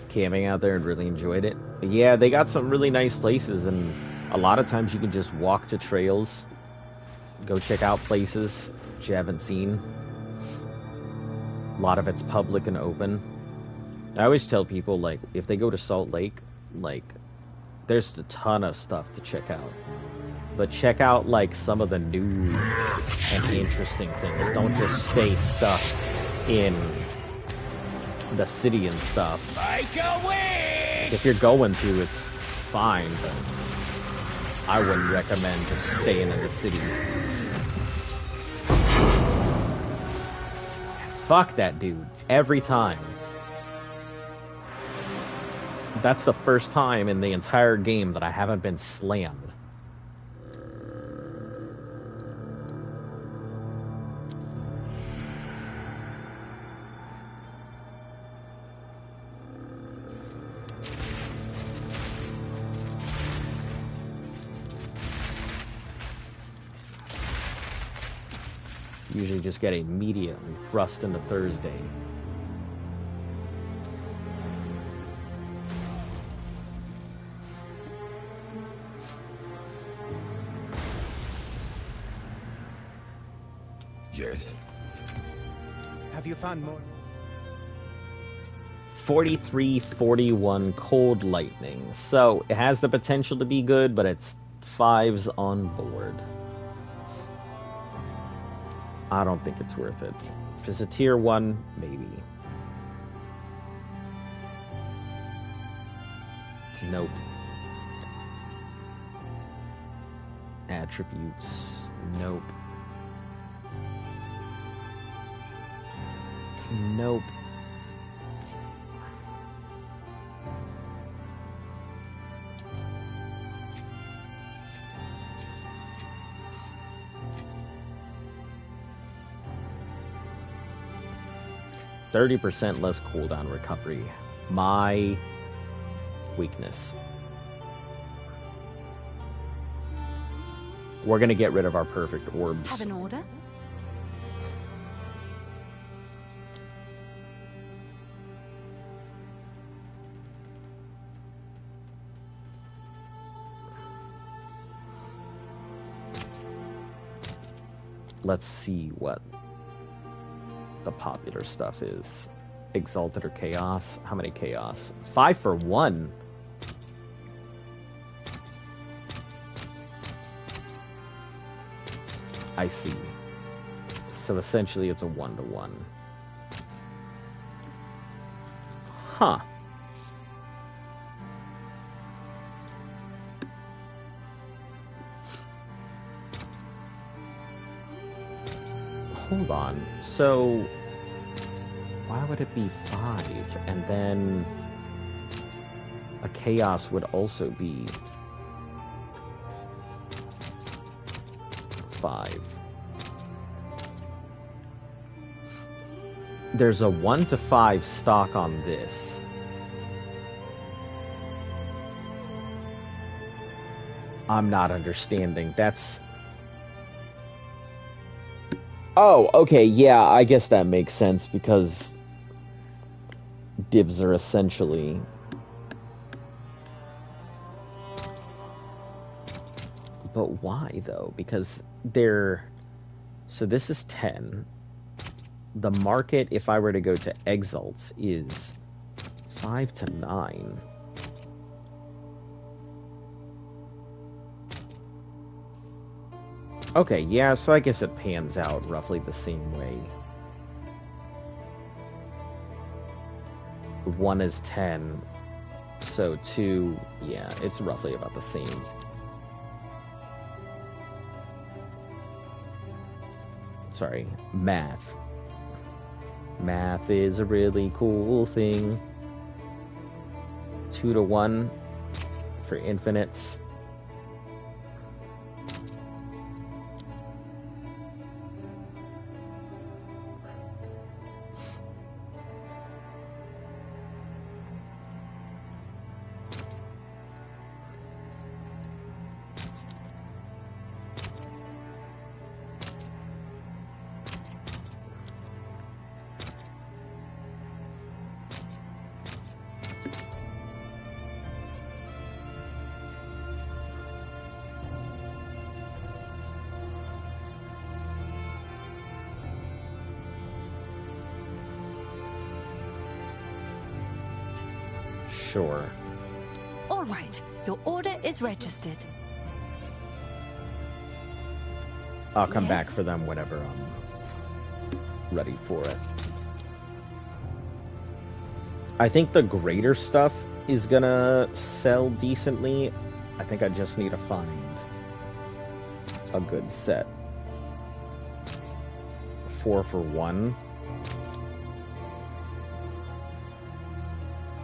Camping out there and really enjoyed it. But yeah, they got some really nice places, and a lot of times you can just walk to trails, go check out places that you haven't seen. A lot of it's public and open. I always tell people, like, if they go to Salt Lake, like, there's a ton of stuff to check out. But check out, like, some of the new and interesting things. Don't just stay stuck in the city and stuff. Make a wish! If you're going to, it's fine, but I wouldn't recommend just staying in the city. Fuck that dude. Every time. That's the first time in the entire game that I haven't been slammed. Usually just get immediately thrust into Thursday. Yes. Have you found more? 4341 Cold Lightning. So, it has the potential to be good, but it's 5s on board. I don't think it's worth it. If it's a tier 1, maybe. Nope. Attributes. Nope. Nope. %30 less cooldown recovery. My weakness. We're gonna get rid of our perfect orbs. Have an order? Let's see what the popular stuff is. Exalted or Chaos? How many Chaos? 5 for 1. I see. So essentially it's a 1-to-1. Huh. Hold on. So why would it be 5? And then a Chaos would also be 5. There's a 1 to 5 stock on this. I'm not understanding. That's... Oh, okay, yeah, I guess that makes sense, because dibs are essentially... But why, though? Because they're... So this is 10. The market, if I were to go to Exiles, is 5 to 9. Okay, yeah, so I guess it pans out roughly the same way. 1 is 10. So 2, yeah, it's roughly about the same. Sorry, math. Math is a really cool thing. 2 to 1 for infinites. Sure. All right, your order is registered. I'll come back Yes? for them whenever I'm ready for it. I think the greater stuff is gonna sell decently. I think I just need to find a good set. 4 for 1.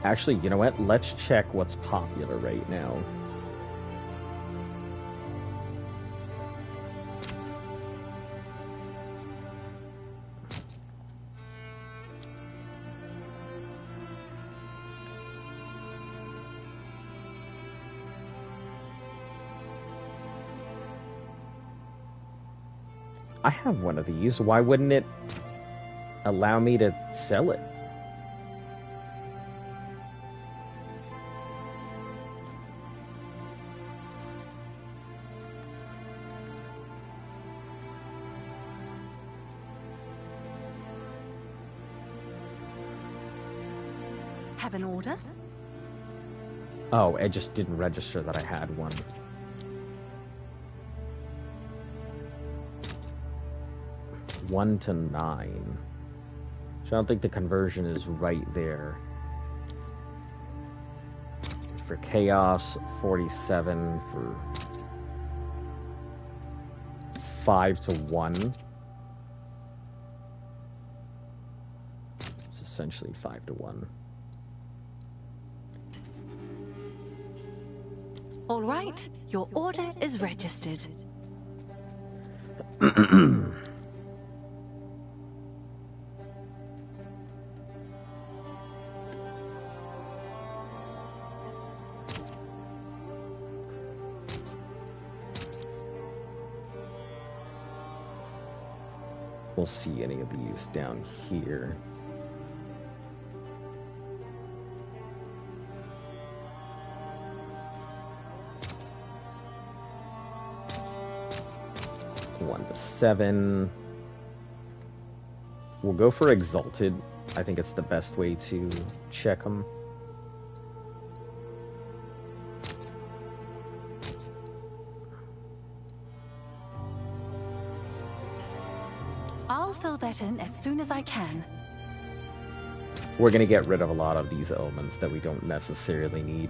Actually, you know what? Let's check what's popular right now. I have one of these. Why wouldn't it allow me to sell it? Have an order? Oh, it just didn't register that I had one. One to 9. So I don't think the conversion is right there. For Chaos, 47 for 5 to 1. It's essentially 5 to 1. All right, your order is registered. We'll see any of these down here. One to 7. We'll go for Exalted. I think it's the best way to check them. I'll fill that in as soon as I can. We're going to get rid of a lot of these elements that we don't necessarily need.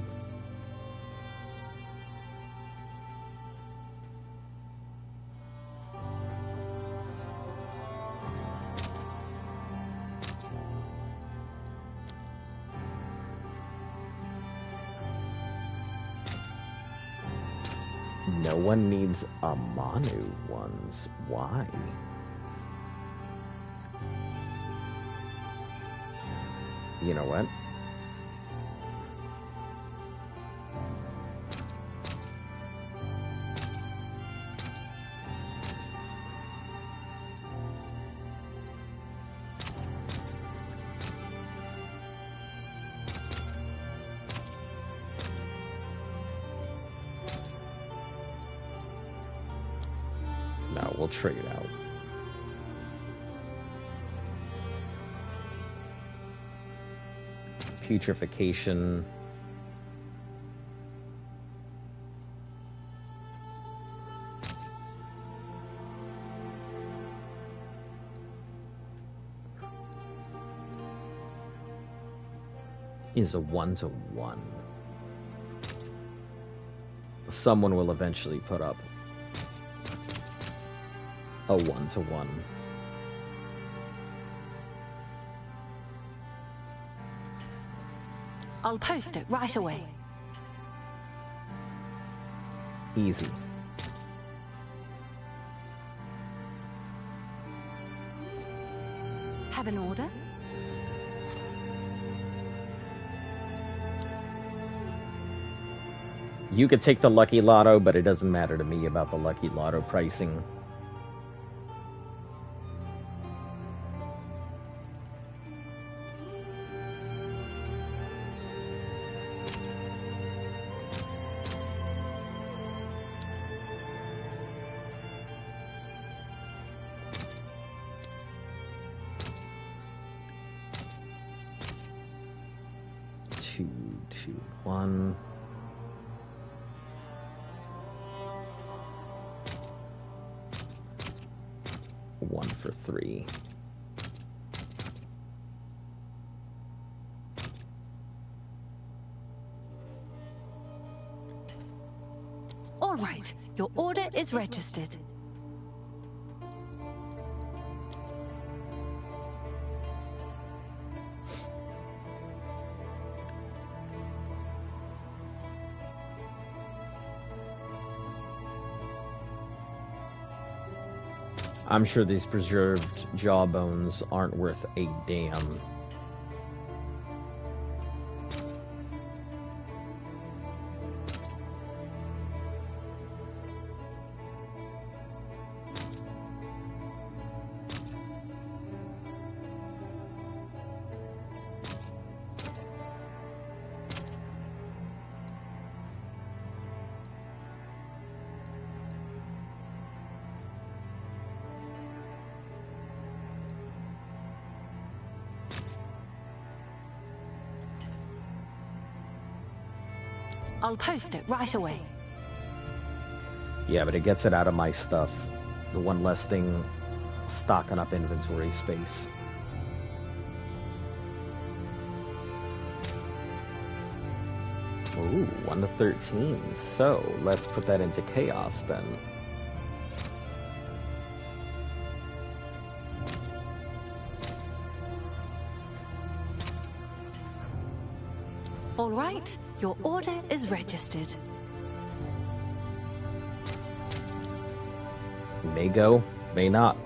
No one needs Amanu ones. Why? You know what? No, we'll trade out. Putrefaction. is a 1-to-1. Someone will eventually put up a 1-to-1. I'll post it right away. Easy. Have an order? You could take the Lucky Lotto, but it doesn't matter to me about the Lucky Lotto pricing. Two, two, one. One for 3. All right, your order is registered. I'm sure these preserved jawbones aren't worth a damn. I'll post it right away. Yeah, but it gets it out of my stuff. The one less thing stocking up inventory space. Ooh, 1 to 13. So, let's put that into chaos then. All right, your order is registered. May go, may not.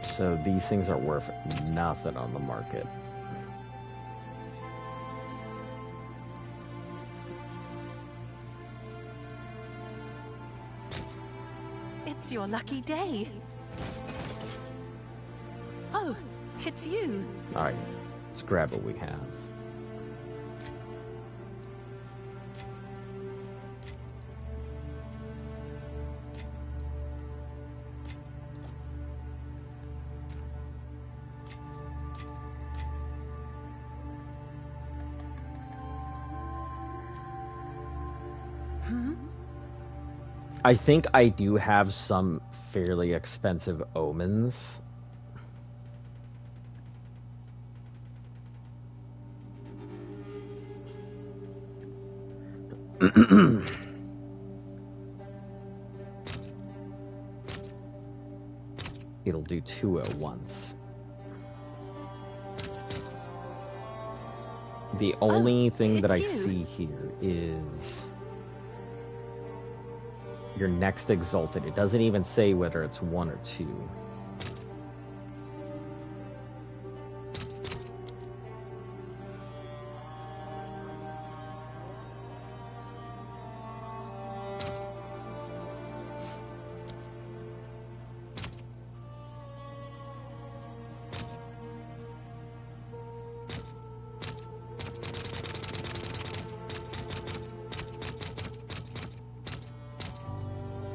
So these things are worth nothing on the market. It's your lucky day. Oh, it's you. Alright, let's grab what we have. I think I do have some fairly expensive omens. It'll do 2 at once. The only thing that I see here is your next exalted. It doesn't even say whether it's 1 or 2.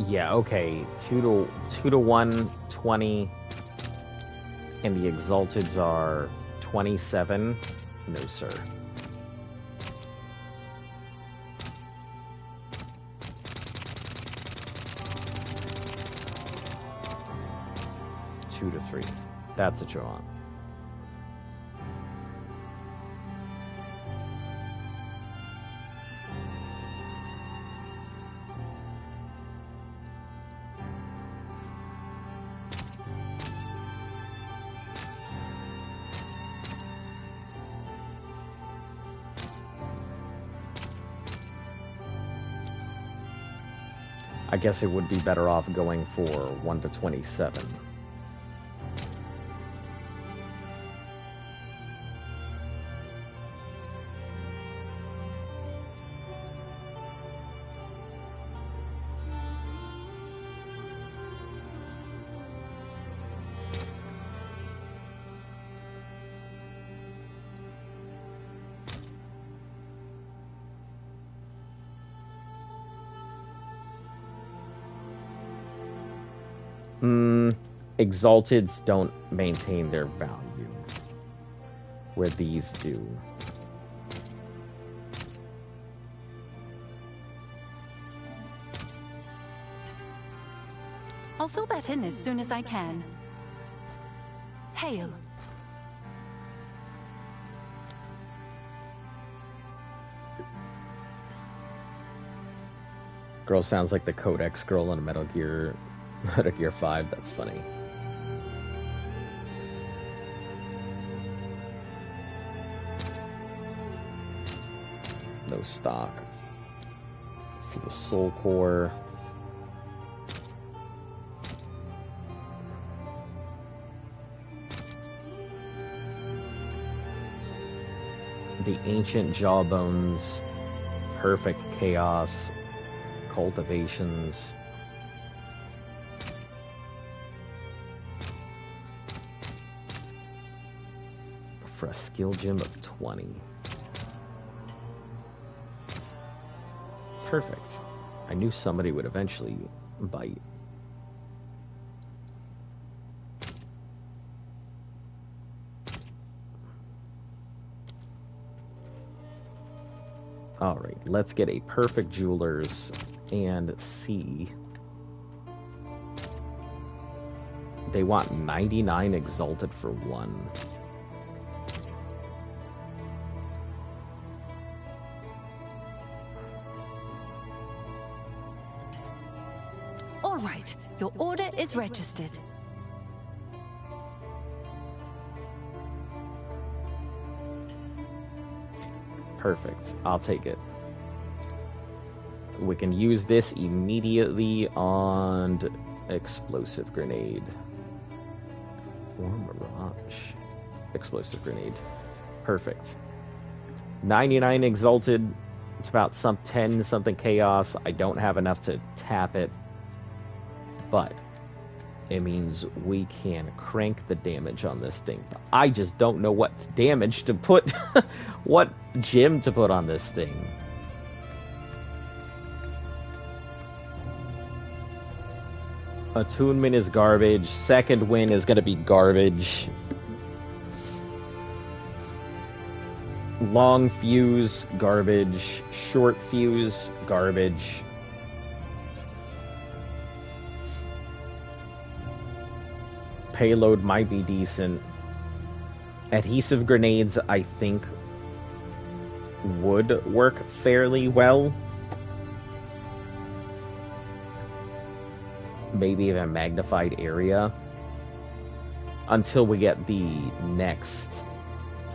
Yeah, okay. 2 to 1, 20. And the Exalteds are 27. No, sir. Two to 3. That's what you want. I guess it would be better off going for 1 to 27. Exalteds don't maintain their value, where these do. I'll fill that in as soon as I can. Hail. Girl sounds like the Codex girl in Metal Gear 5. That's funny. No stock for the Soul Core. The Ancient Jawbones, Perfect Chaos, Cultivations. For a skill gem of 20. Perfect. I knew somebody would eventually bite. Alright, let's get a perfect jewelers and see. They want 99 exalted for 1. All right, your order is registered. Perfect. I'll take it. We can use this immediately on Explosive Grenade. Or Mirage. Explosive Grenade. Perfect. 99 Exalted. It's about some 10 something Chaos. I don't have enough to tap it. But it means we can crank the damage on this thing. I just don't know what damage to put, what gem to put on this thing. Attunement is garbage. Second Wind is going to be garbage. Long Fuse, garbage. Short Fuse, garbage. Payload might be decent. Adhesive grenades, I think, would work fairly well. Maybe even a magnified area. Until we get the next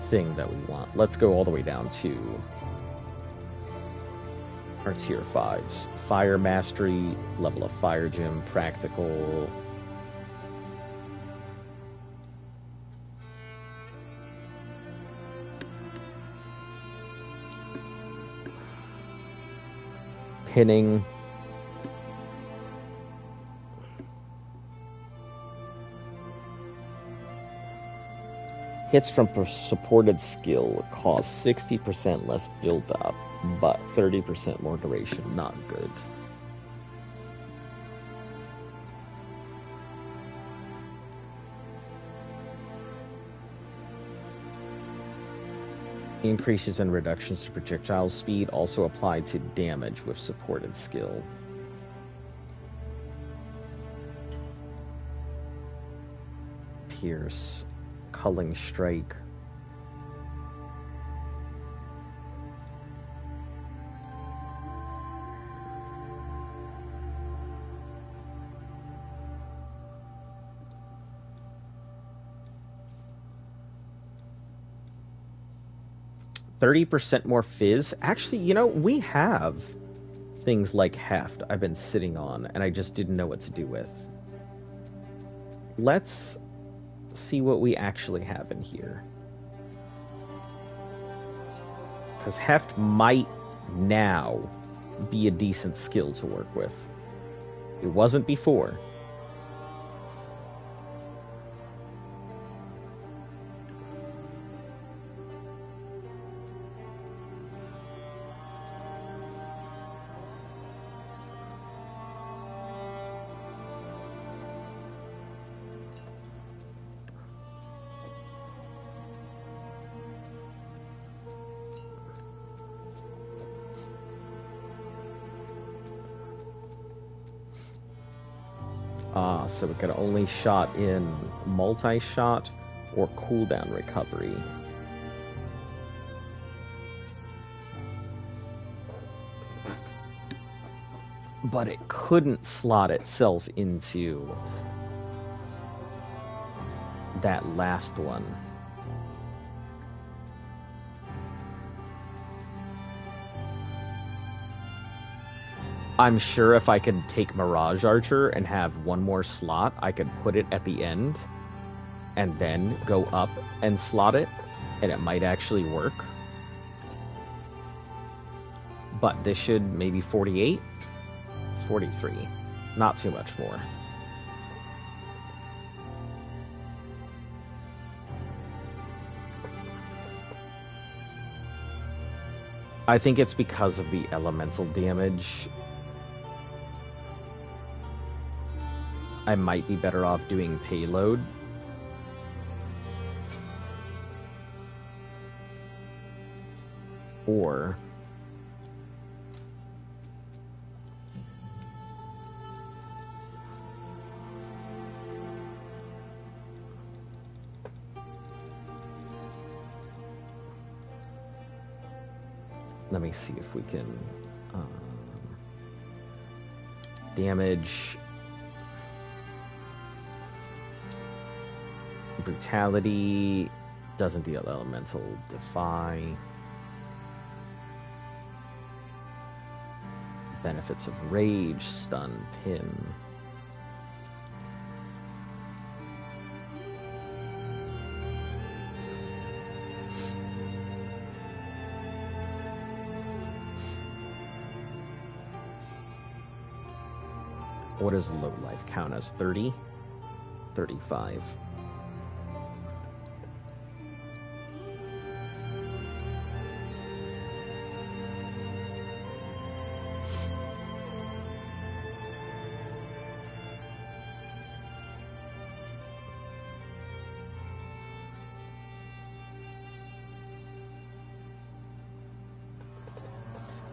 thing that we want. Let's go all the way down to our tier 5s. Fire Mastery, level of Fire Gem, Practical. Pinning. Hits from supported skill cost 60% less build up, but 30% more duration. Not good. Increases and reductions to projectile speed also apply to damage with supported skill. Pierce, Culling Strike. %30 more fizz. Actually, you know, we have things like heft I've been sitting on, and I just didn't know what to do with. Let's see what we actually have in here. Because heft might now be a decent skill to work with. It wasn't before. So we can only shot in multi-shot or cooldown recovery. But it couldn't slot itself into that last one. I'm sure if I could take Mirage Archer and have one more slot, I could put it at the end and then go up and slot it, and it might actually work. But this should maybe 48? 43. Not too much more. I think it's because of the elemental damage. I might be better off doing payload. Or let me see if we can damage, brutality, doesn't deal elemental, defy, benefits of rage, stun, pin. What does low life count as? 30? 35.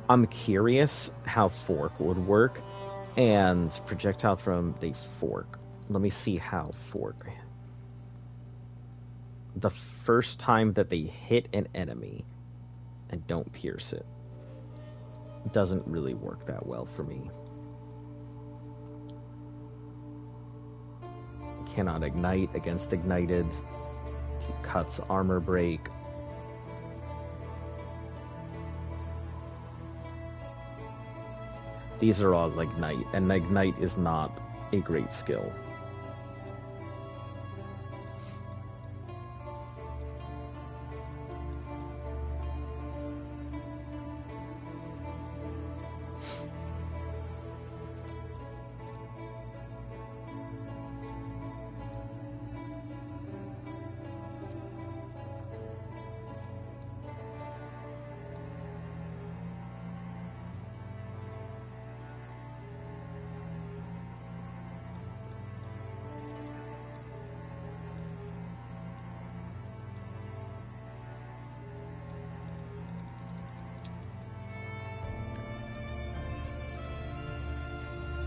I'm curious how fork would work, and projectile from the fork. Let me see how fork. The first time that they hit an enemy and don't pierce it doesn't really work that well for me. Cannot ignite against ignited. Cuts armor break. These are all Ignite, and Ignite is not a great skill.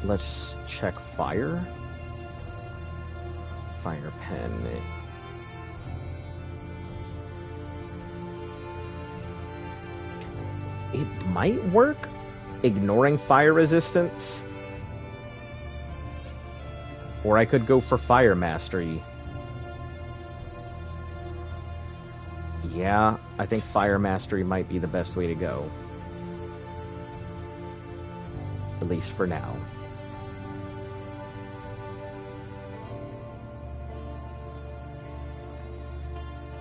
Let's check fire. Fire pen. It might work, ignoring fire resistance. Or I could go for fire mastery. Yeah, I think fire mastery might be the best way to go. At least for now.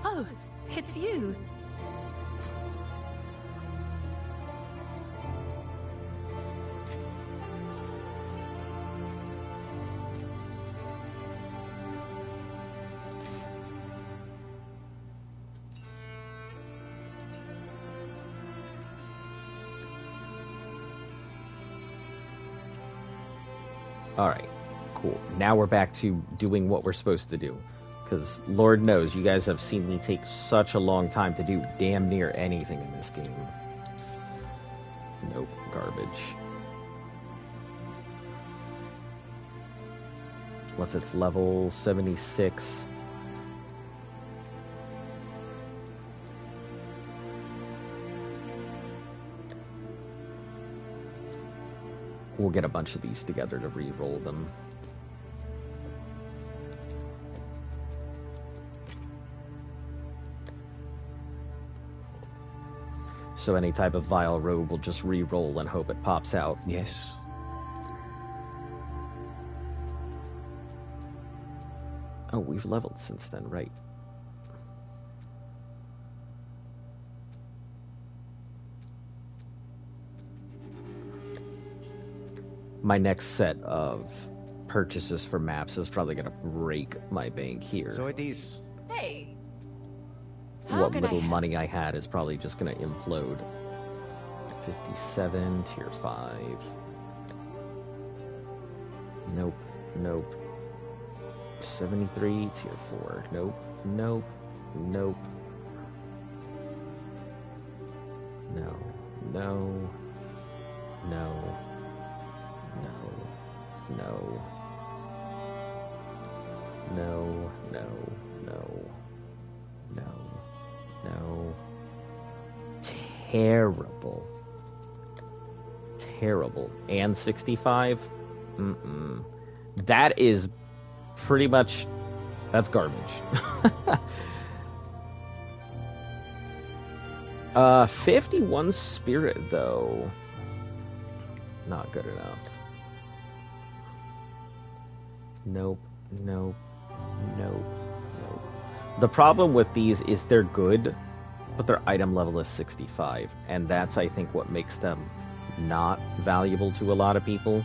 Oh, it's you. Alright, cool. Now we're back to doing what we're supposed to do. Because Lord knows, you guys have seen me take such a long time to do damn near anything in this game. Nope, garbage. What's its level? 76. We'll get a bunch of these together to re-roll them. So any type of vile robe will just re-roll and hope it pops out. Yes. Oh, we've leveled since then, right. My next set of purchases for maps is probably going to break my bank here. So it is. Hey. What little money I had is probably just going to implode. 57, tier 5. Nope, nope. 73, tier 4. Nope, nope, nope. No, no, no. No. No. No. No. No. No. Terrible. Terrible. And 65? Mm-mm. That is pretty much... That's garbage. 51 spirit, though. Not good enough. Nope, nope, nope, nope. The problem with these is they're good, but their item level is 65, and that's, I think, what makes them not valuable to a lot of people.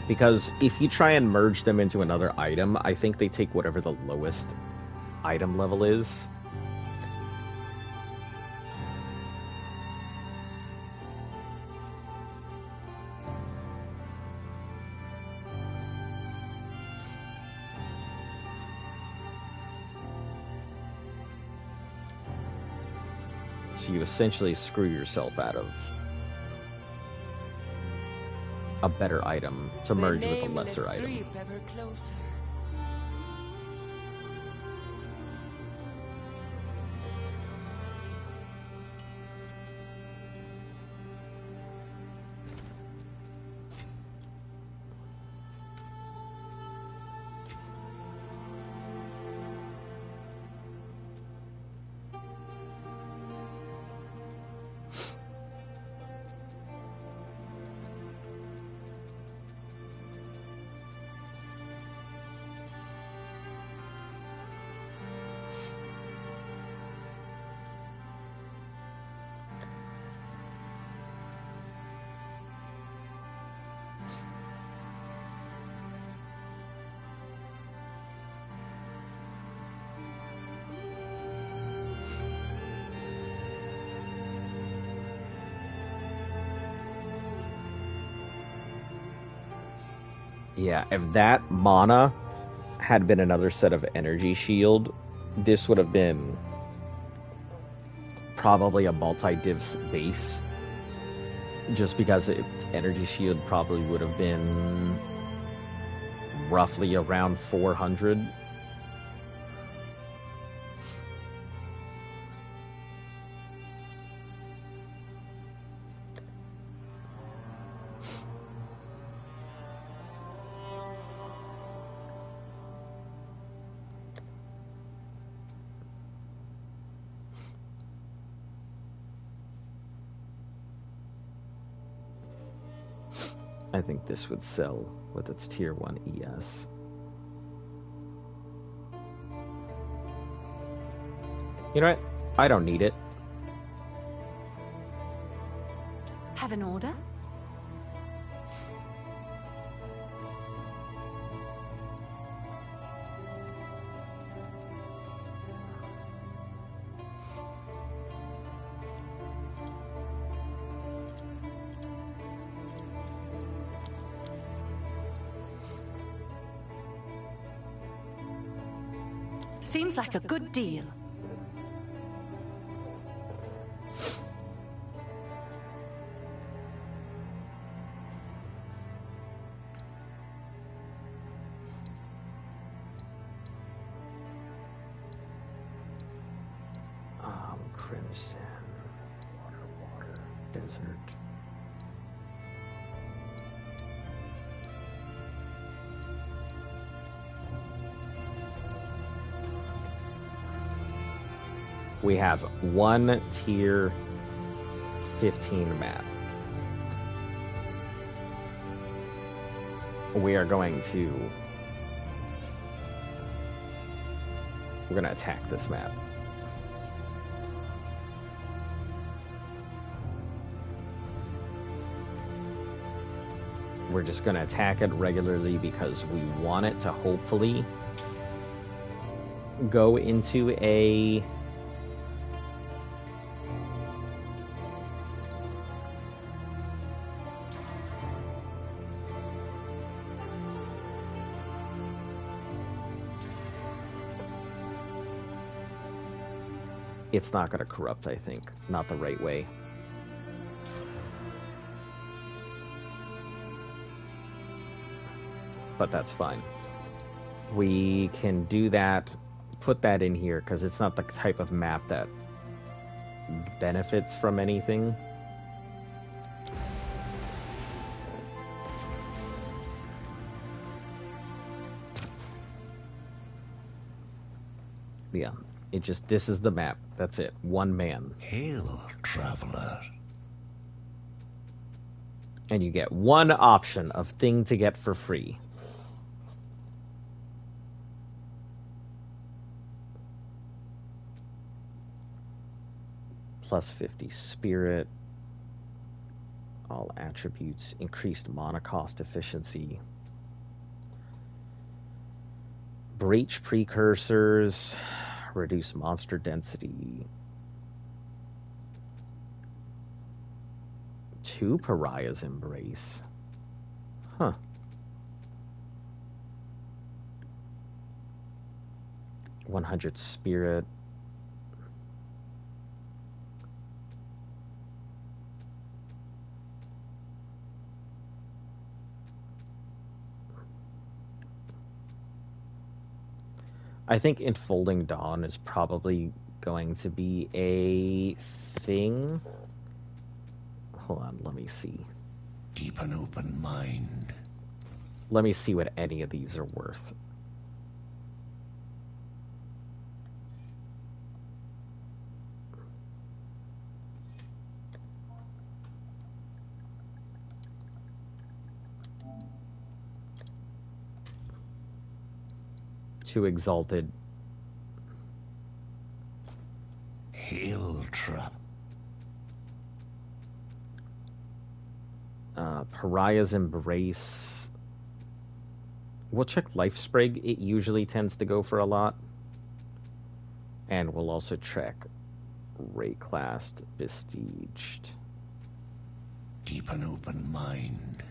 Because if you try and merge them into another item, I think they take whatever the lowest item level is. You essentially screw yourself out of a better item to merge with a lesser item. Ever closer. Yeah, if that mana had been another set of energy shield, this would have been probably a multi-div base. just because energy shield probably would have been roughly around 400. I think this would sell with its tier 1 ES. You know what? I don't need it. Have an order? Seems like a good deal. Crimson, water, desert. We have one tier 15 map. We are going to... We're going to attack this map. We're just going to attack it regularly because we want it to hopefully go into a... It's not going to corrupt, I think. Not the right way. But that's fine. We can do that, put that in here, because it's not the type of map that benefits from anything. Yeah, it just, this is the map. That's it. One man. Hail, traveler. And you get one option of thing to get for free. Plus 50 spirit, all attributes, increased mana cost efficiency, breach precursors, reduce monster density, 2 pariahs embrace. Huh. $100 spirit. I think Enfolding Dawn is probably going to be a thing. Hold on, let me see. Keep an open mind. Let me see what any of these are worth. Too exalted. Hail trap. Pariah's Embrace. We'll check Life Sprig. It usually tends to go for a lot. And we'll also check Rayclassed, Besieged. Keep an open mind.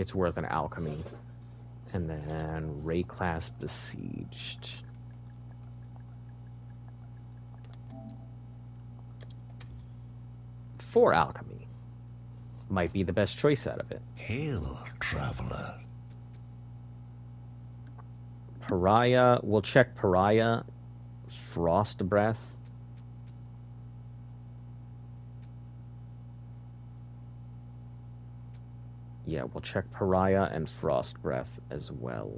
it's worth an alchemy. And then Ray class besieged. For alchemy. Might be the best choice out of it. Hail, traveler. Pariah, we'll check Pariah. Frost breath. Yeah, we'll check Pariah and Frost breath as well.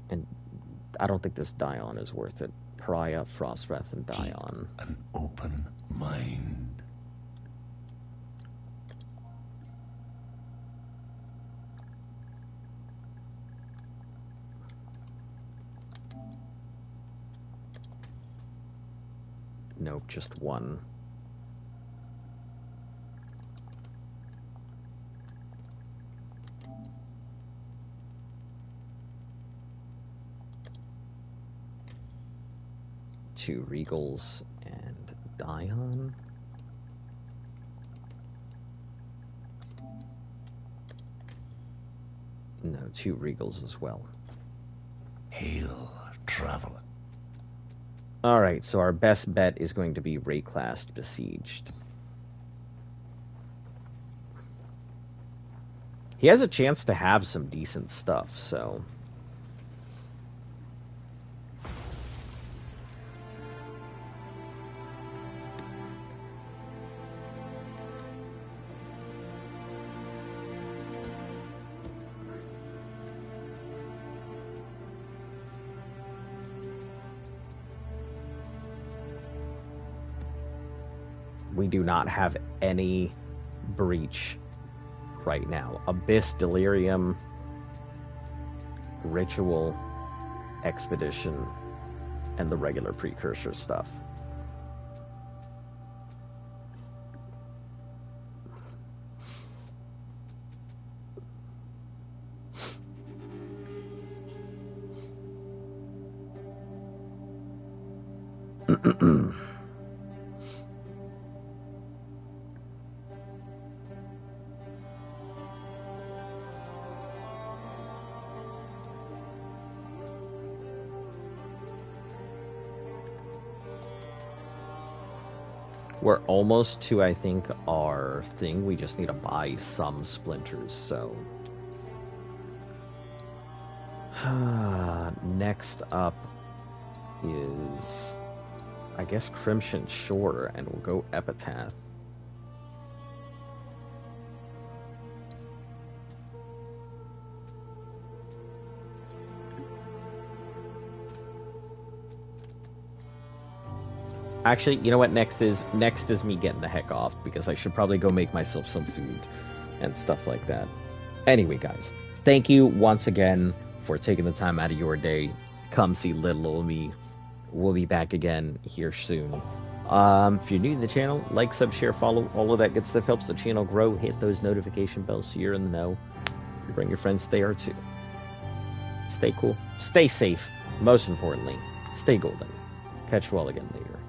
And I don't think this Dion is worth it. Pariah, Frost breath, and Dion. An open mind. Nope, just one. Two Regals and Dion. No, two Regals as well. Hail, traveler. Alright, so our best bet is going to be Rayclast Besieged. He has a chance to have some decent stuff, so... We do not have any breach right now. Abyss, Delirium, Ritual, Expedition, and the regular precursor stuff. We're almost to, I think, our thing. We just need to buy some splinters, so... Next up is, I guess, Crimson Shore, and we'll go Epitaph. Actually, you know what next is? Next is me getting the heck off, because I should probably go make myself some food and stuff like that. Anyway, guys, thank you once again for taking the time out of your day. Come see little old me. We'll be back again here soon. If you're new to the channel, like, sub, share, follow. All of that good stuff helps the channel grow. Hit those notification bells so you're in the know. Bring your friends there too. Stay cool. Stay safe. Most importantly, stay golden. Catch you all again later.